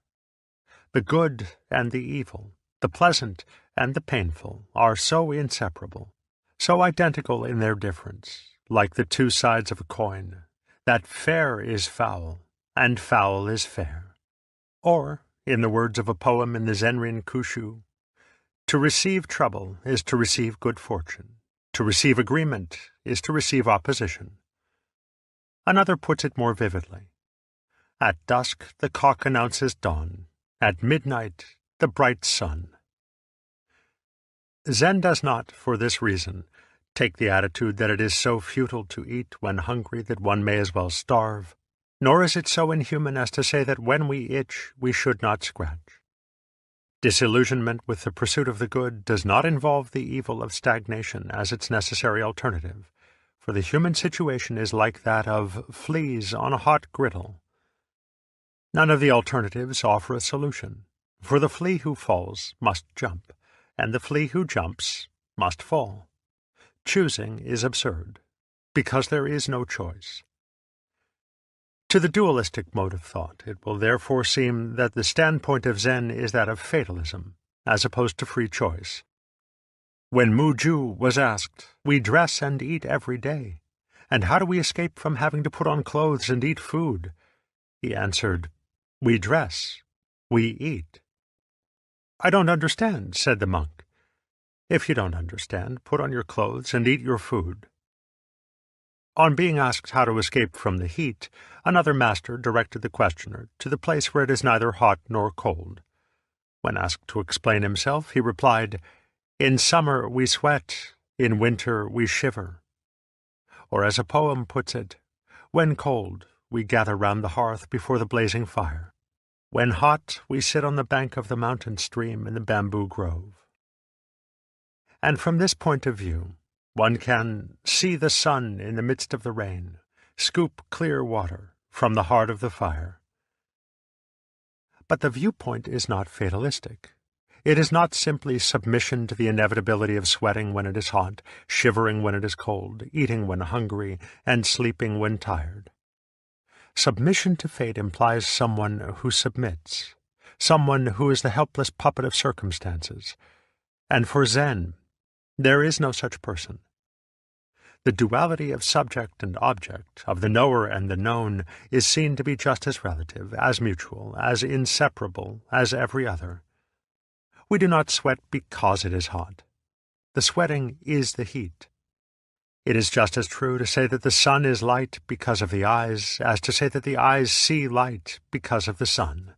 The good and the evil, the pleasant and the painful, are so inseparable, so identical in their difference, like the two sides of a coin, that fair is foul, and foul is fair. Or, in the words of a poem in the Zenrin Kushu, to receive trouble is to receive good fortune. To receive agreement is to receive opposition. Another puts it more vividly. At dusk the cock announces dawn. At midnight the bright sun. Zen does not, for this reason, take the attitude that it is so futile to eat when hungry that one may as well starve, nor is it so inhuman as to say that when we itch we should not scratch. Disillusionment with the pursuit of the good does not involve the evil of stagnation as its necessary alternative, for the human situation is like that of fleas on a hot griddle. None of the alternatives offer a solution, for the flea who falls must jump, and the flea who jumps must fall. Choosing is absurd, because there is no choice. To the dualistic mode of thought, it will therefore seem that the standpoint of Zen is that of fatalism, as opposed to free choice. When Mu Ju was asked, "We dress and eat every day, and how do we escape from having to put on clothes and eat food?" he answered, "We dress, we eat." "I don't understand," said the monk. "If you don't understand, put on your clothes and eat your food." On being asked how to escape from the heat, another master directed the questioner to the place where it is neither hot nor cold. When asked to explain himself, he replied, "In summer we sweat, in winter we shiver." Or as a poem puts it, "When cold, we gather round the hearth before the blazing fire. When hot, we sit on the bank of the mountain stream in the bamboo grove." And from this point of view, one can see the sun in the midst of the rain, scoop clear water from the heart of the fire. But the viewpoint is not fatalistic. It is not simply submission to the inevitability of sweating when it is hot, shivering when it is cold, eating when hungry, and sleeping when tired. Submission to fate implies someone who submits, someone who is the helpless puppet of circumstances. And for Zen, there is no such person. The duality of subject and object, of the knower and the known, is seen to be just as relative, as mutual, as inseparable as every other. We do not sweat because it is hot. The sweating is the heat. It is just as true to say that the sun is light because of the eyes as to say that the eyes see light because of the sun.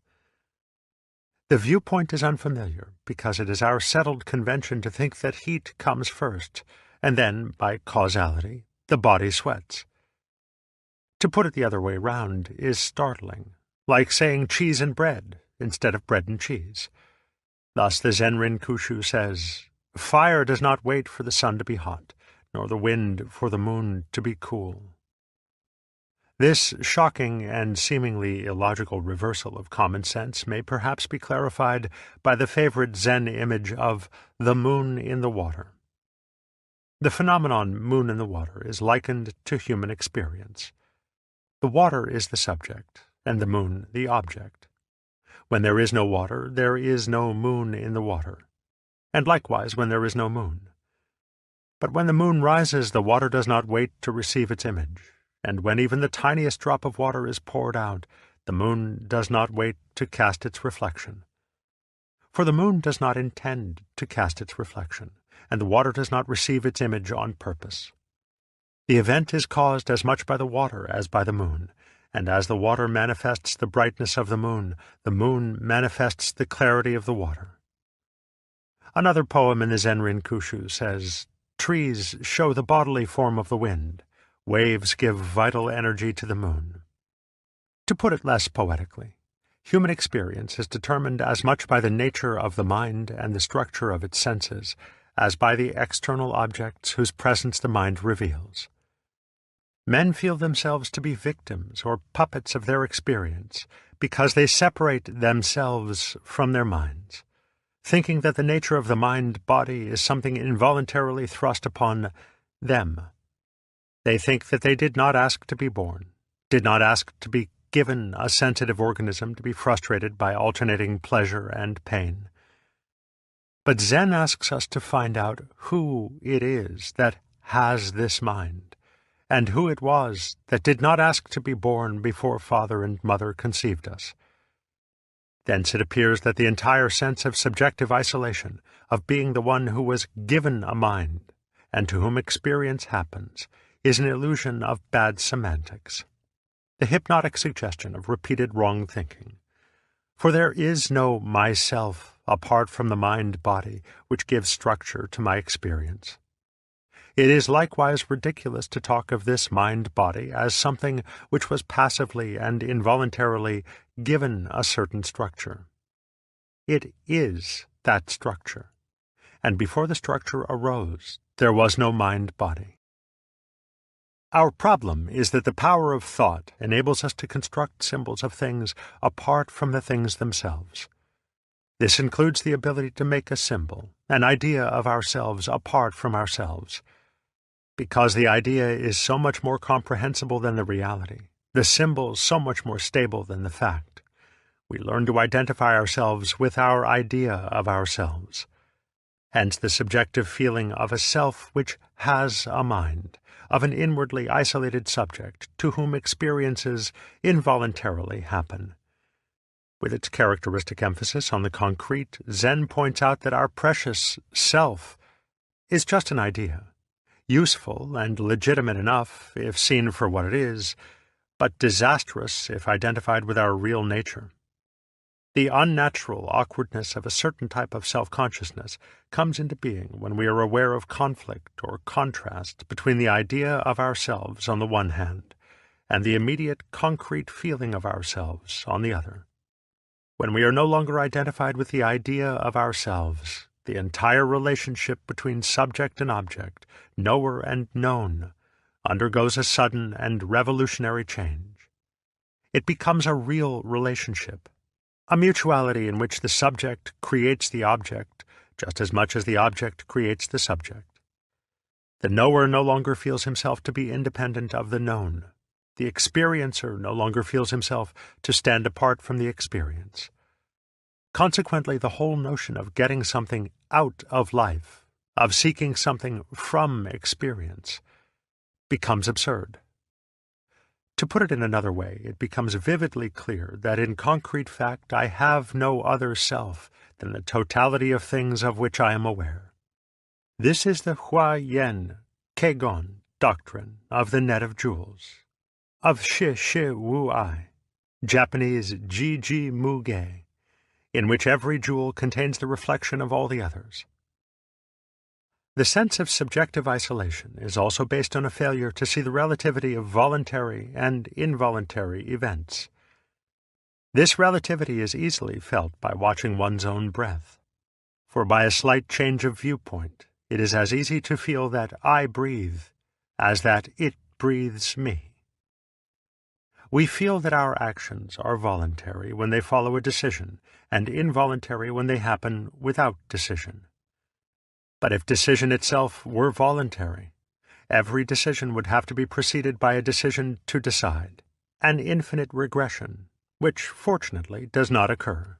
The viewpoint is unfamiliar because it is our settled convention to think that heat comes first, and then, by causality, the body sweats. To put it the other way round is startling, like saying cheese and bread instead of bread and cheese. Thus the Zen Rinkushu says, "Fire does not wait for the sun to be hot, nor the wind for the moon to be cool." This shocking and seemingly illogical reversal of common sense may perhaps be clarified by the favorite Zen image of the moon in the water. The phenomenon moon in the water is likened to human experience. The water is the subject, and the moon the object. When there is no water, there is no moon in the water, and likewise when there is no moon. But when the moon rises, the water does not wait to receive its image, and when even the tiniest drop of water is poured out, the moon does not wait to cast its reflection. For the moon does not intend to cast its reflection, and the water does not receive its image on purpose. The event is caused as much by the water as by the moon, and as the water manifests the brightness of the moon manifests the clarity of the water. Another poem in the Zen Rinkushu says, "Trees show the bodily form of the wind, waves give vital energy to the moon." To put it less poetically, human experience is determined as much by the nature of the mind and the structure of its senses as by the external objects whose presence the mind reveals. Men feel themselves to be victims or puppets of their experience because they separate themselves from their minds, thinking that the nature of the mind-body is something involuntarily thrust upon them. They think that they did not ask to be born, did not ask to be given a sensitive organism to be frustrated by alternating pleasure and pain. But Zen asks us to find out who it is that has this mind, and who it was that did not ask to be born before father and mother conceived us. Thence it appears that the entire sense of subjective isolation, of being the one who was given a mind, and to whom experience happens, is an illusion of bad semantics, the hypnotic suggestion of repeated wrong thinking. For there is no myself apart from the mind-body which gives structure to my experience. It is likewise ridiculous to talk of this mind-body as something which was passively and involuntarily given a certain structure. It is that structure, and before the structure arose, there was no mind-body. Our problem is that the power of thought enables us to construct symbols of things apart from the things themselves. This includes the ability to make a symbol, an idea of ourselves apart from ourselves. Because the idea is so much more comprehensible than the reality, the symbol so much more stable than the fact, we learn to identify ourselves with our idea of ourselves. Hence the subjective feeling of a self which has a mind, of an inwardly isolated subject to whom experiences involuntarily happen. With its characteristic emphasis on the concrete, Zen points out that our precious self is just an idea, useful and legitimate enough if seen for what it is, but disastrous if identified with our real nature. The unnatural awkwardness of a certain type of self-consciousness comes into being when we are aware of conflict or contrast between the idea of ourselves on the one hand and the immediate concrete feeling of ourselves on the other. When we are no longer identified with the idea of ourselves, the entire relationship between subject and object, knower and known, undergoes a sudden and revolutionary change. It becomes a real relationship, a mutuality in which the subject creates the object just as much as the object creates the subject. The knower no longer feels himself to be independent of the known. The experiencer no longer feels himself to stand apart from the experience. Consequently, the whole notion of getting something out of life, of seeking something from experience, becomes absurd. To put it in another way, it becomes vividly clear that in concrete fact I have no other self than the totality of things of which I am aware. This is the Hua Yen Kegon doctrine of the net of jewels, of Shi Shi Wu Ai, Japanese Ji Ji Mu Ge, in which every jewel contains the reflection of all the others. The sense of subjective isolation is also based on a failure to see the relativity of voluntary and involuntary events. This relativity is easily felt by watching one's own breath, for by a slight change of viewpoint, it is as easy to feel that I breathe as that it breathes me. We feel that our actions are voluntary when they follow a decision, and involuntary when they happen without decision. But if decision itself were voluntary, every decision would have to be preceded by a decision to decide, an infinite regression, which, fortunately, does not occur.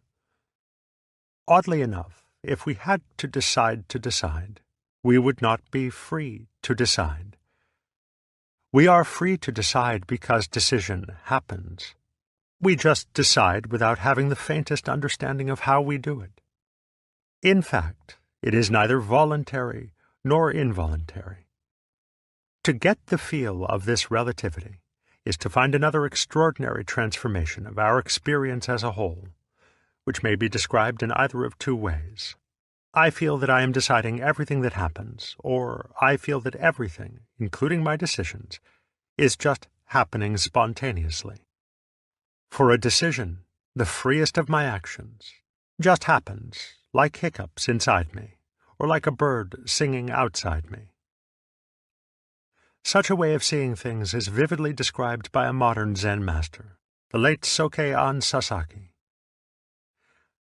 Oddly enough, if we had to decide, we would not be free to decide. We are free to decide because decision happens. We just decide without having the faintest understanding of how we do it. In fact, it is neither voluntary nor involuntary. To get the feel of this relativity is to find another extraordinary transformation of our experience as a whole, which may be described in either of two ways. I feel that I am deciding everything that happens, or I feel that everything, including my decisions, is just happening spontaneously. For a decision, the freest of my actions, just happens, like hiccups inside me, or like a bird singing outside me. Such a way of seeing things is vividly described by a modern Zen master, the late Soke-an Sasaki.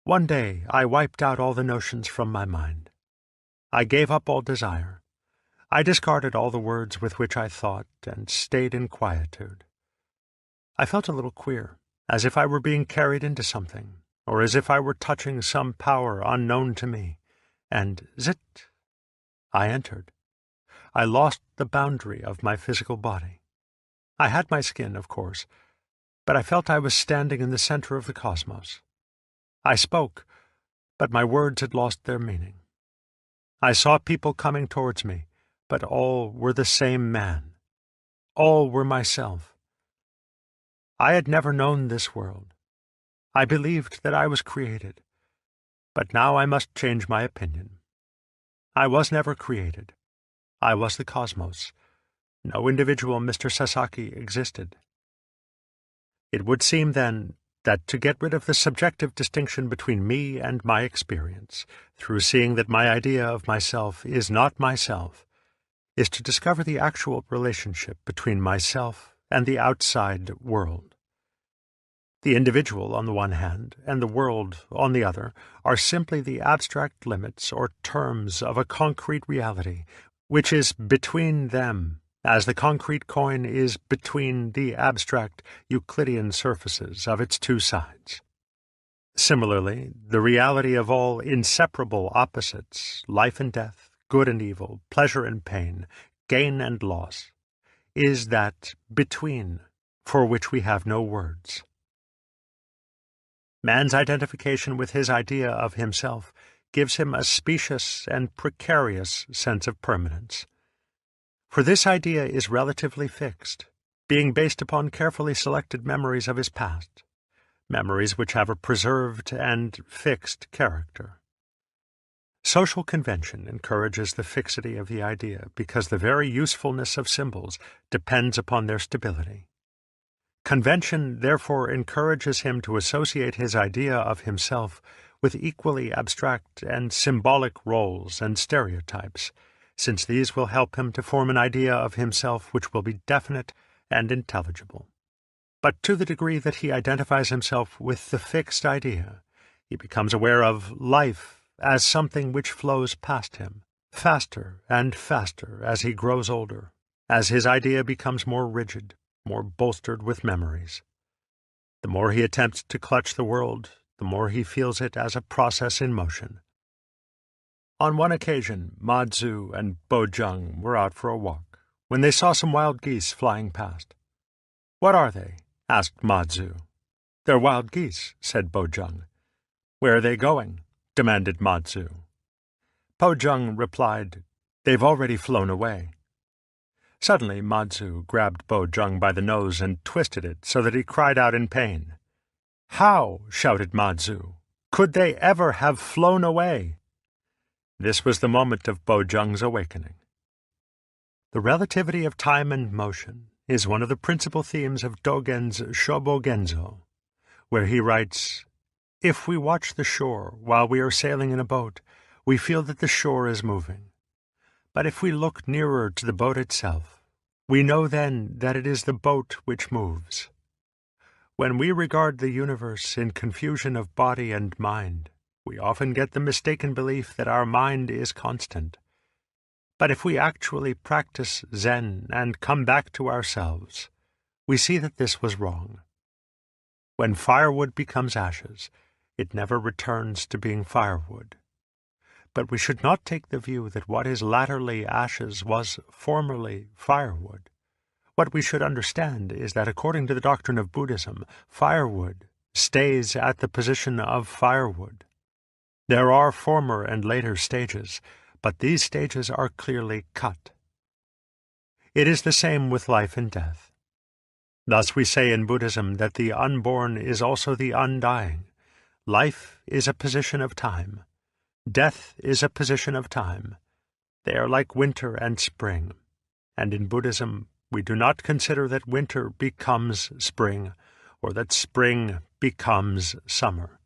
One day I wiped out all the notions from my mind. I gave up all desire. I discarded all the words with which I thought and stayed in quietude. I felt a little queer, as if I were being carried into something, or as if I were touching some power unknown to me, and zit! I entered. I lost the boundary of my physical body. I had my skin, of course, but I felt I was standing in the center of the cosmos. I spoke, but my words had lost their meaning. I saw people coming towards me, but all were the same man. All were myself. I had never known this world. I believed that I was created, but now I must change my opinion. I was never created. I was the cosmos. No individual Mr. Sasaki existed. It would seem, then, that to get rid of the subjective distinction between me and my experience, through seeing that my idea of myself is not myself, is to discover the actual relationship between myself and the outside world. The individual on the one hand, and the world on the other, are simply the abstract limits or terms of a concrete reality, which is between them, as the concrete coin is between the abstract Euclidean surfaces of its two sides. Similarly, the reality of all inseparable opposites, life and death, good and evil, pleasure and pain, gain and loss, is that between for which we have no words. Man's identification with his idea of himself gives him a specious and precarious sense of permanence. For this idea is relatively fixed, being based upon carefully selected memories of his past, memories which have a preserved and fixed character. Social convention encourages the fixity of the idea because the very usefulness of symbols depends upon their stability. Convention therefore encourages him to associate his idea of himself with equally abstract and symbolic roles and stereotypes, since these will help him to form an idea of himself which will be definite and intelligible. But to the degree that he identifies himself with the fixed idea, he becomes aware of life as something which flows past him, faster and faster as he grows older, as his idea becomes more rigid, more bolstered with memories. The more he attempts to clutch the world, the more he feels it as a process in motion. On one occasion, Ma Tzu and Bo Jung were out for a walk, when they saw some wild geese flying past. "What are they?" asked Ma Tzu. "They're wild geese," said Bo Jung. "Where are they going?" demanded Ma Tzu. Po Jung replied, "They've already flown away." Suddenly Ma Tzu grabbed Bo Jung by the nose and twisted it so that he cried out in pain. "How," shouted Ma Tzu, "could they ever have flown away?" This was the moment of Bo Jung's awakening. The relativity of time and motion is one of the principal themes of Dogen's Shobogenzo, where he writes, "If we watch the shore while we are sailing in a boat, we feel that the shore is moving. But if we look nearer to the boat itself, we know then that it is the boat which moves. When we regard the universe in confusion of body and mind, we often get the mistaken belief that our mind is constant. But if we actually practice Zen and come back to ourselves, we see that this was wrong. When firewood becomes ashes, it never returns to being firewood. But we should not take the view that what is latterly ashes was formerly firewood. What we should understand is that according to the doctrine of Buddhism, firewood stays at the position of firewood. There are former and later stages, but these stages are clearly cut. It is the same with life and death. Thus we say in Buddhism that the unborn is also the undying. Life is a position of time. Death is a position of time. They are like winter and spring, and in Buddhism we do not consider that winter becomes spring, or that spring becomes summer.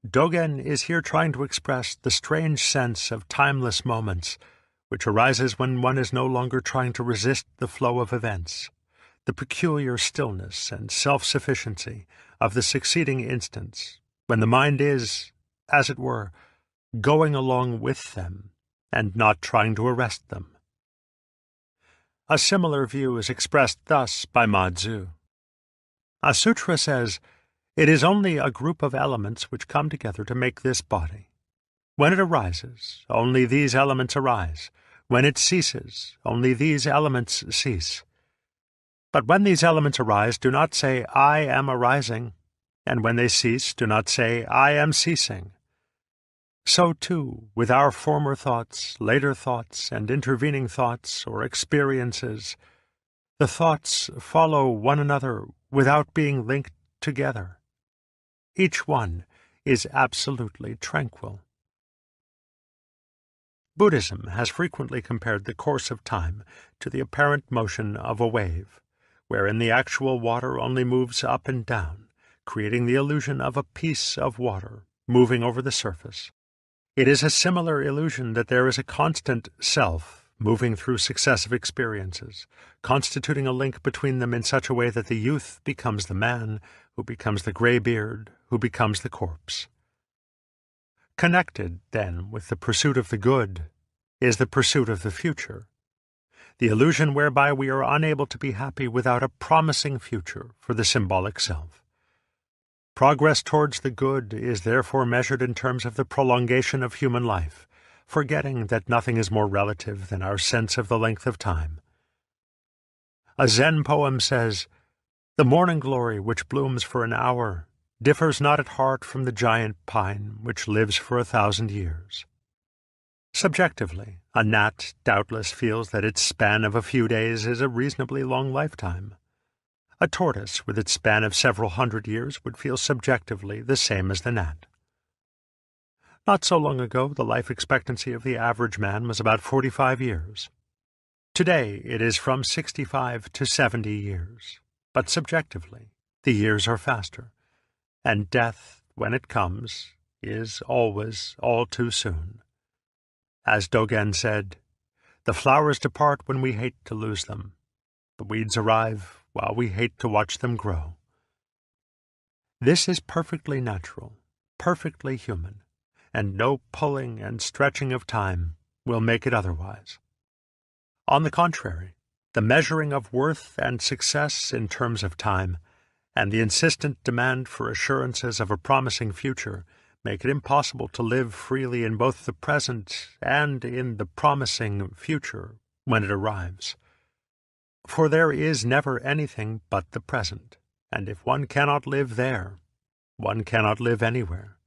Dogen is here trying to express the strange sense of timeless moments which arises when one is no longer trying to resist the flow of events, the peculiar stillness and self-sufficiency of the succeeding instants, when the mind is, as it were, going along with them, and not trying to arrest them. A similar view is expressed thus by Ma Tzu. A sutra says, "It is only a group of elements which come together to make this body. When it arises, only these elements arise. When it ceases, only these elements cease. But when these elements arise, do not say, 'I am arising,' and when they cease, do not say, 'I am ceasing.' So, too, with our former thoughts, later thoughts, and intervening thoughts or experiences, the thoughts follow one another without being linked together. Each one is absolutely tranquil. Buddhism has frequently compared the course of time to the apparent motion of a wave, wherein the actual water only moves up and down, creating the illusion of a piece of water moving over the surface. It is a similar illusion that there is a constant self moving through successive experiences, constituting a link between them in such a way that the youth becomes the man, who becomes the graybeard, who becomes the corpse. Connected, then, with the pursuit of the good is the pursuit of the future, the illusion whereby we are unable to be happy without a promising future for the symbolic self. Progress towards the good is therefore measured in terms of the prolongation of human life, forgetting that nothing is more relative than our sense of the length of time. A Zen poem says, "The morning glory which blooms for an hour differs not at heart from the giant pine which lives for 1,000 years." Subjectively, a gnat doubtless feels that its span of a few days is a reasonably long lifetime. A tortoise with its span of several hundred years would feel subjectively the same as the gnat. Not so long ago, the life expectancy of the average man was about 45 years. Today, it is from 65 to 70 years. But subjectively, the years are faster, and death, when it comes, is always all too soon. As Dogen said, "The flowers depart when we hate to lose them. The weeds arrive while we hate to watch them grow." This is perfectly natural, perfectly human, and no pulling and stretching of time will make it otherwise. On the contrary, the measuring of worth and success in terms of time, and the insistent demand for assurances of a promising future make it impossible to live freely in both the present and in the promising future when it arrives. For there is never anything but the present, and if one cannot live there, one cannot live anywhere.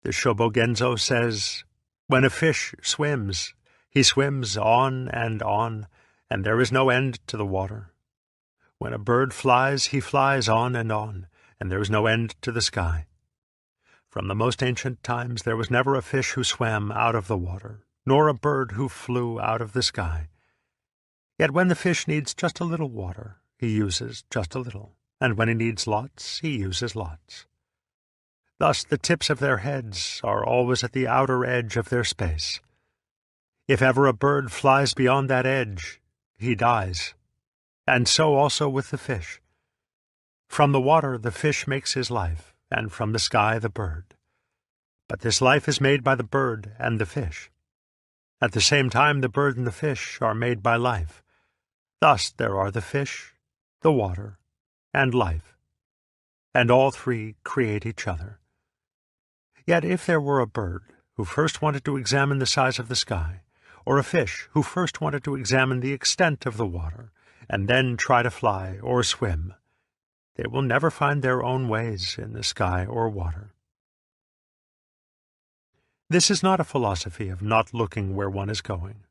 The Shobogenzo says, "When a fish swims, he swims on, and there is no end to the water. When a bird flies, he flies on, and there is no end to the sky. From the most ancient times there was never a fish who swam out of the water, nor a bird who flew out of the sky. Yet when the fish needs just a little water, he uses just a little, and when he needs lots, he uses lots. Thus the tips of their heads are always at the outer edge of their space. If ever a bird flies beyond that edge, he dies, and so also with the fish. From the water the fish makes his life, and from the sky the bird. But this life is made by the bird and the fish. At the same time the bird and the fish are made by life. Thus there are the fish, the water, and life, and all three create each other. Yet if there were a bird who first wanted to examine the size of the sky, or a fish who first wanted to examine the extent of the water, and then try to fly or swim, they will never find their own ways in the sky or water. This is not a philosophy of not looking where one is going.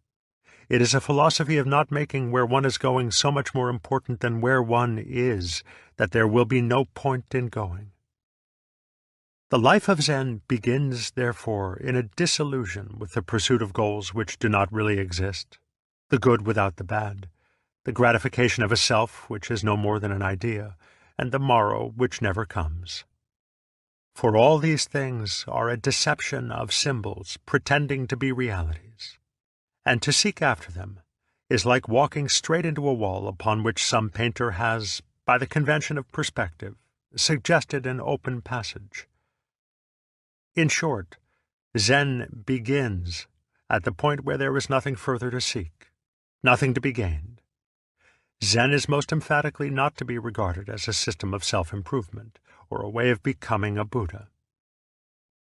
It is a philosophy of not making where one is going so much more important than where one is, that there will be no point in going. The life of Zen begins, therefore, in a disillusion with the pursuit of goals which do not really exist, the good without the bad, the gratification of a self which is no more than an idea, and the morrow which never comes. For all these things are a deception of symbols pretending to be realities, and to seek after them is like walking straight into a wall upon which some painter has, by the convention of perspective, suggested an open passage. In short, Zen begins at the point where there is nothing further to seek, nothing to be gained. Zen is most emphatically not to be regarded as a system of self-improvement or a way of becoming a Buddha.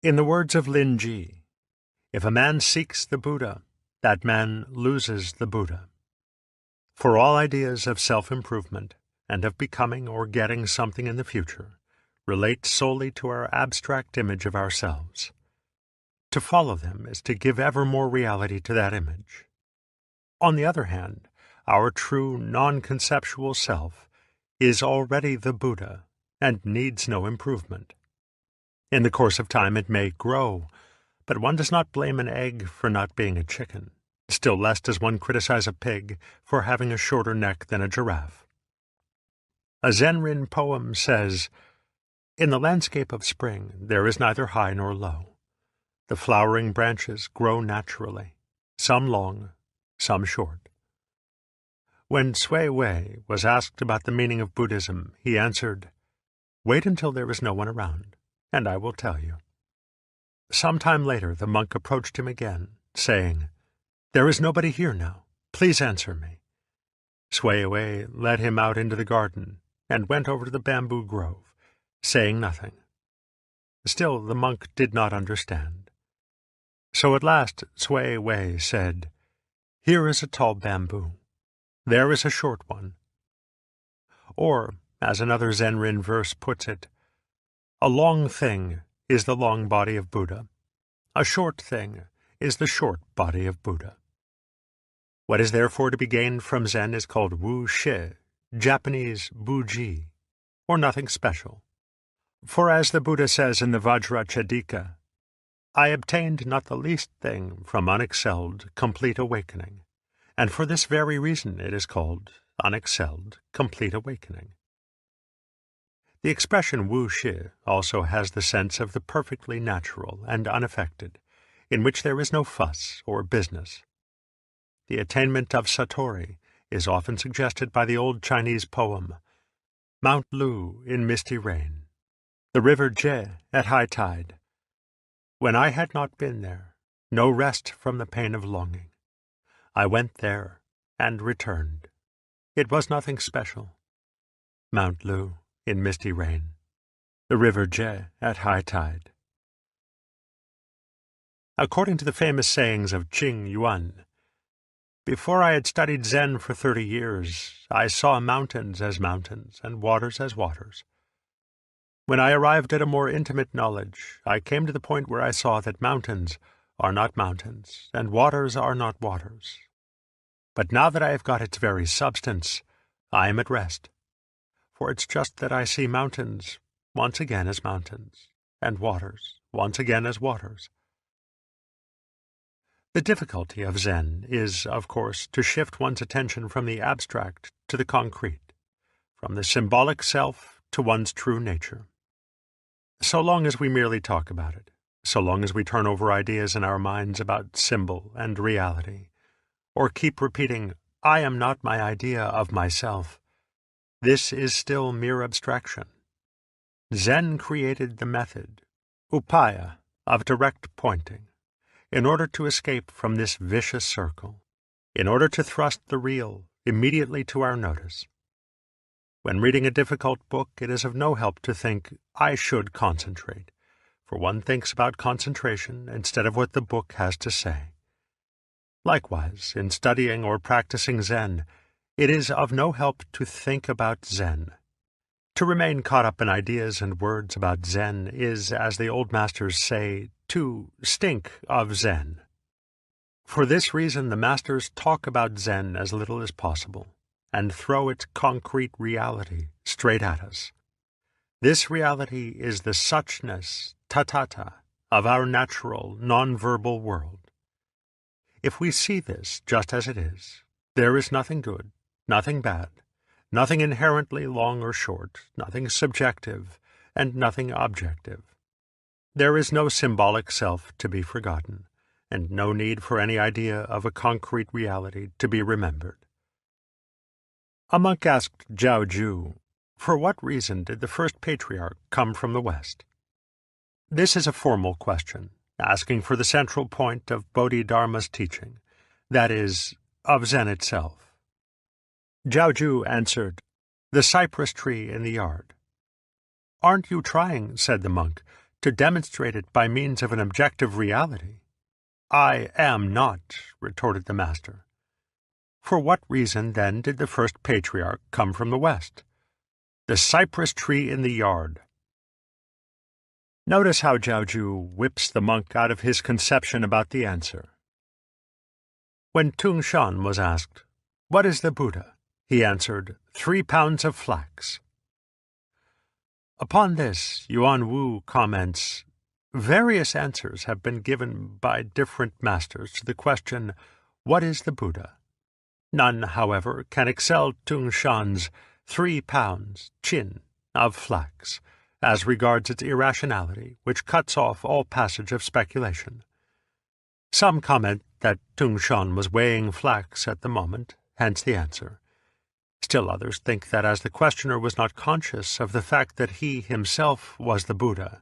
In the words of Lin Ji, if a man seeks the Buddha, that man loses the Buddha. For all ideas of self-improvement and of becoming or getting something in the future relate solely to our abstract image of ourselves. To follow them is to give ever more reality to that image. On the other hand, our true non-conceptual self is already the Buddha and needs no improvement. In the course of time it may grow, but one does not blame an egg for not being a chicken. Still less does one criticize a pig for having a shorter neck than a giraffe. A Zenrin poem says, "In the landscape of spring there is neither high nor low. The flowering branches grow naturally, some long, some short." When Sui Wei was asked about the meaning of Buddhism, he answered, "Wait until there is no one around, and I will tell you." Some time later the monk approached him again, saying, "There is nobody here now. Please answer me." Sui Wei led him out into the garden and went over to the bamboo grove, saying nothing. Still the monk did not understand. So at last Sui Wei said, "Here is a tall bamboo. There is a short one." Or, as another Zenrin verse puts it, "A long thing is the long body of Buddha. A short thing is the short body of Buddha." What is therefore to be gained from Zen is called Wu Shi, Japanese Buji, or nothing special. For as the Buddha says in the Vajracchedika, "I obtained not the least thing from unexcelled, complete awakening, and for this very reason it is called unexcelled, complete awakening." The expression Wu Shi also has the sense of the perfectly natural and unaffected, in which there is no fuss or business. The attainment of Satori is often suggested by the old Chinese poem, "Mount Lu in misty rain, the river Je at high tide. When I had not been there, no rest from the pain of longing. I went there and returned. It was nothing special. Mount Lu in misty rain, the river Je at high tide." According to the famous sayings of Qing Yuan, "Before I had studied Zen for 30 years, I saw mountains as mountains and waters as waters. When I arrived at a more intimate knowledge, I came to the point where I saw that mountains are not mountains and waters are not waters. But now that I have got its very substance, I am at rest. For it's just that I see mountains once again as mountains, and waters once again as waters." The difficulty of Zen is, of course, to shift one's attention from the abstract to the concrete, from the symbolic self to one's true nature. So long as we merely talk about it, so long as we turn over ideas in our minds about symbol and reality, or keep repeating, "I am not my idea of myself," this is still mere abstraction. Zen created the method, upaya, of direct pointing, in order to escape from this vicious circle, in order to thrust the real immediately to our notice. When reading a difficult book, it is of no help to think, "I should concentrate," for one thinks about concentration instead of what the book has to say. Likewise, in studying or practicing Zen, it is of no help to think about Zen. To remain caught up in ideas and words about Zen is, as the old masters say, to stink of Zen. For this reason the masters talk about Zen as little as possible, and throw its concrete reality straight at us. This reality is the suchness, tathata, of our natural, non-verbal world. If we see this just as it is, there is nothing good, nothing bad, nothing inherently long or short, nothing subjective, and nothing objective. There is no symbolic self to be forgotten, and no need for any idea of a concrete reality to be remembered. A monk asked Zhao Ju, "For what reason did the first patriarch come from the West?" This is a formal question, asking for the central point of Bodhidharma's teaching, that is, of Zen itself. Zhao Ju answered, "The cypress tree in the yard." "Aren't you trying," said the monk, "to demonstrate it by means of an objective reality?" "I am not," retorted the master. "For what reason, then, did the first patriarch come from the West?" "The cypress tree in the yard." Notice how Zhao Ju whips the monk out of his conception about the answer. When Tung Shan was asked, "What is the Buddha?" he answered, 3 pounds of flax. Upon this, Yuan Wu comments, various answers have been given by different masters to the question, what is the Buddha? None, however, can excel Tung Shan's 3 pounds, chin, of flax, as regards its irrationality, which cuts off all passage of speculation. Some comment that Tung Shan was weighing flax at the moment, hence the answer. Still others think that as the questioner was not conscious of the fact that he himself was the Buddha,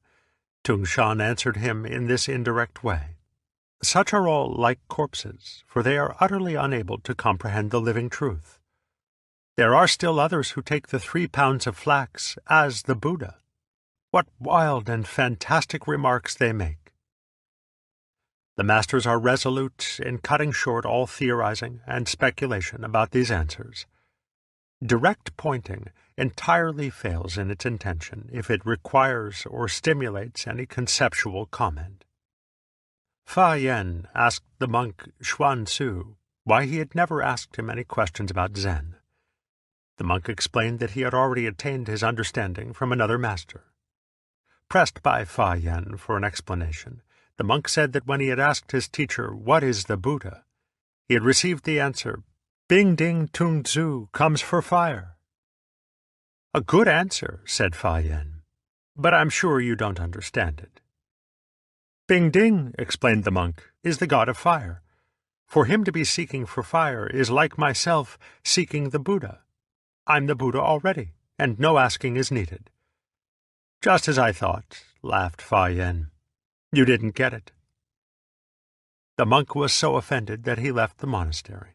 Tung Shan answered him in this indirect way. Such are all like corpses, for they are utterly unable to comprehend the living truth. There are still others who take the 3 pounds of flax as the Buddha. What wild and fantastic remarks they make! The masters are resolute in cutting short all theorizing and speculation about these answers. Direct pointing entirely fails in its intention if it requires or stimulates any conceptual comment. Fa Yen asked the monk Xuan Tzu why he had never asked him any questions about Zen. The monk explained that he had already attained his understanding from another master. Pressed by Fa Yen for an explanation, the monk said that when he had asked his teacher, "What is the Buddha?" he had received the answer, "Bing ding tung tzu comes for fire." "A good answer," said Fa Yen, "but I'm sure you don't understand it." "Bing ding," explained the monk, "is the god of fire. For him to be seeking for fire is like myself seeking the Buddha. I'm the Buddha already, and no asking is needed." "Just as I thought," laughed Fa Yen. "You didn't get it." The monk was so offended that he left the monastery,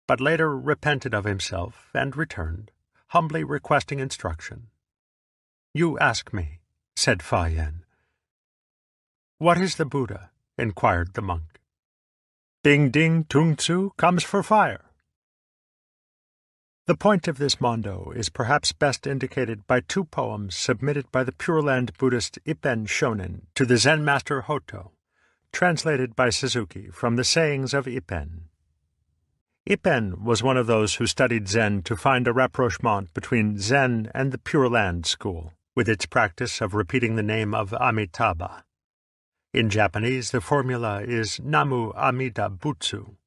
but later repented of himself and returned, humbly requesting instruction. "You ask me," said Fa Yen. "What is the Buddha?" inquired the monk. "Bing ding tung tzu comes for fire." The point of this mondo is perhaps best indicated by 2 poems submitted by the Pure Land Buddhist Ippen Shonin to the Zen master Hoto, translated by Suzuki from the sayings of Ippen. Ippen was one of those who studied Zen to find a rapprochement between Zen and the Pure Land school, with its practice of repeating the name of Amitabha. In Japanese, the formula is Namu Amida Butsu.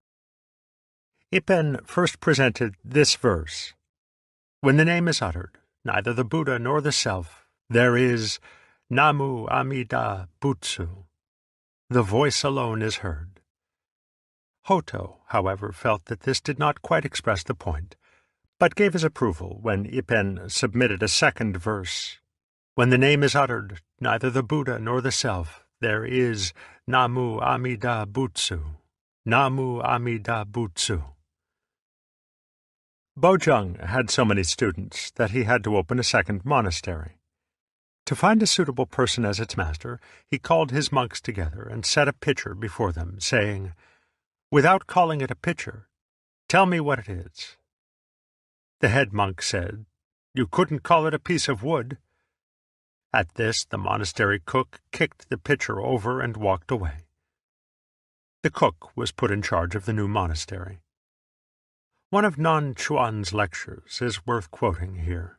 Ippen first presented this verse: "When the name is uttered, neither the Buddha nor the Self, there is Namu Amida Butsu. The voice alone is heard." Hoto, however, felt that this did not quite express the point, but gave his approval when Ippen submitted a second verse: "When the name is uttered, neither the Buddha nor the Self, there is Namu Amida Butsu. Namu Amida Butsu." Bojung had so many students that he had to open a second monastery. To find a suitable person as its master, he called his monks together and set a pitcher before them, saying, "Without calling it a pitcher, tell me what it is." The head monk said, "You couldn't call it a piece of wood." At this, the monastery cook kicked the pitcher over and walked away. The cook was put in charge of the new monastery. One of Nan Chuan's lectures is worth quoting here.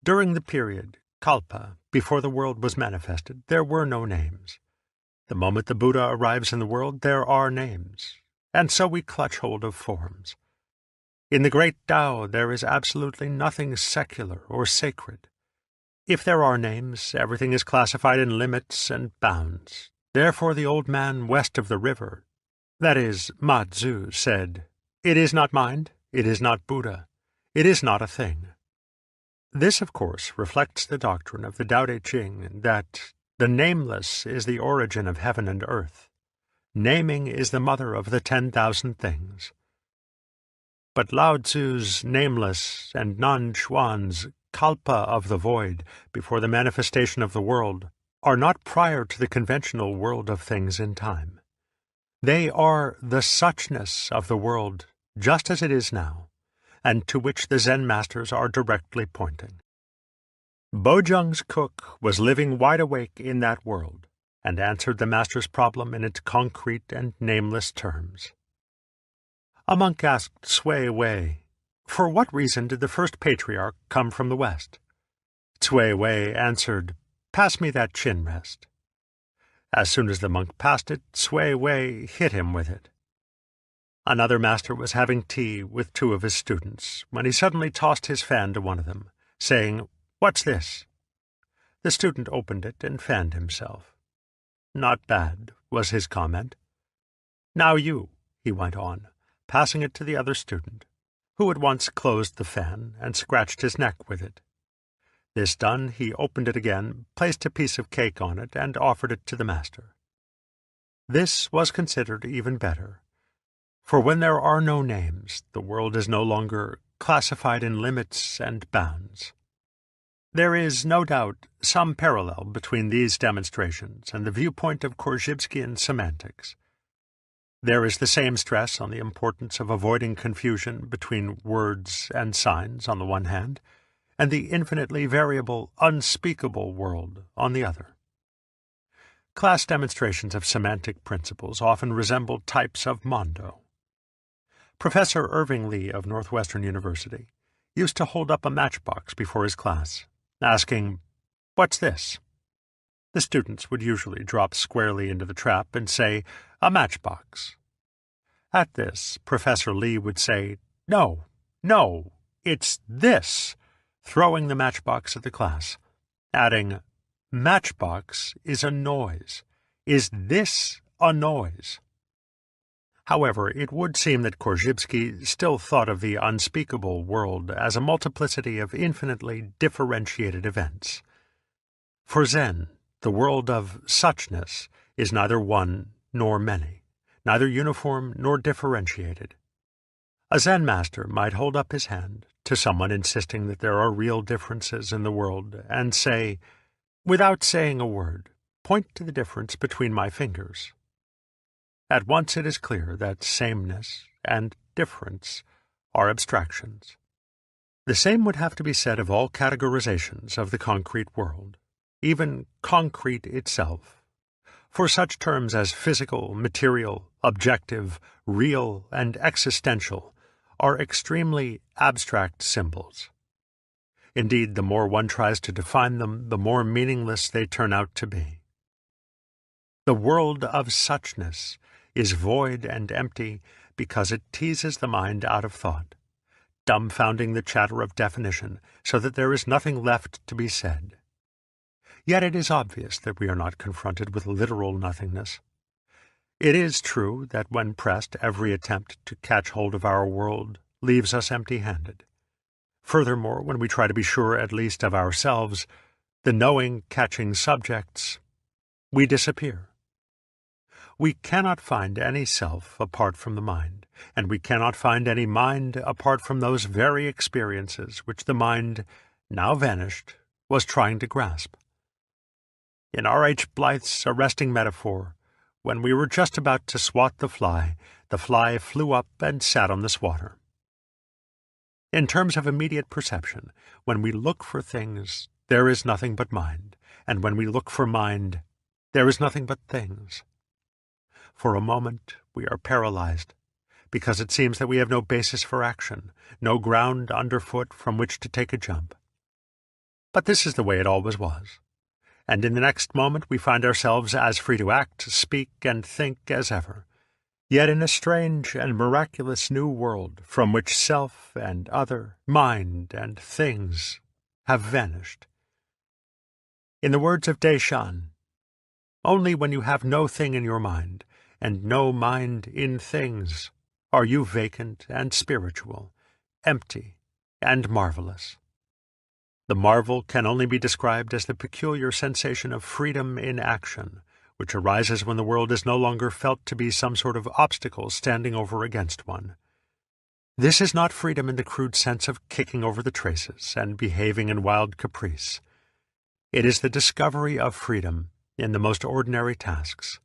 During the period, Kalpa, before the world was manifested, there were no names. The moment the Buddha arrives in the world, there are names, and so we clutch hold of forms. In the great Tao, there is absolutely nothing secular or sacred. If there are names, everything is classified in limits and bounds. Therefore the old man west of the river, that is, Ma Tzu, said, "It is not mind, it is not Buddha, it is not a thing." This, of course, reflects the doctrine of the Tao Te Ching that the nameless is the origin of heaven and earth. Naming is the mother of the 10,000 things. But Lao Tzu's nameless and Nan Chuan's kalpa of the void before the manifestation of the world are not prior to the conventional world of things in time. They are the suchness of the world just as it is now, and to which the Zen masters are directly pointing. Bojung's cook was living wide awake in that world, and answered the master's problem in its concrete and nameless terms. A monk asked Sui Wei, "For what reason did the first patriarch come from the West?" Cui Wei answered, "Pass me that chin rest." As soon as the monk passed it, Cui Wei hit him with it. Another master was having tea with two of his students when he suddenly tossed his fan to one of them, saying, "What's this?" The student opened it and fanned himself. "Not bad," was his comment. "Now you," he went on, passing it to the other student, who at once closed the fan and scratched his neck with it. This done, he opened it again, placed a piece of cake on it, and offered it to the master. This was considered even better, for when there are no names, the world is no longer classified in limits and bounds. There is, no doubt, some parallel between these demonstrations and the viewpoint of Korzybskian semantics. There is the same stress on the importance of avoiding confusion between words and signs on the one hand, and the infinitely variable, unspeakable world on the other. Class demonstrations of semantic principles often resemble types of mondo. Professor Irving Lee of Northwestern University used to hold up a matchbox before his class, asking, "What's this?" The students would usually drop squarely into the trap and say, "A matchbox." At this, Professor Lee would say, "No, no, it's this," throwing the matchbox at the class, adding, "Matchbox is a noise. Is this a noise?" However, it would seem that Korzybski still thought of the unspeakable world as a multiplicity of infinitely differentiated events. For Zen, the world of suchness is neither one nor many, neither uniform nor differentiated. A Zen master might hold up his hand to someone insisting that there are real differences in the world and say, "Without saying a word, point to the difference between my fingers." At once it is clear that sameness and difference are abstractions. The same would have to be said of all categorizations of the concrete world, even concrete itself. For such terms as physical, material, objective, real, and existential are extremely abstract symbols. Indeed, the more one tries to define them, the more meaningless they turn out to be. The world of suchness is void and empty because it teases the mind out of thought, dumbfounding the chatter of definition so that there is nothing left to be said. Yet it is obvious that we are not confronted with literal nothingness. It is true that when pressed, every attempt to catch hold of our world leaves us empty-handed. Furthermore, when we try to be sure at least of ourselves, the knowing catching subjects, we disappear. We cannot find any self apart from the mind, and we cannot find any mind apart from those very experiences which the mind, now vanished, was trying to grasp. In R. H. Blyth's arresting metaphor, when we were just about to swat the fly flew up and sat on the swatter. In terms of immediate perception, when we look for things, there is nothing but mind, and when we look for mind, there is nothing but things. For a moment we are paralyzed, because it seems that we have no basis for action, no ground underfoot from which to take a jump. But this is the way it always was, and in the next moment we find ourselves as free to act, speak, and think as ever, yet in a strange and miraculous new world from which self and other, mind and things, have vanished. In the words of Deshan, "Only when you have no thing in your mind, and no mind in things, are you vacant and spiritual, empty and marvelous." The marvel can only be described as the peculiar sensation of freedom in action, which arises when the world is no longer felt to be some sort of obstacle standing over against one. This is not freedom in the crude sense of kicking over the traces and behaving in wild caprice. It is the discovery of freedom in the most ordinary tasks.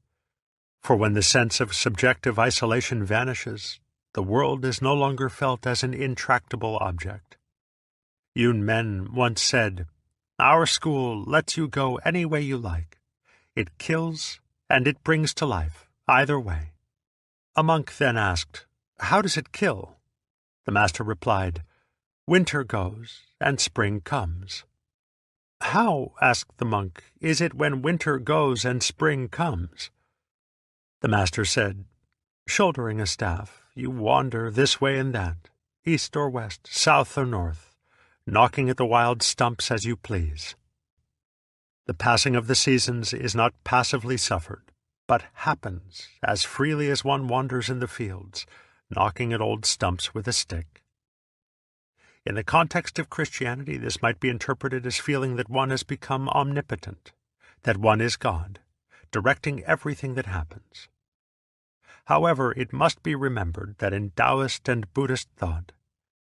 For when the sense of subjective isolation vanishes, the world is no longer felt as an intractable object. Yun Men once said, "Our school lets you go any way you like. It kills and it brings to life, either way." A monk then asked, "How does it kill?" The master replied, "Winter goes and spring comes." "How," asked the monk, "is it when winter goes and spring comes?" The master said, "Shouldering a staff, you wander this way and that, east or west, south or north, knocking at the wild stumps as you please. The passing of the seasons is not passively suffered, but happens as freely as one wanders in the fields, knocking at old stumps with a stick." In the context of Christianity, this might be interpreted as feeling that one has become omnipotent, that one is God, directing everything that happens. However, it must be remembered that in Taoist and Buddhist thought,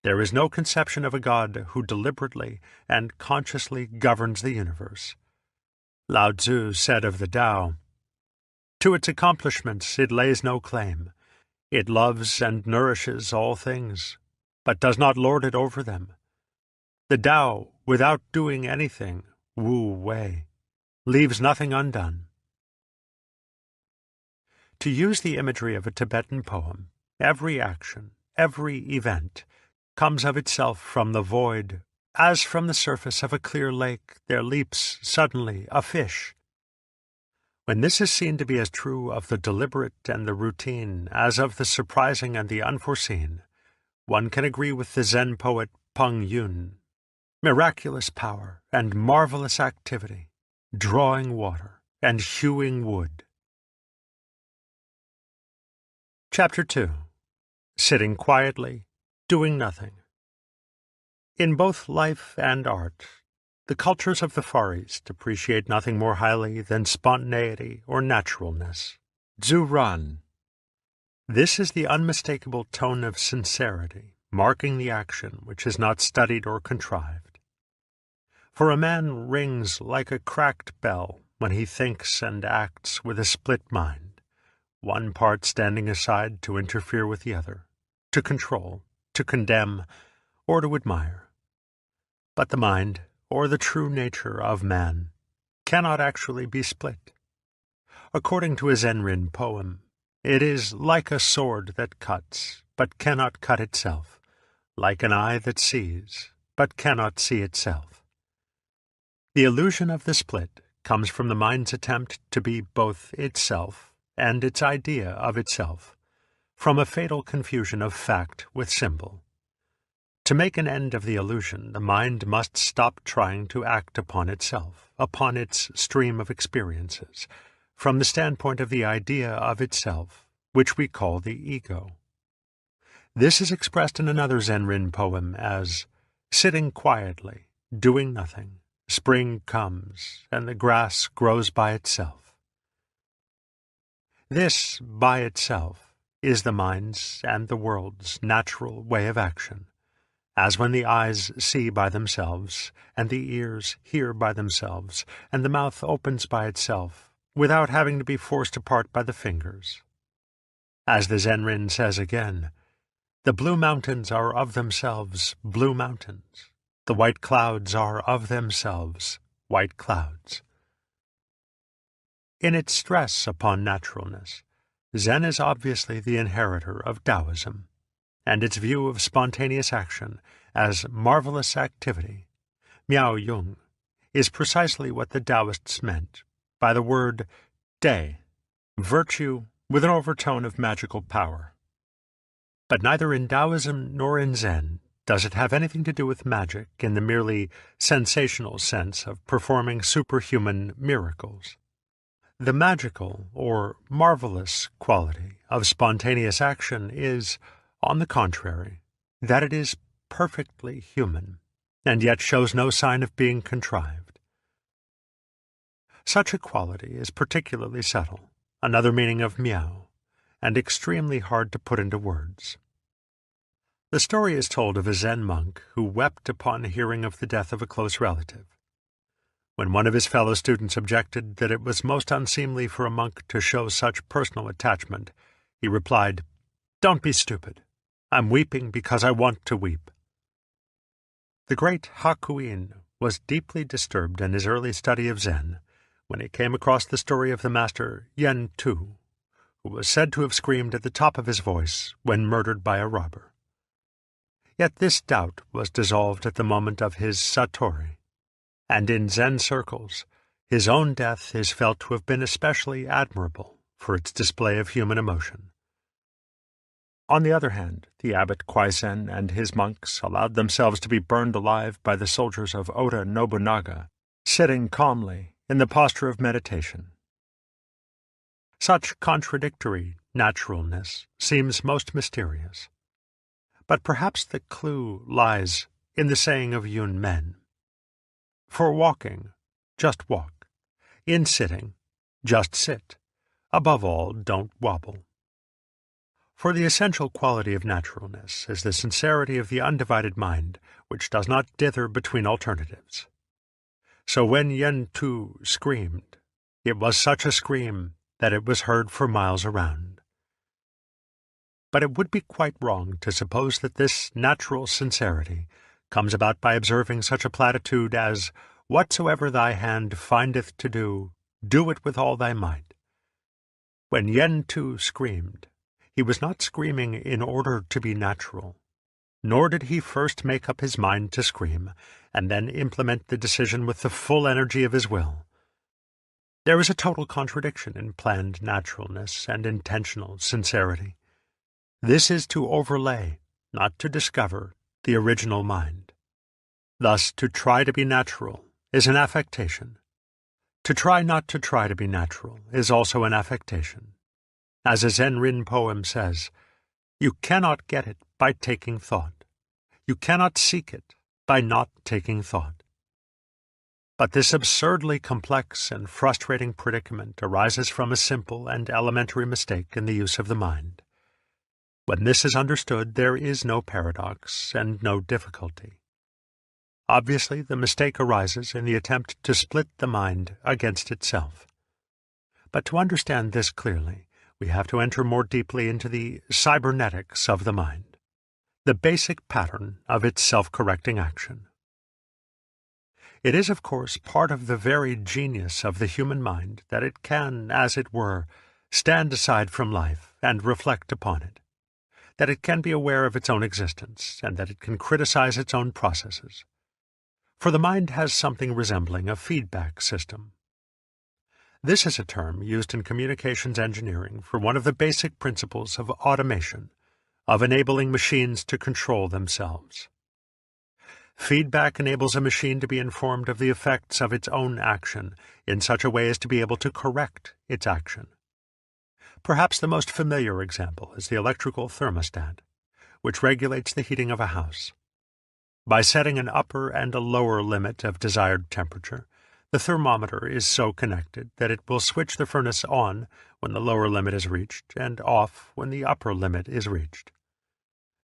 there is no conception of a God who deliberately and consciously governs the universe. Lao Tzu said of the Tao, "To its accomplishments it lays no claim. It loves and nourishes all things, but does not lord it over them. The Tao, without doing anything, Wu Wei, leaves nothing undone." To use the imagery of a Tibetan poem, every action, every event, comes of itself from the void, as from the surface of a clear lake there leaps suddenly a fish. When this is seen to be as true of the deliberate and the routine as of the surprising and the unforeseen, one can agree with the Zen poet Peng Yun. Miraculous power and marvelous activity, drawing water and hewing wood. Chapter 2. Sitting quietly, doing nothing. In both life and art, the cultures of the Far East appreciate nothing more highly than spontaneity or naturalness. Zhu Ran. This is the unmistakable tone of sincerity, marking the action which is not studied or contrived. For a man rings like a cracked bell when he thinks and acts with a split mind, one part standing aside to interfere with the other, to control, to condemn, or to admire. But the mind, or the true nature of man, cannot actually be split. According to a Zenrin poem, it is like a sword that cuts, but cannot cut itself, like an eye that sees, but cannot see itself. The illusion of the split comes from the mind's attempt to be both itself and its idea of itself, from a fatal confusion of fact with symbol. To make an end of the illusion, the mind must stop trying to act upon itself, upon its stream of experiences, from the standpoint of the idea of itself, which we call the ego. This is expressed in another Zenrin poem as, "Sitting quietly, doing nothing, spring comes, and the grass grows by itself." This, by itself, is the mind's and the world's natural way of action, as when the eyes see by themselves, and the ears hear by themselves, and the mouth opens by itself, without having to be forced apart by the fingers. As the Zenrin says again, "The blue mountains are of themselves blue mountains. The white clouds are of themselves white clouds." In its stress upon naturalness, Zen is obviously the inheritor of Taoism, and its view of spontaneous action as marvelous activity, Miao Yung, is precisely what the Taoists meant by the word Dai, virtue with an overtone of magical power. But neither in Taoism nor in Zen does it have anything to do with magic in the merely sensational sense of performing superhuman miracles. The magical or marvelous quality of spontaneous action is, on the contrary, that it is perfectly human, and yet shows no sign of being contrived. Such a quality is particularly subtle, another meaning of miao, and extremely hard to put into words. The story is told of a Zen monk who wept upon hearing of the death of a close relative. When one of his fellow students objected that it was most unseemly for a monk to show such personal attachment, he replied, "Don't be stupid. I'm weeping because I want to weep." The great Hakuin was deeply disturbed in his early study of Zen when he came across the story of the master Yen Tu, who was said to have screamed at the top of his voice when murdered by a robber. Yet this doubt was dissolved at the moment of his satori, and in Zen circles, his own death is felt to have been especially admirable for its display of human emotion. On the other hand, the abbot Kwaisen and his monks allowed themselves to be burned alive by the soldiers of Oda Nobunaga, sitting calmly in the posture of meditation. Such contradictory naturalness seems most mysterious. But perhaps the clue lies in the saying of Yun Men. For walking, just walk. In sitting, just sit. Above all, don't wobble. For the essential quality of naturalness is the sincerity of the undivided mind, which does not dither between alternatives. So when Yen Tu screamed, it was such a scream that it was heard for miles around. But it would be quite wrong to suppose that this natural sincerity comes about by observing such a platitude as, "Whatsoever thy hand findeth to do, do it with all thy might." When Yen Tu screamed, he was not screaming in order to be natural, nor did he first make up his mind to scream, and then implement the decision with the full energy of his will. There is a total contradiction in planned naturalness and intentional sincerity. This is to overlay, not to discover, the original mind. Thus, to try to be natural is an affectation. To try not to try to be natural is also an affectation. As a Zen-rin poem says, "You cannot get it by taking thought. You cannot seek it by not taking thought." But this absurdly complex and frustrating predicament arises from a simple and elementary mistake in the use of the mind. When this is understood, there is no paradox and no difficulty. Obviously, the mistake arises in the attempt to split the mind against itself. But to understand this clearly, we have to enter more deeply into the cybernetics of the mind, the basic pattern of its self-correcting action. It is, of course, part of the very genius of the human mind that it can, as it were, stand aside from life and reflect upon it, that it can be aware of its own existence, and that it can criticize its own processes. For the mind has something resembling a feedback system. This is a term used in communications engineering for one of the basic principles of automation, of enabling machines to control themselves. Feedback enables a machine to be informed of the effects of its own action in such a way as to be able to correct its action. Perhaps the most familiar example is the electrical thermostat, which regulates the heating of a house. By setting an upper and a lower limit of desired temperature, the thermometer is so connected that it will switch the furnace on when the lower limit is reached and off when the upper limit is reached.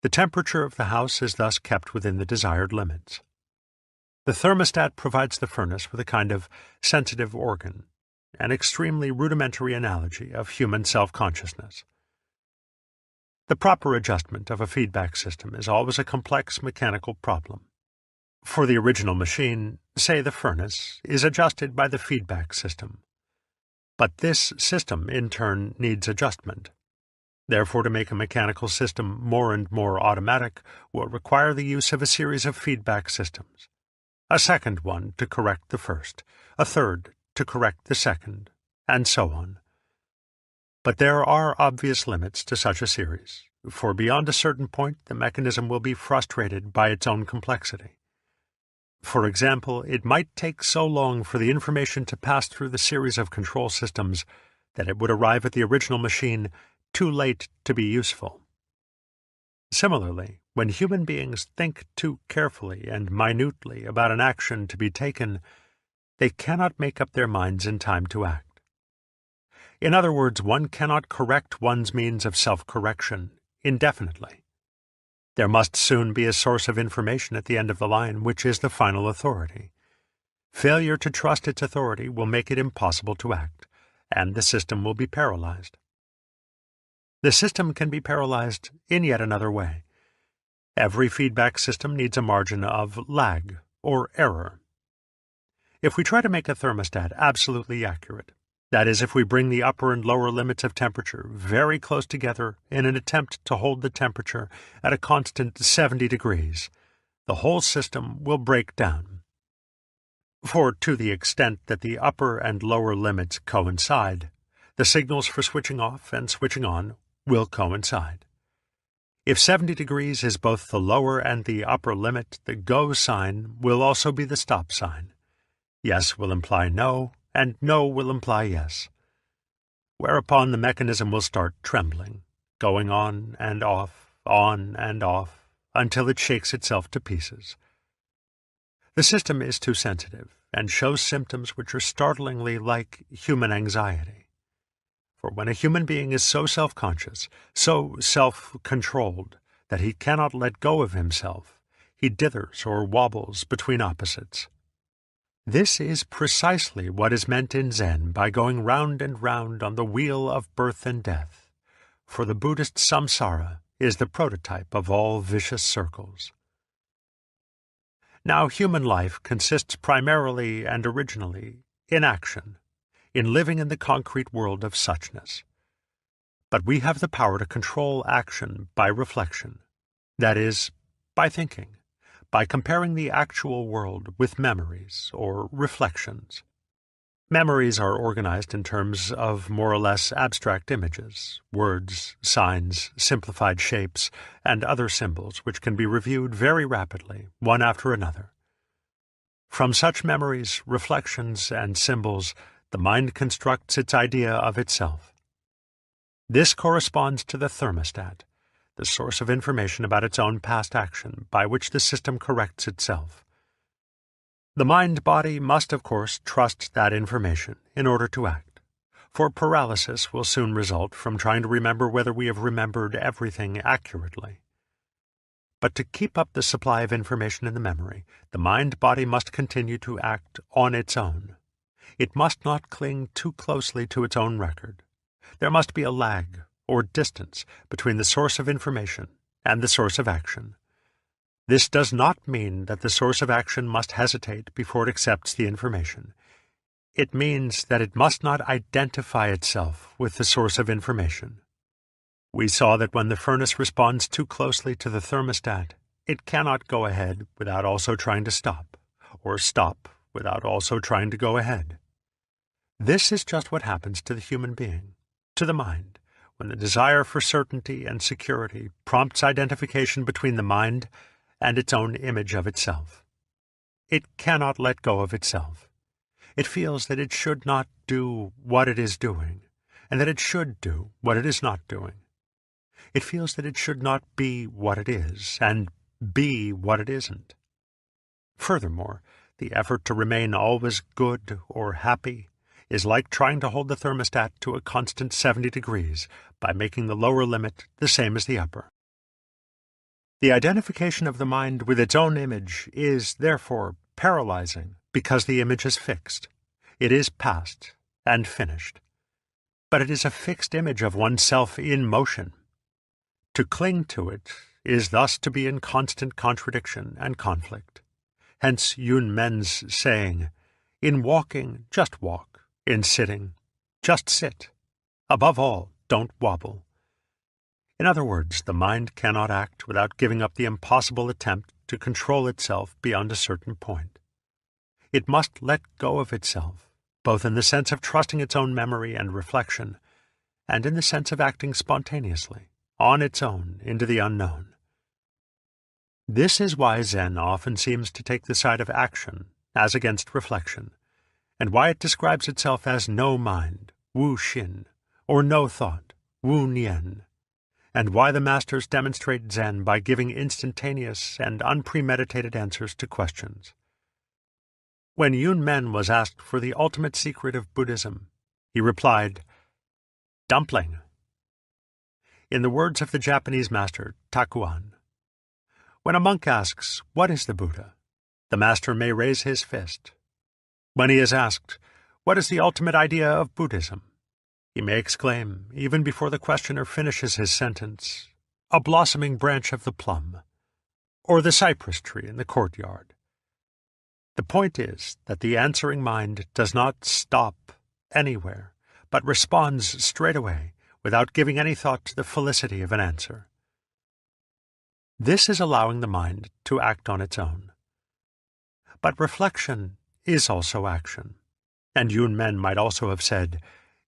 The temperature of the house is thus kept within the desired limits. The thermostat provides the furnace with a kind of sensitive organ, an extremely rudimentary analogy of human self-consciousness. The proper adjustment of a feedback system is always a complex mechanical problem. For the original machine, say the furnace, is adjusted by the feedback system. But this system, in turn, needs adjustment. Therefore, to make a mechanical system more and more automatic will require the use of a series of feedback systems. A second one to correct the first, a third to correct the second, and so on. But there are obvious limits to such a series, for beyond a certain point the mechanism will be frustrated by its own complexity. For example, it might take so long for the information to pass through the series of control systems that it would arrive at the original machine too late to be useful. Similarly, when human beings think too carefully and minutely about an action to be taken, they cannot make up their minds in time to act. In other words, one cannot correct one's means of self-correction indefinitely. There must soon be a source of information at the end of the line which is the final authority. Failure to trust its authority will make it impossible to act, and the system will be paralyzed. The system can be paralyzed in yet another way. Every feedback system needs a margin of lag, or error. If we try to make a thermostat absolutely accurate, that is, if we bring the upper and lower limits of temperature very close together in an attempt to hold the temperature at a constant 70 degrees, the whole system will break down. For to the extent that the upper and lower limits coincide, the signals for switching off and switching on will coincide. If 70 degrees is both the lower and the upper limit, the go sign will also be the stop sign. Yes will imply no, and no will imply yes. Whereupon the mechanism will start trembling, going on and off, until it shakes itself to pieces. The system is too sensitive, and shows symptoms which are startlingly like human anxiety. For when a human being is so self-conscious, so self-controlled, that he cannot let go of himself, he dithers or wobbles between opposites. This is precisely what is meant in Zen by going round and round on the wheel of birth and death, for the Buddhist samsara is the prototype of all vicious circles. Now, human life consists primarily and originally in action, in living in the concrete world of suchness. But we have the power to control action by reflection, that is, by thinking, by comparing the actual world with memories or reflections. Memories are organized in terms of more or less abstract images, words, signs, simplified shapes, and other symbols which can be reviewed very rapidly, one after another. From such memories, reflections, and symbols, the mind constructs its idea of itself. This corresponds to the thermostat, the source of information about its own past action by which the system corrects itself. The mind-body must, of course, trust that information in order to act, for paralysis will soon result from trying to remember whether we have remembered everything accurately. But to keep up the supply of information in the memory, the mind-body must continue to act on its own. It must not cling too closely to its own record. There must be a lag, or distance, between the source of information and the source of action. This does not mean that the source of action must hesitate before it accepts the information. It means that it must not identify itself with the source of information. We saw that when the furnace responds too closely to the thermostat, it cannot go ahead without also trying to stop, or stop without also trying to go ahead. This is just what happens to the human being, to the mind, when the desire for certainty and security prompts identification between the mind and its own image of itself. It cannot let go of itself. It feels that it should not do what it is doing, and that it should do what it is not doing. It feels that it should not be what it is, and be what it isn't. Furthermore, the effort to remain always good or happy is like trying to hold the thermostat to a constant 70 degrees by making the lower limit the same as the upper. The identification of the mind with its own image is, therefore, paralyzing because the image is fixed. It is past and finished. But it is a fixed image of oneself in motion. To cling to it is thus to be in constant contradiction and conflict. Hence Yun Men's saying, "In walking, just walk. In sitting, just sit. Above all, don't wobble." In other words, the mind cannot act without giving up the impossible attempt to control itself beyond a certain point. It must let go of itself, both in the sense of trusting its own memory and reflection, and in the sense of acting spontaneously, on its own, into the unknown. This is why Zen often seems to take the side of action as against reflection, and why it describes itself as no mind, Wu Xin, or no thought, Wu Nian, and why the masters demonstrate Zen by giving instantaneous and unpremeditated answers to questions. When Yun Men was asked for the ultimate secret of Buddhism, he replied, "Dumpling." In the words of the Japanese master Takuan, when a monk asks, "What is the Buddha?" the master may raise his fist. When he is asked, "What is the ultimate idea of Buddhism?" he may exclaim, even before the questioner finishes his sentence, "A blossoming branch of the plum," or the cypress tree in the courtyard. The point is that the answering mind does not stop anywhere, but responds straight away, without giving any thought to the felicity of an answer. This is allowing the mind to act on its own. But reflection is also action. And Yun Men might also have said,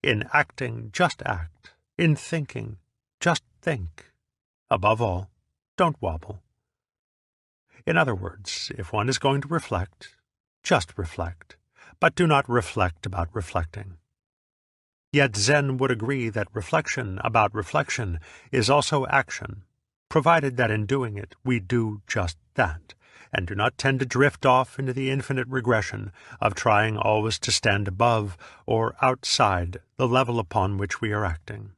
in acting, just act. In thinking, just think. Above all, don't wobble. In other words, if one is going to reflect, just reflect, but do not reflect about reflecting. Yet Zen would agree that reflection about reflection is also action, provided that in doing it we do just that, and do not tend to drift off into the infinite regression of trying always to stand above or outside the level upon which we are acting.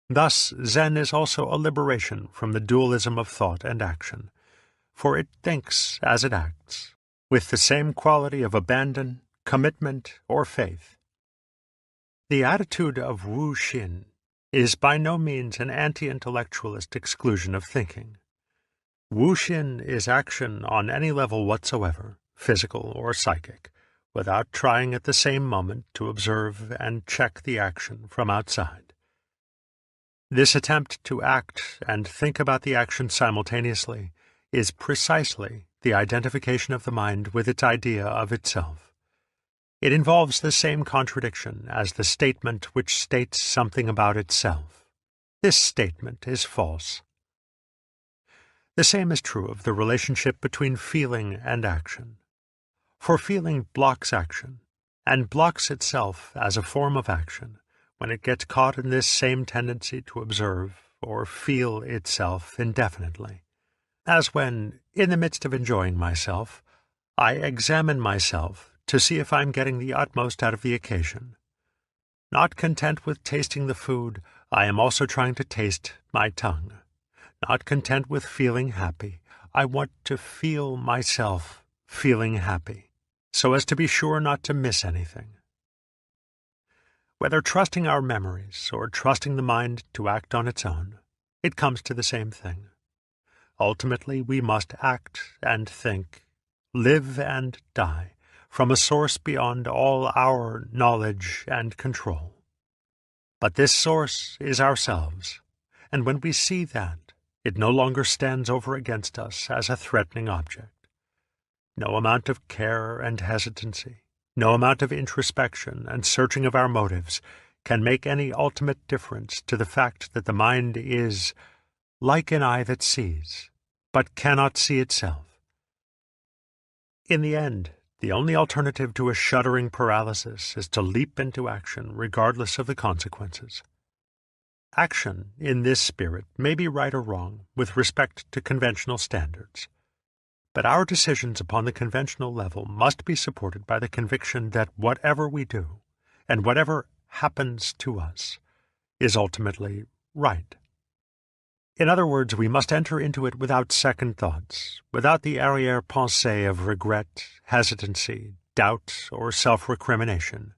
Thus, Zen is also a liberation from the dualism of thought and action, for it thinks as it acts, with the same quality of abandon, commitment, or faith. The attitude of Wu Xin is by no means an anti-intellectualist exclusion of thinking. Wu Xin is action on any level whatsoever, physical or psychic, without trying at the same moment to observe and check the action from outside. This attempt to act and think about the action simultaneously is precisely the identification of the mind with its idea of itself. It involves the same contradiction as the statement which states something about itself. This statement is false. The same is true of the relationship between feeling and action. For feeling blocks action, and blocks itself as a form of action, when it gets caught in this same tendency to observe or feel itself indefinitely, as when, in the midst of enjoying myself, I examine myself to see if I'm getting the utmost out of the occasion. Not content with tasting the food, I am also trying to taste my tongue. Not content with feeling happy, I want to feel myself feeling happy, so as to be sure not to miss anything. Whether trusting our memories or trusting the mind to act on its own, it comes to the same thing. Ultimately, we must act and think, live and die, from a source beyond all our knowledge and control. But this source is ourselves, and when we see that, it no longer stands over against us as a threatening object. No amount of care and hesitancy, no amount of introspection and searching of our motives can make any ultimate difference to the fact that the mind is like an eye that sees, but cannot see itself. In the end, the only alternative to a shuddering paralysis is to leap into action regardless of the consequences. Action, in this spirit, may be right or wrong with respect to conventional standards, but our decisions upon the conventional level must be supported by the conviction that whatever we do, and whatever happens to us, is ultimately right. In other words, we must enter into it without second thoughts, without the arrière-pensée of regret, hesitancy, doubt, or self-recrimination.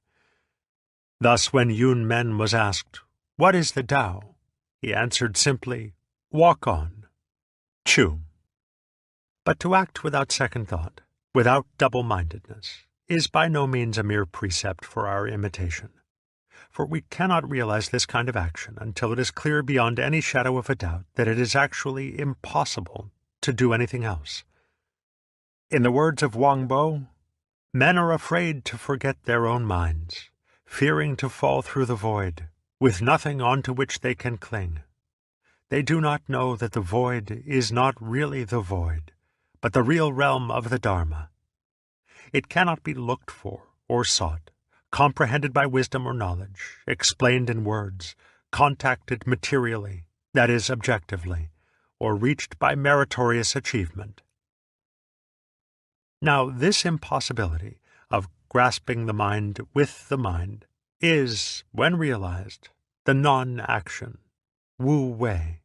Thus, when Yun Men was asked, "What is the Tao?" he answered simply, "Walk on. Chew." But to act without second thought, without double-mindedness, is by no means a mere precept for our imitation. For we cannot realize this kind of action until it is clear beyond any shadow of a doubt that it is actually impossible to do anything else. In the words of Wang Bo, men are afraid to forget their own minds, fearing to fall through the void, with nothing onto which they can cling. They do not know that the void is not really the void, but the real realm of the Dharma. It cannot be looked for or sought, comprehended by wisdom or knowledge, explained in words, contacted materially, that is, objectively, or reached by meritorious achievement. Now, this impossibility of grasping the mind with the mind is, when realized, the non-action, Wu Wei,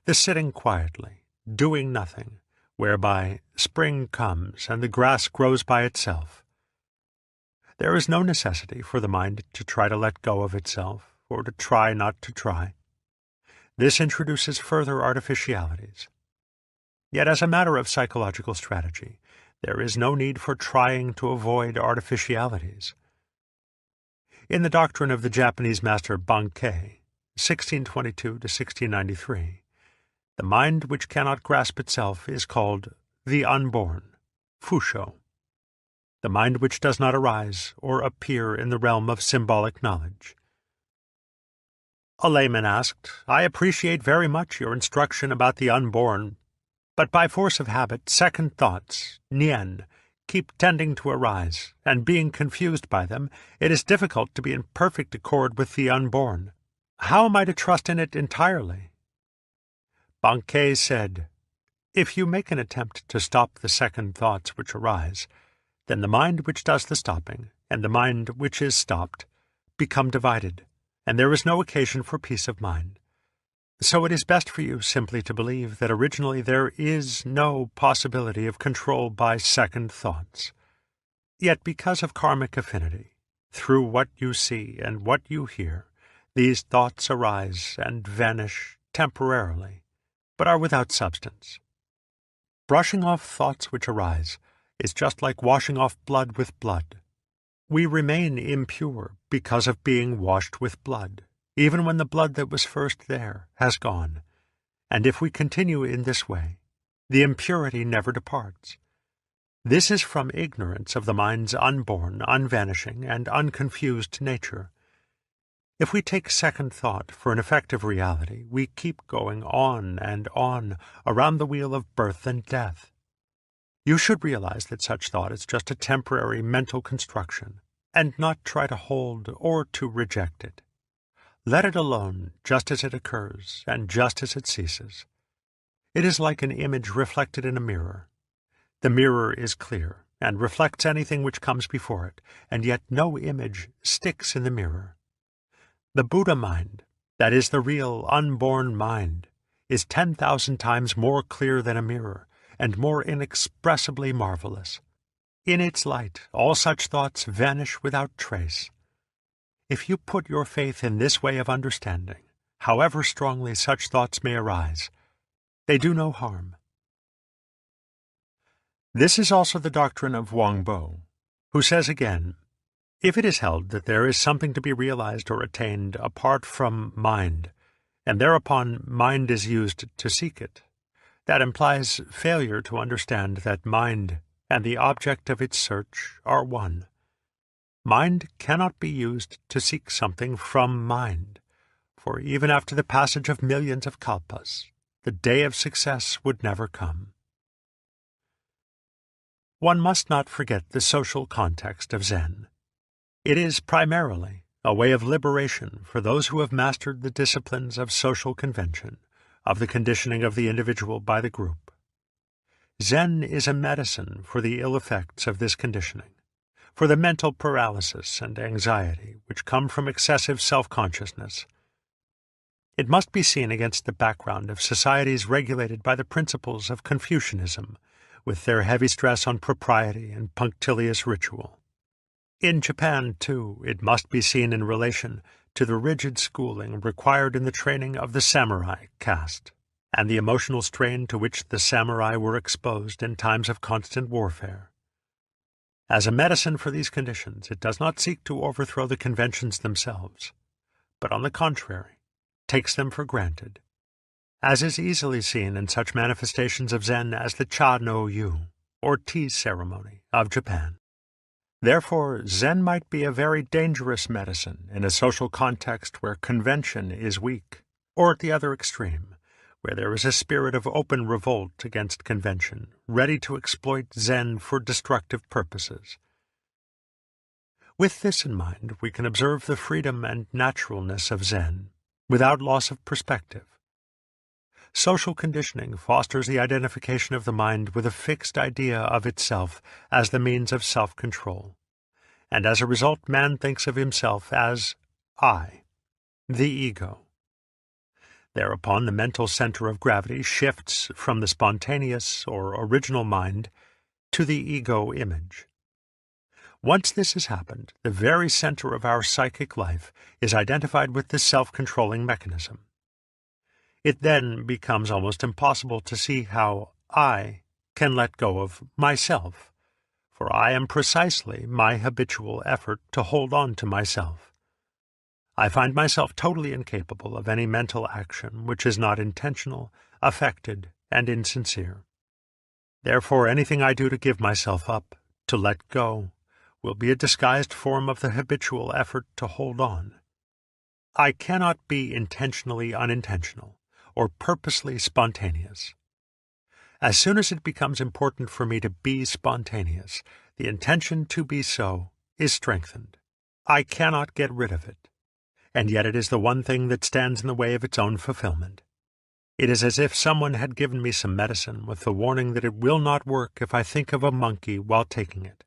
the sitting quietly, doing nothing, whereby spring comes and the grass grows by itself. There is no necessity for the mind to try to let go of itself, or to try not to try. This introduces further artificialities. Yet as a matter of psychological strategy, there is no need for trying to avoid artificialities. In the doctrine of the Japanese master Bankei, 1622 to 1693, the mind which cannot grasp itself is called the unborn, Fusho. the mind which does not arise or appear in the realm of symbolic knowledge. A layman asked, "I appreciate very much your instruction about the unborn, but by force of habit, second thoughts, nian, keep tending to arise, and being confused by them, it is difficult to be in perfect accord with the unborn. How am I to trust in it entirely?" Bankei said, "If you make an attempt to stop the second thoughts which arise, then the mind which does the stopping, and the mind which is stopped, become divided, and there is no occasion for peace of mind. So it is best for you simply to believe that originally there is no possibility of control by second thoughts. Yet because of karmic affinity, through what you see and what you hear, these thoughts arise and vanish temporarily, but are without substance. Brushing off thoughts which arise is just like washing off blood with blood. We remain impure because of being washed with blood, even when the blood that was first there has gone. And if we continue in this way, the impurity never departs. This is from ignorance of the mind's unborn, unvanishing, and unconfused nature. If we take second thought for an effective reality, we keep going on and on around the wheel of birth and death. You should realize that such thought is just a temporary mental construction, and not try to hold or to reject it. Let it alone just as it occurs and just as it ceases. It is like an image reflected in a mirror. The mirror is clear and reflects anything which comes before it, and yet no image sticks in the mirror. The Buddha mind, that is the real unborn mind, is 10,000 times more clear than a mirror, and more inexpressibly marvelous. In its light, all such thoughts vanish without trace. If you put your faith in this way of understanding, however strongly such thoughts may arise, they do no harm. This is also the doctrine of Wang Bo, who says again, "If it is held that there is something to be realized or attained apart from mind, and thereupon mind is used to seek it, that implies failure to understand that mind and the object of its search are one. Mind cannot be used to seek something from mind, for even after the passage of millions of kalpas, the day of success would never come." One must not forget the social context of Zen. It is primarily a way of liberation for those who have mastered the disciplines of social convention, of the conditioning of the individual by the group. Zen is a medicine for the ill effects of this conditioning, for the mental paralysis and anxiety which come from excessive self-consciousness. It must be seen against the background of societies regulated by the principles of Confucianism, with their heavy stress on propriety and punctilious ritual. In Japan, too, it must be seen in relation to the rigid schooling required in the training of the samurai caste, and the emotional strain to which the samurai were exposed in times of constant warfare. As a medicine for these conditions, it does not seek to overthrow the conventions themselves, but on the contrary, takes them for granted, as is easily seen in such manifestations of Zen as the Cha no Yu, or tea ceremony, of Japan. Therefore, Zen might be a very dangerous medicine in a social context where convention is weak, or at the other extreme, where there is a spirit of open revolt against convention, ready to exploit Zen for destructive purposes. With this in mind, we can observe the freedom and naturalness of Zen, without loss of perspective. Social conditioning fosters the identification of the mind with a fixed idea of itself as the means of self-control, and as a result man thinks of himself as I, the ego. Thereupon the mental center of gravity shifts from the spontaneous or original mind to the ego image. Once this has happened, the very center of our psychic life is identified with the self-controlling mechanism. It then becomes almost impossible to see how I can let go of myself, for I am precisely my habitual effort to hold on to myself. I find myself totally incapable of any mental action which is not intentional, affected, and insincere. Therefore anything I do to give myself up, to let go, will be a disguised form of the habitual effort to hold on. I cannot be intentionally unintentional, or purposely spontaneous. As soon as it becomes important for me to be spontaneous, the intention to be so is strengthened. I cannot get rid of it, and yet it is the one thing that stands in the way of its own fulfillment. It is as if someone had given me some medicine with the warning that it will not work if I think of a monkey while taking it.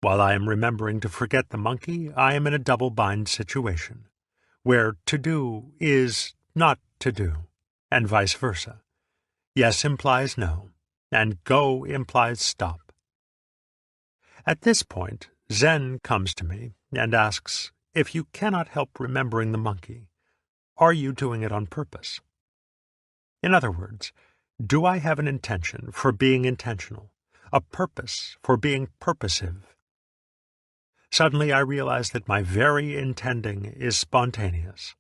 While I am remembering to forget the monkey, I am in a double-bind situation, where to do is not to do, and vice versa. Yes implies no, and go implies stop. At this point, Zen comes to me and asks, if you cannot help remembering the monkey, are you doing it on purpose? In other words, do I have an intention for being intentional, a purpose for being purposive? Suddenly I realize that my very intending is spontaneous,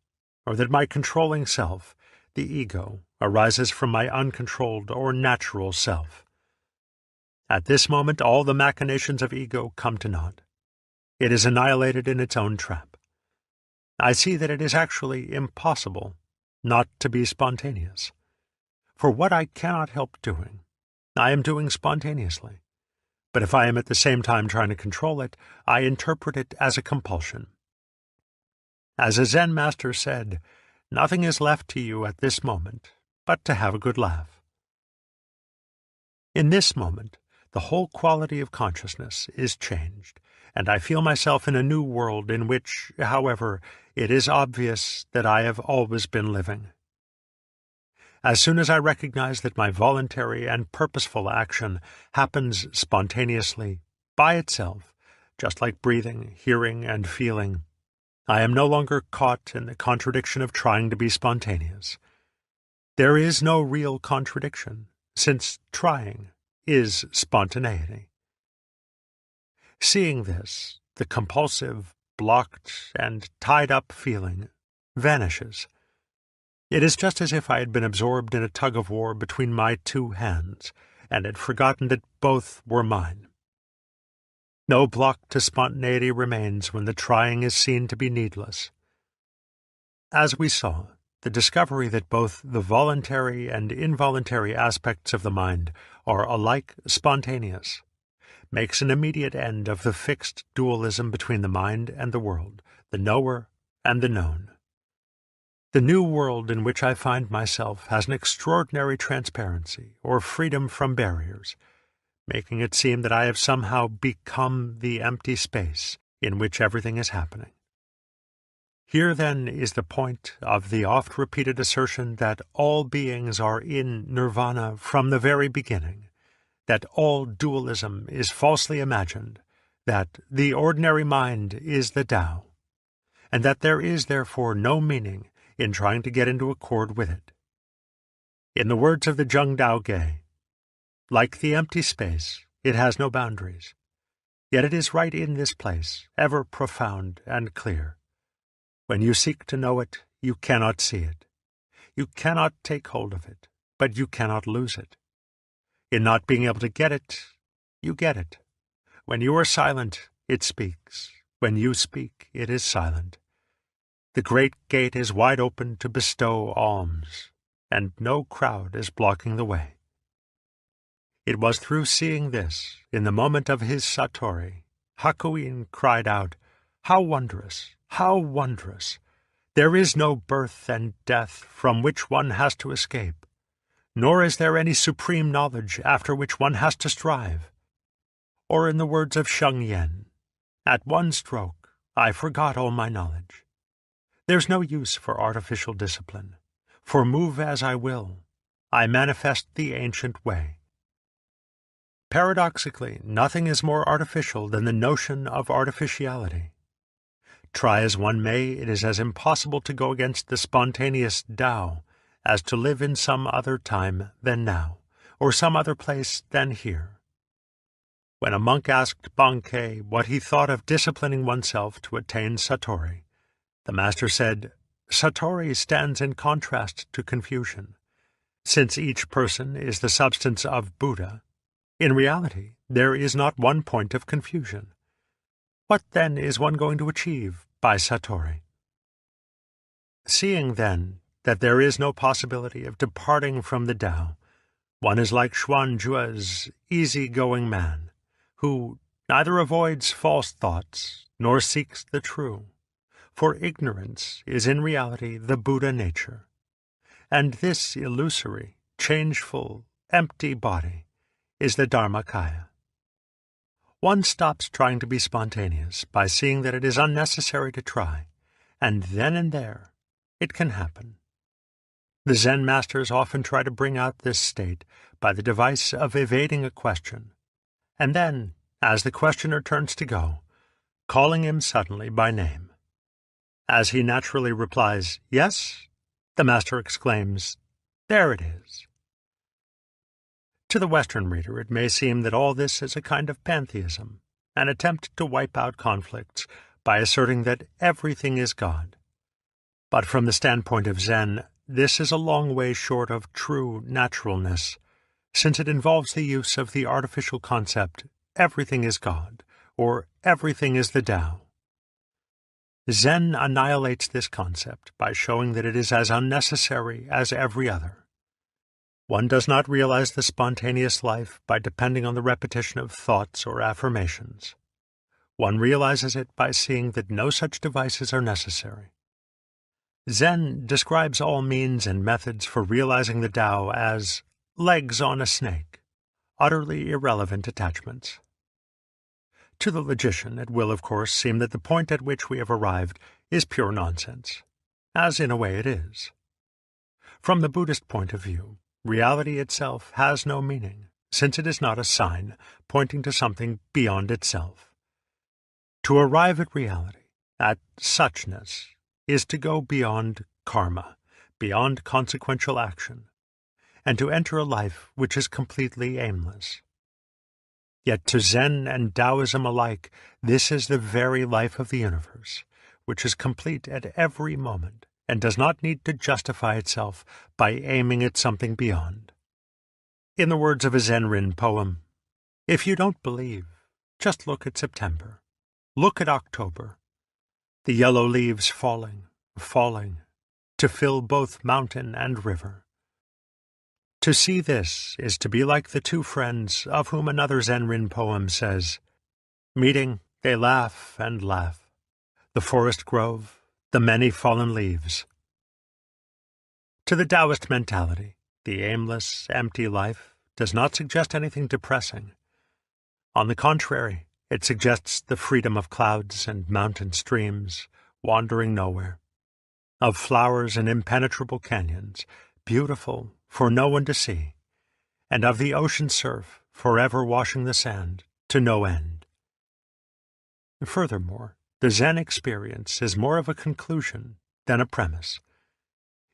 or that my controlling self, the ego, arises from my uncontrolled or natural self. At this moment all the machinations of ego come to naught. It is annihilated in its own trap. I see that it is actually impossible not to be spontaneous. For what I cannot help doing, I am doing spontaneously. But if I am at the same time trying to control it, I interpret it as a compulsion. As a Zen master said, nothing is left to you at this moment but to have a good laugh. In this moment, the whole quality of consciousness is changed, and I feel myself in a new world in which, however, it is obvious that I have always been living. As soon as I recognize that my voluntary and purposeful action happens spontaneously, by itself, just like breathing, hearing, and feeling, I am no longer caught in the contradiction of trying to be spontaneous. There is no real contradiction, since trying is spontaneity. Seeing this, the compulsive, blocked, and tied-up feeling vanishes. It is just as if I had been absorbed in a tug-of-war between my two hands, and had forgotten that both were mine. No block to spontaneity remains when the trying is seen to be needless. As we saw, the discovery that both the voluntary and involuntary aspects of the mind are alike spontaneous makes an immediate end of the fixed dualism between the mind and the world, the knower and the known. The new world in which I find myself has an extraordinary transparency or freedom from barriers, making it seem that I have somehow become the empty space in which everything is happening. Here, then, is the point of the oft-repeated assertion that all beings are in nirvana from the very beginning, that all dualism is falsely imagined, that the ordinary mind is the Tao, and that there is therefore no meaning in trying to get into accord with it. In the words of the Zheng Dao Ge, like the empty space, it has no boundaries, yet it is right in this place, ever profound and clear. When you seek to know it, you cannot see it. You cannot take hold of it, but you cannot lose it. In not being able to get it, you get it. When you are silent, it speaks. When you speak, it is silent. The great gate is wide open to bestow alms, and no crowd is blocking the way. It was through seeing this, in the moment of his satori, Hakuin cried out, "How wondrous! How wondrous! There is no birth and death from which one has to escape, nor is there any supreme knowledge after which one has to strive." Or in the words of Sheng Yen, "At one stroke I forgot all my knowledge." There's no use for artificial discipline, for move as I will, I manifest the ancient way. Paradoxically, nothing is more artificial than the notion of artificiality. Try as one may, it is as impossible to go against the spontaneous Tao as to live in some other time than now, or some other place than here. When a monk asked Bankei what he thought of disciplining oneself to attain satori, the master said, "Satori stands in contrast to confusion. Since each person is the substance of Buddha, in reality there is not one point of confusion. What then is one going to achieve by Satori? Seeing, then, that there is no possibility of departing from the Tao, one is like Xuanjue's easy-going man, who neither avoids false thoughts nor seeks the true, for ignorance is in reality the Buddha nature, and this illusory, changeful, empty body is the Dharmakaya. One stops trying to be spontaneous by seeing that it is unnecessary to try, and then and there it can happen. The Zen masters often try to bring out this state by the device of evading a question, and then, as the questioner turns to go, calling him suddenly by name. As he naturally replies, "Yes," the master exclaims, "There it is." To the Western reader it may seem that all this is a kind of pantheism, an attempt to wipe out conflicts by asserting that everything is God. But from the standpoint of Zen, this is a long way short of true naturalness, since it involves the use of the artificial concept, everything is God, or everything is the Tao. Zen annihilates this concept by showing that it is as unnecessary as every other. One does not realize the spontaneous life by depending on the repetition of thoughts or affirmations. One realizes it by seeing that no such devices are necessary. Zen describes all means and methods for realizing the Tao as legs on a snake, utterly irrelevant attachments. To the logician, it will, of course, seem that the point at which we have arrived is pure nonsense, as in a way it is. From the Buddhist point of view, reality itself has no meaning, since it is not a sign pointing to something beyond itself. To arrive at reality, at suchness, is to go beyond karma, beyond consequential action, and to enter a life which is completely aimless. Yet to Zen and Taoism alike, this is the very life of the universe, which is complete at every moment, and does not need to justify itself by aiming at something beyond. In the words of a Zen-rin poem, "If you don't believe, just look at September. Look at October. The yellow leaves falling, falling, to fill both mountain and river. To see this is to be like the two friends of whom another Zen-rin poem says, meeting, they laugh and laugh. The forest grove, the many fallen leaves." To the Taoist mentality, the aimless, empty life does not suggest anything depressing. On the contrary, it suggests the freedom of clouds and mountain streams, wandering nowhere, of flowers and impenetrable canyons, beautiful for no one to see, and of the ocean surf forever washing the sand to no end. Furthermore, the Zen experience is more of a conclusion than a premise.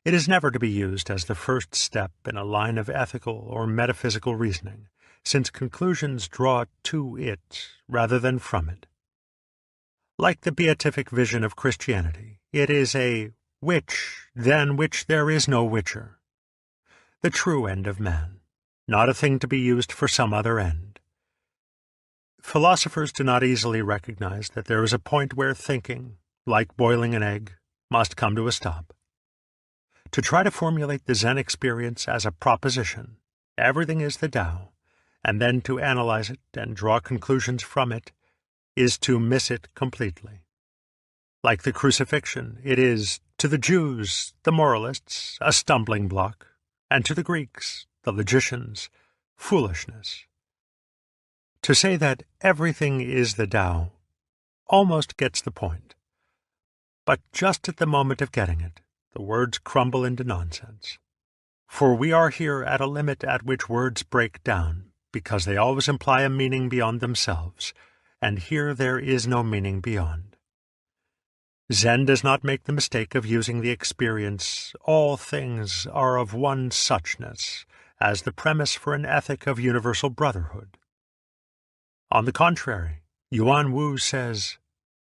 It is never to be used as the first step in a line of ethical or metaphysical reasoning, since conclusions draw to it rather than from it. Like the beatific vision of Christianity, it is a which than which there is no whicher. The true end of man, not a thing to be used for some other end. Philosophers do not easily recognize that there is a point where thinking, like boiling an egg, must come to a stop. To try to formulate the Zen experience as a proposition, everything is the Tao, and then to analyze it and draw conclusions from it, is to miss it completely. Like the crucifixion, it is, to the Jews, the moralists, a stumbling block, and to the Greeks, the logicians, foolishness. To say that everything is the Tao almost gets the point. But just at the moment of getting it, the words crumble into nonsense. For we are here at a limit at which words break down, because they always imply a meaning beyond themselves, and here there is no meaning beyond. Zen does not make the mistake of using the experience, all things are of one suchness, as the premise for an ethic of universal brotherhood. On the contrary, Yuan Wu says,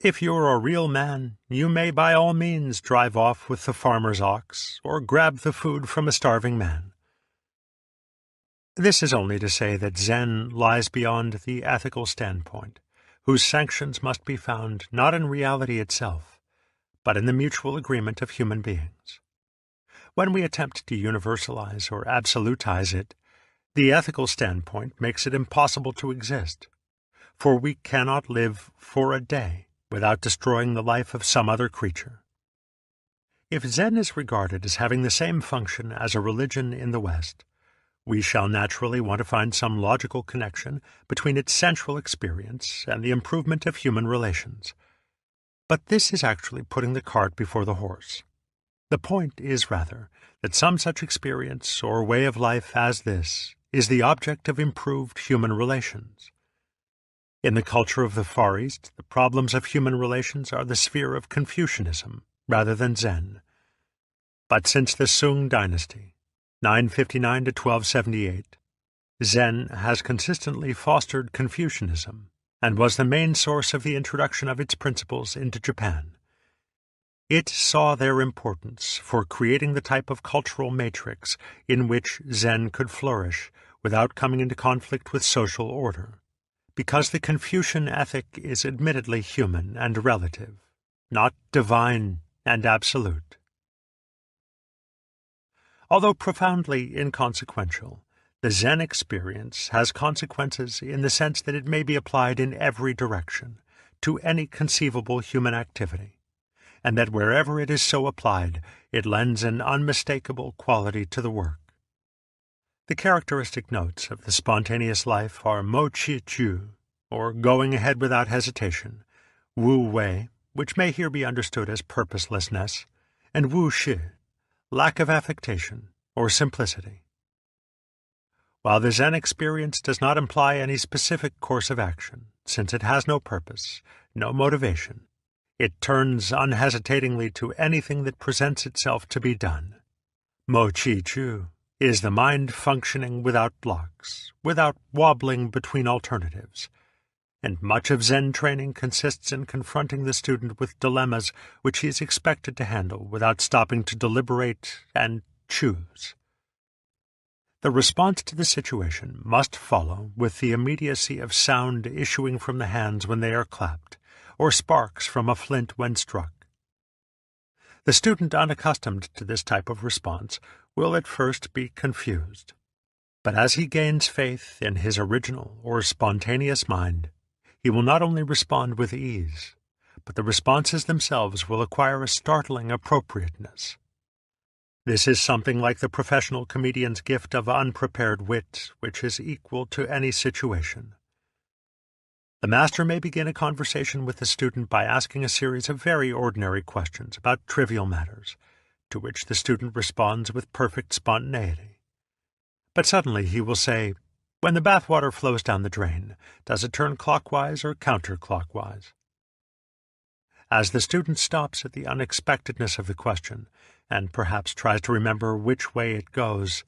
if you're a real man, you may by all means drive off with the farmer's ox, or grab the food from a starving man. This is only to say that Zen lies beyond the ethical standpoint, whose sanctions must be found not in reality itself, but in the mutual agreement of human beings. When we attempt to universalize or absolutize it, the ethical standpoint makes it impossible to exist, for we cannot live for a day without destroying the life of some other creature. If Zen is regarded as having the same function as a religion in the West, we shall naturally want to find some logical connection between its central experience and the improvement of human relations. But this is actually putting the cart before the horse. The point is rather that some such experience or way of life as this is the object of improved human relations. In the culture of the Far East, the problems of human relations are the sphere of Confucianism rather than Zen. But since the Sung dynasty, 959 to 1278, Zen has consistently fostered Confucianism and was the main source of the introduction of its principles into Japan. It saw their importance for creating the type of cultural matrix in which Zen could flourish without coming into conflict with social order, because the Confucian ethic is admittedly human and relative, not divine and absolute. Although profoundly inconsequential, the Zen experience has consequences in the sense that it may be applied in every direction, to any conceivable human activity, and that wherever it is so applied, it lends an unmistakable quality to the work. The characteristic notes of the spontaneous life are mo chi chu, or going ahead without hesitation, wu wei, which may here be understood as purposelessness, and wu shi, lack of affectation or simplicity. While the Zen experience does not imply any specific course of action, since it has no purpose, no motivation, it turns unhesitatingly to anything that presents itself to be done. Mo chi chu is the mind functioning without blocks, without wobbling between alternatives, and much of Zen training consists in confronting the student with dilemmas which he is expected to handle without stopping to deliberate and choose. The response to the situation must follow with the immediacy of sound issuing from the hands when they are clapped, or sparks from a flint when struck. The student unaccustomed to this type of response will at first be confused, but as he gains faith in his original or spontaneous mind, he will not only respond with ease, but the responses themselves will acquire a startling appropriateness. This is something like the professional comedian's gift of unprepared wit, which is equal to any situation. The master may begin a conversation with the student by asking a series of very ordinary questions about trivial matters, to which the student responds with perfect spontaneity. But suddenly he will say, "When the bathwater flows down the drain, does it turn clockwise or counterclockwise?" As the student stops at the unexpectedness of the question, and perhaps tries to remember which way it goes,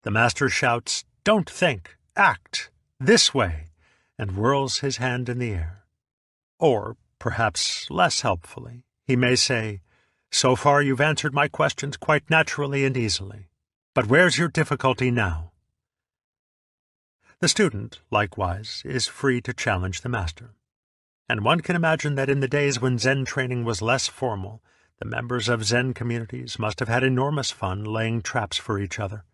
the master shouts, "Don't think, act, this way," and whirls his hand in the air. Or, perhaps less helpfully, he may say, "So far you've answered my questions quite naturally and easily, but where's your difficulty now?" The student, likewise, is free to challenge the master, and one can imagine that in the days when Zen training was less formal, the members of Zen communities must have had enormous fun laying traps for each other.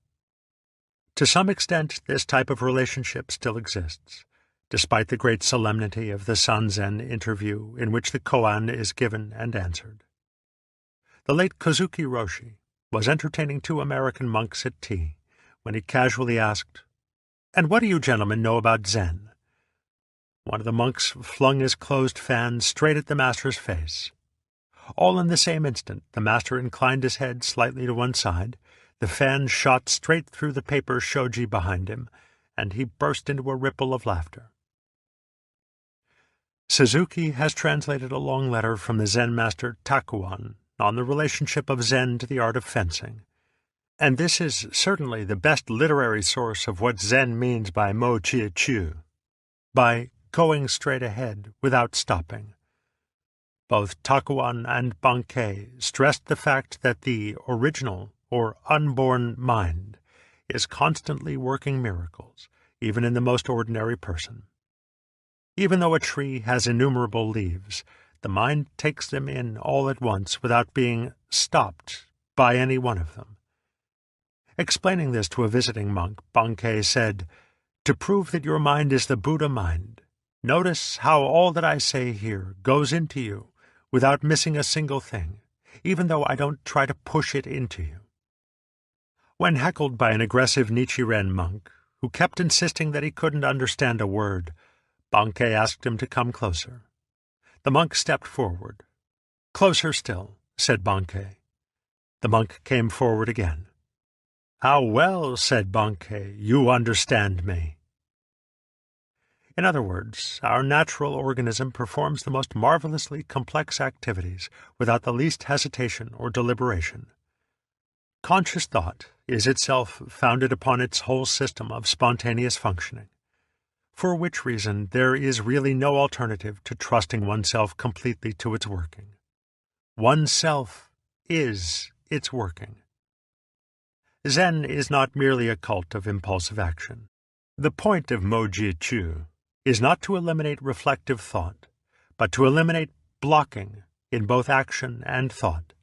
To some extent, this type of relationship still exists, despite the great solemnity of the Sanzen interview in which the koan is given and answered. The late Kozuki Roshi was entertaining 2 American monks at tea when he casually asked, "And what do you gentlemen know about Zen?" One of the monks flung his closed fan straight at the master's face. All in the same instant, the master inclined his head slightly to one side, the fan shot straight through the paper shoji behind him, and he burst into a ripple of laughter. Suzuki has translated a long letter from the Zen master Takuan on the relationship of Zen to the art of fencing, and this is certainly the best literary source of what Zen means by mo chi chu, by going straight ahead without stopping. Both Takuan and Bankei stressed the fact that the original or unborn mind is constantly working miracles, even in the most ordinary person. Even though a tree has innumerable leaves, the mind takes them in all at once without being stopped by any one of them. Explaining this to a visiting monk, Bankei said, "To prove that your mind is the Buddha mind, notice how all that I say here goes into you without missing a single thing, even though I don't try to push it into you." When heckled by an aggressive Nichiren monk, who kept insisting that he couldn't understand a word, Bankei asked him to come closer. The monk stepped forward. "Closer still," said Bankei. The monk came forward again. "How well," said Bankei, "you understand me." In other words, our natural organism performs the most marvelously complex activities without the least hesitation or deliberation. Conscious thought is itself founded upon its whole system of spontaneous functioning, for which reason there is really no alternative to trusting oneself completely to its working. Oneself is its working. Zen is not merely a cult of impulsive action. The point of Moji Chu is not to eliminate reflective thought, but to eliminate blocking in both action and thought,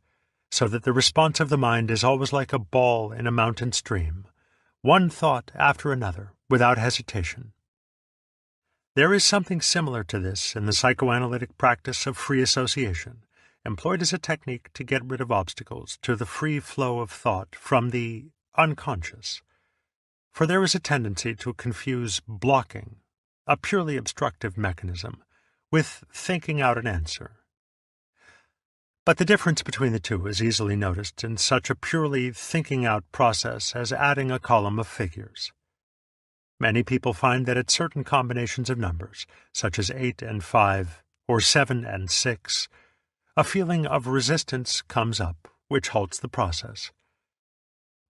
so that the response of the mind is always like a ball in a mountain stream, one thought after another, without hesitation. There is something similar to this in the psychoanalytic practice of free association, employed as a technique to get rid of obstacles to the free flow of thought from the unconscious. For there is a tendency to confuse blocking, a purely obstructive mechanism, with thinking out an answer. But the difference between the two is easily noticed in such a purely thinking-out process as adding a column of figures. Many people find that at certain combinations of numbers, such as 8 and 5, or 7 and 6, a feeling of resistance comes up, which halts the process.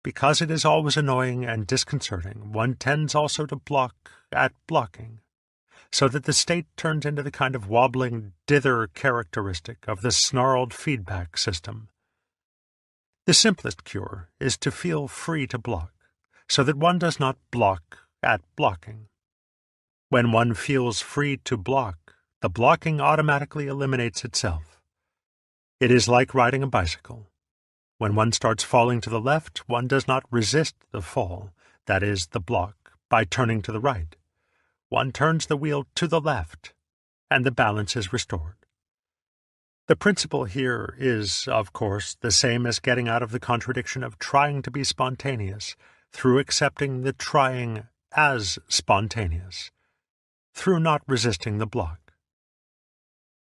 Because it is always annoying and disconcerting, one tends also to block at blocking, so that the state turns into the kind of wobbling dither characteristic of the snarled feedback system. The simplest cure is to feel free to block, so that one does not block at blocking. When one feels free to block, the blocking automatically eliminates itself. It is like riding a bicycle. When one starts falling to the left, one does not resist the fall, that is, the block, by turning to the right. One turns the wheel to the left, and the balance is restored. The principle here is, of course, the same as getting out of the contradiction of trying to be spontaneous through accepting the trying as spontaneous, through not resisting the block.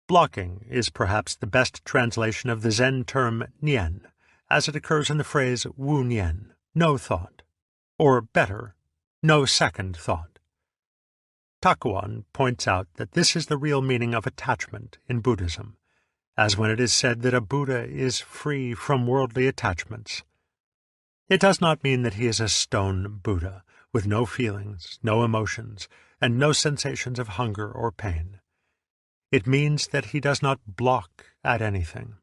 Blocking is perhaps the best translation of the Zen term nian, as it occurs in the phrase wu nian, no thought, or better, no second thought. Takuan points out that this is the real meaning of attachment in Buddhism, as when it is said that a Buddha is free from worldly attachments. It does not mean that he is a stone Buddha, with no feelings, no emotions, and no sensations of hunger or pain. It means that he does not block at anything.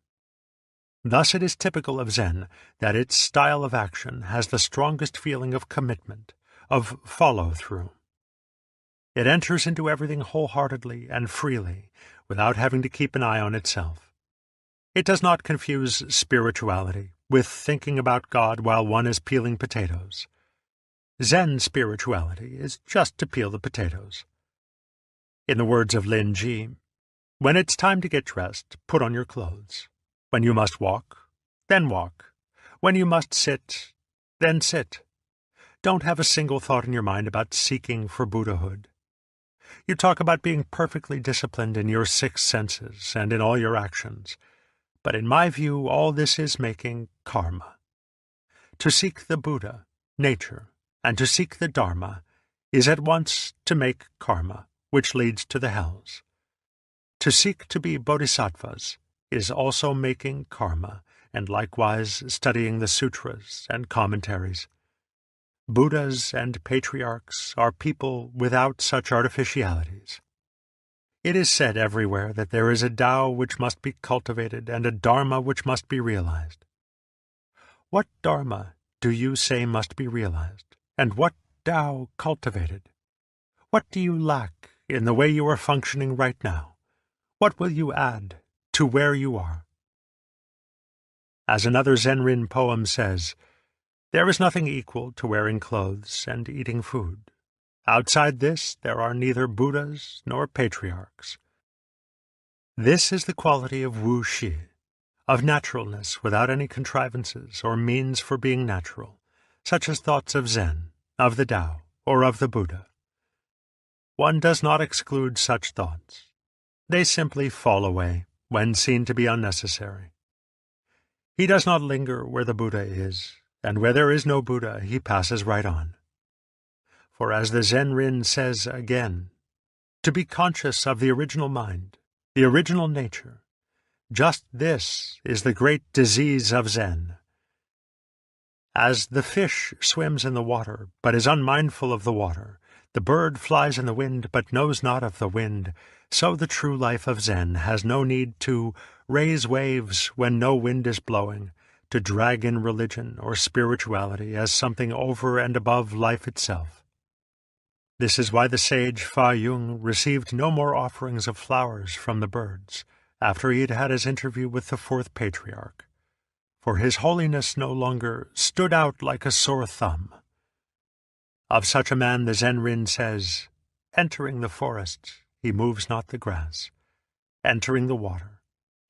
Thus it is typical of Zen that its style of action has the strongest feeling of commitment, of follow-through. It enters into everything wholeheartedly and freely, without having to keep an eye on itself. It does not confuse spirituality with thinking about God while one is peeling potatoes. Zen spirituality is just to peel the potatoes. In the words of Lin Ji, when it's time to get dressed, put on your clothes. When you must walk, then walk. When you must sit, then sit. Don't have a single thought in your mind about seeking for Buddhahood. You talk about being perfectly disciplined in your 6 senses and in all your actions, but in my view all this is making karma. To seek the Buddha, nature, and to seek the Dharma is at once to make karma, which leads to the hells. To seek to be bodhisattvas is also making karma, and likewise studying the sutras and commentaries. Buddhas and patriarchs are people without such artificialities. It is said everywhere that there is a Tao which must be cultivated and a Dharma which must be realized. What Dharma do you say must be realized, and what Tao cultivated? What do you lack in the way you are functioning right now? What will you add to where you are? As another Zenrin poem says, there is nothing equal to wearing clothes and eating food. Outside this, there are neither Buddhas nor patriarchs. This is the quality of Wu Shi, of naturalness without any contrivances or means for being natural, such as thoughts of Zen, of the Tao, or of the Buddha. One does not exclude such thoughts. They simply fall away when seen to be unnecessary. He does not linger where the Buddha is, and where there is no Buddha he passes right on. For as the Zenrin says again, to be conscious of the original mind, the original nature, just this is the great disease of Zen. As the fish swims in the water, but is unmindful of the water, the bird flies in the wind, but knows not of the wind, so the true life of Zen has no need to raise waves when no wind is blowing, to drag in religion or spirituality as something over and above life itself. This is why the sage Fa Yung received no more offerings of flowers from the birds after he had had his interview with the fourth patriarch, for his holiness no longer stood out like a sore thumb. Of such a man the Zenrin says, entering the forest, he moves not the grass. Entering the water,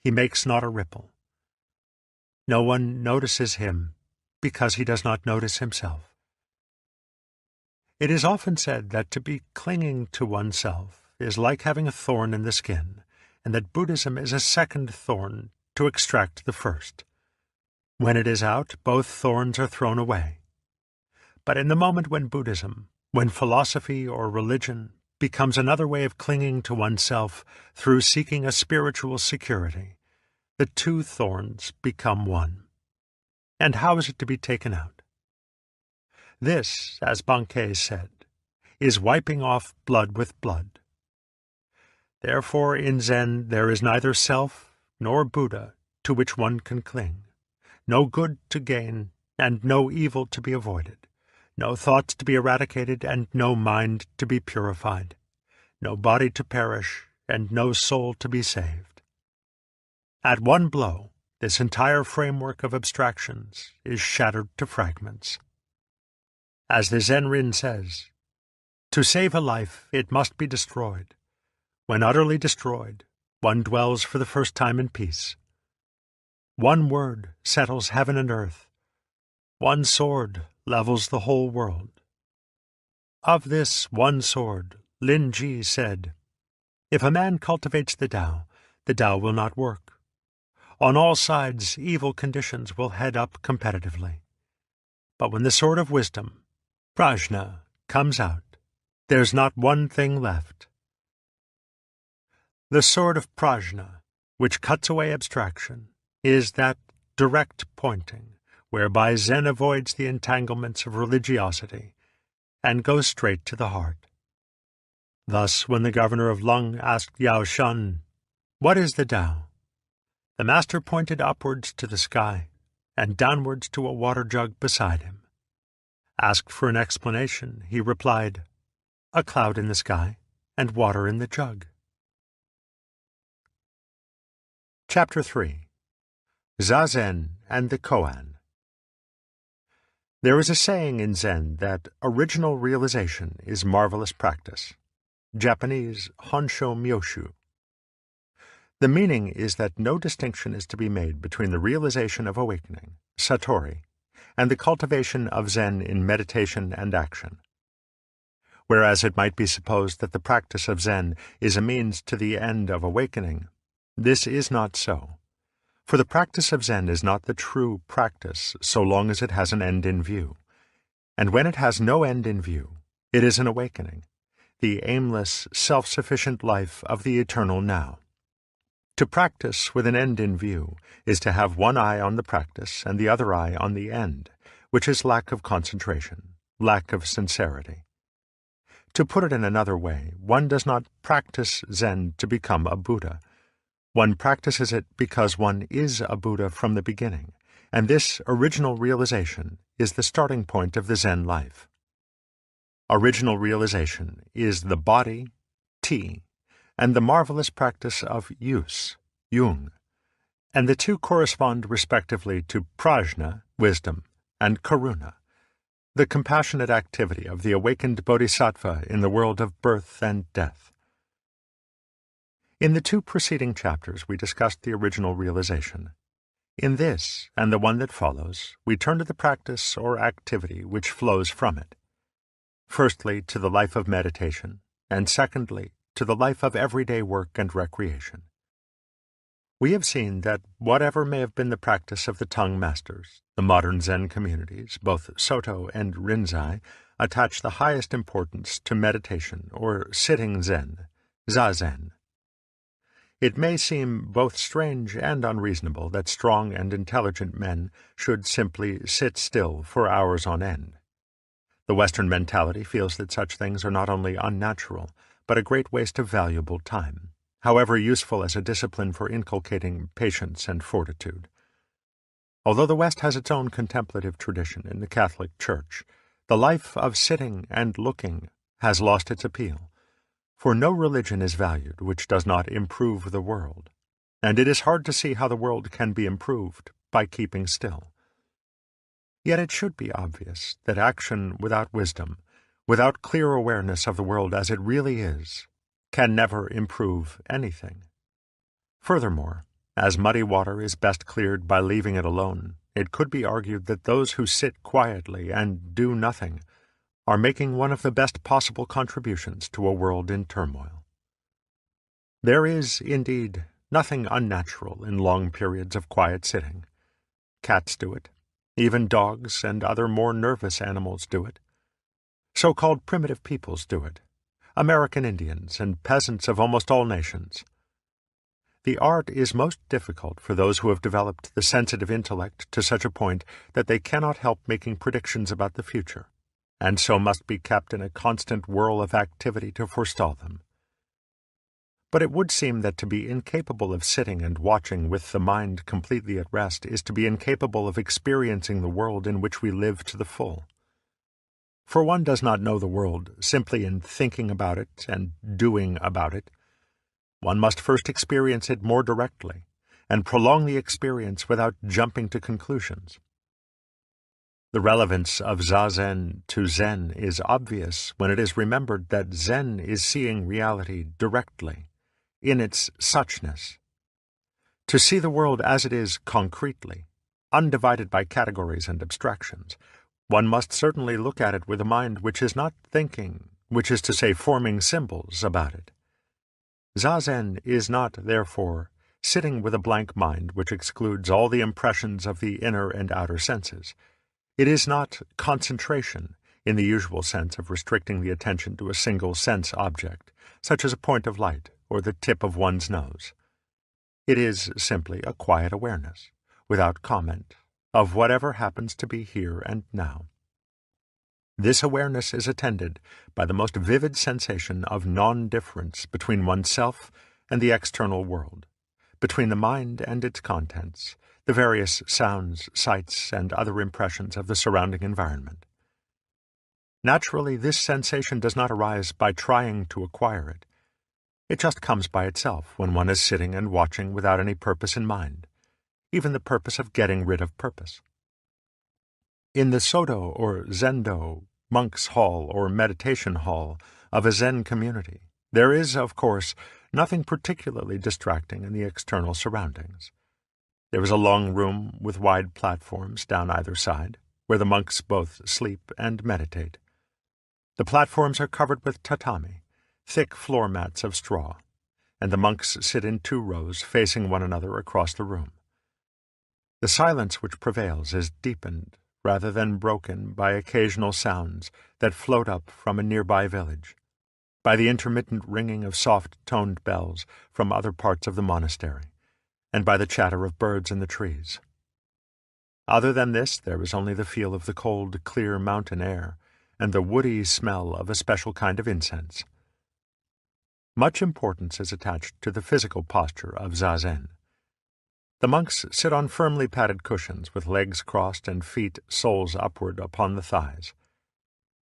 he makes not a ripple. No one notices him because he does not notice himself. It is often said that to be clinging to oneself is like having a thorn in the skin, and that Buddhism is a second thorn to extract the first. When it is out, both thorns are thrown away. But in the moment when Buddhism, when philosophy or religion becomes another way of clinging to oneself through seeking a spiritual security, the two thorns become one. And how is it to be taken out? This, as Bankei said, is wiping off blood with blood. Therefore in Zen there is neither self nor Buddha to which one can cling, no good to gain and no evil to be avoided, no thoughts to be eradicated and no mind to be purified, no body to perish and no soul to be saved. At one blow, this entire framework of abstractions is shattered to fragments. As the Zenrin says, to save a life it must be destroyed. When utterly destroyed, one dwells for the first time in peace. One word settles heaven and earth. One sword levels the whole world. Of this one sword, Lin Ji said, if a man cultivates the Tao will not work. On all sides, evil conditions will head up competitively. But when the sword of wisdom, prajna, comes out, there's not one thing left. The sword of prajna, which cuts away abstraction, is that direct pointing, whereby Zen avoids the entanglements of religiosity and goes straight to the heart. Thus, when the governor of Lung asked Yao Shan, what is the Tao? The master pointed upwards to the sky and downwards to a water jug beside him. Asked for an explanation, he replied, a cloud in the sky and water in the jug. Chapter 3. Zazen and the Koan. There is a saying in Zen that original realization is marvelous practice. Japanese Honsho Myoshu. The meaning is that no distinction is to be made between the realization of awakening, satori, and the cultivation of Zen in meditation and action. Whereas it might be supposed that the practice of Zen is a means to the end of awakening, this is not so. For the practice of Zen is not the true practice so long as it has an end in view. And when it has no end in view, it is an awakening, the aimless, self-sufficient life of the eternal now. To practice with an end in view is to have one eye on the practice and the other eye on the end, which is lack of concentration, lack of sincerity. To put it in another way, one does not practice Zen to become a Buddha. One practices it because one is a Buddha from the beginning, and this original realization is the starting point of the Zen life. Original realization is the body, Ti, and the marvelous practice of use, Yung, and the two correspond respectively to prajna, wisdom, and karuna, the compassionate activity of the awakened bodhisattva in the world of birth and death. In the two preceding chapters we discussed the original realization. In this, and the one that follows, we turn to the practice or activity which flows from it. Firstly, to the life of meditation, and secondly, to the life of everyday work and recreation. We have seen that whatever may have been the practice of the tongue masters, the modern Zen communities, both Soto and Rinzai, attach the highest importance to meditation or sitting Zen, Zazen. It may seem both strange and unreasonable that strong and intelligent men should simply sit still for hours on end. The Western mentality feels that such things are not only unnatural, but a great waste of valuable time, however useful as a discipline for inculcating patience and fortitude. Although the West has its own contemplative tradition in the Catholic Church, the life of sitting and looking has lost its appeal, for no religion is valued which does not improve the world, and it is hard to see how the world can be improved by keeping still. Yet it should be obvious that action without wisdom, without clear awareness of the world as it really is, can never improve anything. Furthermore, as muddy water is best cleared by leaving it alone, it could be argued that those who sit quietly and do nothing are making one of the best possible contributions to a world in turmoil. There is, indeed, nothing unnatural in long periods of quiet sitting. Cats do it. Even dogs and other more nervous animals do it. So-called primitive peoples do it. American Indians and peasants of almost all nations. The art is most difficult for those who have developed the sensitive intellect to such a point that they cannot help making predictions about the future, and so must be kept in a constant whirl of activity to forestall them. But it would seem that to be incapable of sitting and watching with the mind completely at rest is to be incapable of experiencing the world in which we live to the full. For one does not know the world simply in thinking about it and doing about it. One must first experience it more directly, and prolong the experience without jumping to conclusions. The relevance of Zazen to Zen is obvious when it is remembered that Zen is seeing reality directly, in its suchness. To see the world as it is concretely, undivided by categories and abstractions, one must certainly look at it with a mind which is not thinking, which is to say forming symbols about it. Zazen is not, therefore, sitting with a blank mind which excludes all the impressions of the inner and outer senses. It is not concentration, in the usual sense of restricting the attention to a single sense object, such as a point of light or the tip of one's nose. It is simply a quiet awareness, without comment, of whatever happens to be here and now. This awareness is attended by the most vivid sensation of non-difference between oneself and the external world, between the mind and its contents, the various sounds, sights, and other impressions of the surrounding environment. Naturally, this sensation does not arise by trying to acquire it. It just comes by itself when one is sitting and watching without any purpose in mind, even the purpose of getting rid of purpose. In the Soto or Zendo, monk's hall or meditation hall of a Zen community, there is, of course, nothing particularly distracting in the external surroundings. There is a long room with wide platforms down either side, where the monks both sleep and meditate. The platforms are covered with tatami, thick floor mats of straw, and the monks sit in 2 rows facing one another across the room. The silence which prevails is deepened rather than broken by occasional sounds that float up from a nearby village, by the intermittent ringing of soft-toned bells from other parts of the monastery, and by the chatter of birds in the trees. Other than this, there is only the feel of the cold, clear mountain air, and the woody smell of a special kind of incense. Much importance is attached to the physical posture of Zazen. The monks sit on firmly padded cushions with legs crossed and feet soles upward upon the thighs.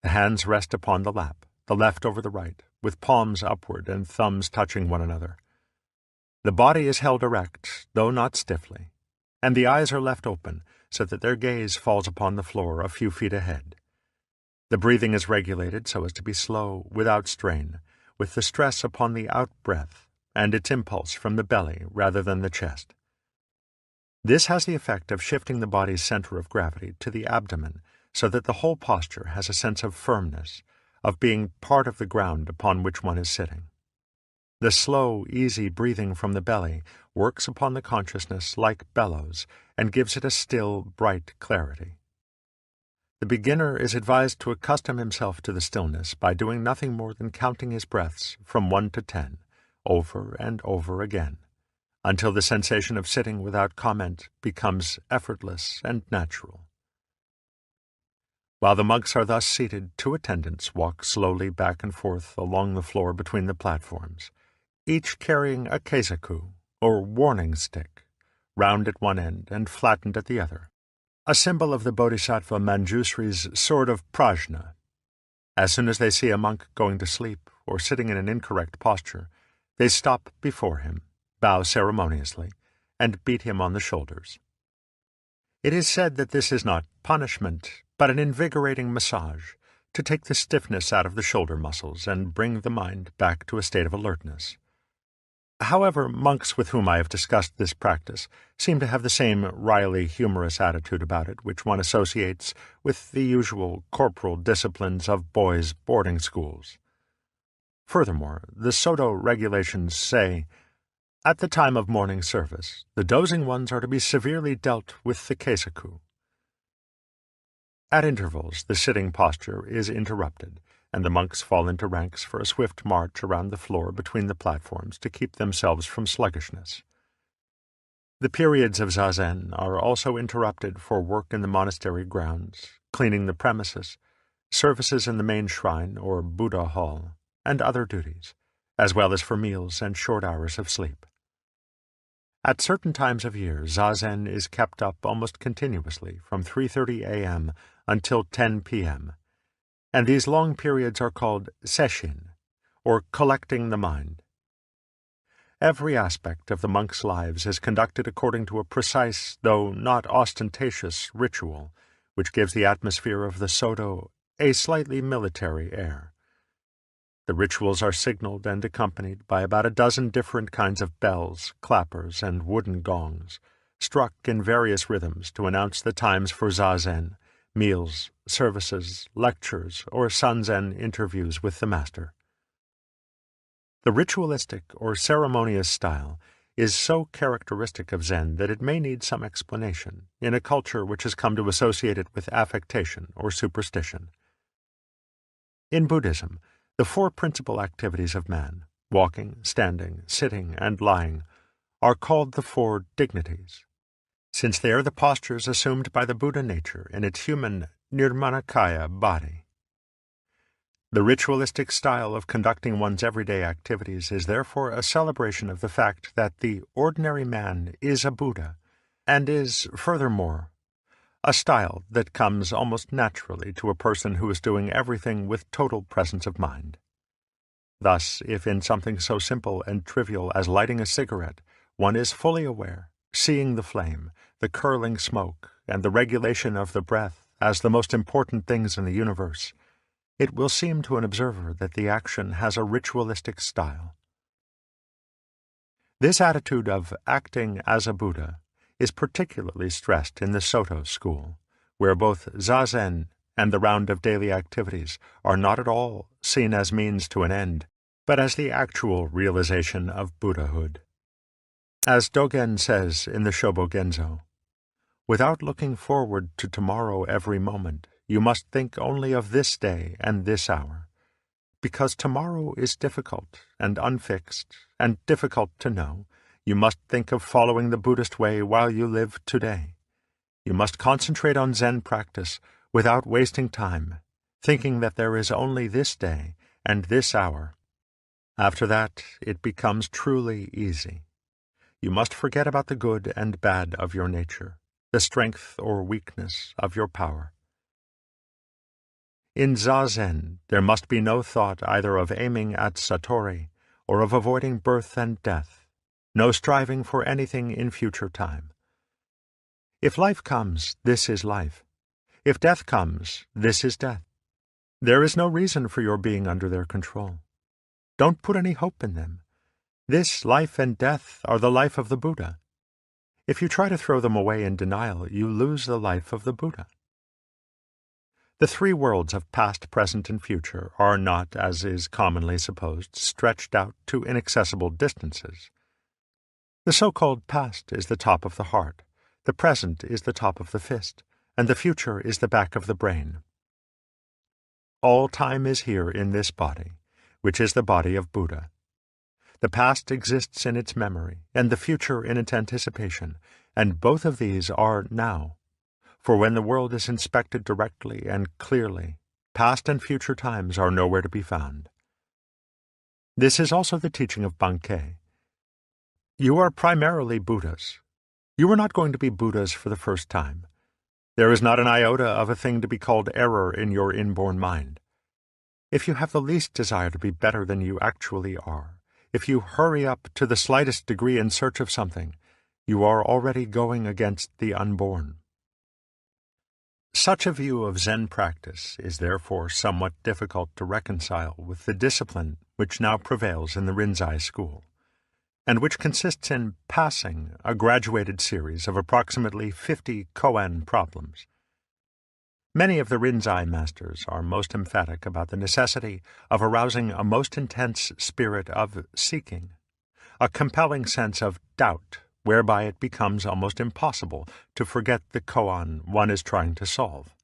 The hands rest upon the lap, the left over the right, with palms upward and thumbs touching one another. The body is held erect, though not stiffly, and the eyes are left open so that their gaze falls upon the floor a few feet ahead. The breathing is regulated so as to be slow, without strain, with the stress upon the out-breath and its impulse from the belly rather than the chest. This has the effect of shifting the body's center of gravity to the abdomen so that the whole posture has a sense of firmness, of being part of the ground upon which one is sitting. The slow, easy breathing from the belly works upon the consciousness like bellows and gives it a still, bright clarity. The beginner is advised to accustom himself to the stillness by doing nothing more than counting his breaths from 1 to 10, over and over again, until the sensation of sitting without comment becomes effortless and natural. While the monks are thus seated, 2 attendants walk slowly back and forth along the floor between the platforms, each carrying a keisaku, or warning stick, round at one end and flattened at the other, a symbol of the Bodhisattva Manjusri's sword of prajna. As soon as they see a monk going to sleep or sitting in an incorrect posture, they stop before him, bow ceremoniously, and beat him on the shoulders. It is said that this is not punishment, but an invigorating massage, to take the stiffness out of the shoulder muscles and bring the mind back to a state of alertness. However, monks with whom I have discussed this practice seem to have the same wryly humorous attitude about it which one associates with the usual corporal disciplines of boys' boarding schools. Furthermore, the Soto regulations say, "At the time of morning service, the dozing ones are to be severely dealt with the keisaku." At intervals, the sitting posture is interrupted, and the monks fall into ranks for a swift march around the floor between the platforms to keep themselves from sluggishness. The periods of zazen are also interrupted for work in the monastery grounds, cleaning the premises, services in the main shrine or Buddha hall, and other duties, as well as for meals and short hours of sleep. At certain times of year, zazen is kept up almost continuously from 3:30 a.m. until 10 p.m., and these long periods are called sesshin, or collecting the mind. Every aspect of the monks' lives is conducted according to a precise, though not ostentatious, ritual, which gives the atmosphere of the Soto a slightly military air. The rituals are signaled and accompanied by about a dozen different kinds of bells, clappers, and wooden gongs, struck in various rhythms to announce the times for zazen, meals, services, lectures, or sanzen interviews with the master. The ritualistic or ceremonious style is so characteristic of Zen that it may need some explanation in a culture which has come to associate it with affectation or superstition. In Buddhism, the 4 principal activities of man, walking, standing, sitting, and lying, are called the 4 dignities, since they are the postures assumed by the Buddha nature in its human nirmanakaya body. The ritualistic style of conducting one's everyday activities is therefore a celebration of the fact that the ordinary man is a Buddha, and is, furthermore, a style that comes almost naturally to a person who is doing everything with total presence of mind. Thus, if in something so simple and trivial as lighting a cigarette, one is fully aware, seeing the flame, the curling smoke, and the regulation of the breath as the most important things in the universe, it will seem to an observer that the action has a ritualistic style. This attitude of acting as a Buddha is particularly stressed in the Soto school, where both zazen and the round of daily activities are not at all seen as means to an end, but as the actual realization of Buddhahood. As Dogen says in the Shobogenzo, "Without looking forward to tomorrow every moment, you must think only of this day and this hour, because tomorrow is difficult and unfixed and difficult to know. You must think of following the Buddhist way while you live today. You must concentrate on Zen practice without wasting time, thinking that there is only this day and this hour. After that, it becomes truly easy. You must forget about the good and bad of your nature, the strength or weakness of your power. In Zazen, there must be no thought either of aiming at Satori or of avoiding birth and death, no striving for anything in future time. If life comes, this is life. If death comes, this is death. There is no reason for your being under their control. Don't put any hope in them. This life and death are the life of the Buddha. If you try to throw them away in denial, you lose the life of the Buddha. The three worlds of past, present, and future are not, as is commonly supposed, stretched out to inaccessible distances. The so-called past is the top of the heart, the present is the top of the fist, and the future is the back of the brain. All time is here in this body, which is the body of Buddha. The past exists in its memory, and the future in its anticipation, and both of these are now. For when the world is inspected directly and clearly, past and future times are nowhere to be found. This is also the teaching of Bankei. You are primarily Buddhas. You are not going to be Buddhas for the first time. There is not an iota of a thing to be called error in your inborn mind. If you have the least desire to be better than you actually are, if you hurry up to the slightest degree in search of something, you are already going against the unborn. Such a view of Zen practice is therefore somewhat difficult to reconcile with the discipline which now prevails in the Rinzai school, and which consists in passing a graduated series of approximately 50 koan problems. Many of the Rinzai masters are most emphatic about the necessity of arousing a most intense spirit of seeking, a compelling sense of doubt, whereby it becomes almost impossible to forget the koan one is trying to solve.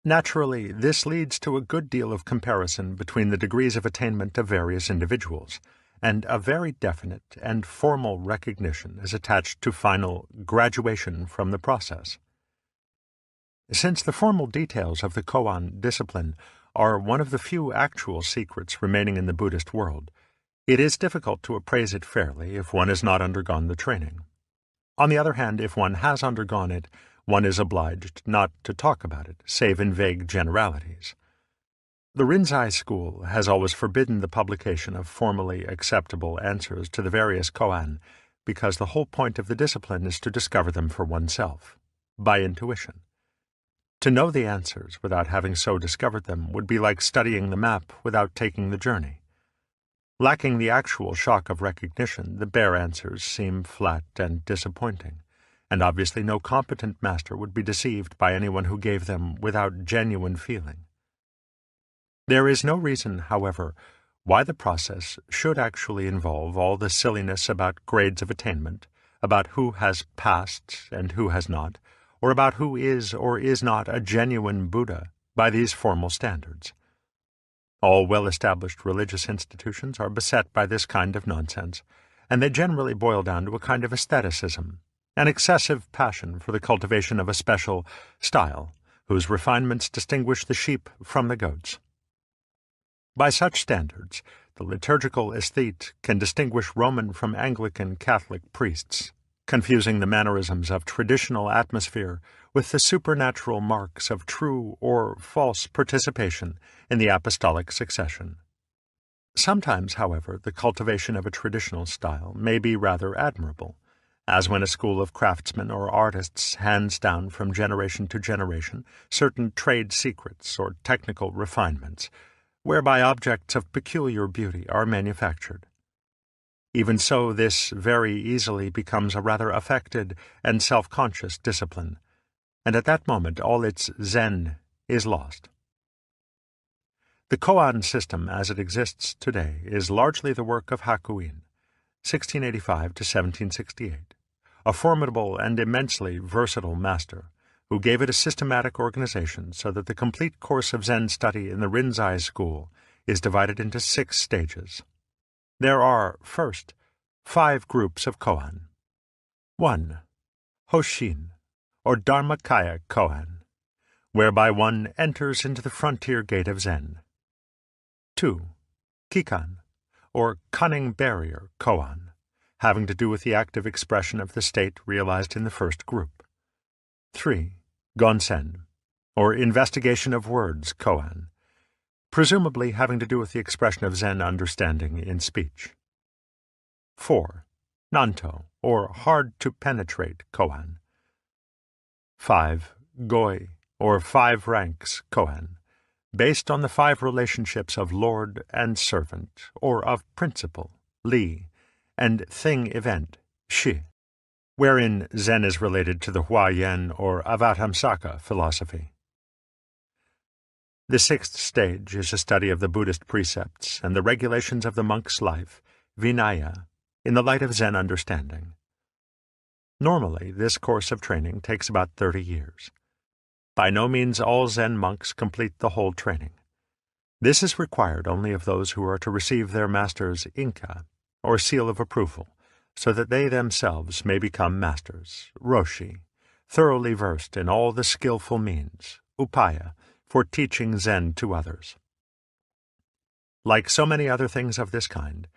Naturally, this leads to a good deal of comparison between the degrees of attainment of various individuals, and a very definite and formal recognition is attached to final graduation from the process. Since the formal details of the koan discipline are one of the few actual secrets remaining in the Buddhist world, it is difficult to appraise it fairly if one has not undergone the training. On the other hand, if one has undergone it, one is obliged not to talk about it, save in vague generalities. The Rinzai school has always forbidden the publication of formally acceptable answers to the various koan, because the whole point of the discipline is to discover them for oneself, by intuition. To know the answers without having so discovered them would be like studying the map without taking the journey. Lacking the actual shock of recognition, the bare answers seem flat and disappointing, and obviously no competent master would be deceived by anyone who gave them without genuine feeling. There is no reason, however, why the process should actually involve all the silliness about grades of attainment, about who has passed and who has not, or about who is or is not a genuine Buddha by these formal standards. All well-established religious institutions are beset by this kind of nonsense, and they generally boil down to a kind of aestheticism, an excessive passion for the cultivation of a special style, whose refinements distinguish the sheep from the goats. By such standards, the liturgical aesthete can distinguish Roman from Anglican Catholic priests, confusing the mannerisms of traditional atmosphere with the supernatural marks of true or false participation in the apostolic succession. Sometimes, however, the cultivation of a traditional style may be rather admirable, as when a school of craftsmen or artists hands down from generation to generation certain trade secrets or technical refinements, whereby objects of peculiar beauty are manufactured. Even so, this very easily becomes a rather affected and self-conscious discipline, and at that moment all its zen is lost. The koan system as it exists today is largely the work of Hakuin, 1685 to 1768, a formidable and immensely versatile master, who gave it a systematic organization so that the complete course of Zen study in the Rinzai school is divided into 6 stages. There are, first, 5 groups of koan. 1. Hoshin, or Dharmakaya koan, whereby one enters into the frontier gate of Zen. 2. Kikan, or cunning barrier koan, having to do with the active expression of the state realized in the first group. 3. Gonsen, or investigation of words, koan, presumably having to do with the expression of Zen understanding in speech. 4. Nanto, or hard-to-penetrate koan. 5. Goi, or 5 ranks koan, based on the 5 relationships of lord and servant, or of principle, li, and thing-event, shi, wherein Zen is related to the Huayan or Avatamsaka philosophy. The 6th stage is a study of the Buddhist precepts and the regulations of the monk's life, Vinaya, in the light of Zen understanding. Normally, this course of training takes about 30 years. By no means all Zen monks complete the whole training. This is required only of those who are to receive their master's inka, or seal of approval, so that they themselves may become masters, roshi, thoroughly versed in all the skillful means, upaya, for teaching Zen to others. Like so many other things of this kind,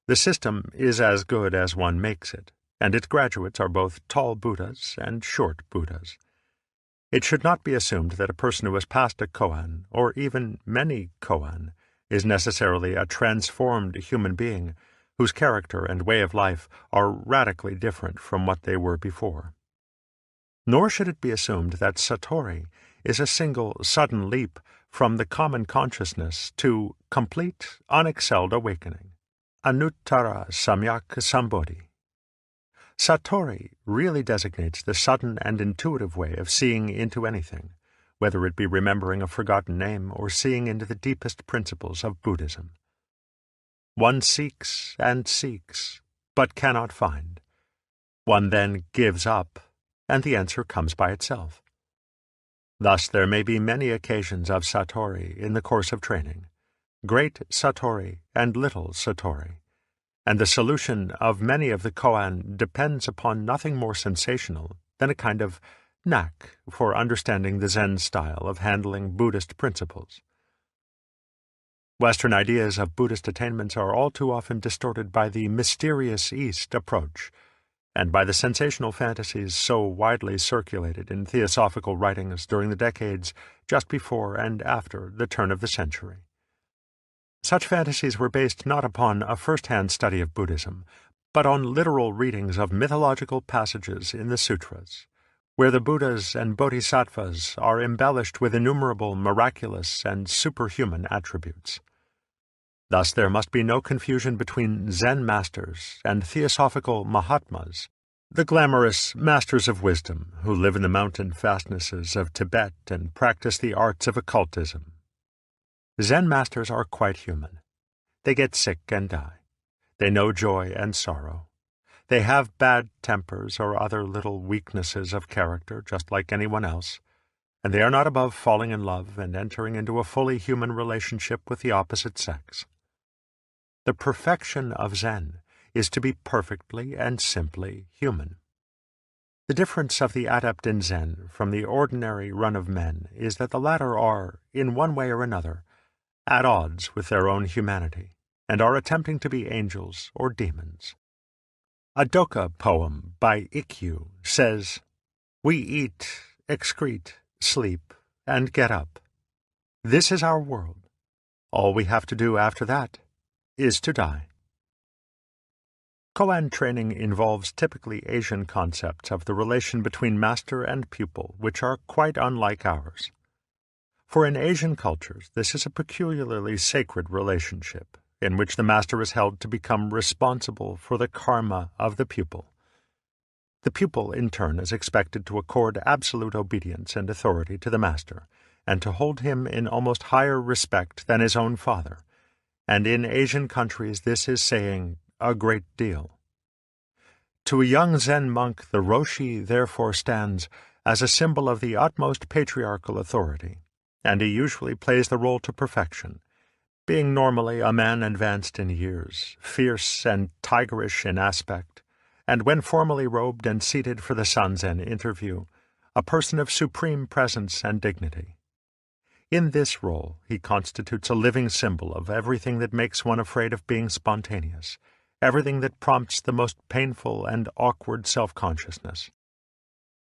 the system is as good as one makes it, and its graduates are both tall Buddhas and short Buddhas. It should not be assumed that a person who has passed a koan, or even many koan, is necessarily a transformed human being whose character and way of life are radically different from what they were before. Nor should it be assumed that satori is a single, sudden leap from the common consciousness to complete, unexcelled awakening, anuttara samyak sambodhi. Satori really designates the sudden and intuitive way of seeing into anything, whether it be remembering a forgotten name or seeing into the deepest principles of Buddhism. One seeks and seeks, but cannot find. One then gives up, and the answer comes by itself. Thus there may be many occasions of satori in the course of training, great satori and little satori, and the solution of many of the koan depends upon nothing more sensational than a kind of knack for understanding the Zen style of handling Buddhist principles. Western ideas of Buddhist attainments are all too often distorted by the mysterious East approach, and by the sensational fantasies so widely circulated in theosophical writings during the decades just before and after the turn of the century. Such fantasies were based not upon a first-hand study of Buddhism, but on literal readings of mythological passages in the sutras, where the Buddhas and Bodhisattvas are embellished with innumerable miraculous and superhuman attributes. Thus there must be no confusion between Zen masters and theosophical Mahatmas, the glamorous masters of wisdom who live in the mountain fastnesses of Tibet and practice the arts of occultism. Zen masters are quite human. They get sick and die. They know joy and sorrow. They have bad tempers or other little weaknesses of character, just like anyone else, and they are not above falling in love and entering into a fully human relationship with the opposite sex. The perfection of Zen is to be perfectly and simply human. The difference of the adept in Zen from the ordinary run of men is that the latter are, in one way or another, at odds with their own humanity, and are attempting to be angels or demons. A Doka poem by Ikkyu says, "We eat, excrete, sleep, and get up. This is our world. All we have to do after that is to die." Koan training involves typically Asian concepts of the relation between master and pupil, which are quite unlike ours. For in Asian cultures, this is a peculiarly sacred relationship, in which the master is held to become responsible for the karma of the pupil. The pupil, in turn, is expected to accord absolute obedience and authority to the master, and to hold him in almost higher respect than his own father, and in Asian countries this is saying a great deal. To a young Zen monk the roshi therefore stands as a symbol of the utmost patriarchal authority, and he usually plays the role to perfection, being normally a man advanced in years, fierce and tigerish in aspect, and when formally robed and seated for the Sanzen interview, a person of supreme presence and dignity. In this role, he constitutes a living symbol of everything that makes one afraid of being spontaneous, everything that prompts the most painful and awkward self-consciousness.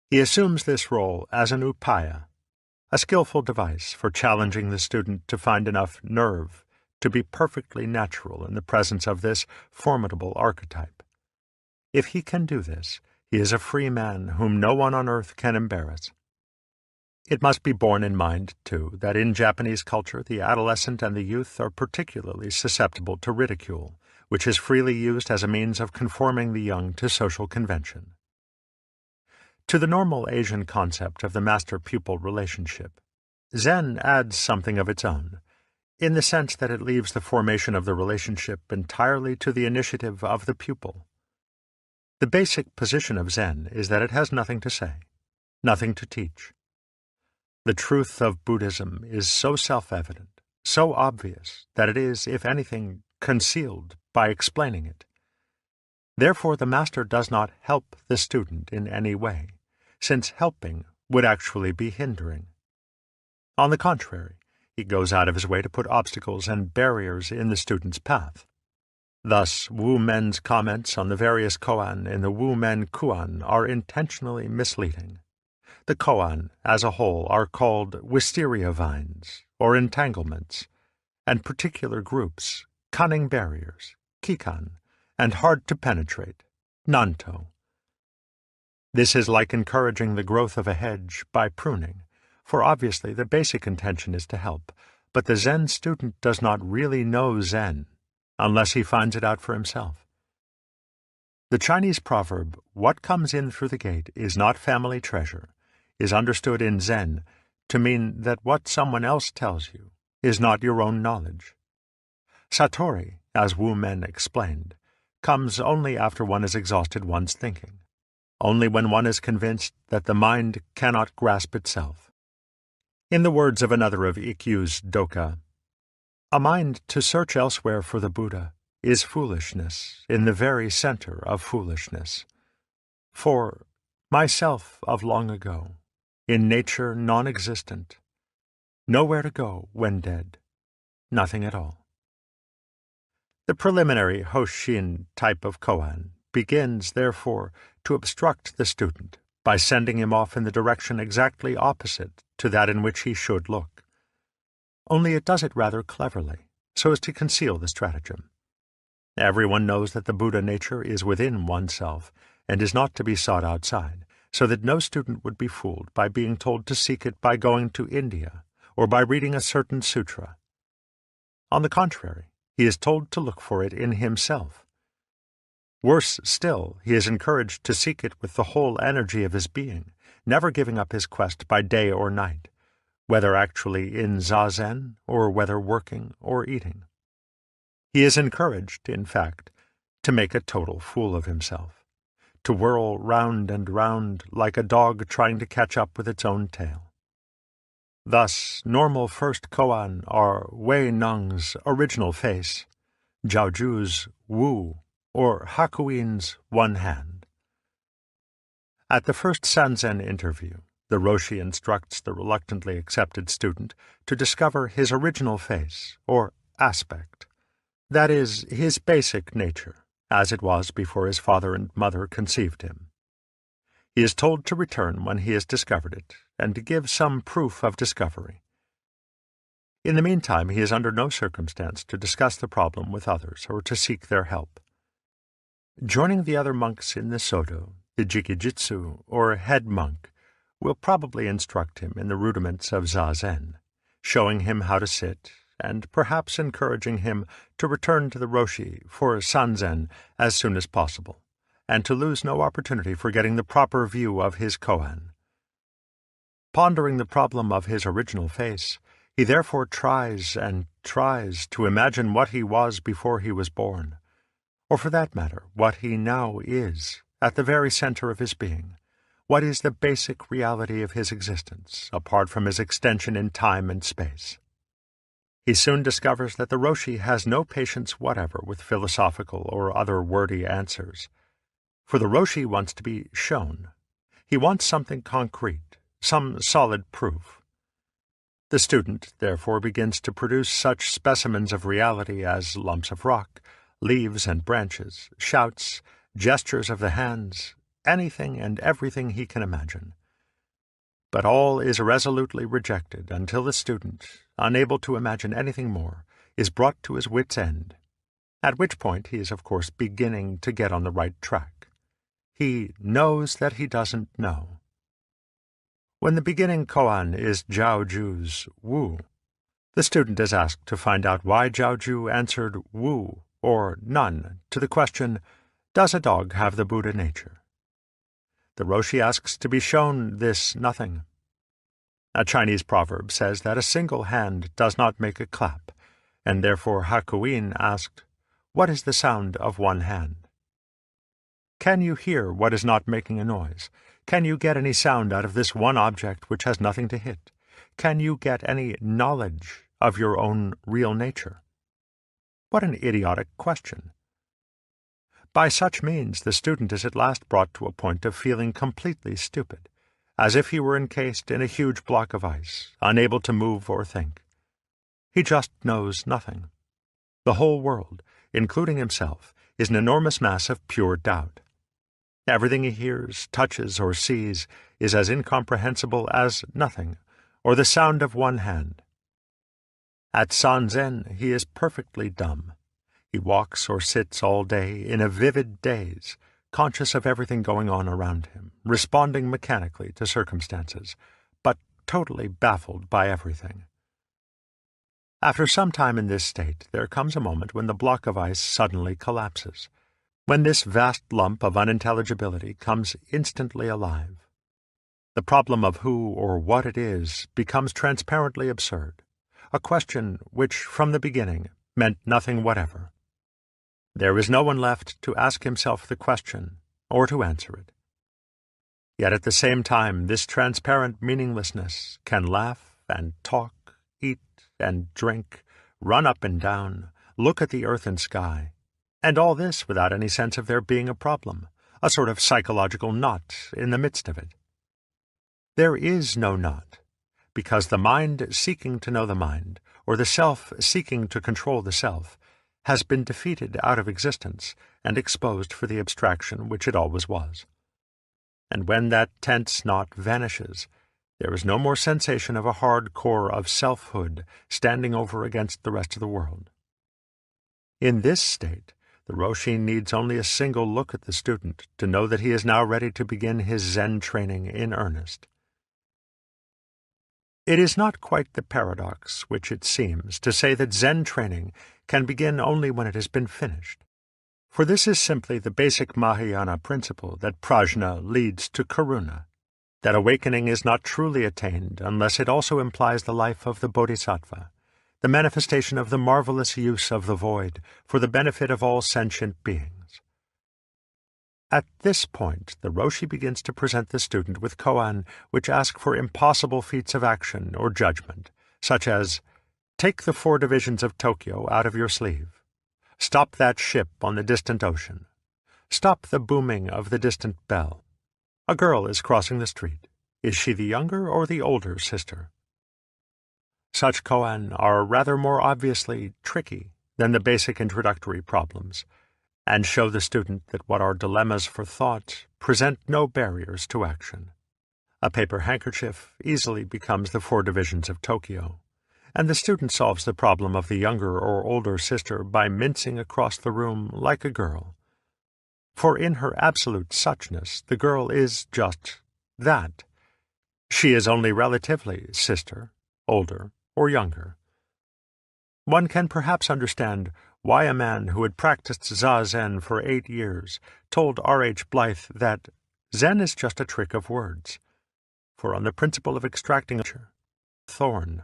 He assumes this role as an upaya, a skillful device for challenging the student to find enough nerve to be perfectly natural in the presence of this formidable archetype. If he can do this, he is a free man whom no one on earth can embarrass. It must be borne in mind, too, that in Japanese culture the adolescent and the youth are particularly susceptible to ridicule, which is freely used as a means of conforming the young to social convention. To the normal Asian concept of the master-pupil relationship, Zen adds something of its own, in the sense that it leaves the formation of the relationship entirely to the initiative of the pupil. The basic position of Zen is that it has nothing to say, nothing to teach. The truth of Buddhism is so self-evident, so obvious, that it is, if anything, concealed by explaining it. Therefore the master does not help the student in any way, since helping would actually be hindering. On the contrary, he goes out of his way to put obstacles and barriers in the student's path. Thus, Wu Men's comments on the various koan in the Wu Men Kuan are intentionally misleading. The koan, as a whole, are called wisteria vines, or entanglements, and particular groups, cunning barriers, kikan, and hard to penetrate, nanto. This is like encouraging the growth of a hedge by pruning, for obviously the basic intention is to help, but the Zen student does not really know Zen, unless he finds it out for himself. The Chinese proverb, "What comes in through the gate is not family treasure," is understood in Zen to mean that what someone else tells you is not your own knowledge. Satori, as Wu Men explained, comes only after one has exhausted one's thinking, only when one is convinced that the mind cannot grasp itself. In the words of another of Ikkyu's Doka, "A mind to search elsewhere for the Buddha is foolishness in the very center of foolishness. For myself of long ago, in nature non-existent, nowhere to go when dead, nothing at all." The preliminary Hoshin type of koan begins, therefore, to obstruct the student by sending him off in the direction exactly opposite to that in which he should look. Only it does it rather cleverly, so as to conceal the stratagem. Everyone knows that the Buddha nature is within oneself and is not to be sought outside, so that no student would be fooled by being told to seek it by going to India or by reading a certain sutra. On the contrary, he is told to look for it in himself. Worse still, he is encouraged to seek it with the whole energy of his being, never giving up his quest by day or night, whether actually in zazen or whether working or eating. He is encouraged, in fact, to make a total fool of himself, to whirl round and round like a dog trying to catch up with its own tail. Thus, normal first koan are Wei Neng's original face, Jiaozhu's Wu, or Hakuin's one hand. At the first Sanzen interview, the Roshi instructs the reluctantly accepted student to discover his original face, or aspect, that is, his basic nature, as it was before his father and mother conceived him. He is told to return when he has discovered it, and to give some proof of discovery. In the meantime, he is under no circumstance to discuss the problem with others or to seek their help. Joining the other monks in the Soto, the Jikijitsu, or head monk, will probably instruct him in the rudiments of Zazen, showing him how to sit, and perhaps encouraging him to return to the Roshi for Sanzen as soon as possible, and to lose no opportunity for getting the proper view of his koan. Pondering the problem of his original face, he therefore tries and tries to imagine what he was before he was born, or for that matter, what he now is, at the very center of his being. What is the basic reality of his existence, apart from his extension in time and space? He soon discovers that the Roshi has no patience whatever with philosophical or other wordy answers. For the Roshi wants to be shown. He wants something concrete, some solid proof. The student, therefore, begins to produce such specimens of reality as lumps of rock, leaves and branches, shouts, gestures of the hands, anything and everything he can imagine. But all is resolutely rejected until the student, unable to imagine anything more, is brought to his wit's end, at which point he is of course beginning to get on the right track. He knows that he doesn't know. When the beginning koan is Zhao Ju's Wu, the student is asked to find out why Zhao Ju answered Wu or none to the question, "Does a dog have the Buddha nature?" The Roshi asks to be shown this nothing. A Chinese proverb says that a single hand does not make a clap, and therefore Hakuin asked, "What is the sound of one hand?" Can you hear what is not making a noise? Can you get any sound out of this one object which has nothing to hit? Can you get any knowledge of your own real nature? What an idiotic question. By such means the student is at last brought to a point of feeling completely stupid, as if he were encased in a huge block of ice, unable to move or think. He just knows nothing. The whole world, including himself, is an enormous mass of pure doubt. Everything he hears, touches, or sees is as incomprehensible as nothing, or the sound of one hand. At Sanzen he is perfectly dumb. He walks or sits all day in a vivid daze, conscious of everything going on around him, responding mechanically to circumstances, but totally baffled by everything. After some time in this state, there comes a moment when the block of ice suddenly collapses, when this vast lump of unintelligibility comes instantly alive. The problem of who or what it is becomes transparently absurd, a question which, from the beginning, meant nothing whatever. There is no one left to ask himself the question, or to answer it. Yet at the same time, this transparent meaninglessness can laugh and talk, eat and drink, run up and down, look at the earth and sky, and all this without any sense of there being a problem, a sort of psychological knot in the midst of it. There is no knot, because the mind seeking to know the mind, or the self seeking to control the self, has been defeated out of existence and exposed for the abstraction which it always was. And when that tense knot vanishes, there is no more sensation of a hard core of selfhood standing over against the rest of the world. In this state, the Roshi needs only a single look at the student to know that he is now ready to begin his Zen training in earnest. It is not quite the paradox which it seems to say that Zen training can begin only when it has been finished. For this is simply the basic Mahayana principle that prajna leads to karuna, that awakening is not truly attained unless it also implies the life of the bodhisattva, the manifestation of the marvelous use of the void for the benefit of all sentient beings. At this point, the Roshi begins to present the student with koan which ask for impossible feats of action or judgment, such as, "Take the 4 divisions of Tokyo out of your sleeve. Stop that ship on the distant ocean. Stop the booming of the distant bell. A girl is crossing the street. Is she the younger or the older sister?" Such koan are rather more obviously tricky than the basic introductory problems, and show the student that what are dilemmas for thought present no barriers to action. A paper handkerchief easily becomes the 4 divisions of Tokyo, and the student solves the problem of the younger or older sister by mincing across the room like a girl. For in her absolute suchness, the girl is just that. She is only relatively sister, older, or younger. One can perhaps understand why a man who had practiced Zazen for 8 years told R.H. Blythe that Zen is just a trick of words, for on the principle of extracting a thorn,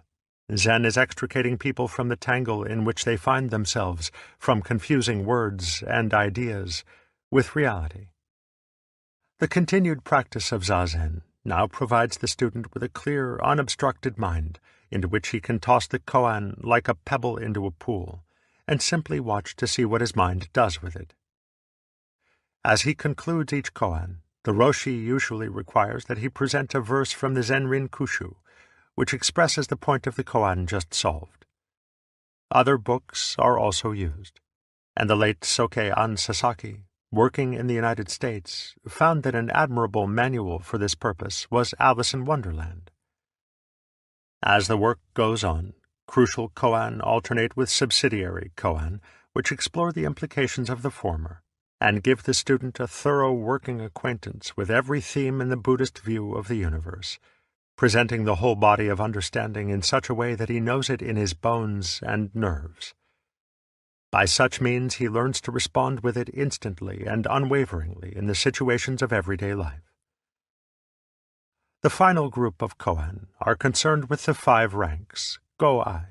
Zen is extricating people from the tangle in which they find themselves from confusing words and ideas with reality. The continued practice of Zazen now provides the student with a clear, unobstructed mind into which he can toss the koan like a pebble into a pool, and simply watch to see what his mind does with it. As he concludes each koan, the Roshi usually requires that he present a verse from the Zenrin Kushu, which expresses the point of the koan just solved. Other books are also used, and the late Soke An Sasaki working in the United States, found that an admirable manual for this purpose was Alice in Wonderland. As the work goes on, crucial koan alternate with subsidiary koan, which explore the implications of the former, and give the student a thorough working acquaintance with every theme in the Buddhist view of the universe, presenting the whole body of understanding in such a way that he knows it in his bones and nerves. By such means he learns to respond with it instantly and unwaveringly in the situations of everyday life. The final group of koan are concerned with the 5 ranks, go-ai,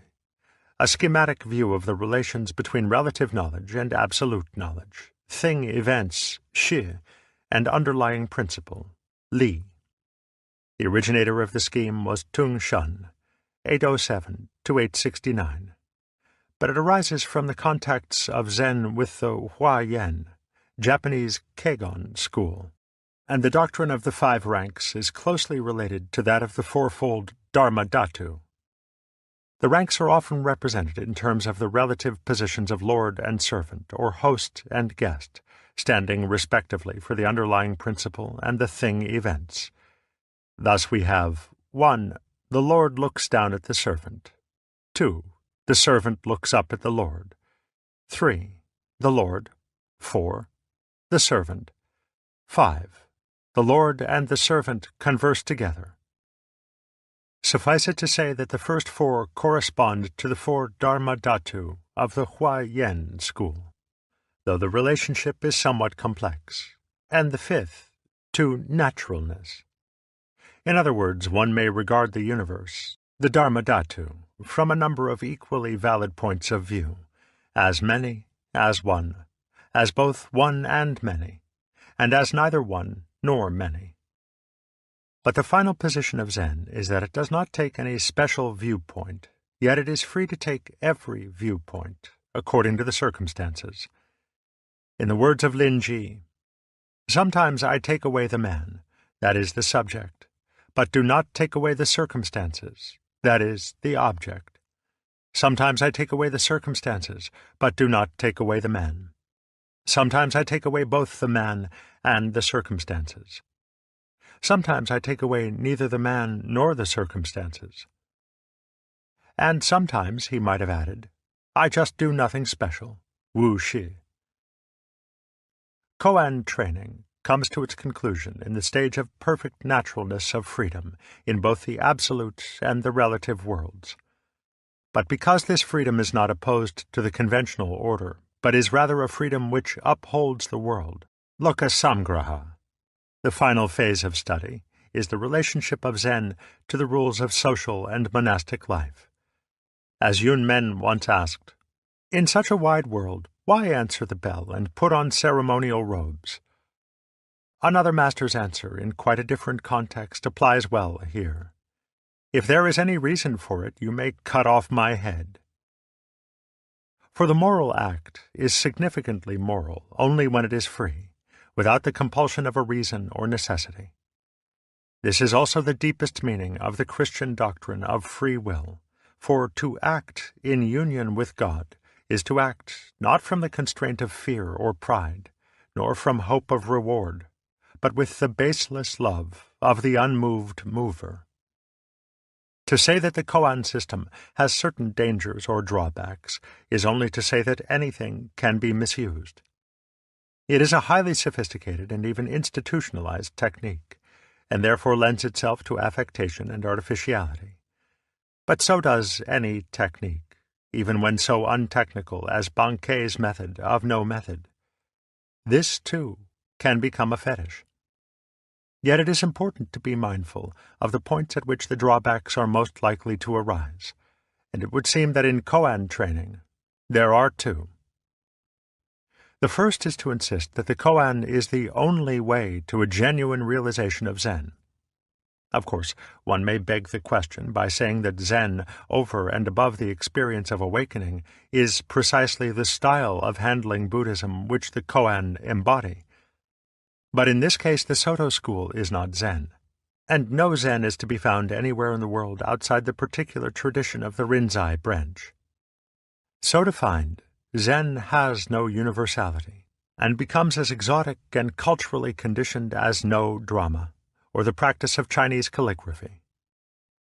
a schematic view of the relations between relative knowledge and absolute knowledge, thing events, shi, and underlying principle, li. The originator of the scheme was Tung Shun, 807 to 869, but it arises from the contacts of Zen with the Huayan, Japanese Keigon school, and the doctrine of the 5 ranks is closely related to that of the fourfold Dharma Dhatu. The ranks are often represented in terms of the relative positions of lord and servant, or host and guest, standing respectively for the underlying principle and the thing events. Thus we have 1. The lord looks down at the servant. 2. The servant looks up at the lord. 3. The lord. 4. The servant. 5. The lord and the servant converse together. Suffice it to say that the first 4 correspond to the 4 Dharma Dhatu of the Huayan school, though the relationship is somewhat complex, and the 5th to naturalness. In other words, one may regard the universe, the Dharma Dhatu, from a number of equally valid points of view, as many, as one, as both one and many, and as neither one nor many. But the final position of Zen is that it does not take any special viewpoint, yet it is free to take every viewpoint, according to the circumstances. In the words of Lin Ji, "Sometimes I take away the man, that is the subject, but do not take away the circumstances, that is the object. Sometimes I take away the circumstances, but do not take away the man. Sometimes I take away both the man and the circumstances. Sometimes I take away neither the man nor the circumstances. And sometimes," he might have added, "I just do nothing special, wu shi." Koan training comes to its conclusion in the stage of perfect naturalness of freedom in both the absolute and the relative worlds. But because this freedom is not opposed to the conventional order, but is rather a freedom which upholds the world, loka samgraha, the final phase of study is the relationship of Zen to the rules of social and monastic life. As Yun Men once asked, "In such a wide world, why answer the bell and put on ceremonial robes?" Another master's answer in quite a different context applies well here. "If there is any reason for it, you may cut off my head." For the moral act is significantly moral only when it is free, without the compulsion of a reason or necessity. This is also the deepest meaning of the Christian doctrine of free will, for to act in union with God is to act not from the constraint of fear or pride, nor from hope of reward, but with the baseless love of the unmoved mover. To say that the koan system has certain dangers or drawbacks is only to say that anything can be misused. It is a highly sophisticated and even institutionalized technique, and therefore lends itself to affectation and artificiality. But so does any technique, even when so untechnical as Bankei's method of no method. This, too, can become a fetish. Yet it is important to be mindful of the points at which the drawbacks are most likely to arise, and it would seem that in koan training there are 2. The first is to insist that the koan is the only way to a genuine realization of Zen. Of course, one may beg the question by saying that Zen, over and above the experience of awakening, is precisely the style of handling Buddhism which the koan embody. But in this case the Soto school is not Zen, and no Zen is to be found anywhere in the world outside the particular tradition of the Rinzai branch. So defined, Zen has no universality, and becomes as exotic and culturally conditioned as no drama, or the practice of Chinese calligraphy.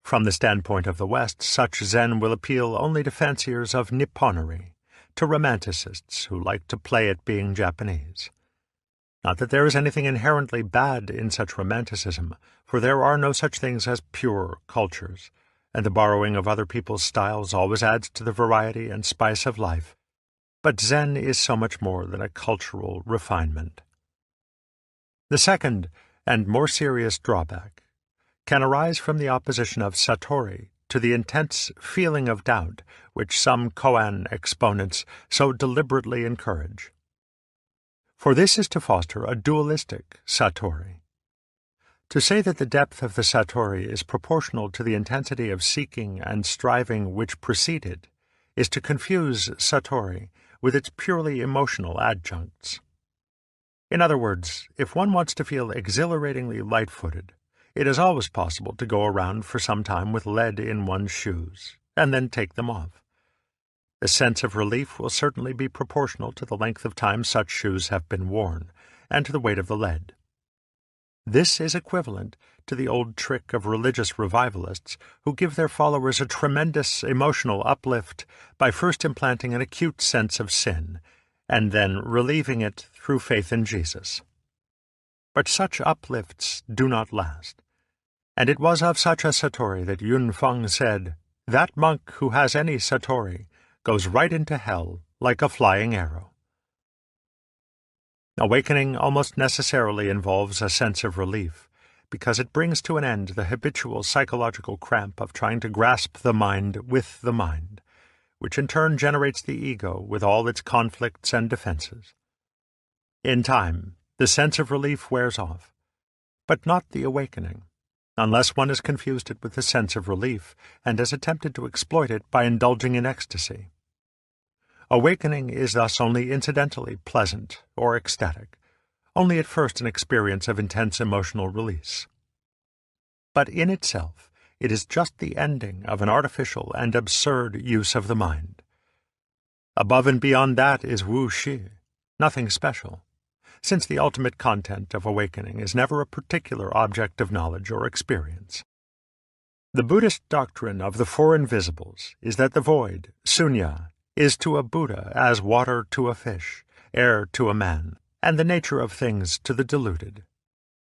From the standpoint of the West, such Zen will appeal only to fanciers of Nipponery, to romanticists who like to play at being Japanese. Not that there is anything inherently bad in such romanticism, for there are no such things as pure cultures, and the borrowing of other people's styles always adds to the variety and spice of life. But Zen is so much more than a cultural refinement. The second, and more serious drawback, can arise from the opposition of Satori to the intense feeling of doubt which some koan exponents so deliberately encourage. For this is to foster a dualistic Satori. To say that the depth of the Satori is proportional to the intensity of seeking and striving which precede it is to confuse Satori with its purely emotional adjuncts. In other words, if one wants to feel exhilaratingly light-footed, it is always possible to go around for some time with lead in one's shoes, and then take them off. The sense of relief will certainly be proportional to the length of time such shoes have been worn, and to the weight of the lead. This is equivalent to the old trick of religious revivalists who give their followers a tremendous emotional uplift by first implanting an acute sense of sin, and then relieving it through faith in Jesus. But such uplifts do not last, and it was of such a Satori that Yun Feng said, "That monk who has any Satori goes right into hell like a flying arrow." Awakening almost necessarily involves a sense of relief, because it brings to an end the habitual psychological cramp of trying to grasp the mind with the mind, which in turn generates the ego with all its conflicts and defenses. In time, the sense of relief wears off, but not the awakening, unless one has confused it with the sense of relief and has attempted to exploit it by indulging in ecstasy. Awakening is thus only incidentally pleasant or ecstatic, only at first an experience of intense emotional release. But in itself, it is just the ending of an artificial and absurd use of the mind. Above and beyond that is wu shi, nothing special, since the ultimate content of awakening is never a particular object of knowledge or experience. The Buddhist doctrine of the Four Invisibles is that the void, sunya, is to a Buddha as water to a fish, air to a man, and the nature of things to the deluded,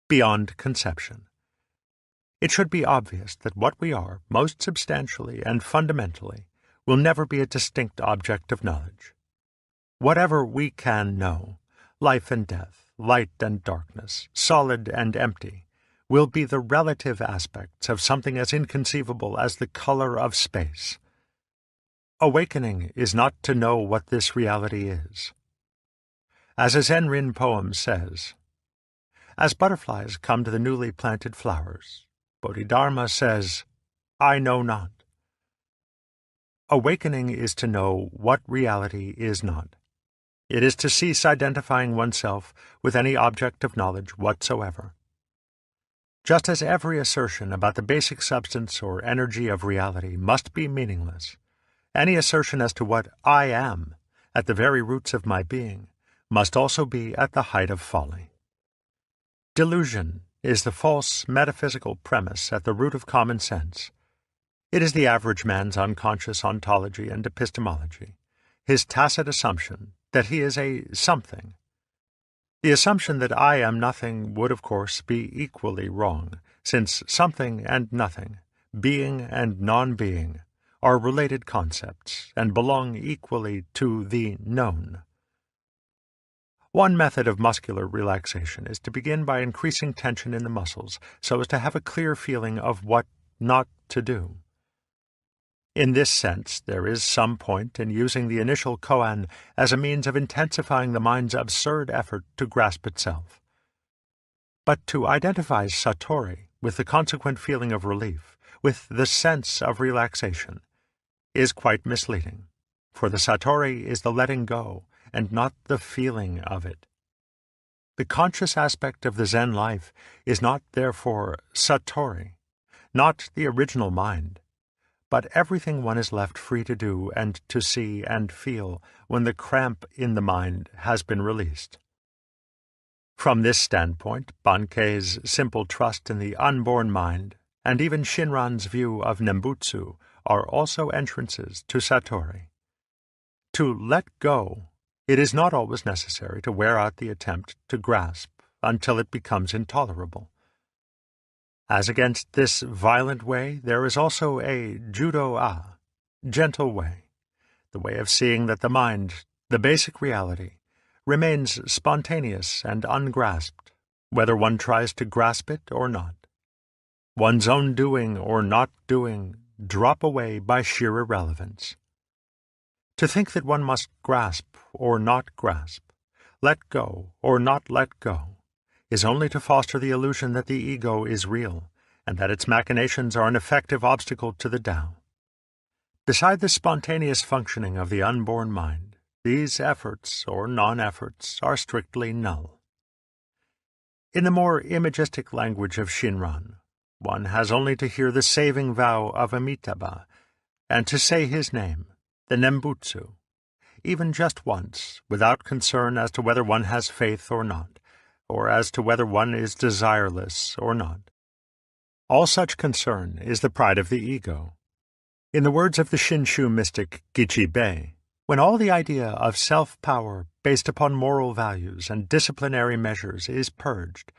beyond conception. It should be obvious that what we are, most substantially and fundamentally, will never be a distinct object of knowledge. Whatever we can know, life and death, light and darkness, solid and empty, will be the relative aspects of something as inconceivable as the color of space. Awakening is not to know what this reality is. As a Zen-rin poem says, "As butterflies come to the newly planted flowers, Bodhidharma says, 'I know not.' Awakening is to know what reality is not. It is to cease identifying oneself with any object of knowledge whatsoever. Just as every assertion about the basic substance or energy of reality must be meaningless, any assertion as to what I am, at the very roots of my being, must also be at the height of folly. Delusion is the false metaphysical premise at the root of common sense. It is the average man's unconscious ontology and epistemology, his tacit assumption that he is a something. The assumption that I am nothing would, of course, be equally wrong, since something and nothing, being and non-being, are related concepts and belong equally to the known. One method of muscular relaxation is to begin by increasing tension in the muscles so as to have a clear feeling of what not to do. In this sense, there is some point in using the initial koan as a means of intensifying the mind's absurd effort to grasp itself. But to identify satori with the consequent feeling of relief, with the sense of relaxation, is quite misleading, for the satori is the letting go and not the feeling of it. The conscious aspect of the Zen life is not, therefore, satori, not the original mind, but everything one is left free to do and to see and feel when the cramp in the mind has been released. From this standpoint, Bankei's simple trust in the unborn mind, and even Shinran's view of Nembutsu, are also entrances to Satori. To let go, it is not always necessary to wear out the attempt to grasp until it becomes intolerable. As against this violent way, there is also a judo-a, gentle way, the way of seeing that the mind, the basic reality, remains spontaneous and ungrasped, whether one tries to grasp it or not. One's own doing or not doing drop away by sheer irrelevance. To think that one must grasp or not grasp, let go or not let go, is only to foster the illusion that the ego is real, and that its machinations are an effective obstacle to the Tao. Beside the spontaneous functioning of the unborn mind, these efforts or non-efforts are strictly null. In the more imagistic language of Shinran, one has only to hear the saving vow of Amitabha, and to say his name, the Nembutsu, even just once, without concern as to whether one has faith or not, or as to whether one is desireless or not. All such concern is the pride of the ego. In the words of the Shinshu mystic Gichi-Bei, when all the idea of self-power based upon moral values and disciplinary measures is purged,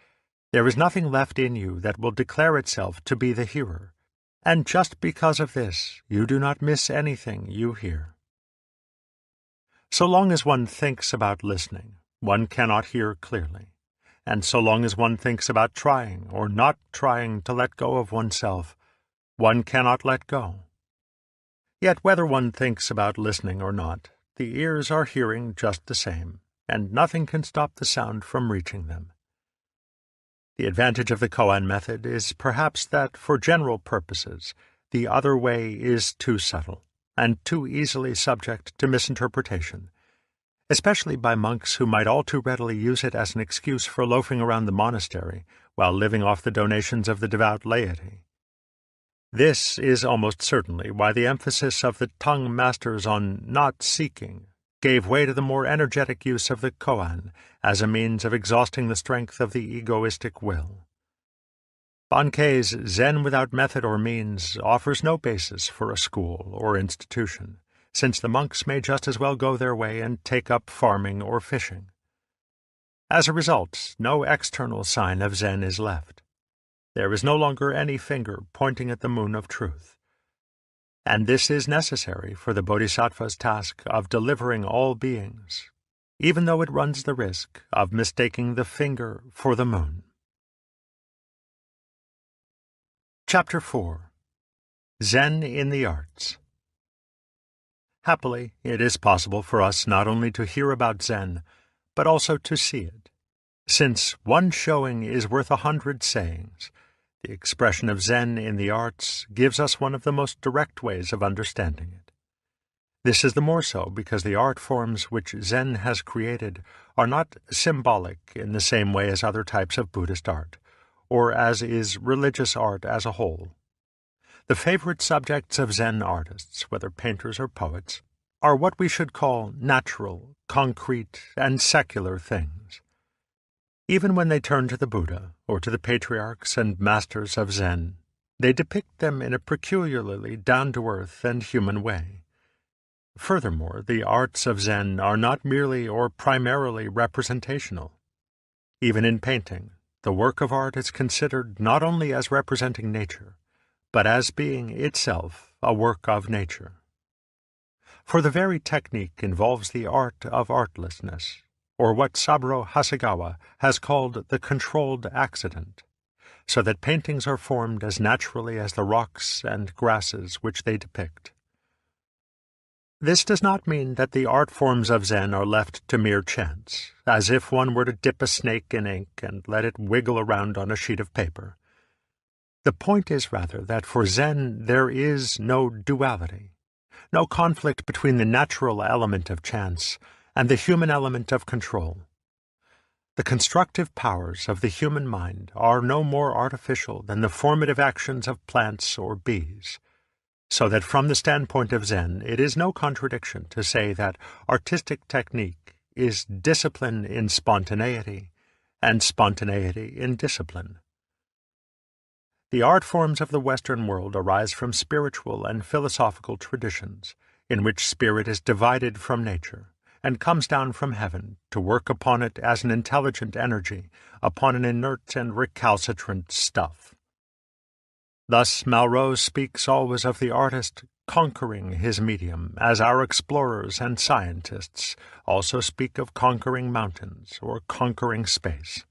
there is nothing left in you that will declare itself to be the hearer, and just because of this you do not miss anything you hear. So long as one thinks about listening, one cannot hear clearly, and so long as one thinks about trying or not trying to let go of oneself, one cannot let go. Yet whether one thinks about listening or not, the ears are hearing just the same, and nothing can stop the sound from reaching them. The advantage of the koan method is perhaps that, for general purposes, the other way is too subtle, and too easily subject to misinterpretation, especially by monks who might all too readily use it as an excuse for loafing around the monastery while living off the donations of the devout laity. This is almost certainly why the emphasis of the tongue masters on not seeking gave way to the more energetic use of the koan as a means of exhausting the strength of the egoistic will. Bankei's Zen without method or means offers no basis for a school or institution, since the monks may just as well go their way and take up farming or fishing. As a result, no external sign of Zen is left. There is no longer any finger pointing at the moon of truth. And this is necessary for the Bodhisattva's task of delivering all beings, even though it runs the risk of mistaking the finger for the moon. Chapter 4. Zen in the Arts. Happily, it is possible for us not only to hear about Zen, but also to see it, since one showing is worth 100 sayings. The expression of Zen in the arts gives us one of the most direct ways of understanding it. This is the more so because the art forms which Zen has created are not symbolic in the same way as other types of Buddhist art, or as is religious art as a whole. The favorite subjects of Zen artists, whether painters or poets, are what we should call natural, concrete, and secular things. Even when they turn to the Buddha, or to the patriarchs and masters of Zen, they depict them in a peculiarly down-to-earth and human way. Furthermore, the arts of Zen are not merely or primarily representational. Even in painting, the work of art is considered not only as representing nature, but as being itself a work of nature. For the very technique involves the art of artlessness, or what Saburo Hasegawa has called the controlled accident, so that paintings are formed as naturally as the rocks and grasses which they depict. This does not mean that the art forms of Zen are left to mere chance, as if one were to dip a snake in ink and let it wiggle around on a sheet of paper. The point is rather that for Zen there is no duality, no conflict between the natural element of chance and the human element of control. The constructive powers of the human mind are no more artificial than the formative actions of plants or bees. So that from the standpoint of Zen, it is no contradiction to say that artistic technique is discipline in spontaneity, and spontaneity in discipline. The art forms of the Western world arise from spiritual and philosophical traditions, in which spirit is divided from nature, and comes down from heaven to work upon it as an intelligent energy upon an inert and recalcitrant stuff. Thus Malraux speaks always of the artist conquering his medium, as our explorers and scientists also speak of conquering mountains or conquering space.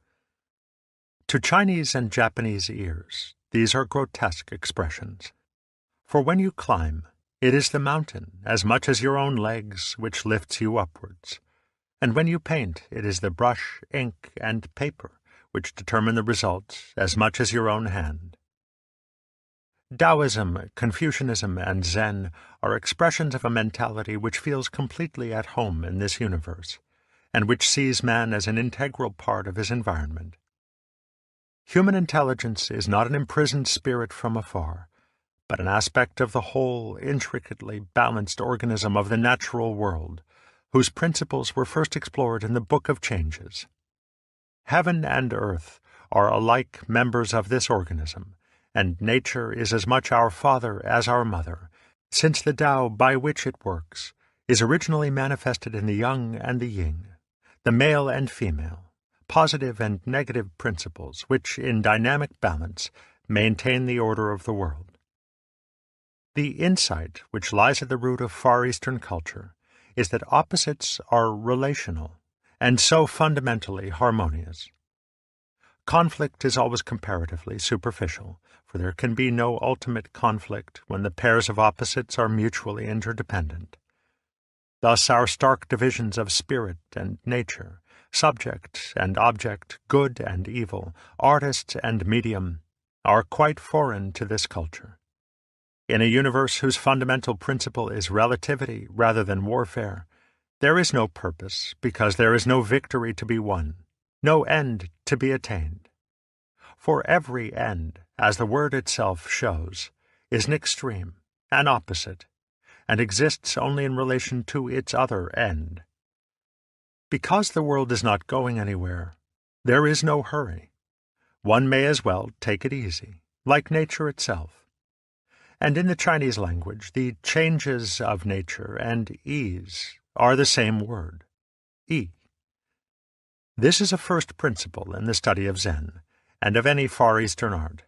To Chinese and Japanese ears, these are grotesque expressions. For when you climb, it is the mountain as much as your own legs which lifts you upwards. And when you paint, it is the brush, ink, and paper which determine the result as much as your own hand. Taoism, Confucianism, and Zen are expressions of a mentality which feels completely at home in this universe, and which sees man as an integral part of his environment. Human intelligence is not an imprisoned spirit from afar, but an aspect of the whole, intricately balanced organism of the natural world, whose principles were first explored in the Book of Changes. Heaven and earth are alike members of this organism, and nature is as much our father as our mother, since the Tao by which it works is originally manifested in the yang and the yin, the male and female, positive and negative principles which, in dynamic balance, maintain the order of the world. The insight which lies at the root of Far Eastern culture is that opposites are relational, and so fundamentally harmonious. Conflict is always comparatively superficial, for there can be no ultimate conflict when the pairs of opposites are mutually interdependent. Thus our stark divisions of spirit and nature, subject and object, good and evil, artist and medium, are quite foreign to this culture. In a universe whose fundamental principle is relativity rather than warfare, there is no purpose because there is no victory to be won, no end to be attained. For every end, as the word itself shows, is an extreme, an opposite, and exists only in relation to its other end. Because the world is not going anywhere, there is no hurry. One may as well take it easy, like nature itself. And in the Chinese language, the changes of nature and ease are the same word, yi. This is a first principle in the study of Zen, and of any Far Eastern art.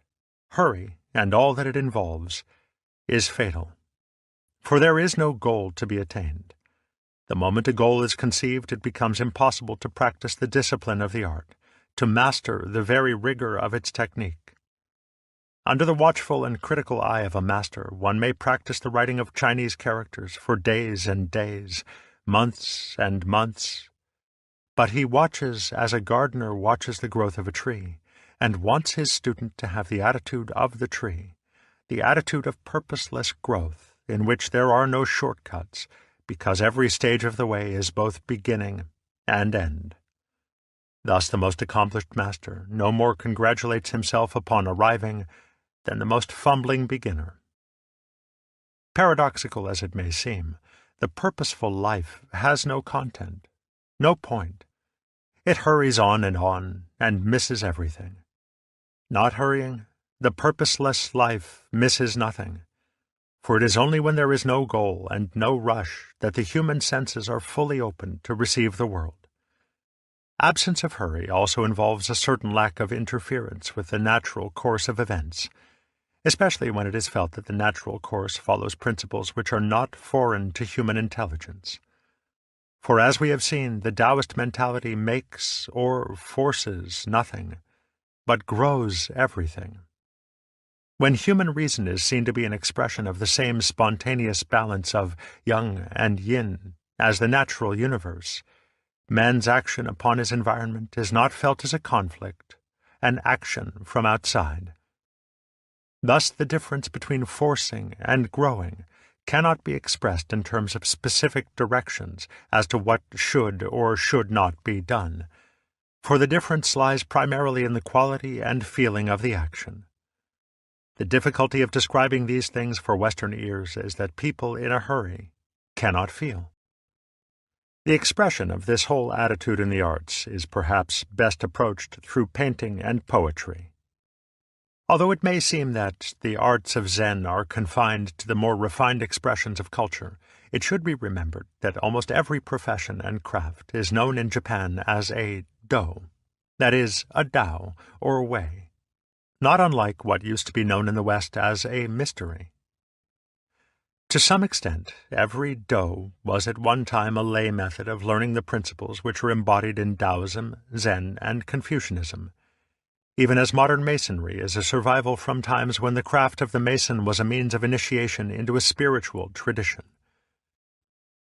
Hurry, and all that it involves, is fatal. For there is no goal to be attained. The moment a goal is conceived, it becomes impossible to practice the discipline of the art, to master the very rigor of its technique. Under the watchful and critical eye of a master, one may practice the writing of Chinese characters for days and days, months and months. But he watches as a gardener watches the growth of a tree, and wants his student to have the attitude of the tree, the attitude of purposeless growth, in which there are no shortcuts, because every stage of the way is both beginning and end. Thus the most accomplished master no more congratulates himself upon arriving than the most fumbling beginner. Paradoxical as it may seem, the purposeful life has no content, no point. It hurries on and misses everything. Not hurrying, the purposeless life misses nothing. For it is only when there is no goal and no rush that the human senses are fully open to receive the world. Absence of hurry also involves a certain lack of interference with the natural course of events, especially when it is felt that the natural course follows principles which are not foreign to human intelligence. For as we have seen, the Taoist mentality makes or forces nothing, but grows everything. When human reason is seen to be an expression of the same spontaneous balance of yang and yin as the natural universe, man's action upon his environment is not felt as a conflict, an action from outside. Thus the difference between forcing and growing cannot be expressed in terms of specific directions as to what should or should not be done, for the difference lies primarily in the quality and feeling of the action. The difficulty of describing these things for Western ears is that people in a hurry cannot feel. The expression of this whole attitude in the arts is perhaps best approached through painting and poetry. Although it may seem that the arts of Zen are confined to the more refined expressions of culture, it should be remembered that almost every profession and craft is known in Japan as a do, that is, a Tao or way, not unlike what used to be known in the West as a mystery. To some extent, every do was at one time a lay method of learning the principles which are embodied in Taoism, Zen, and Confucianism, even as modern masonry is a survival from times when the craft of the mason was a means of initiation into a spiritual tradition.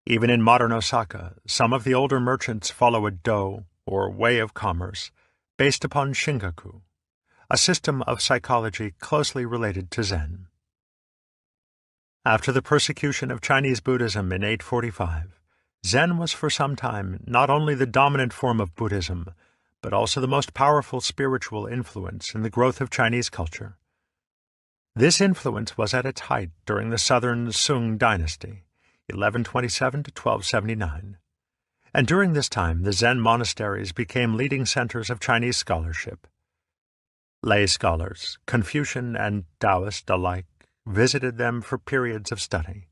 Even in modern Osaka, some of the older merchants follow a do, or way of commerce, based upon Shingaku, a system of psychology closely related to Zen. After the persecution of Chinese Buddhism in 845, Zen was for some time not only the dominant form of Buddhism, but also the most powerful spiritual influence in the growth of Chinese culture. This influence was at its height during the southern Sung dynasty, 1127 to 1279, and during this time the Zen monasteries became leading centers of Chinese scholarship. Lay scholars, Confucian and Taoist alike, visited them for periods of study,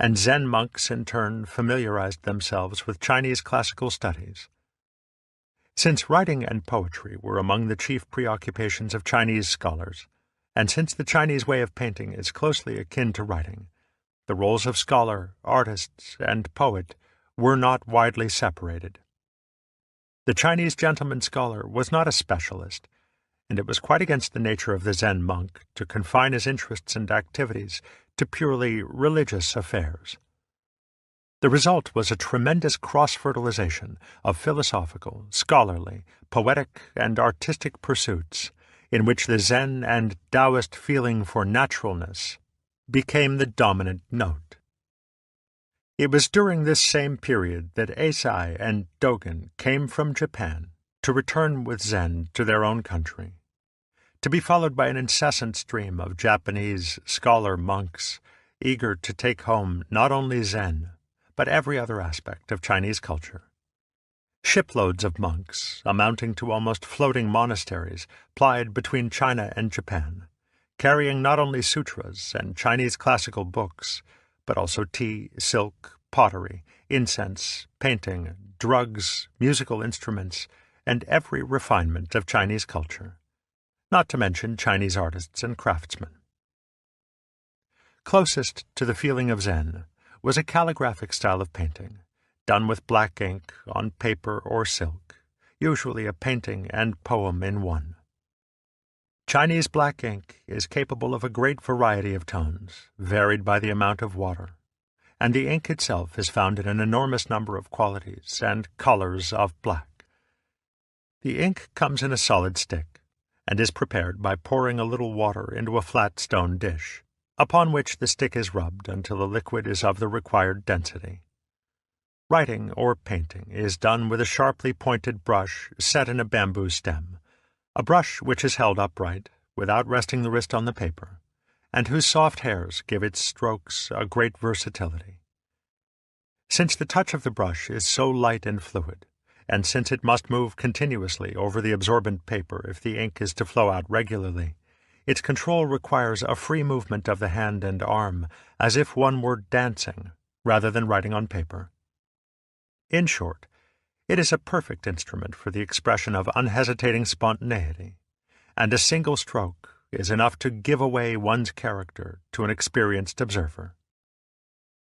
and Zen monks in turn familiarized themselves with Chinese classical studies. Since writing and poetry were among the chief preoccupations of Chinese scholars, and since the Chinese way of painting is closely akin to writing, the roles of scholar, artist, and poet were not widely separated. The Chinese gentleman scholar was not a specialist, and it was quite against the nature of the Zen monk to confine his interests and activities to purely religious affairs. The result was a tremendous cross-fertilization of philosophical, scholarly, poetic, and artistic pursuits, in which the Zen and Taoist feeling for naturalness became the dominant note. It was during this same period that Eisai and Dogen came from Japan to return with Zen to their own country, to be followed by an incessant stream of Japanese scholar monks eager to take home not only Zen, but every other aspect of Chinese culture. Shiploads of monks, amounting to almost floating monasteries, plied between China and Japan, carrying not only sutras and Chinese classical books, but also tea, silk, pottery, incense, painting, drugs, musical instruments, and every refinement of Chinese culture, not to mention Chinese artists and craftsmen. Closest to the feeling of Zen was a calligraphic style of painting, done with black ink on paper or silk, usually a painting and poem in one. Chinese black ink is capable of a great variety of tones, varied by the amount of water, and the ink itself is found in an enormous number of qualities and colors of black. The ink comes in a solid stick, and is prepared by pouring a little water into a flat stone dish, upon which the stick is rubbed until the liquid is of the required density. Writing or painting is done with a sharply pointed brush set in a bamboo stem, a brush which is held upright, without resting the wrist on the paper, and whose soft hairs give its strokes a great versatility. Since the touch of the brush is so light and fluid, and since it must move continuously over the absorbent paper if the ink is to flow out regularly, its control requires a free movement of the hand and arm, as if one were dancing, rather than writing on paper. In short, it is a perfect instrument for the expression of unhesitating spontaneity, and a single stroke is enough to give away one's character to an experienced observer.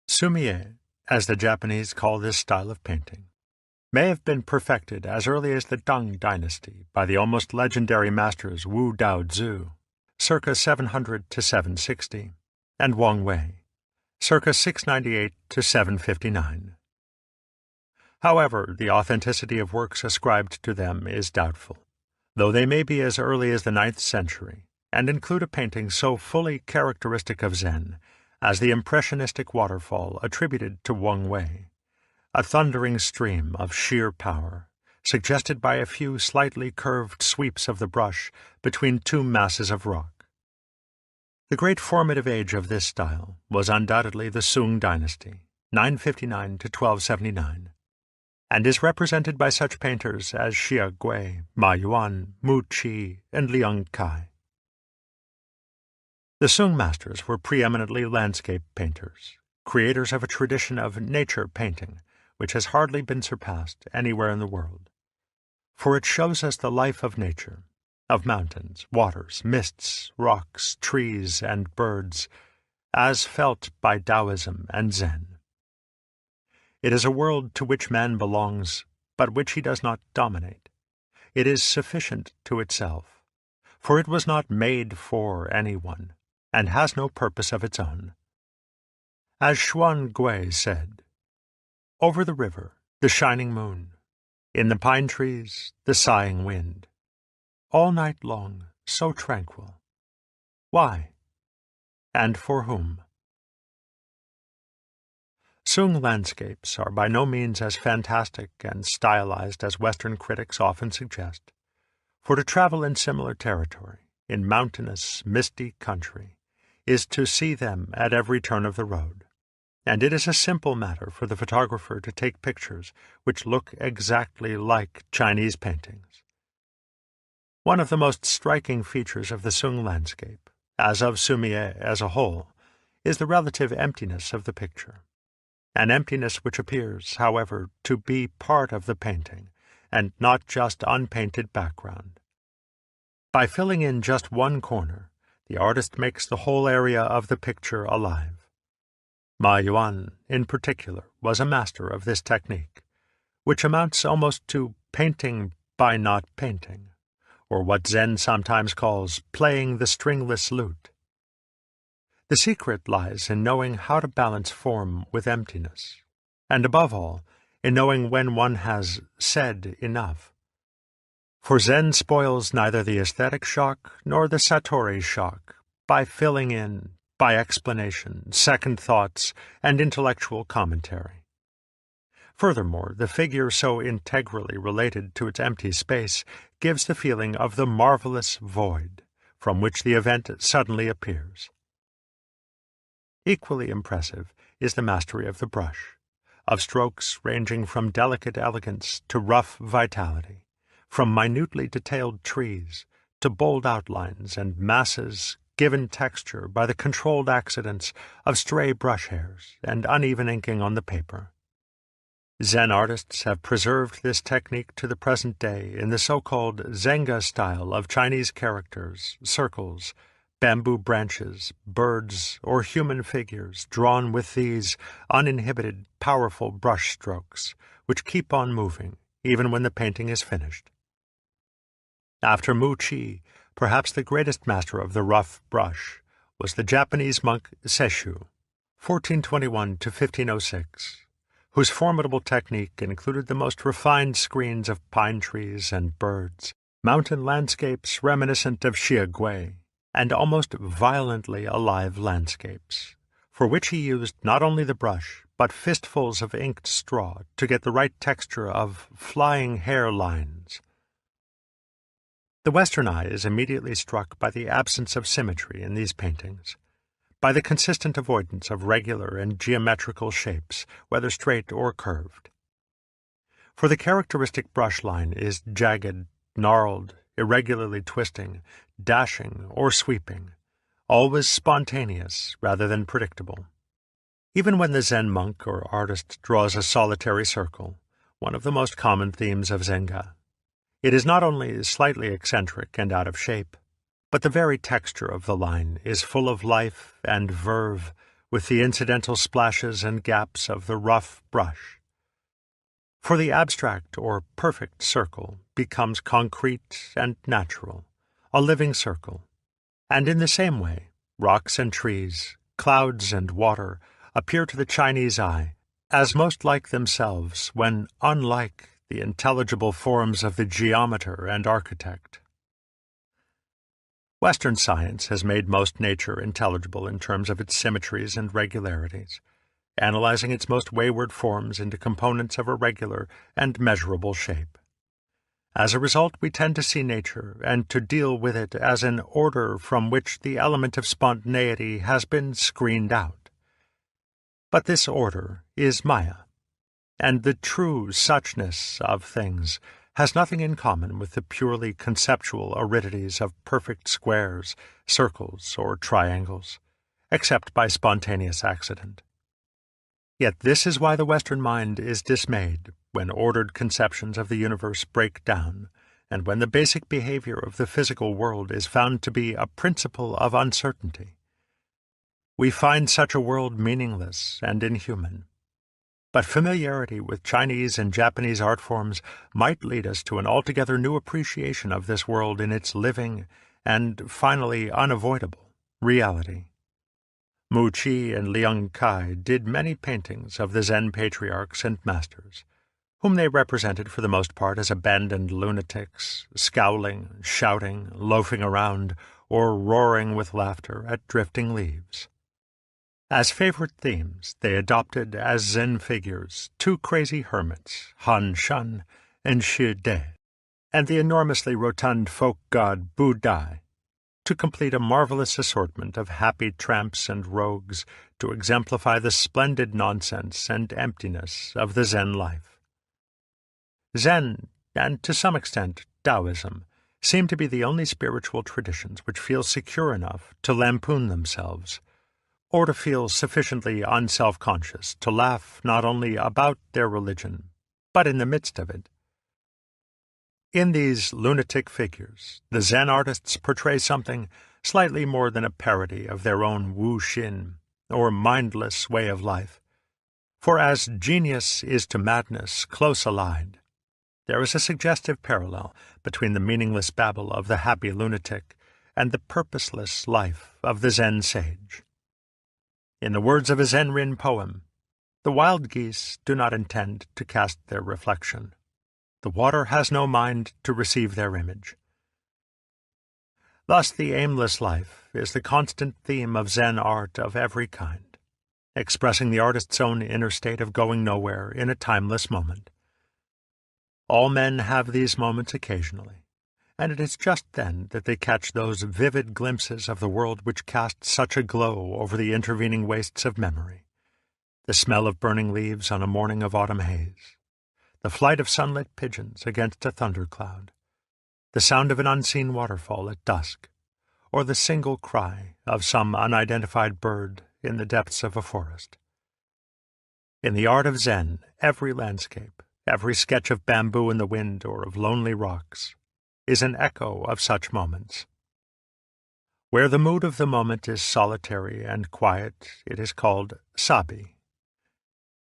Sumie, as the Japanese call this style of painting, may have been perfected as early as the Tang dynasty by the almost legendary masters Wu Daozi, circa 700 to 760, and Wang Wei, circa 698 to 759. However, the authenticity of works ascribed to them is doubtful, though they may be as early as the 9th century, and include a painting so fully characteristic of Zen as the impressionistic waterfall attributed to Wang Wei, a thundering stream of sheer power, suggested by a few slightly curved sweeps of the brush between two masses of rock. The great formative age of this style was undoubtedly the Sung dynasty, 959 to 1279, and is represented by such painters as Xie Gui, Ma Yuan, Mu Qi, and Liang Kai. The Sung masters were preeminently landscape painters, creators of a tradition of nature painting, which has hardly been surpassed anywhere in the world. For it shows us the life of nature, of mountains, waters, mists, rocks, trees, and birds, as felt by Taoism and Zen. It is a world to which man belongs, but which he does not dominate. It is sufficient to itself, for it was not made for anyone, and has no purpose of its own. As Xuan Gui said, "Over the river, the shining moon, in the pine trees, the sighing wind, all night long, so tranquil. Why? And for whom?" Sung landscapes are by no means as fantastic and stylized as Western critics often suggest, for to travel in similar territory, in mountainous, misty country, is to see them at every turn of the road, and it is a simple matter for the photographer to take pictures which look exactly like Chinese paintings. One of the most striking features of the Sung landscape, as of Sumie as a whole, is the relative emptiness of the picture, an emptiness which appears, however, to be part of the painting, and not just unpainted background. By filling in just one corner, the artist makes the whole area of the picture alive. Ma Yuan, in particular, was a master of this technique, which amounts almost to painting by not painting, or what Zen sometimes calls playing the stringless lute. The secret lies in knowing how to balance form with emptiness, and above all, in knowing when one has said enough. For Zen spoils neither the aesthetic shock nor the satori shock by filling in, by explanation, second thoughts, and intellectual commentary. Furthermore, the figure so integrally related to its empty space gives the feeling of the marvelous void from which the event suddenly appears. Equally impressive is the mastery of the brush, of strokes ranging from delicate elegance to rough vitality, from minutely detailed trees to bold outlines and masses given texture by the controlled accidents of stray brush hairs and uneven inking on the paper. Zen artists have preserved this technique to the present day in the so-called Zenga style of Chinese characters, circles, bamboo branches, birds, or human figures drawn with these uninhibited, powerful brush strokes, which keep on moving, even when the painting is finished. After Mu Qi, perhaps the greatest master of the rough brush was the Japanese monk Sesshu, 1421 to 1506, whose formidable technique included the most refined screens of pine trees and birds, mountain landscapes reminiscent of Xie Gui, and almost violently alive landscapes, for which he used not only the brush, but fistfuls of inked straw to get the right texture of flying hair lines. The Western eye is immediately struck by the absence of symmetry in these paintings, by the consistent avoidance of regular and geometrical shapes, whether straight or curved. For the characteristic brush line is jagged, gnarled, irregularly twisting, dashing, or sweeping, always spontaneous rather than predictable. Even when the Zen monk or artist draws a solitary circle, one of the most common themes of Zenga, it is not only slightly eccentric and out of shape, but the very texture of the line is full of life and verve with the incidental splashes and gaps of the rough brush. For the abstract or perfect circle becomes concrete and natural, a living circle, and in the same way, rocks and trees, clouds and water appear to the Chinese eye as most like themselves when unlike the intelligible forms of the geometer and architect. Western science has made most nature intelligible in terms of its symmetries and regularities, analyzing its most wayward forms into components of a regular and measurable shape. As a result, we tend to see nature and to deal with it as an order from which the element of spontaneity has been screened out. But this order is Maya, and the true suchness of things has nothing in common with the purely conceptual aridities of perfect squares, circles, or triangles, except by spontaneous accident. Yet this is why the Western mind is dismayed when ordered conceptions of the universe break down, and when the basic behavior of the physical world is found to be a principle of uncertainty. We find such a world meaningless and inhuman. But familiarity with Chinese and Japanese art forms might lead us to an altogether new appreciation of this world in its living and, finally, unavoidable reality. Mu Qi and Liang Kai did many paintings of the Zen patriarchs and masters, whom they represented for the most part as abandoned lunatics, scowling, shouting, loafing around, or roaring with laughter at drifting leaves. As favorite themes, they adopted as Zen figures two crazy hermits, Han Shan and Shi De, and the enormously rotund folk god Bu Dai, to complete a marvelous assortment of happy tramps and rogues to exemplify the splendid nonsense and emptiness of the Zen life. Zen, and to some extent Taoism, seem to be the only spiritual traditions which feel secure enough to lampoon themselves, or to feel sufficiently unself-conscious to laugh not only about their religion, but in the midst of it. In these lunatic figures, the Zen artists portray something slightly more than a parody of their own Wu Xin, or mindless way of life. For as genius is to madness close allied, there is a suggestive parallel between the meaningless babble of the happy lunatic and the purposeless life of the Zen sage. In the words of a Zen-rin poem, the wild geese do not intend to cast their reflection. The water has no mind to receive their image. Thus the aimless life is the constant theme of Zen art of every kind, expressing the artist's own inner state of going nowhere in a timeless moment. All men have these moments occasionally, and it is just then that they catch those vivid glimpses of the world which cast such a glow over the intervening wastes of memory. The smell of burning leaves on a morning of autumn haze, the flight of sunlit pigeons against a thundercloud, the sound of an unseen waterfall at dusk, or the single cry of some unidentified bird in the depths of a forest. In the art of Zen, every landscape, every sketch of bamboo in the wind or of lonely rocks, is an echo of such moments. Where the mood of the moment is solitary and quiet, it is called sabi.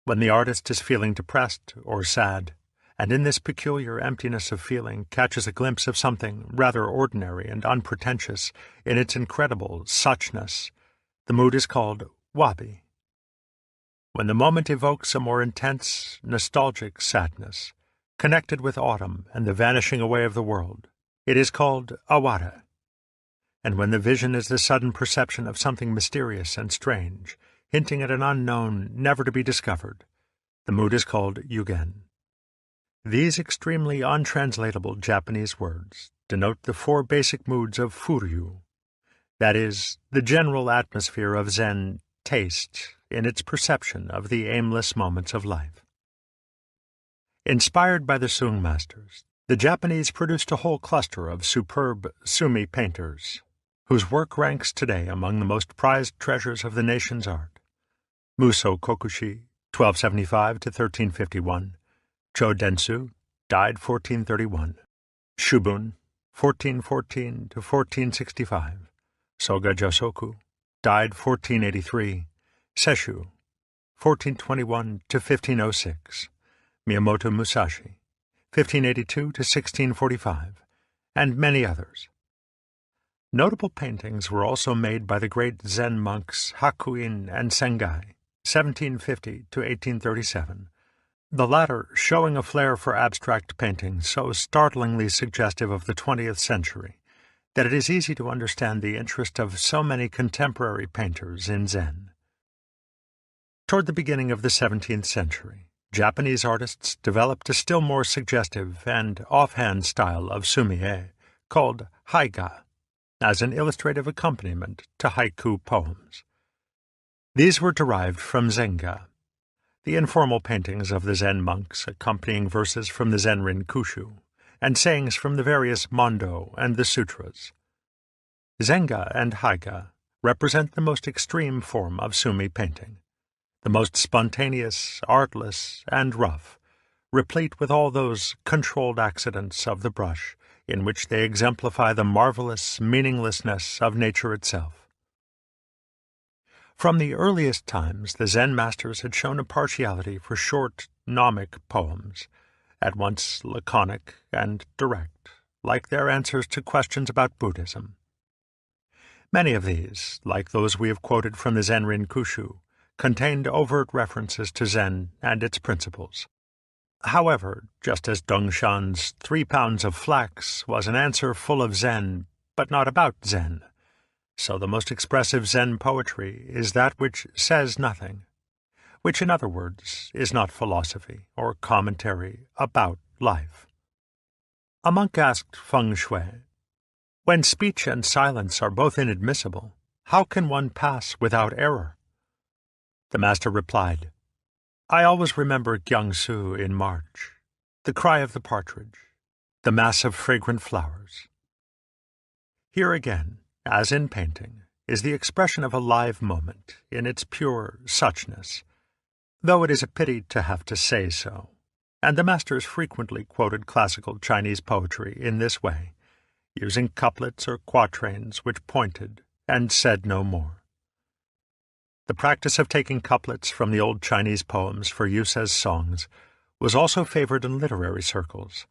When the artist is feeling depressed or sad, and in this peculiar emptiness of feeling catches a glimpse of something rather ordinary and unpretentious in its incredible suchness, the mood is called wabi. When the moment evokes a more intense, nostalgic sadness, connected with autumn and the vanishing away of the world, it is called awara. And when the vision is the sudden perception of something mysterious and strange, hinting at an unknown never to be discovered, the mood is called yugen. These extremely untranslatable Japanese words denote the four basic moods of furyu, that is, the general atmosphere of Zen taste in its perception of the aimless moments of life. Inspired by the Sung masters, the Japanese produced a whole cluster of superb sumi painters, whose work ranks today among the most prized treasures of the nation's art. Muso Kokushi, 1275 to 1351, Cho Densu, died 1431, Shubun, 1414 to 1465, Soga Josoku, died 1483, Seshu, 1421 to 1506, Miyamoto Musashi, 1582 to 1645, and many others. Notable paintings were also made by the great Zen monks Hakuin and Sengai, 1750 to 1837, the latter showing a flair for abstract painting so startlingly suggestive of the 20th century that it is easy to understand the interest of so many contemporary painters in Zen. Toward the beginning of the 17th century, Japanese artists developed a still more suggestive and offhand style of sumi-e called haiga, as an illustrative accompaniment to haiku poems. These were derived from zenga, the informal paintings of the Zen monks accompanying verses from the Zenrin Kushu, and sayings from the various mondo and the sutras. Zenga and haiga represent the most extreme form of sumi painting, the most spontaneous, artless, and rough, replete with all those controlled accidents of the brush in which they exemplify the marvelous meaninglessness of nature itself. From the earliest times, the Zen masters had shown a partiality for short, gnomic poems, at once laconic and direct, like their answers to questions about Buddhism. Many of these, like those we have quoted from the Zenrin Kushu, contained overt references to Zen and its principles. However, just as Dongshan's 3 pounds of flax was an answer full of Zen, but not about Zen, so the most expressive Zen poetry is that which says nothing, which, in other words, is not philosophy or commentary about life. A monk asked Feng Shui, "When speech and silence are both inadmissible, how can one pass without error?" The master replied, "I always remember Jiangsu in March, the cry of the partridge, the mass of fragrant flowers." Here again, as in painting, is the expression of a live moment in its pure suchness, though it is a pity to have to say so, and the masters frequently quoted classical Chinese poetry in this way, using couplets or quatrains which pointed and said no more. The practice of taking couplets from the old Chinese poems for use as songs was also favored in literary circles,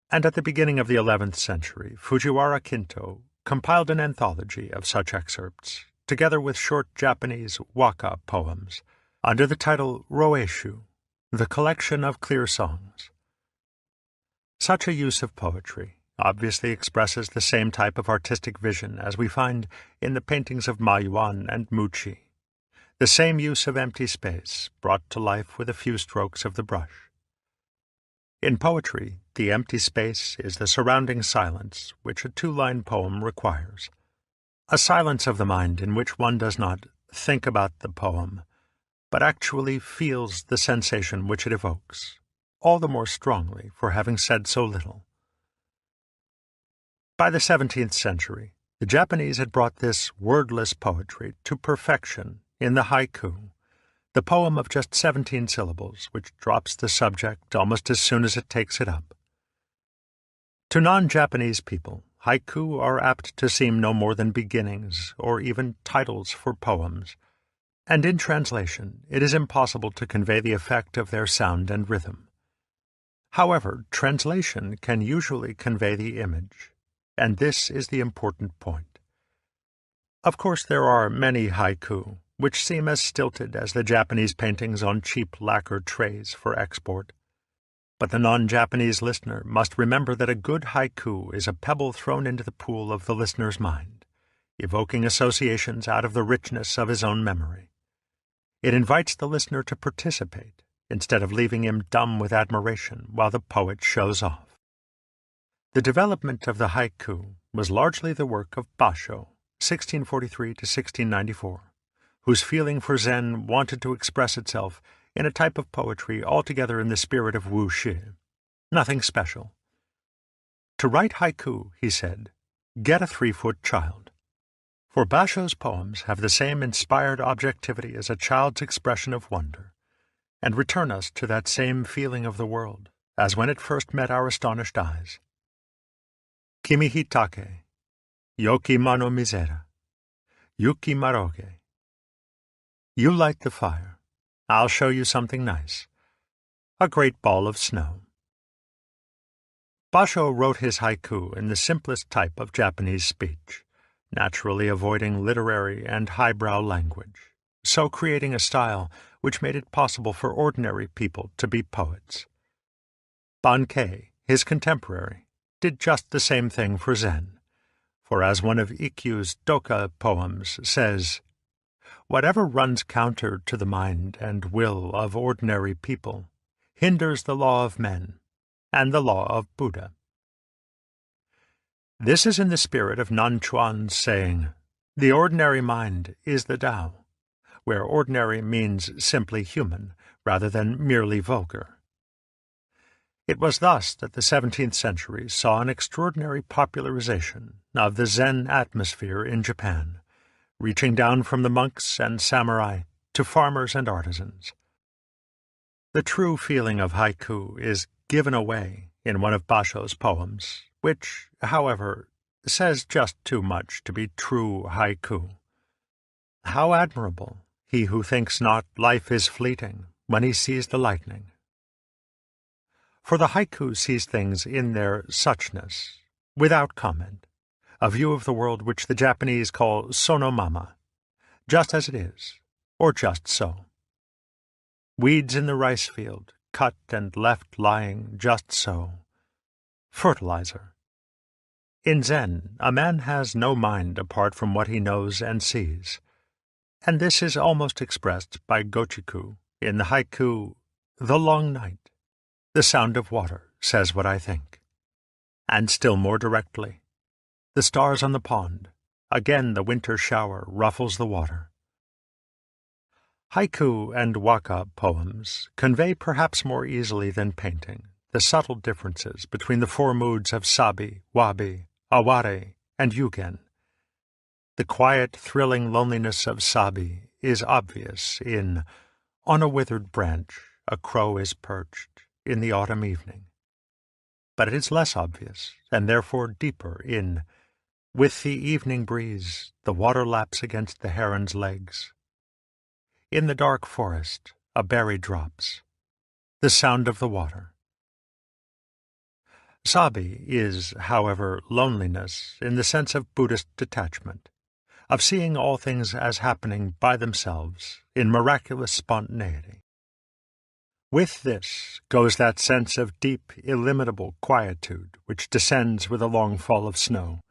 and at the beginning of the 11th century Fujiwara Kinto compiled an anthology of such excerpts, together with short Japanese waka poems, under the title Roeshu, the collection of clear songs. Such a use of poetry obviously expresses the same type of artistic vision as we find in the paintings of Ma Yuan and Muqi, the same use of empty space brought to life with a few strokes of the brush. In poetry, the empty space is the surrounding silence which a 2-line poem requires, a silence of the mind in which one does not think about the poem, but actually feels the sensation which it evokes, all the more strongly for having said so little. By the 17th century, the Japanese had brought this wordless poetry to perfection in the haiku, the poem of just 17 syllables which drops the subject almost as soon as it takes it up. To non-Japanese people, haiku are apt to seem no more than beginnings or even titles for poems, and in translation it is impossible to convey the effect of their sound and rhythm. However, translation can usually convey the image, and this is the important point. Of course, there are many haiku which seem as stilted as the Japanese paintings on cheap lacquer trays for export. But the non-Japanese listener must remember that a good haiku is a pebble thrown into the pool of the listener's mind, evoking associations out of the richness of his own memory. It invites the listener to participate, instead of leaving him dumb with admiration while the poet shows off. The development of the haiku was largely the work of Basho, 1643 to 1694, whose feeling for Zen wanted to express itself in a type of poetry altogether in the spirit of Wu Shi. Nothing special. To write haiku, he said, get a 3-foot child. For Basho's poems have the same inspired objectivity as a child's expression of wonder, and return us to that same feeling of the world as when it first met our astonished eyes. Kimi hitake, yoki mano misera, yuki maroge. You light the fire. I'll show you something nice. A great ball of snow. Basho wrote his haiku in the simplest type of Japanese speech, naturally avoiding literary and highbrow language, so creating a style which made it possible for ordinary people to be poets. Bankei, his contemporary, did just the same thing for Zen, for as one of Ikkyu's Doka poems says, "Whatever runs counter to the mind and will of ordinary people hinders the law of men and the law of Buddha. This is in the spirit of Nan Chuan's saying, "The ordinary mind is the Tao," where ordinary means simply human, rather than merely vulgar. It was thus that the 17th century saw an extraordinary popularization of the Zen atmosphere in Japan, reaching down from the monks and samurai to farmers and artisans. The true feeling of haiku is given away in one of Basho's poems, which, however, says just too much to be true haiku. How admirable, he who thinks not life is fleeting when he sees the lightning. For the haiku sees things in their suchness, without comment, a view of the world which the Japanese call sonomama, just as it is, or just so. Weeds in the rice field, cut and left lying just so. Fertilizer. In Zen, a man has no mind apart from what he knows and sees, and this is almost expressed by Gochiku in the haiku, "The long night, the sound of water says what I think," and still more directly, "The stars on the pond, again the winter shower ruffles the water." Haiku and waka poems convey perhaps more easily than painting the subtle differences between the four moods of sabi, wabi, aware, and yugen. The quiet, thrilling loneliness of sabi is obvious in "On a withered branch a crow is perched in the autumn evening," but it is less obvious, and therefore deeper, in "With the evening breeze the water laps against the heron's legs. In the dark forest a berry drops, the sound of the water." Sabi is, however, loneliness in the sense of Buddhist detachment, of seeing all things as happening by themselves in miraculous spontaneity. With this goes that sense of deep, illimitable quietude which descends with a long fall of snow,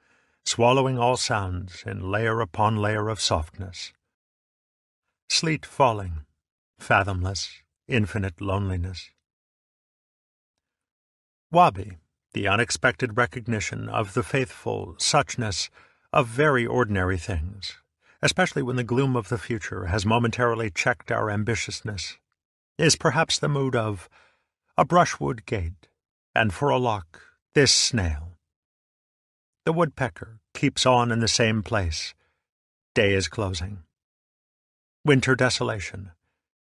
swallowing all sounds in layer upon layer of softness. Sleet falling, fathomless, infinite loneliness. Wabi, the unexpected recognition of the faithful suchness of very ordinary things, especially when the gloom of the future has momentarily checked our ambitiousness, is perhaps the mood of "a brushwood gate, and for a lock this snail." The woodpecker keeps on in the same place. Day is closing. Winter desolation.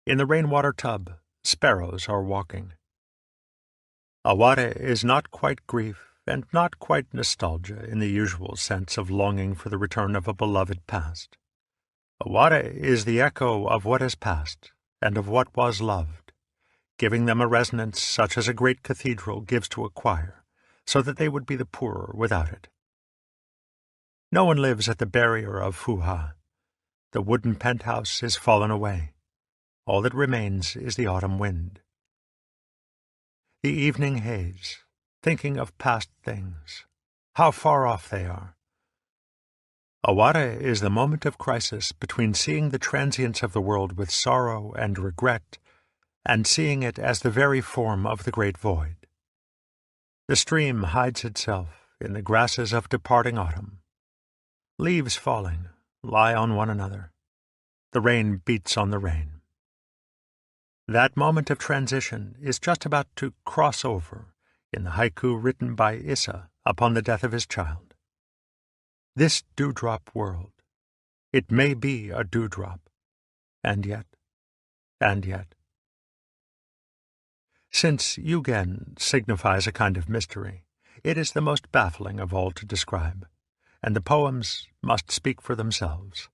In the rainwater tub, sparrows are walking. Aware is not quite grief and not quite nostalgia in the usual sense of longing for the return of a beloved past. Aware is the echo of what has passed and of what was loved, giving them a resonance such as a great cathedral gives to a choir, so that they would be the poorer without it. No one lives at the barrier of Fuha. The wooden penthouse is fallen away. All that remains is the autumn wind. The evening haze, thinking of past things, how far off they are. Aware is the moment of crisis between seeing the transience of the world with sorrow and regret, and seeing it as the very form of the great void. The stream hides itself in the grasses of departing autumn. Leaves falling lie on one another. The rain beats on the rain. That moment of transition is just about to cross over in the haiku written by Issa upon the death of his child. This dewdrop world, it may be a dewdrop, and yet. Since yugen signifies a kind of mystery, it is the most baffling of all to describe, and the poems must speak for themselves.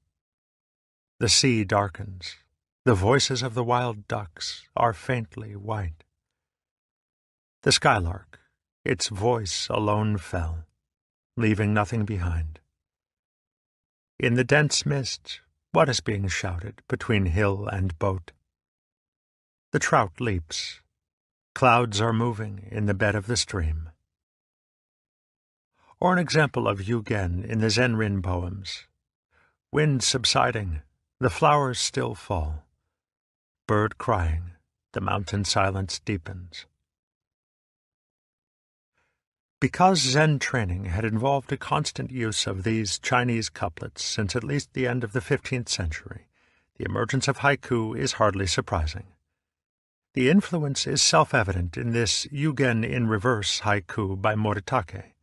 The sea darkens. The voices of the wild ducks are faintly white. The skylark, its voice alone fell, leaving nothing behind. In the dense mist, what is being shouted between hill and boat? The trout leaps. Clouds are moving in the bed of the stream. Or an example of yugen in the Zenrin poems. Wind subsiding, the flowers still fall. Bird crying, The mountain silence deepens. Because Zen training had involved a constant use of these Chinese couplets since at least the end of the 15th century, the emergence of haiku is hardly surprising. The influence is self-evident in this Yugen in reverse haiku by Moritake.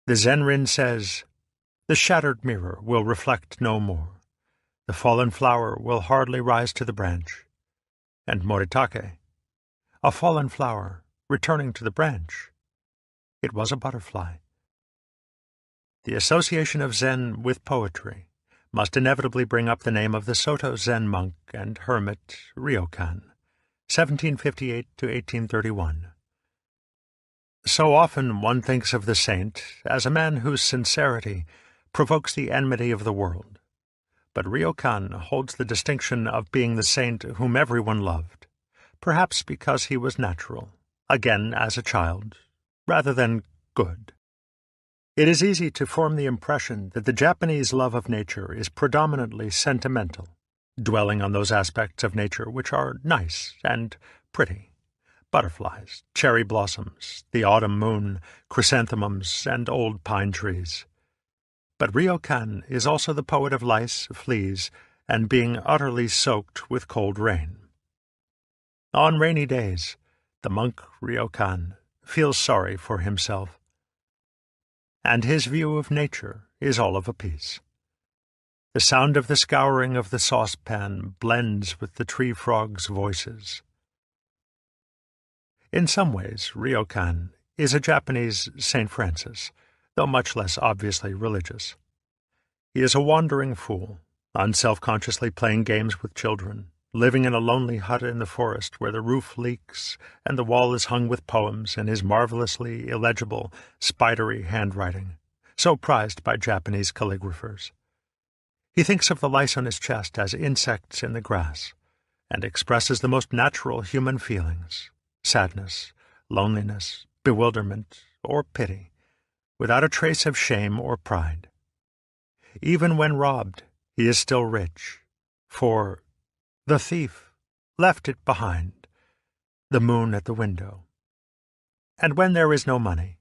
The Zenrin says, "The shattered mirror will reflect no more. The fallen flower will hardly rise to the branch." And Moritake, "A fallen flower returning to the branch. It was a butterfly." The association of Zen with poetry must inevitably bring up the name of the Soto Zen monk and hermit Ryokan, 1758 to 1831. So often one thinks of the saint as a man whose sincerity provokes the enmity of the world, but Ryokan holds the distinction of being the saint whom everyone loved, perhaps because he was natural, again as a child, rather than good. It is easy to form the impression that the Japanese love of nature is predominantly sentimental, dwelling on those aspects of nature which are nice and pretty: butterflies, cherry blossoms, the autumn moon, chrysanthemums, and old pine trees. But Ryokan is also the poet of lice, fleas, and being utterly soaked with cold rain. On rainy days, the monk Ryokan feels sorry for himself, and his view of nature is all of a piece. The sound of the scouring of the saucepan blends with the tree frogs' voices. In some ways, Ryokan is a Japanese St. Francis, though much less obviously religious. He is a wandering fool, unself-consciously playing games with children, living in a lonely hut in the forest where the roof leaks and the wall is hung with poems in his marvelously illegible, spidery handwriting, so prized by Japanese calligraphers. He thinks of the lice on his chest as insects in the grass, and expresses the most natural human feelings: sadness, loneliness, bewilderment, or pity, without a trace of shame or pride. Even when robbed, he is still rich, for the thief left it behind, the moon at the window. And when there is no money,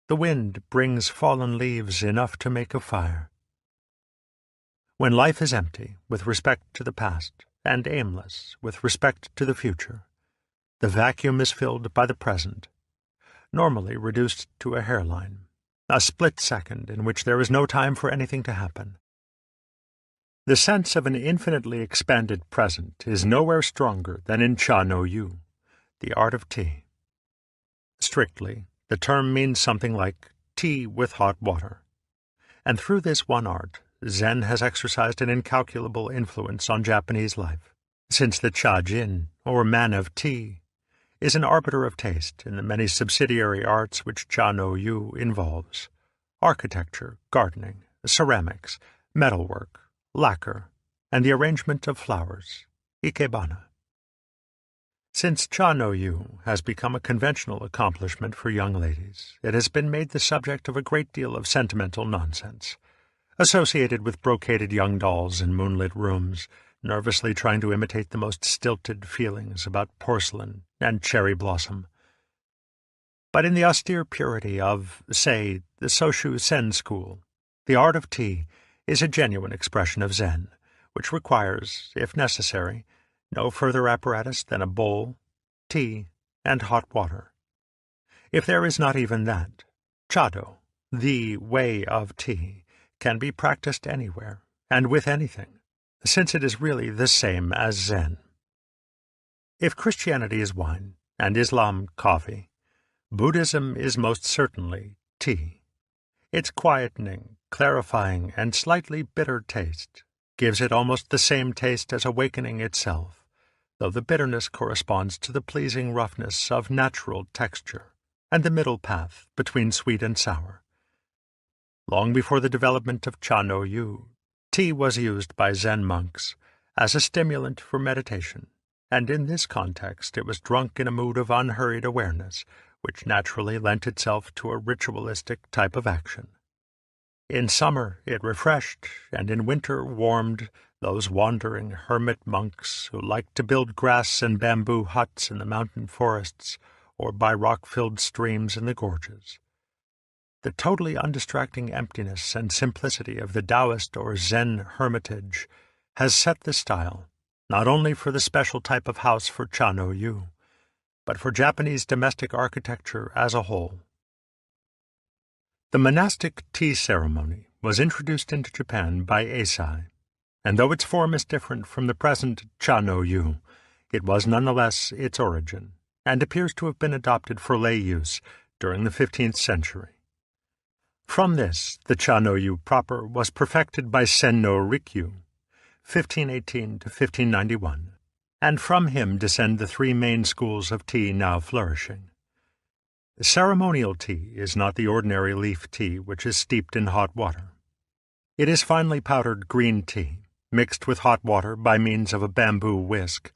the wind brings fallen leaves enough to make a fire. When life is empty with respect to the past, and aimless with respect to the future, the vacuum is filled by the present, normally reduced to a hairline, a split second in which there is no time for anything to happen. The sense of an infinitely expanded present is nowhere stronger than in Cha no Yu, the art of tea. Strictly, the term means something like tea with hot water, and through this one art, Zen has exercised an incalculable influence on Japanese life, since the Cha-jin, or man of tea, is an arbiter of taste in the many subsidiary arts which Cha no Yu involves: architecture, gardening, ceramics, metalwork, lacquer, and the arrangement of flowers, ikebana. Since Cha no Yu has become a conventional accomplishment for young ladies, it has been made the subject of a great deal of sentimental nonsense, associated with brocaded young dolls in moonlit rooms, nervously trying to imitate the most stilted feelings about porcelain and cherry blossom. But in the austere purity of, say, the Soshu Sen school, the art of tea is a genuine expression of Zen, which requires, if necessary, no further apparatus than a bowl, tea, and hot water. If there is not even that, Chado, the way of tea, can be practiced anywhere, and with anything, since it is really the same as Zen. If Christianity is wine, and Islam coffee, Buddhism is most certainly tea. Its quietening, clarifying, and slightly bitter taste gives it almost the same taste as awakening itself, though the bitterness corresponds to the pleasing roughness of natural texture, and the middle path between sweet and sour. Long before the development of Cha no Yu, tea was used by Zen monks as a stimulant for meditation, and in this context it was drunk in a mood of unhurried awareness, which naturally lent itself to a ritualistic type of action. In summer it refreshed, and in winter warmed those wandering hermit monks who liked to build grass and bamboo huts in the mountain forests or by rock-filled streams in the gorges. The totally undistracting emptiness and simplicity of the Taoist or Zen hermitage has set the style, not only for the special type of house for Cha-no-yu, but for Japanese domestic architecture as a whole. The monastic tea ceremony was introduced into Japan by Eisai, and though its form is different from the present Cha-no-yu, it was nonetheless its origin, and appears to have been adopted for lay use during the 15th century. From this, the Cha-no-yu proper was perfected by Senno Rikyu, 1518 to 1591, and from him descend the three main schools of tea now flourishing. Ceremonial tea is not the ordinary leaf tea which is steeped in hot water. It is finely powdered green tea, mixed with hot water by means of a bamboo whisk,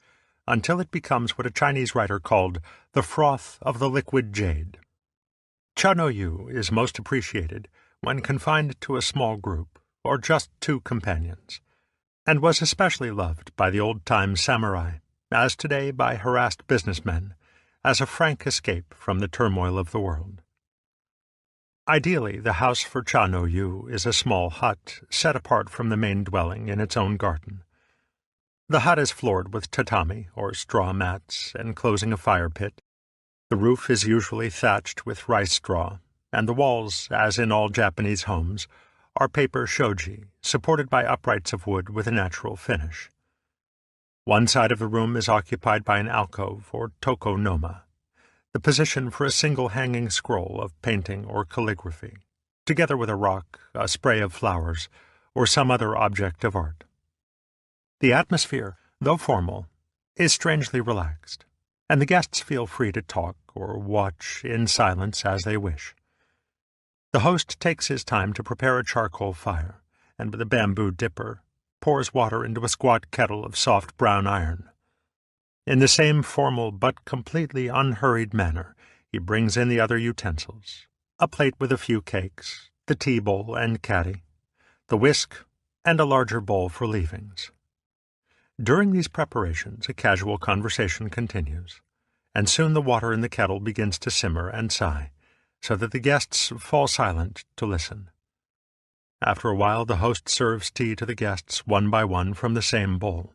until it becomes what a Chinese writer called the froth of the liquid jade. Cha-no-yu is most appreciated when confined to a small group, or just two companions, and was especially loved by the old-time samurai, as today by harassed businessmen, as a frank escape from the turmoil of the world. Ideally, the house for Cha-no-yu is a small hut set apart from the main dwelling in its own garden. The hut is floored with tatami, or straw mats, enclosing a fire pit. The roof is usually thatched with rice straw, and the walls, as in all Japanese homes, are paper shoji, supported by uprights of wood with a natural finish. One side of the room is occupied by an alcove, or tokonoma, the position for a single hanging scroll of painting or calligraphy, together with a rock, a spray of flowers, or some other object of art. The atmosphere, though formal, is strangely relaxed, and the guests feel free to talk or watch in silence as they wish. The host takes his time to prepare a charcoal fire, and with a bamboo dipper pours water into a squat kettle of soft brown iron. In the same formal but completely unhurried manner, he brings in the other utensils, a plate with a few cakes, the tea bowl and caddy, the whisk, and a larger bowl for leavings. During these preparations, a casual conversation continues, and soon the water in the kettle begins to simmer and sigh, so that the guests fall silent to listen. After a while, the host serves tea to the guests one by one from the same bowl,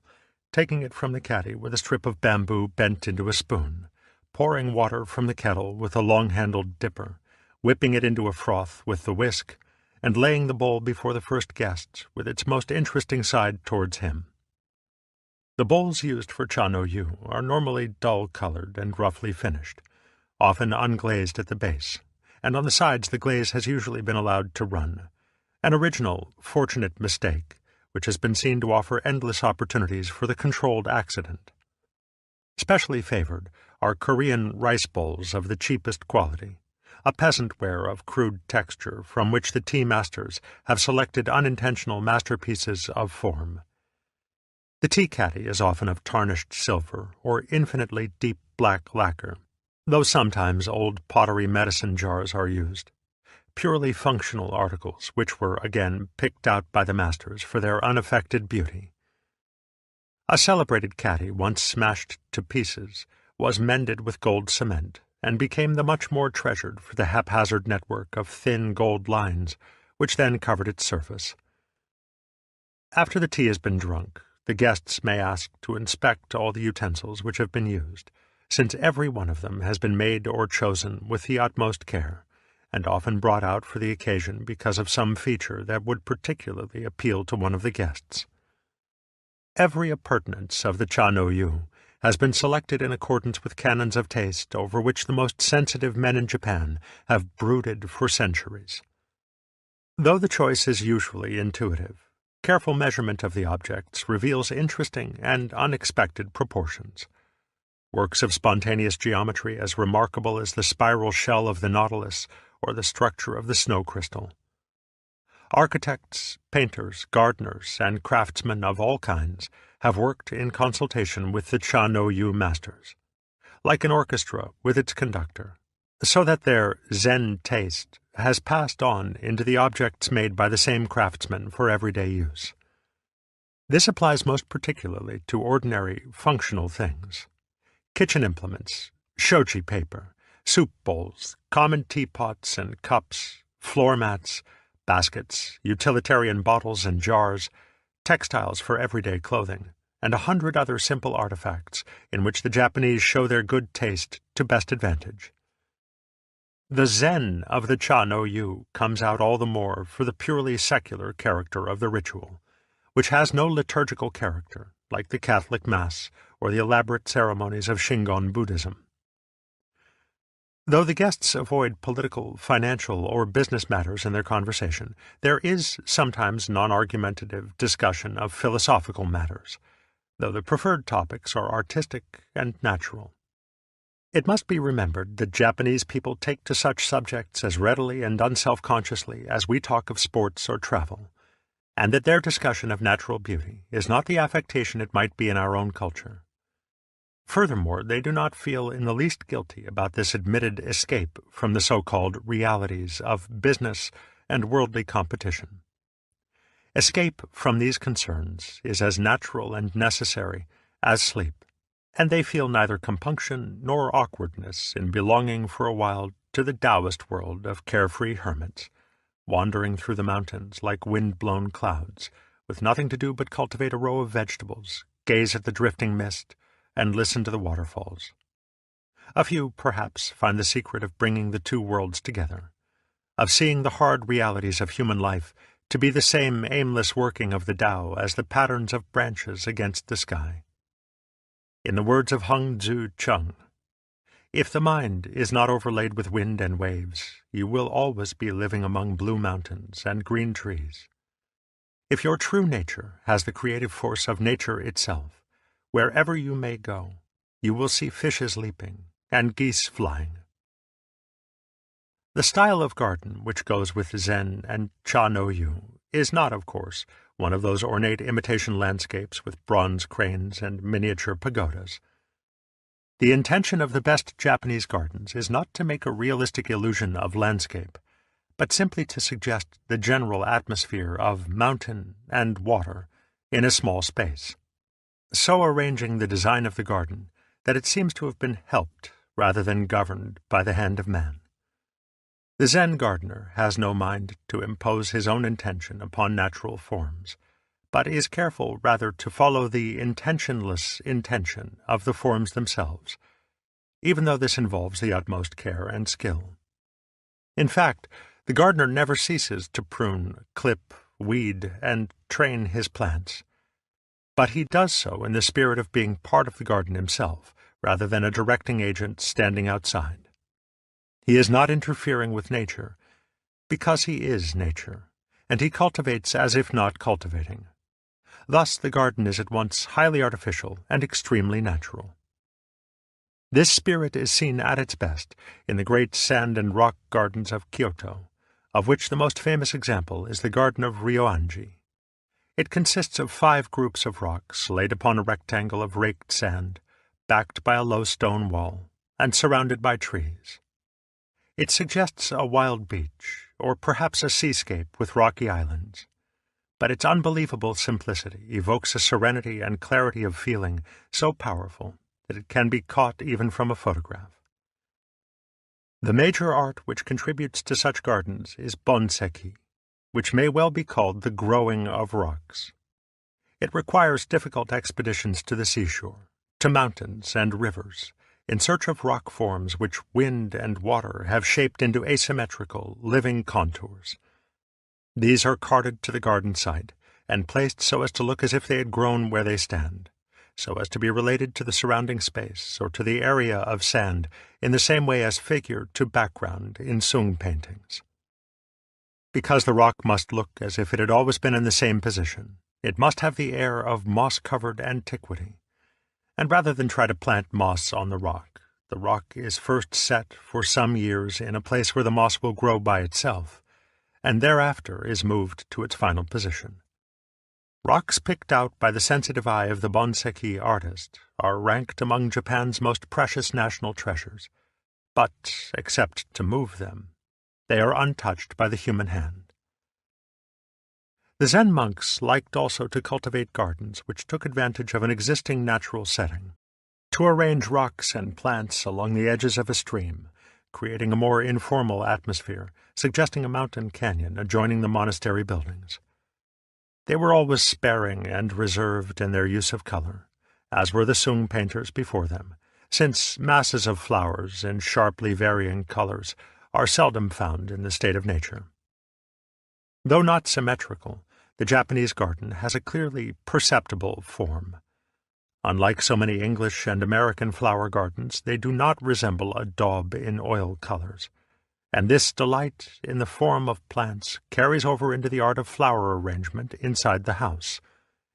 taking it from the caddy with a strip of bamboo bent into a spoon, pouring water from the kettle with a long-handled dipper, whipping it into a froth with the whisk, and laying the bowl before the first guest with its most interesting side towards him. The bowls used for Cha-no-yu are normally dull-colored and roughly finished, often unglazed at the base, and on the sides the glaze has usually been allowed to run, an original, fortunate mistake which has been seen to offer endless opportunities for the controlled accident. Specially favored are Korean rice bowls of the cheapest quality, a peasant-ware of crude texture from which the tea masters have selected unintentional masterpieces of form. The tea caddy is often of tarnished silver or infinitely deep black lacquer, though sometimes old pottery medicine jars are used, purely functional articles which were again picked out by the masters for their unaffected beauty. A celebrated caddy, once smashed to pieces, was mended with gold cement and became the much more treasured for the haphazard network of thin gold lines which then covered its surface. After the tea has been drunk, the guests may ask to inspect all the utensils which have been used, since every one of them has been made or chosen with the utmost care, and often brought out for the occasion because of some feature that would particularly appeal to one of the guests. Every appurtenance of the Cha-no-yu has been selected in accordance with canons of taste over which the most sensitive men in Japan have brooded for centuries. Though the choice is usually intuitive, careful measurement of the objects reveals interesting and unexpected proportions. Works of spontaneous geometry as remarkable as the spiral shell of the nautilus or the structure of the snow crystal. Architects, painters, gardeners, and craftsmen of all kinds have worked in consultation with the Cha-no-yu masters, like an orchestra with its conductor, so that their Zen taste has passed on into the objects made by the same craftsmen for everyday use. This applies most particularly to ordinary, functional things. Kitchen implements, shoji paper, soup bowls, common teapots and cups, floor mats, baskets, utilitarian bottles and jars, textiles for everyday clothing, and 100 other simple artifacts in which the Japanese show their good taste to best advantage. The Zen of the Cha no Yu comes out all the more for the purely secular character of the ritual, which has no liturgical character, like the Catholic Mass or the elaborate ceremonies of Shingon Buddhism. Though the guests avoid political, financial, or business matters in their conversation, there is sometimes non-argumentative discussion of philosophical matters, though the preferred topics are artistic and natural. It must be remembered that Japanese people take to such subjects as readily and unself-consciously as we talk of sports or travel, and that their discussion of natural beauty is not the affectation it might be in our own culture. Furthermore, they do not feel in the least guilty about this admitted escape from the so-called realities of business and worldly competition. Escape from these concerns is as natural and necessary as sleep, and they feel neither compunction nor awkwardness in belonging for a while to the Taoist world of carefree hermits, wandering through the mountains like wind-blown clouds, with nothing to do but cultivate a row of vegetables, gaze at the drifting mist, and listen to the waterfalls. A few, perhaps, find the secret of bringing the two worlds together, of seeing the hard realities of human life to be the same aimless working of the Tao as the patterns of branches against the sky. In the words of Hung Tzu Chung, "If the mind is not overlaid with wind and waves, you will always be living among blue mountains and green trees. If your true nature has the creative force of nature itself, wherever you may go, you will see fishes leaping and geese flying." The style of garden which goes with Zen and Cha no Yu is not, of course, one of those ornate imitation landscapes with bronze cranes and miniature pagodas. The intention of the best Japanese gardens is not to make a realistic illusion of landscape, but simply to suggest the general atmosphere of mountain and water in a small space, so arranging the design of the garden that it seems to have been helped rather than governed by the hand of man. The Zen gardener has no mind to impose his own intention upon natural forms, but is careful rather to follow the intentionless intention of the forms themselves, even though this involves the utmost care and skill. In fact, the gardener never ceases to prune, clip, weed, and train his plants, but he does so in the spirit of being part of the garden himself, rather than a directing agent standing outside. He is not interfering with nature, because he is nature, and he cultivates as if not cultivating. Thus the garden is at once highly artificial and extremely natural. This spirit is seen at its best in the great sand and rock gardens of Kyoto, of which the most famous example is the garden of Ryoanji. It consists of 5 groups of rocks laid upon a rectangle of raked sand, backed by a low stone wall, and surrounded by trees. It suggests a wild beach, or perhaps a seascape with rocky islands, but its unbelievable simplicity evokes a serenity and clarity of feeling so powerful that it can be caught even from a photograph. The major art which contributes to such gardens is bonseki, which may well be called the growing of rocks. It requires difficult expeditions to the seashore, to mountains and rivers, in search of rock forms which wind and water have shaped into asymmetrical, living contours. These are carted to the garden site, and placed so as to look as if they had grown where they stand, so as to be related to the surrounding space or to the area of sand in the same way as figure to background in Sung paintings. Because the rock must look as if it had always been in the same position, it must have the air of moss-covered antiquity, and rather than try to plant moss on the rock is first set for some years in a place where the moss will grow by itself, and thereafter is moved to its final position. Rocks picked out by the sensitive eye of the bonseki artist are ranked among Japan's most precious national treasures, but, except to move them, they are untouched by the human hand. The Zen monks liked also to cultivate gardens which took advantage of an existing natural setting, to arrange rocks and plants along the edges of a stream, creating a more informal atmosphere, suggesting a mountain canyon adjoining the monastery buildings. They were always sparing and reserved in their use of color, as were the Sung painters before them, since masses of flowers in sharply varying colors are seldom found in the state of nature. Though not symmetrical, the Japanese garden has a clearly perceptible form. Unlike so many English and American flower gardens, they do not resemble a daub in oil colors, and this delight in the form of plants carries over into the art of flower arrangement inside the house,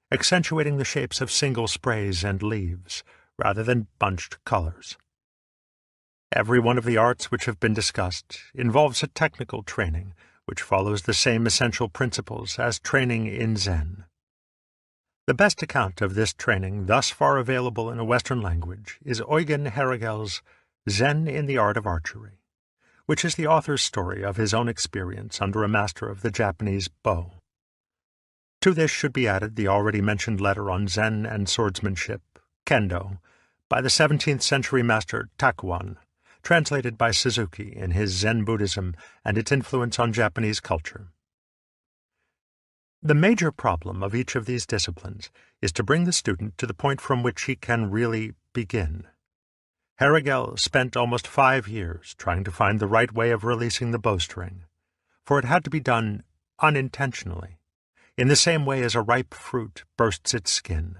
accentuating the shapes of single sprays and leaves rather than bunched colors. Every one of the arts which have been discussed involves a technical training which follows the same essential principles as training in Zen. The best account of this training thus far available in a Western language is Eugen Herrigel's Zen in the Art of Archery, which is the author's story of his own experience under a master of the Japanese bow. To this should be added the already mentioned letter on Zen and swordsmanship, Kendo, by the 17th century master Takuan, translated by Suzuki in his Zen Buddhism and its influence on Japanese culture. The major problem of each of these disciplines is to bring the student to the point from which he can really begin. Herrigel spent almost 5 years trying to find the right way of releasing the bowstring, for it had to be done unintentionally, in the same way as a ripe fruit bursts its skin.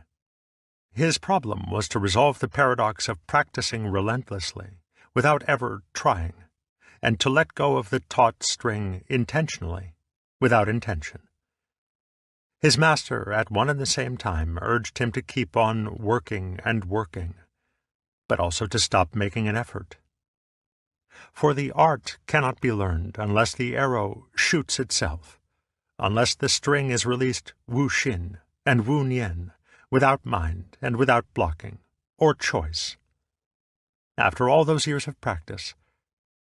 His problem was to resolve the paradox of practicing relentlessly, without ever trying, and to let go of the taut string intentionally, without intention. His master, at one and the same time, urged him to keep on working and working, but also to stop making an effort. For the art cannot be learned unless the arrow shoots itself, unless the string is released wu-shin and wu-nien, without mind and without blocking, or choice. After all those years of practice,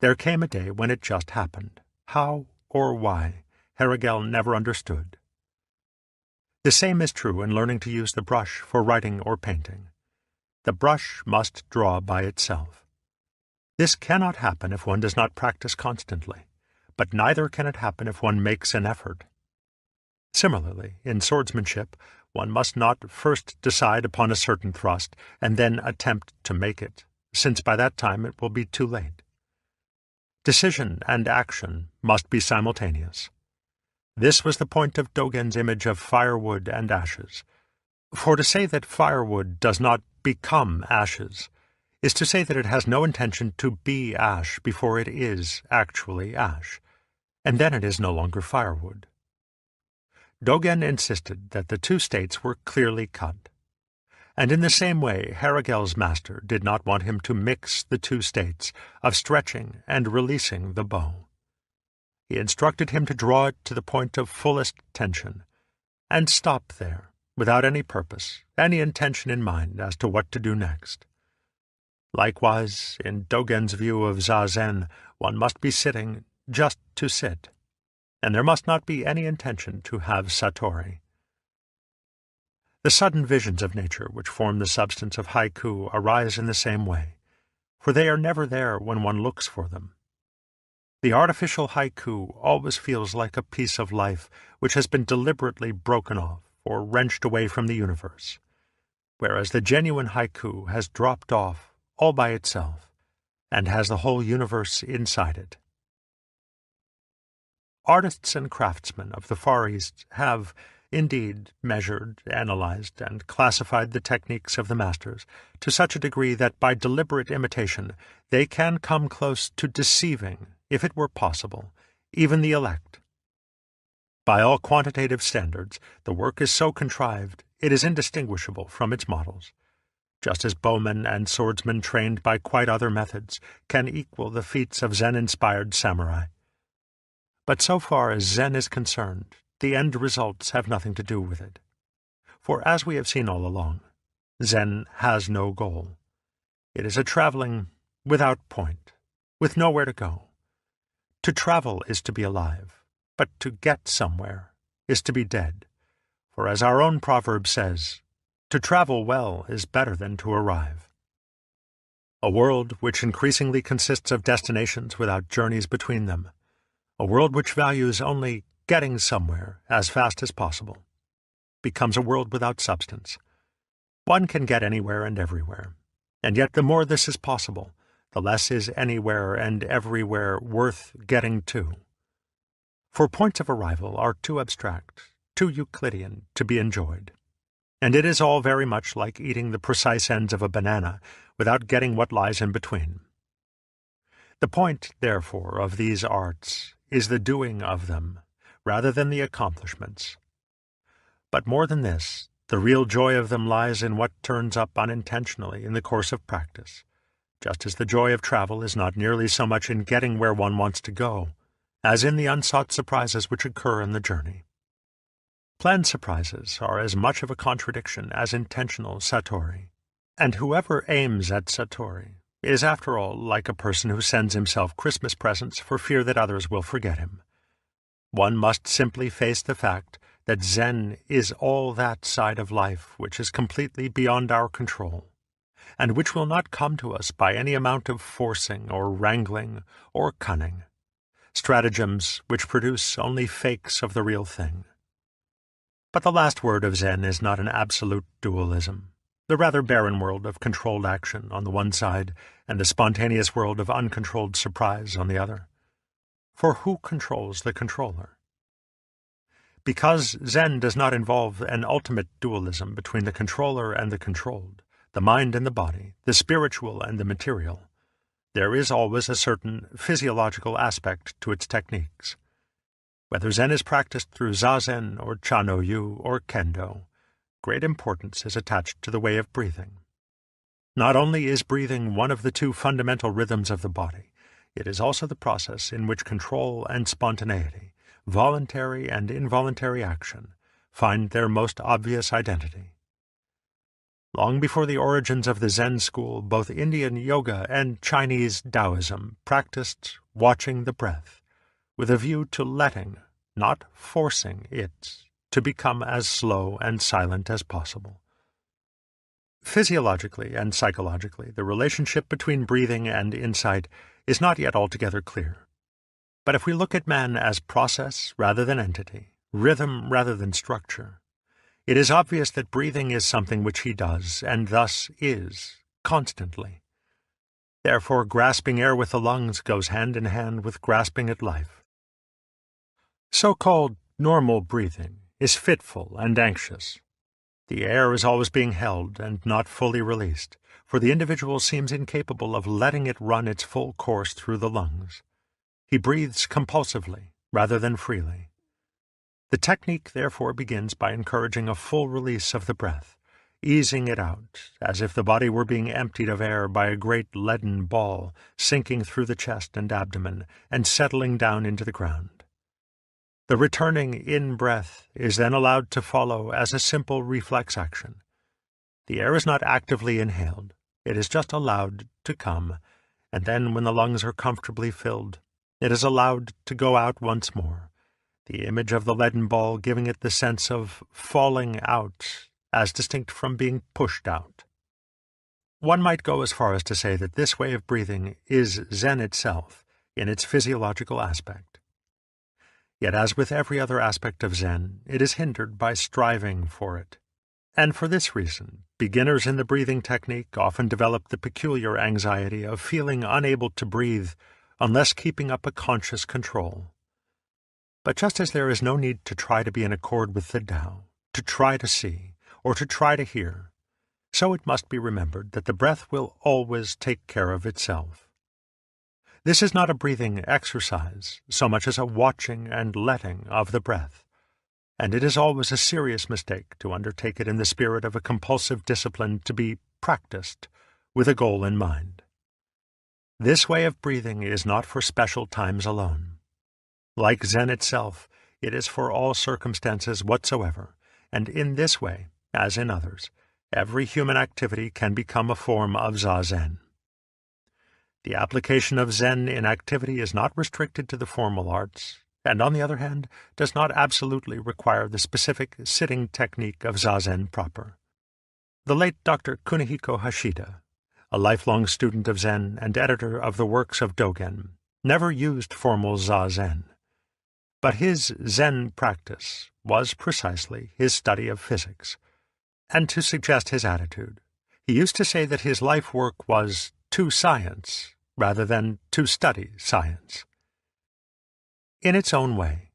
there came a day when it just happened. How or why, Herrigel never understood. The same is true in learning to use the brush for writing or painting. The brush must draw by itself. This cannot happen if one does not practice constantly, but neither can it happen if one makes an effort. Similarly, in swordsmanship, one must not first decide upon a certain thrust and then attempt to make it, since by that time it will be too late. Decision and action must be simultaneous. This was the point of Dogen's image of firewood and ashes. For to say that firewood does not become ashes is to say that it has no intention to be ash before it is actually ash, and then it is no longer firewood. Dogen insisted that the two states were clearly cut, and in the same way Herrigel's master did not want him to mix the two states of stretching and releasing the bow. He instructed him to draw it to the point of fullest tension, and stop there, without any purpose, any intention in mind as to what to do next. Likewise, in Dogen's view of Zazen, one must be sitting just to sit, and there must not be any intention to have satori. The sudden visions of nature which form the substance of haiku arise in the same way, for they are never there when one looks for them. The artificial haiku always feels like a piece of life which has been deliberately broken off or wrenched away from the universe, whereas the genuine haiku has dropped off all by itself and has the whole universe inside it. Artists and craftsmen of the Far East have, indeed, measured, analyzed, and classified the techniques of the masters to such a degree that by deliberate imitation they can come close to deceiving, if it were possible, even the elect. By all quantitative standards, the work is so contrived it is indistinguishable from its models, just as bowmen and swordsmen trained by quite other methods can equal the feats of Zen-inspired samurai. But so far as Zen is concerned, the end results have nothing to do with it. For as we have seen all along, Zen has no goal. It is a traveling without point, with nowhere to go. To travel is to be alive, but to get somewhere is to be dead, for as our own proverb says, to travel well is better than to arrive. A world which increasingly consists of destinations without journeys between them, a world which values only getting somewhere as fast as possible, becomes a world without substance. One can get anywhere and everywhere, and yet the more this is possible, the less is anywhere and everywhere worth getting to. For points of arrival are too abstract, too Euclidean to be enjoyed. And it is all very much like eating the precise ends of a banana without getting what lies in between. The point, therefore, of these arts is the doing of them, rather than the accomplishments. But more than this, the real joy of them lies in what turns up unintentionally in the course of practice, just as the joy of travel is not nearly so much in getting where one wants to go, as in the unsought surprises which occur in the journey. Planned surprises are as much of a contradiction as intentional satori, and whoever aims at satori is, after all, like a person who sends himself Christmas presents for fear that others will forget him. One must simply face the fact that Zen is all that side of life which is completely beyond our control, and which will not come to us by any amount of forcing or wrangling or cunning, stratagems which produce only fakes of the real thing. But the last word of Zen is not an absolute dualism, the rather barren world of controlled action on the one side and the spontaneous world of uncontrolled surprise on the other. For who controls the controller? Because Zen does not involve an ultimate dualism between the controller and the controlled, the mind and the body, the spiritual and the material, there is always a certain physiological aspect to its techniques. Whether Zen is practiced through Zazen or Cha-no-yu or Kendo, great importance is attached to the way of breathing. Not only is breathing one of the two fundamental rhythms of the body, it is also the process in which control and spontaneity, voluntary and involuntary action, find their most obvious identity. Long before the origins of the Zen school, both Indian yoga and Chinese Taoism practiced watching the breath, with a view to letting, not forcing it, to become as slow and silent as possible. Physiologically and psychologically, the relationship between breathing and insight is not yet altogether clear. But if we look at man as process rather than entity, rhythm rather than structure, it is obvious that breathing is something which he does, and thus is, constantly. Therefore, grasping air with the lungs goes hand in hand with grasping at life. So-called normal breathing is fitful and anxious. The air is always being held and not fully released, for the individual seems incapable of letting it run its full course through the lungs. He breathes compulsively rather than freely. The technique therefore begins by encouraging a full release of the breath, easing it out, as if the body were being emptied of air by a great leaden ball sinking through the chest and abdomen and settling down into the ground. The returning in-breath is then allowed to follow as a simple reflex action. The air is not actively inhaled, it is just allowed to come, and then when the lungs are comfortably filled, it is allowed to go out once more, the image of the leaden ball giving it the sense of falling out, as distinct from being pushed out. One might go as far as to say that this way of breathing is Zen itself, in its physiological aspect. Yet as with every other aspect of Zen, it is hindered by striving for it. And for this reason, beginners in the breathing technique often develop the peculiar anxiety of feeling unable to breathe unless keeping up a conscious control. But just as there is no need to try to be in accord with the Tao, to try to see, or to try to hear, so it must be remembered that the breath will always take care of itself. This is not a breathing exercise so much as a watching and letting of the breath, and it is always a serious mistake to undertake it in the spirit of a compulsive discipline to be practiced with a goal in mind. This way of breathing is not for special times alone. Like Zen itself, it is for all circumstances whatsoever, and in this way, as in others, every human activity can become a form of Zazen. The application of Zen in activity is not restricted to the formal arts, and on the other hand, does not absolutely require the specific sitting technique of Zazen proper. The late Dr. Kunihiko Hashida, a lifelong student of Zen and editor of the works of Dogen, never used formal Zazen. But his Zen practice was precisely his study of physics. And to suggest his attitude, he used to say that his life work was to science rather than to study science. In its own way,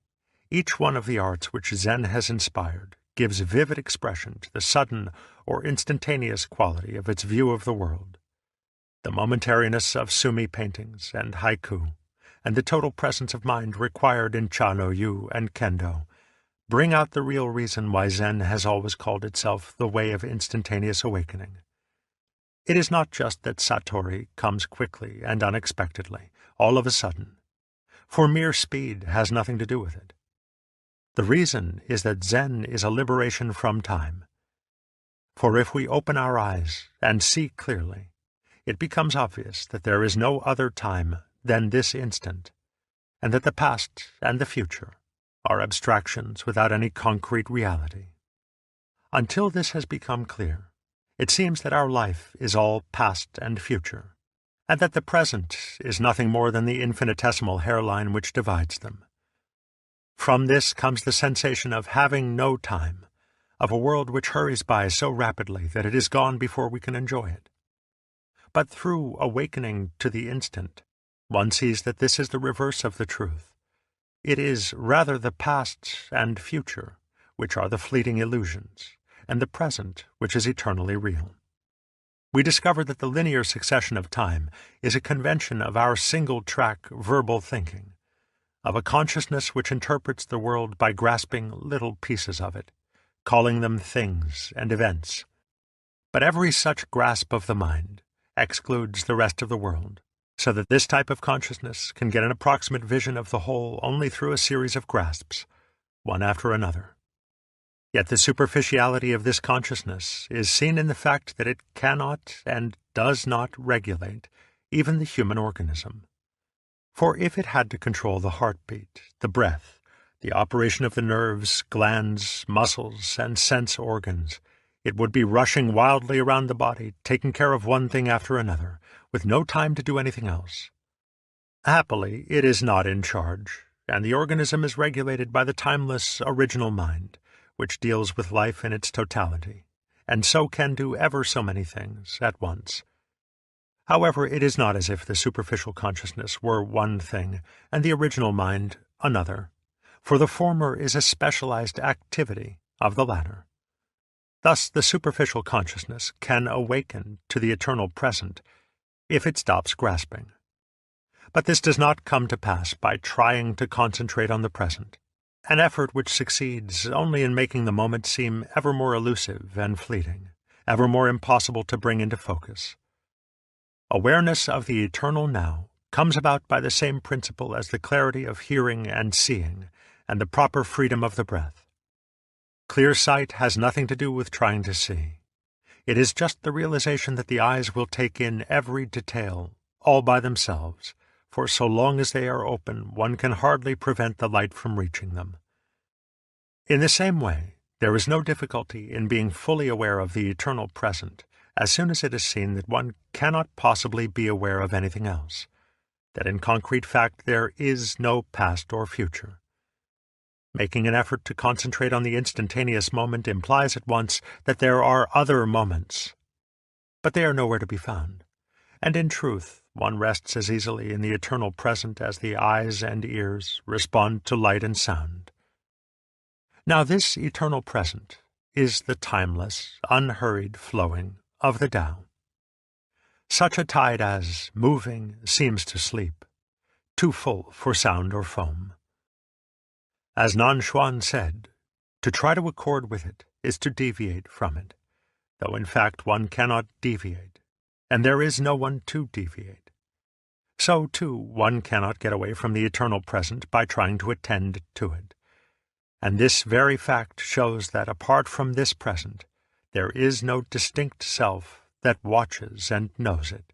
each one of the arts which Zen has inspired gives vivid expression to the sudden or instantaneous quality of its view of the world. The momentariness of sumi paintings and haiku, and the total presence of mind required in cha-no-yu and kendo, bring out the real reason why Zen has always called itself the way of instantaneous awakening. It is not just that satori comes quickly and unexpectedly, all of a sudden, for mere speed has nothing to do with it. The reason is that Zen is a liberation from time. For if we open our eyes and see clearly, it becomes obvious that there is no other time than this instant, and that the past and the future are abstractions without any concrete reality. Until this has become clear, it seems that our life is all past and future, and that the present is nothing more than the infinitesimal hairline which divides them. From this comes the sensation of having no time, of a world which hurries by so rapidly that it is gone before we can enjoy it. But through awakening to the instant, one sees that this is the reverse of the truth. It is rather the past and future which are the fleeting illusions, and the present which is eternally real. We discover that the linear succession of time is a convention of our single-track verbal thinking, of a consciousness which interprets the world by grasping little pieces of it, calling them things and events. But every such grasp of the mind excludes the rest of the world, so that this type of consciousness can get an approximate vision of the whole only through a series of grasps, one after another. Yet the superficiality of this consciousness is seen in the fact that it cannot and does not regulate even the human organism. For if it had to control the heartbeat, the breath, the operation of the nerves, glands, muscles, and sense organs, it would be rushing wildly around the body, taking care of one thing after another, with no time to do anything else. Happily, it is not in charge, and the organism is regulated by the timeless original mind, which deals with life in its totality, and so can do ever so many things at once. However, it is not as if the superficial consciousness were one thing, and the original mind another, for the former is a specialized activity of the latter. Thus the superficial consciousness can awaken to the eternal present if it stops grasping. But this does not come to pass by trying to concentrate on the present, an effort which succeeds only in making the moment seem ever more elusive and fleeting, ever more impossible to bring into focus. Awareness of the eternal now comes about by the same principle as the clarity of hearing and seeing, and the proper freedom of the breath. Clear sight has nothing to do with trying to see. It is just the realization that the eyes will take in every detail, all by themselves, for so long as they are open, one can hardly prevent the light from reaching them. In the same way, there is no difficulty in being fully aware of the eternal present as soon as it is seen that one cannot possibly be aware of anything else, that in concrete fact there is no past or future. Making an effort to concentrate on the instantaneous moment implies at once that there are other moments, but they are nowhere to be found, and in truth one rests as easily in the eternal present as the eyes and ears respond to light and sound. Now this eternal present is the timeless, unhurried flowing of the Tao. Such a tide as, moving, seems to sleep, too full for sound or foam. As Nan Xuan said, to try to accord with it is to deviate from it, though in fact one cannot deviate, and there is no one to deviate. So, too, one cannot get away from the eternal present by trying to attend to it. And this very fact shows that apart from this present, there is no distinct self that watches and knows it.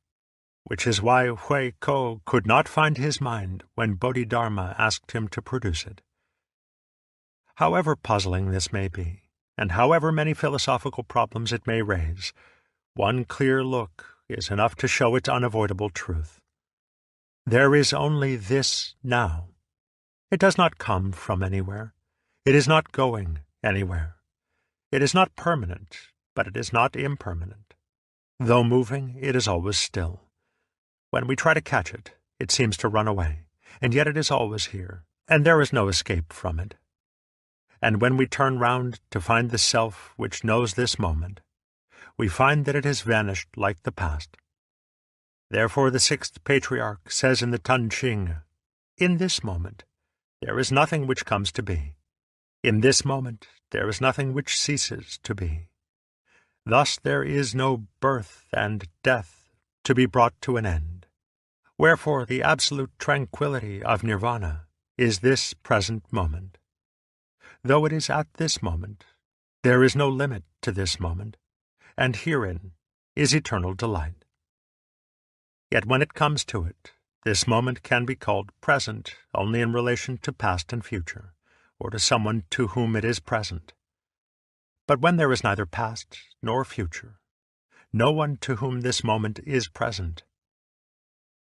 which is why Hui Ko could not find his mind when Bodhidharma asked him to produce it. However puzzling this may be, and however many philosophical problems it may raise, one clear look is enough to show its unavoidable truth. There is only this now. It does not come from anywhere. It is not going anywhere. It is not permanent, but it is not impermanent. Though moving, it is always still. When we try to catch it, it seems to run away, and yet it is always here, and there is no escape from it. And when we turn round to find the self which knows this moment, we find that it has vanished like the past. Therefore the sixth patriarch says in the Tan Ching, "In this moment, there is nothing which comes to be. In this moment, there is nothing which ceases to be. Thus there is no birth and death to be brought to an end. Wherefore the absolute tranquility of nirvana is this present moment. Though it is at this moment, there is no limit to this moment, and herein is eternal delight. Yet when it comes to it, this moment can be called present only in relation to past and future, or to someone to whom it is present. But when there is neither past nor future, no one to whom this moment is present,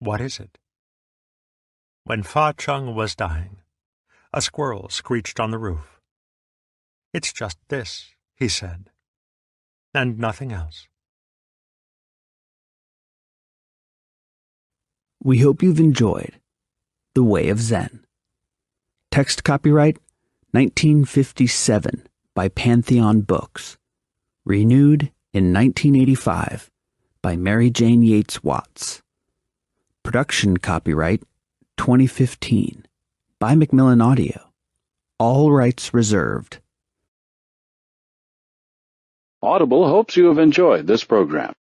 what is it? When Fa Chung was dying, a squirrel screeched on the roof. "It's just this," he said, "and nothing else." We hope you've enjoyed The Way of Zen. Text copyright 1957 by Pantheon Books. Renewed in 1985 by Mary Jane Yates Watts. Production copyright 2015 by Macmillan Audio. All rights reserved. Audible hopes you have enjoyed this program.